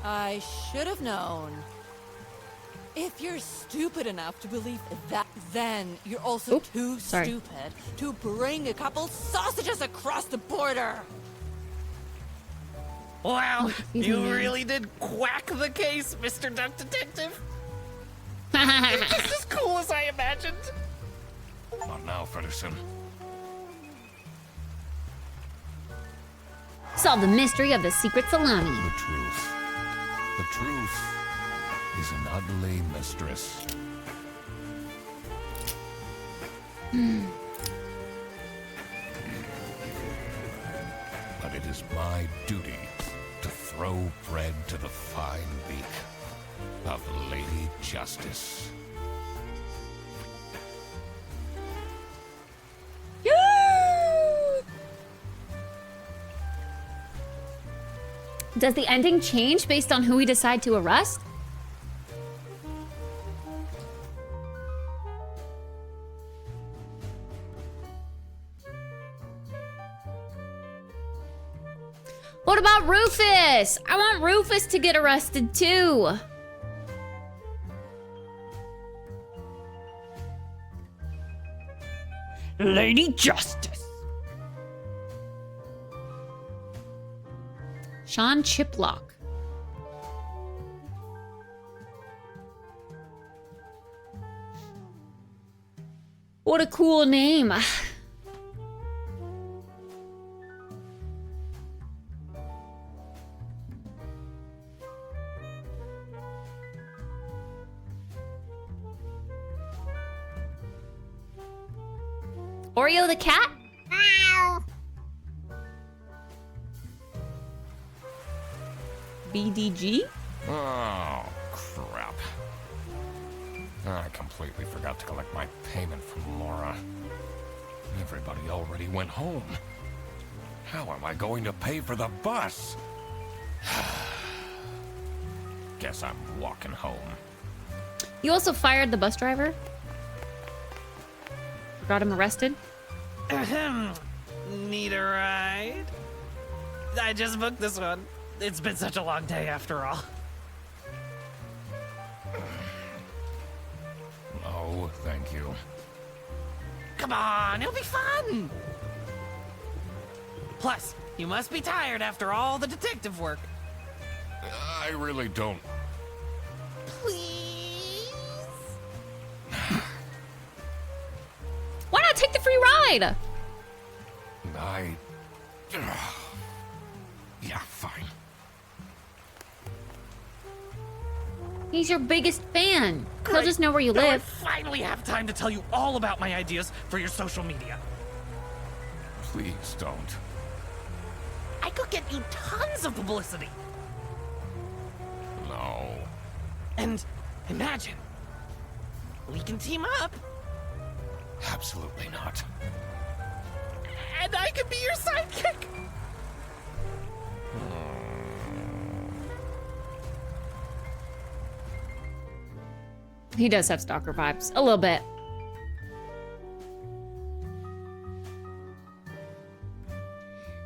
Speaker 5: I should have known. If you're stupid enough to believe that, then you're also too stupid to bring a couple sausages across the border.
Speaker 9: Wow, you really did quack the case, Mr. Duck Detective. You're just as cool as I imagined.
Speaker 10: Not now, Fedderson.
Speaker 3: Solve the mystery of the secret salami.
Speaker 10: The truth. The truth is an ugly mistress. But it is my duty to throw bread to the fine beak of Lady Justice.
Speaker 3: Does the ending change based on who we decide to arrest? What about Rufus? I want Rufus to get arrested too.
Speaker 11: Lady Justice.
Speaker 3: Sean Chiplock. What a cool name. Oreo the cat?
Speaker 4: Meow.
Speaker 3: BDG?
Speaker 10: Oh, crap. I completely forgot to collect my payment from Laura. Everybody already went home. How am I going to pay for the bus? Guess I'm walking home.
Speaker 3: You also fired the bus driver? Got him arrested?
Speaker 9: Ahem. Need a ride? I just booked this one. It's been such a long day after all.
Speaker 10: Oh, thank you.
Speaker 9: Come on, it'll be fun! Plus, you must be tired after all the detective work.
Speaker 10: I really don't.
Speaker 9: Please?
Speaker 3: Why not take the free ride?
Speaker 10: Yeah, fine.
Speaker 3: He's your biggest fan. He'll
Speaker 9: Great.
Speaker 3: just know where you
Speaker 9: Now
Speaker 3: live.
Speaker 9: I finally have time to tell you all about my ideas for your social media.
Speaker 10: Please don't.
Speaker 9: I could get you tons of publicity.
Speaker 10: No.
Speaker 9: And imagine, we can team up.
Speaker 10: Absolutely not.
Speaker 9: And I could be your sidekick.
Speaker 3: He does have stalker vibes. A little bit.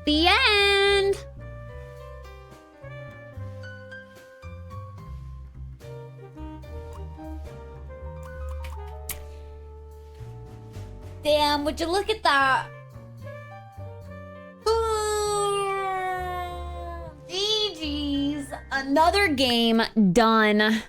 Speaker 3: The end! Damn, would you look at that? GG's. Another game done.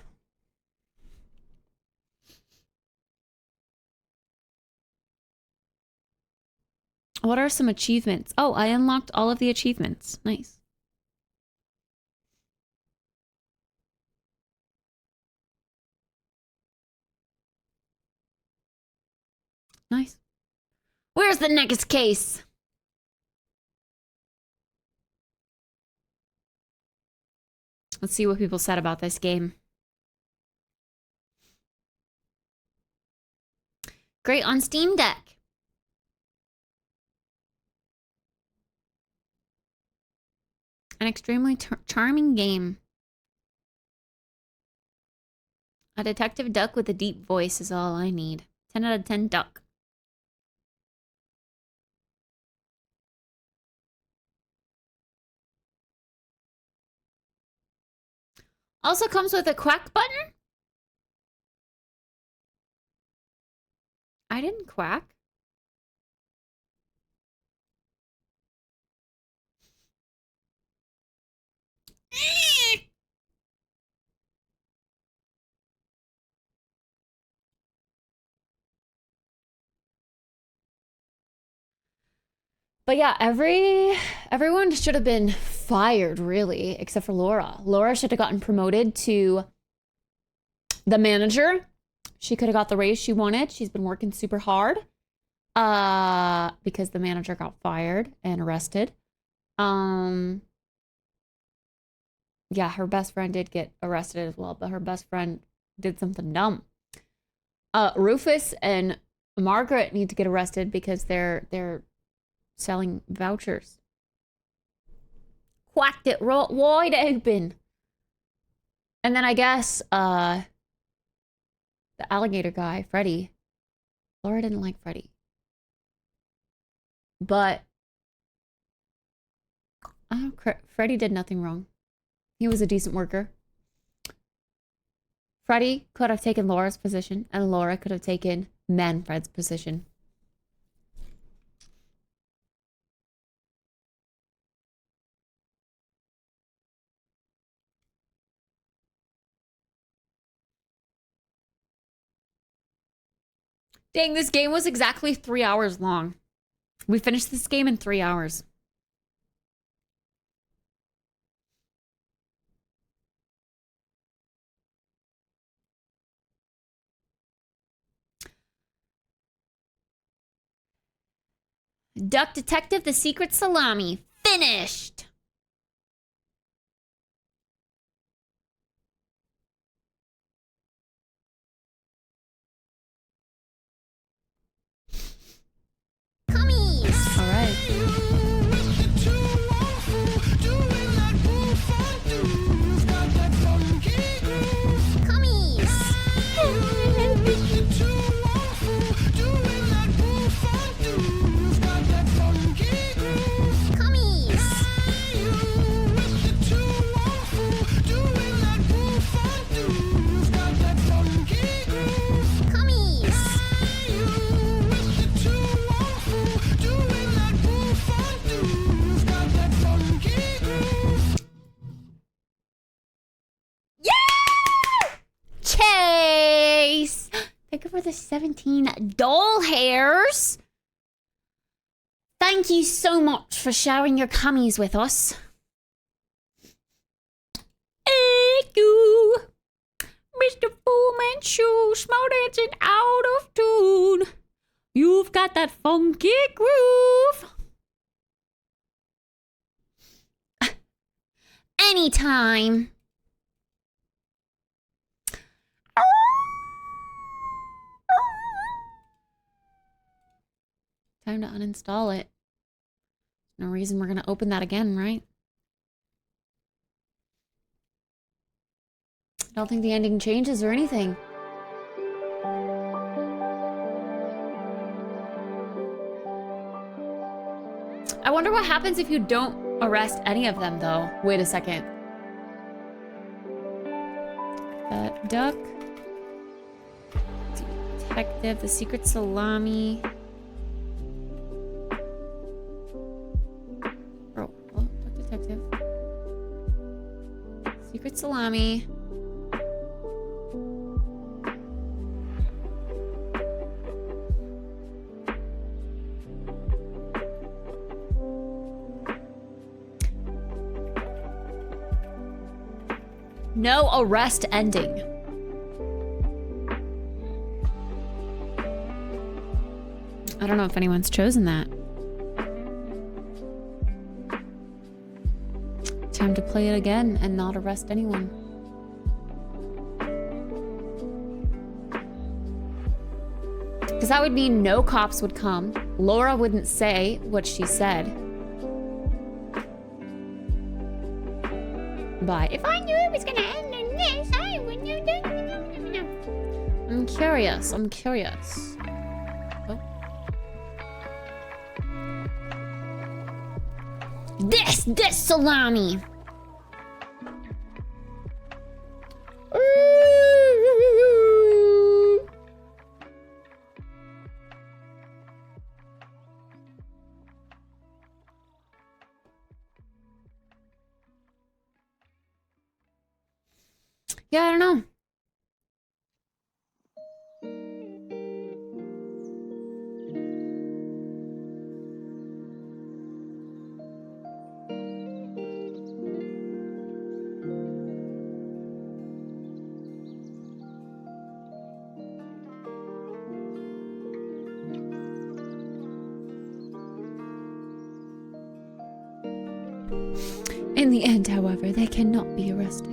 Speaker 3: What are some achievements? Oh, I unlocked all of the achievements. Nice. Nice. Where's the next case? Let's see what people said about this game. Great on Steam Deck. An extremely charming game. A detective duck with a deep voice is all I need. 10 out of 10 duck. Also comes with a quack button? I didn't quack. But yeah, everyone should have been fired, really, except for Laura. Laura should have gotten promoted to the manager. She could have got the raise she wanted. She's been working super hard because the manager got fired and arrested. Yeah, her best friend did get arrested as well, but her best friend did something dumb. Rufus and Margaret need to get arrested because they're selling vouchers. Quacked it wide open. And then I guess the alligator guy, Freddy. Laura didn't like Freddy. But Freddy did nothing wrong. He was a decent worker. Freddy could have taken Laura's position, and Laura could have taken Manfred's position. Dang, this game was exactly 3 hours long. We finished this game in 3 hours. Duck Detective, The Secret Salami. Finished! Cummies! Alright.
Speaker 20: Cummies!
Speaker 4: the 17 doll hairs. Thank you so much for sharing your cummies with us. Thank you. Mr. Fu Manchu, small dancing out of tune. You've got that funky groove. Anytime.
Speaker 3: Time to uninstall it. No reason we're gonna open that again, right? I don't think the ending changes or anything. I wonder what happens if you don't arrest any of them, though. Wait a second. Duck. Detective, the secret salami. Oh, Duck Detective. Secret salami. No arrest ending. I don't know if anyone's chosen that. Time to play it again and not arrest anyone. Because that would mean no cops would come. Laura wouldn't say what she said. But if I knew it was gonna end in this, I wouldn't have done it. I'm curious. I'm curious. Oh.
Speaker 4: This salami.
Speaker 3: Yeah, I don't know. In the end, however, they cannot be arrested.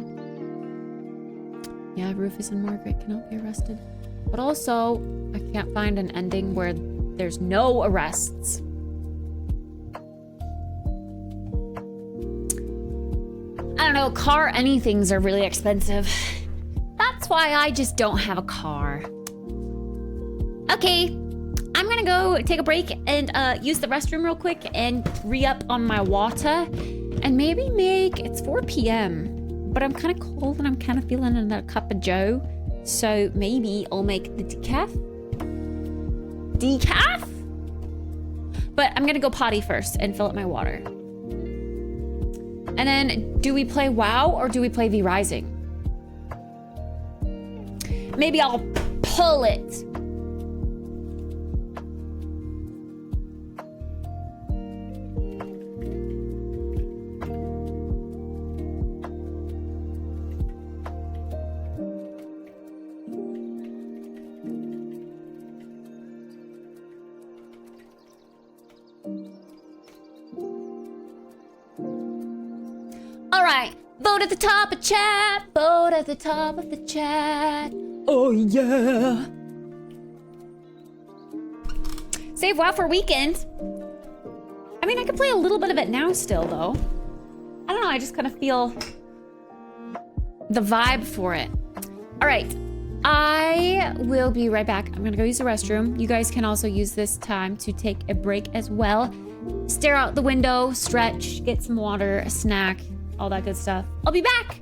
Speaker 3: Yeah, Rufus and Margaret cannot be arrested. But also, I can't find an ending where there's no arrests. I don't know, car anythings are really expensive. That's why I just don't have a car. Okay, I'm gonna go take a break and use the restroom real quick and re-up on my water. And maybe it's 4 p.m. But I'm kind of cold and I'm kind of feeling another cup of joe. So maybe I'll make the decaf? Decaf? But I'm gonna go potty first and fill up my water. And then, do we play WoW or do we play V Rising? Maybe I'll pull it. Vote at the top of chat. Vote at the top of the chat. Oh yeah. Save WoW for weekend. I mean, I could play a little bit of it now still, though. I don't know, I just kind of feel the vibe for it. All right, I will be right back. I'm gonna go use the restroom. You guys can also use this time to take a break as well. Stare out the window, stretch, get some water, a snack, all that good stuff. I'll be back.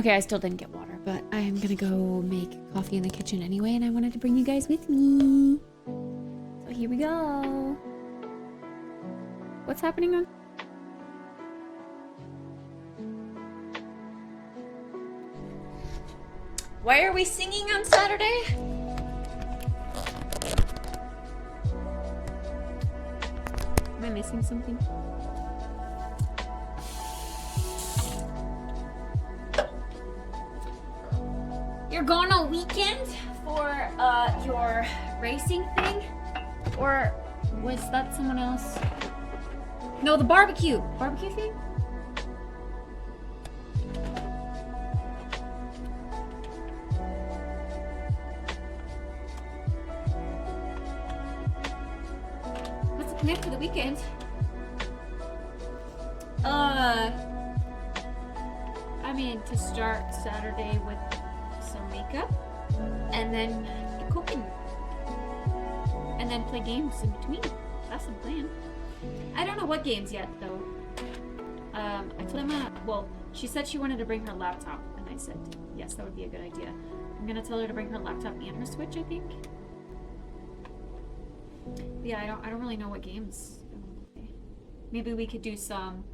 Speaker 3: Okay, I still didn't get water, but I am gonna go make coffee in the kitchen anyway, and I wanted to bring you guys with me. So here we go. What's happening on? Why are we singing on Saturday? Am I missing something? You're going on weekend for your racing thing? Or was that someone else? No, the barbecue. Barbecue thing? What's the plan for the weekend? I mean, to start Saturday with some makeup, and then cooking, and then play games in between. That's the plan. I don't know what games yet, though. I told Emma, well, she said she wanted to bring her laptop, and I said, yes, that would be a good idea. I'm gonna tell her to bring her laptop and her Switch, I think. But yeah, I don't really know what games. Maybe we could do some,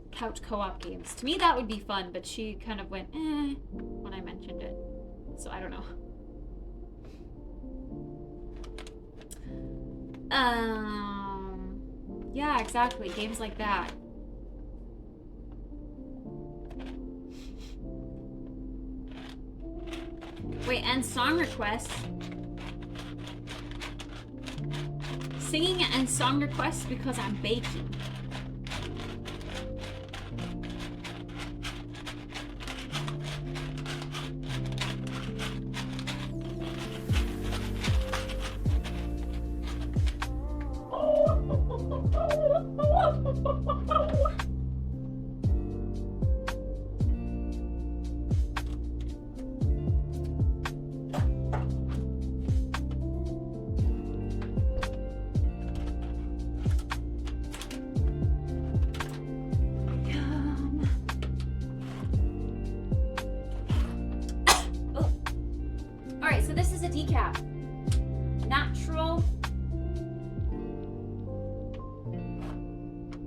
Speaker 3: couch co-op games. To me, that would be fun, but she kind of went, when I mentioned it. So I don't know. Yeah, exactly. Games like that. Wait, and song requests. Singing and song requests because I'm baking. Alright, so this is a decaf. Natural.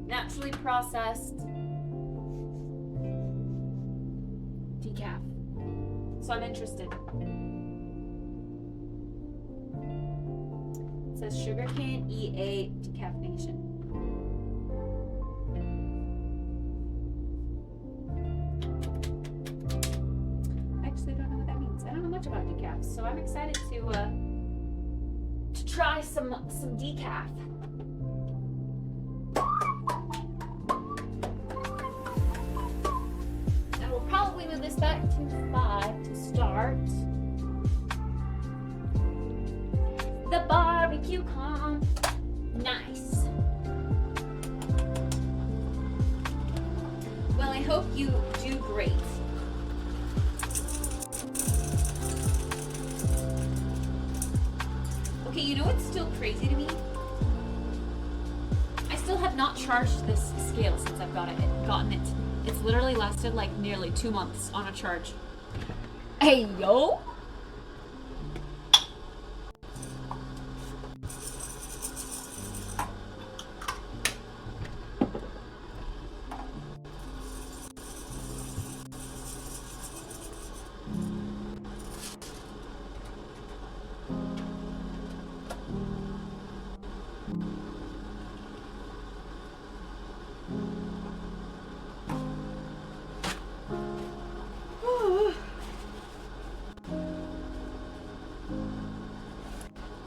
Speaker 3: Naturally processed. Decaf. So I'm interested. It says sugarcane EA decaffeination. I actually don't know what that means. I don't know much about decaf, so I'm excited to try some decaf. And we'll probably move this back to 5 to start. The barbecue con. Nice. Well, I hope you do great. Okay, you know what's still crazy to me? I still have not charged this scale since I've gotten it. It's literally lasted like nearly 2 months on a charge. Hey, yo!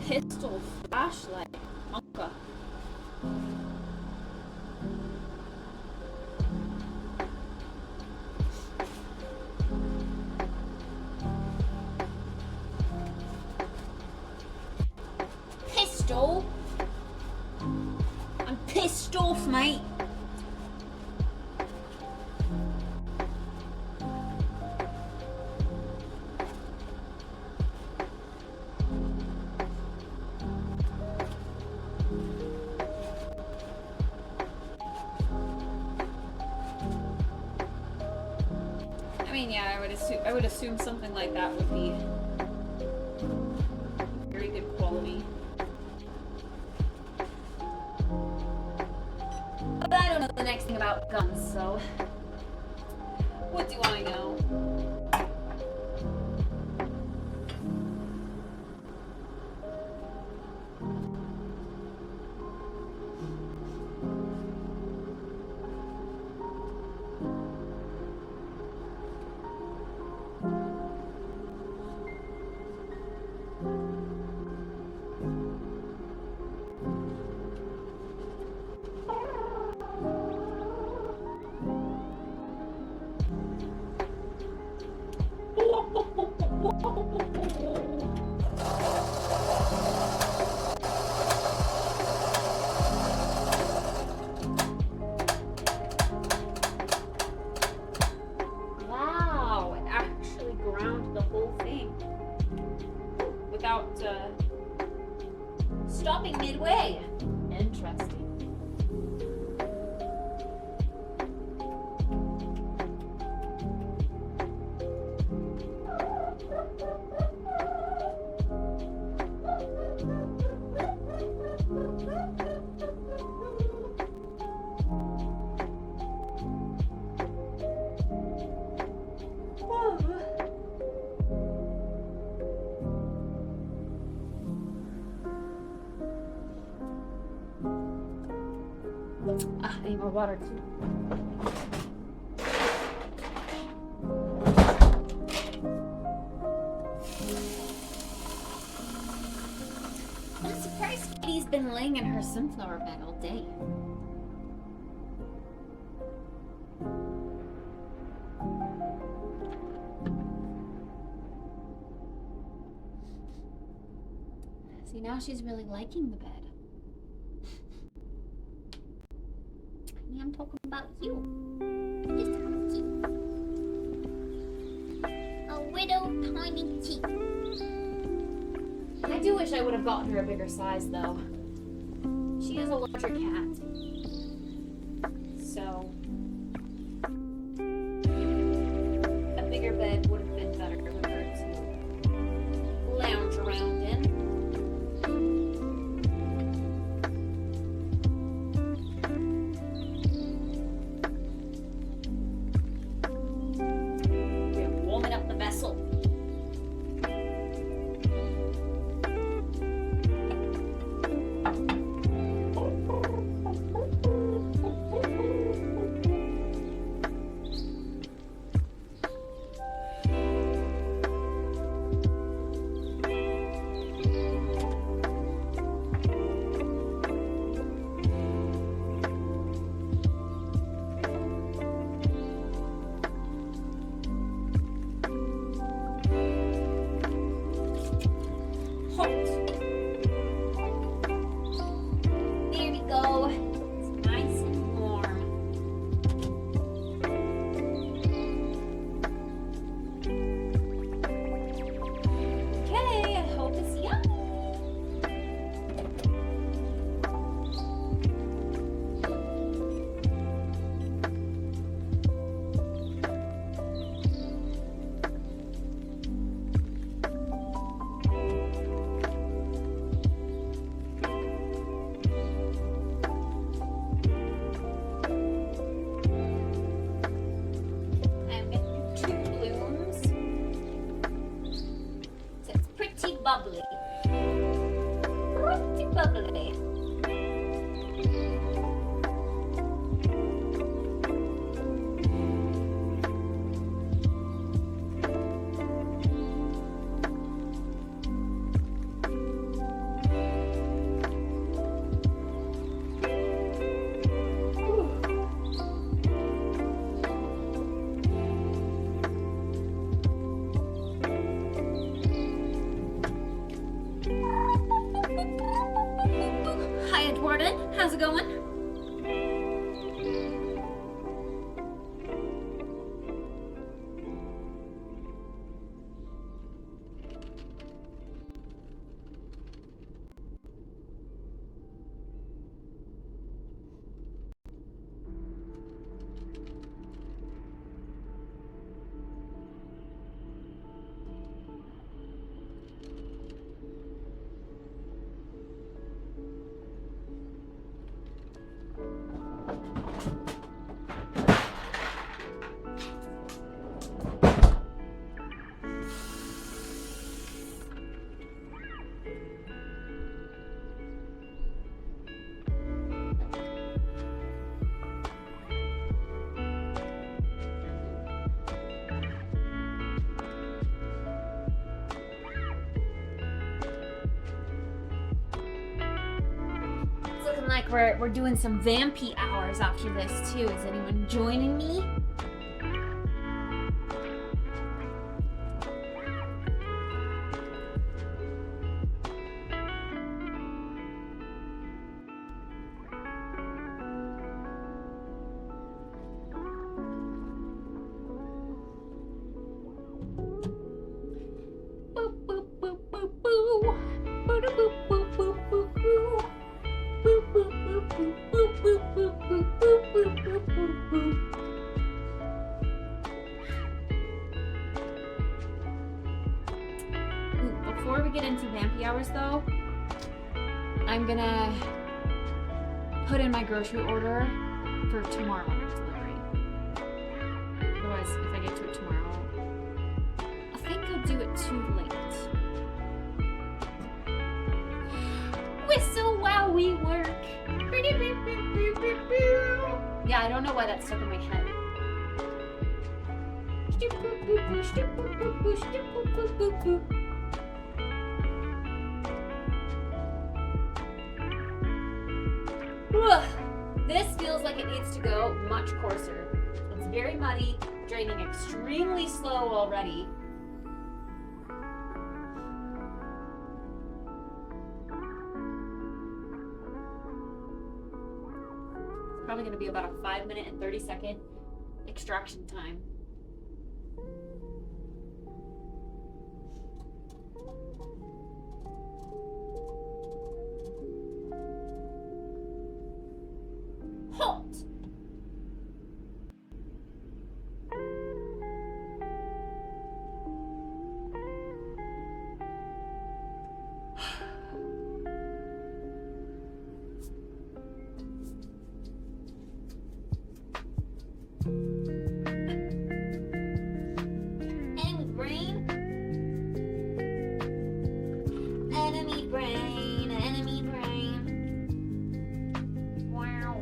Speaker 3: Pistol flashlight. Monka. Pistol? I'm pissed off, mate. Yeah, I would assume something like that would be very good quality. But I don't know the next thing about guns, so what do I know? Wow, it actually ground the whole thing without stopping midway. Interesting. I need more water too.
Speaker 4: I'm surprised Kitty's been laying in her sunflower bed all day. See, now she's really liking the bed. I'm talking about you. Just cute. A little tiny cheek.
Speaker 3: I do wish I would have gotten her a bigger size, though. She is a larger cat. So, a bigger bed would have been better for her to lounge around in.
Speaker 4: bubbly. Pretty bubbly. Hi, Edwarden. How's it going? looking like we're doing some vampy hours after this too. Is anyone joining me? Before we get into vampy hours though, I'm gonna put in my grocery order for tomorrow delivery. Otherwise, if I get to it tomorrow, I think I'll do it too late. Whistle while we work. Yeah, I don't know why that's stuck in my head. This feels like it needs to go much coarser. It's very muddy, draining extremely slow already. It's probably going to be about a 5 minute and 30-second extraction time. Hot! Enemy brain. Enemy brain. Enemy brain. Wow.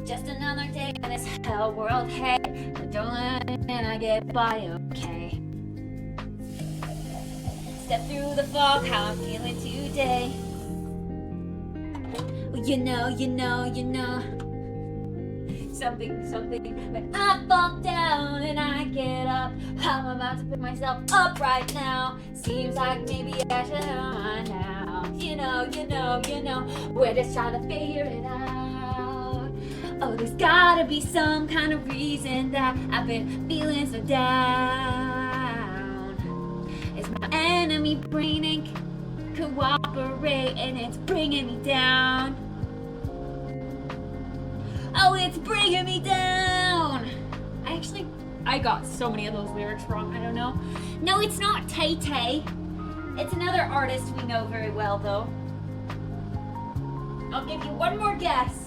Speaker 4: Just another day in this hell world, hey. But don't let it and I get by, okay. Step through the fog, how I'm feeling today. Well, you know. Something. But I fall down and I get up. I'm about to pick myself up right now. Seems like maybe I should run now. You know. We're just trying to figure it out. Oh, there's gotta be some kind of reason that I've been feeling so down. Is my enemy brain ain't cooperate and it's bringing me down. Oh, it's bringing me down. I got so many of those lyrics wrong. I don't know. No, it's not Tay Tay. It's another artist we know very well, though. I'll give you one more guess.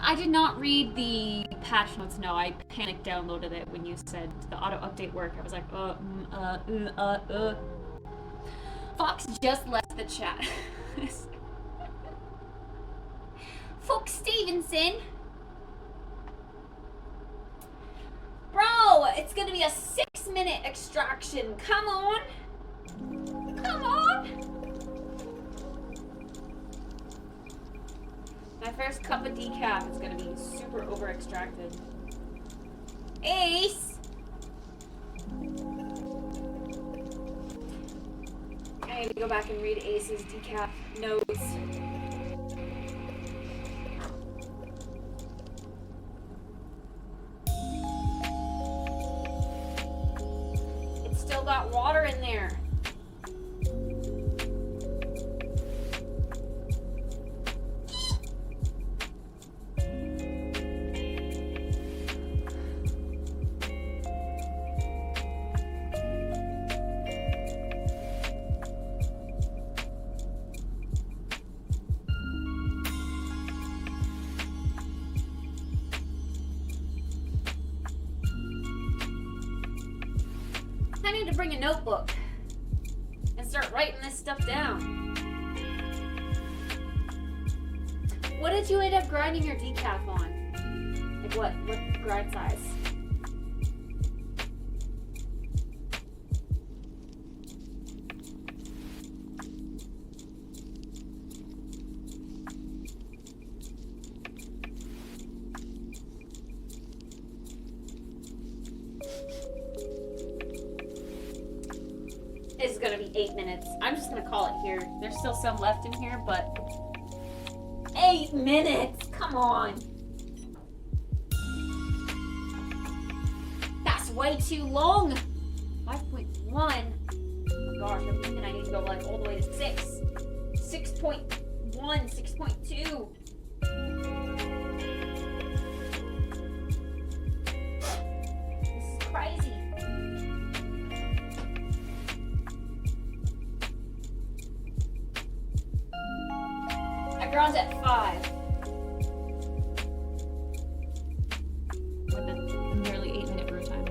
Speaker 4: I did not read the patch notes, no. I panic downloaded it when you said the auto update work. I was like, Fox just left the chat. Fox Stevenson. Bro, it's gonna be a 6-minute extraction. Come on. My first cup of decaf is gonna be super over extracted. Ace! I need to go back and read Ace's decaf notes. It's still got water in there. I need to bring a notebook and start writing this stuff down.
Speaker 3: What did you end up grinding your decaf on? Like what grind size? It's gonna be 8 minutes. I'm just gonna call it here. There's still some left in here, but 8 minutes! Come on! That's way too long! 5.1. Oh my gosh, I'm thinking I need to go like all the way to 6. 6.1, 6.2. This is crazy. Everyone's at 5. With a nearly 8-minute brew time.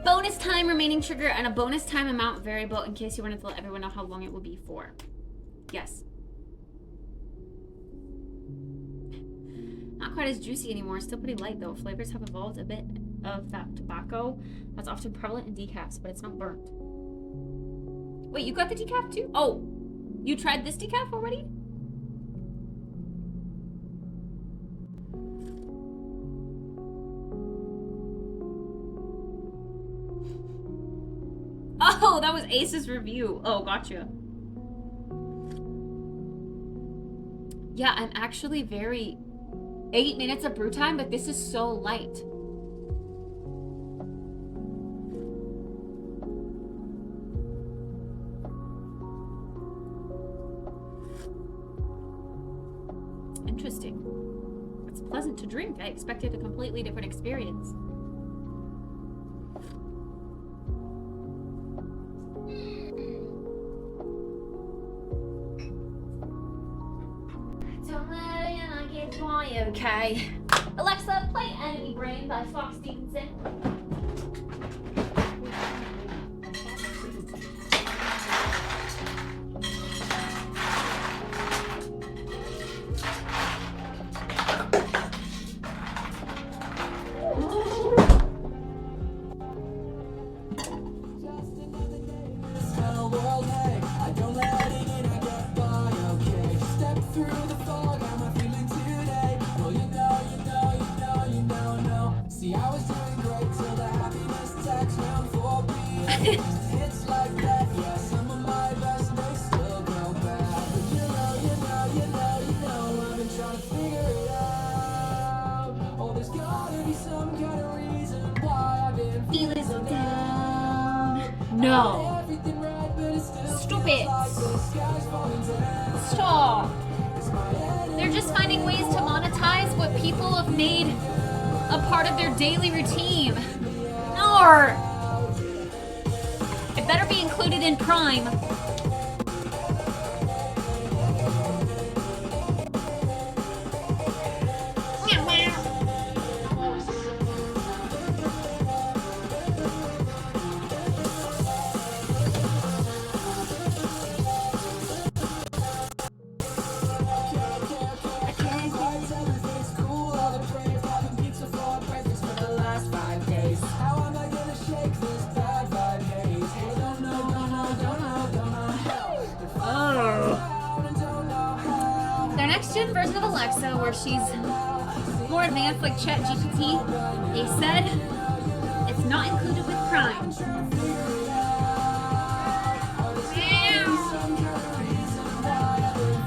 Speaker 3: Bonus time remaining trigger and a bonus time amount variable in case you wanted to let everyone know how long it will be for. Yes. Not quite as juicy anymore. Still pretty light though. Flavors have evolved a bit of that tobacco that's often prevalent in decafs, but it's not burnt. Wait, you got the decaf too? Oh, you tried this decaf already? Oh, that was Ace's review. Oh, gotcha. Yeah, I'm actually very... 8 minutes of brew time, but this is so light. Interesting. It's pleasant to drink. I expected a completely different experience. Don't let it get why, okay. Alexa, play Enemy Brain by Fox Stevenson. Feeling so down. No. Stop it. Stop. They're just finding ways to monetize what people have made a part of their daily routine. No. It better be included in Prime. Version of Alexa where she's more advanced like ChatGPT. They said it's not included with Prime.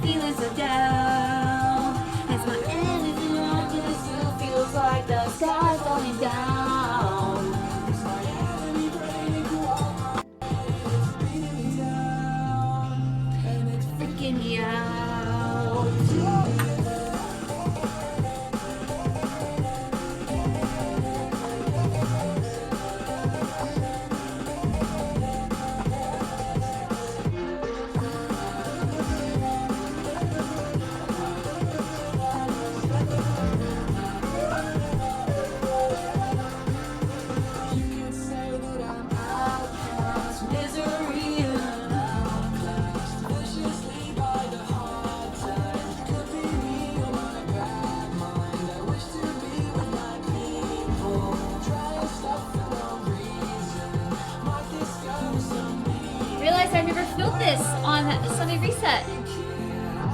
Speaker 3: Feeling so down. It's not anything I do. It still feels like the sky's falling down. Freaking me out.
Speaker 4: water.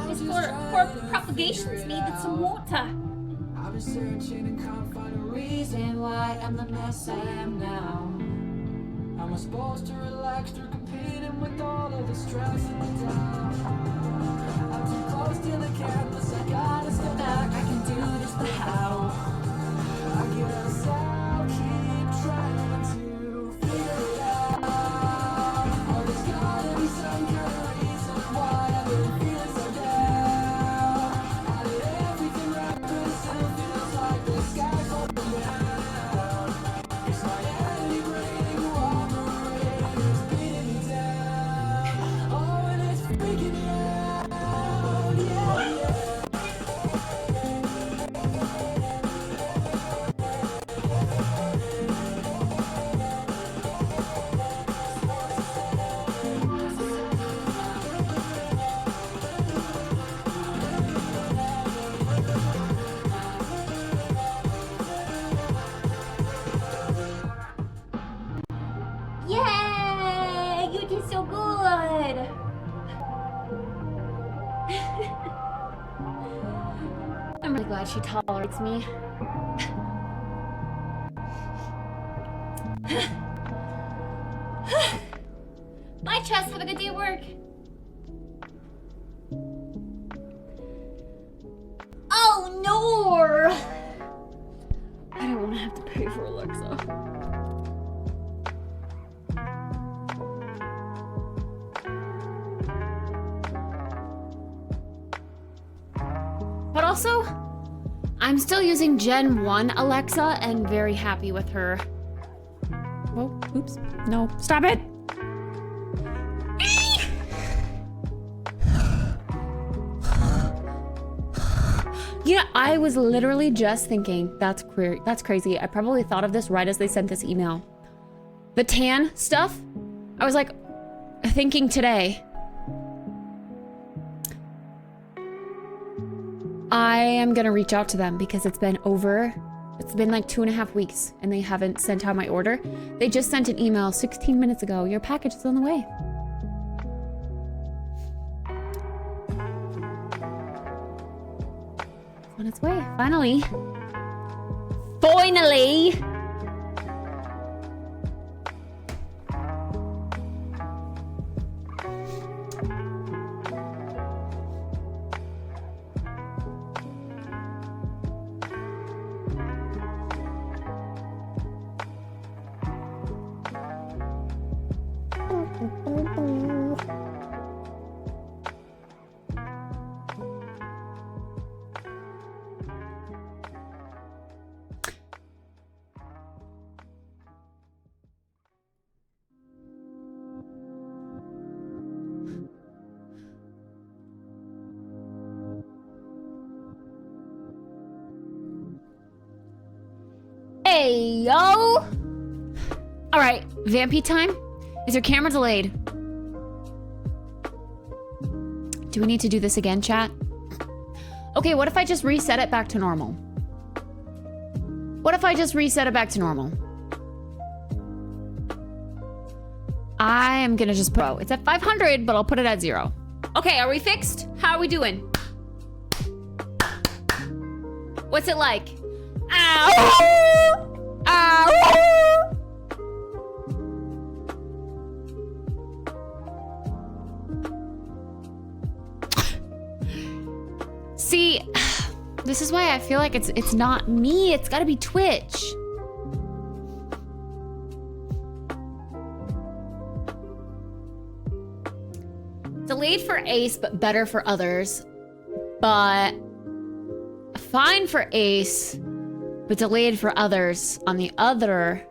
Speaker 4: His poor propagations needed some water.
Speaker 20: I've been searching and can't find a reason why I'm the mess I am now. Am I supposed to relax through competing with all of the stress and the doubt? I'm too close to the canvas, I gotta step back. I can do this, but how? I guess I'll keep trying to figure it out. Oh, there's gotta be some kind of reason why I've been feeling so down. I did everything right, but it still feels like the sky's falling down. It's my enemy breathing warmer, it's beating me down. Oh, and it's freaking me out, yeah, yeah.
Speaker 4: Yay! You did so good! I'm really glad she tolerates me. Bye, Chess. Have a good day at work. Oh, no! I don't want to have to pay for Alexa. But also, I'm still using Gen 1 Alexa and very happy with her. Whoa, oops. No, stop it! Yeah, I was literally just thinking, that's crazy. I probably thought of this right as they sent this email. The tan stuff, I was like, thinking today. I am gonna reach out to them because it's been like 2.5 weeks and they haven't sent out my order. They just sent an email 16 minutes ago. Your package is on the way. It's on its way, finally. Finally! Hey, yo! Alright, Vampy time? Is your camera delayed? Do we need to do this again, chat? Okay, what if I just reset it back to normal? What if I just reset it back to normal? I am gonna just put, it's at 500, but I'll put it at 0. Okay, are we fixed? How are we doing? What's it like? Ow! Ow! See, this is why I feel like it's not me. It's gotta be Twitch. Delayed for Ace, but better for others. But fine for Ace, but delayed for others. On the other,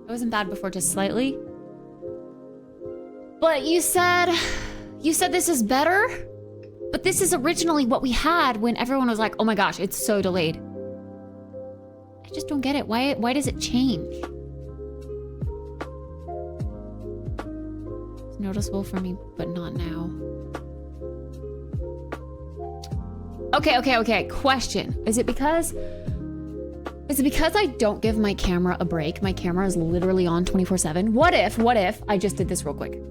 Speaker 4: it wasn't bad before, just slightly. But you said this is better? But this is originally what we had when everyone was like, oh my gosh, it's so delayed. I just don't get it. Why does it change? It's noticeable for me, but not now. Okay. Question. Is it because I don't give my camera a break? My camera is literally on 24/7. What if I just did this real quick?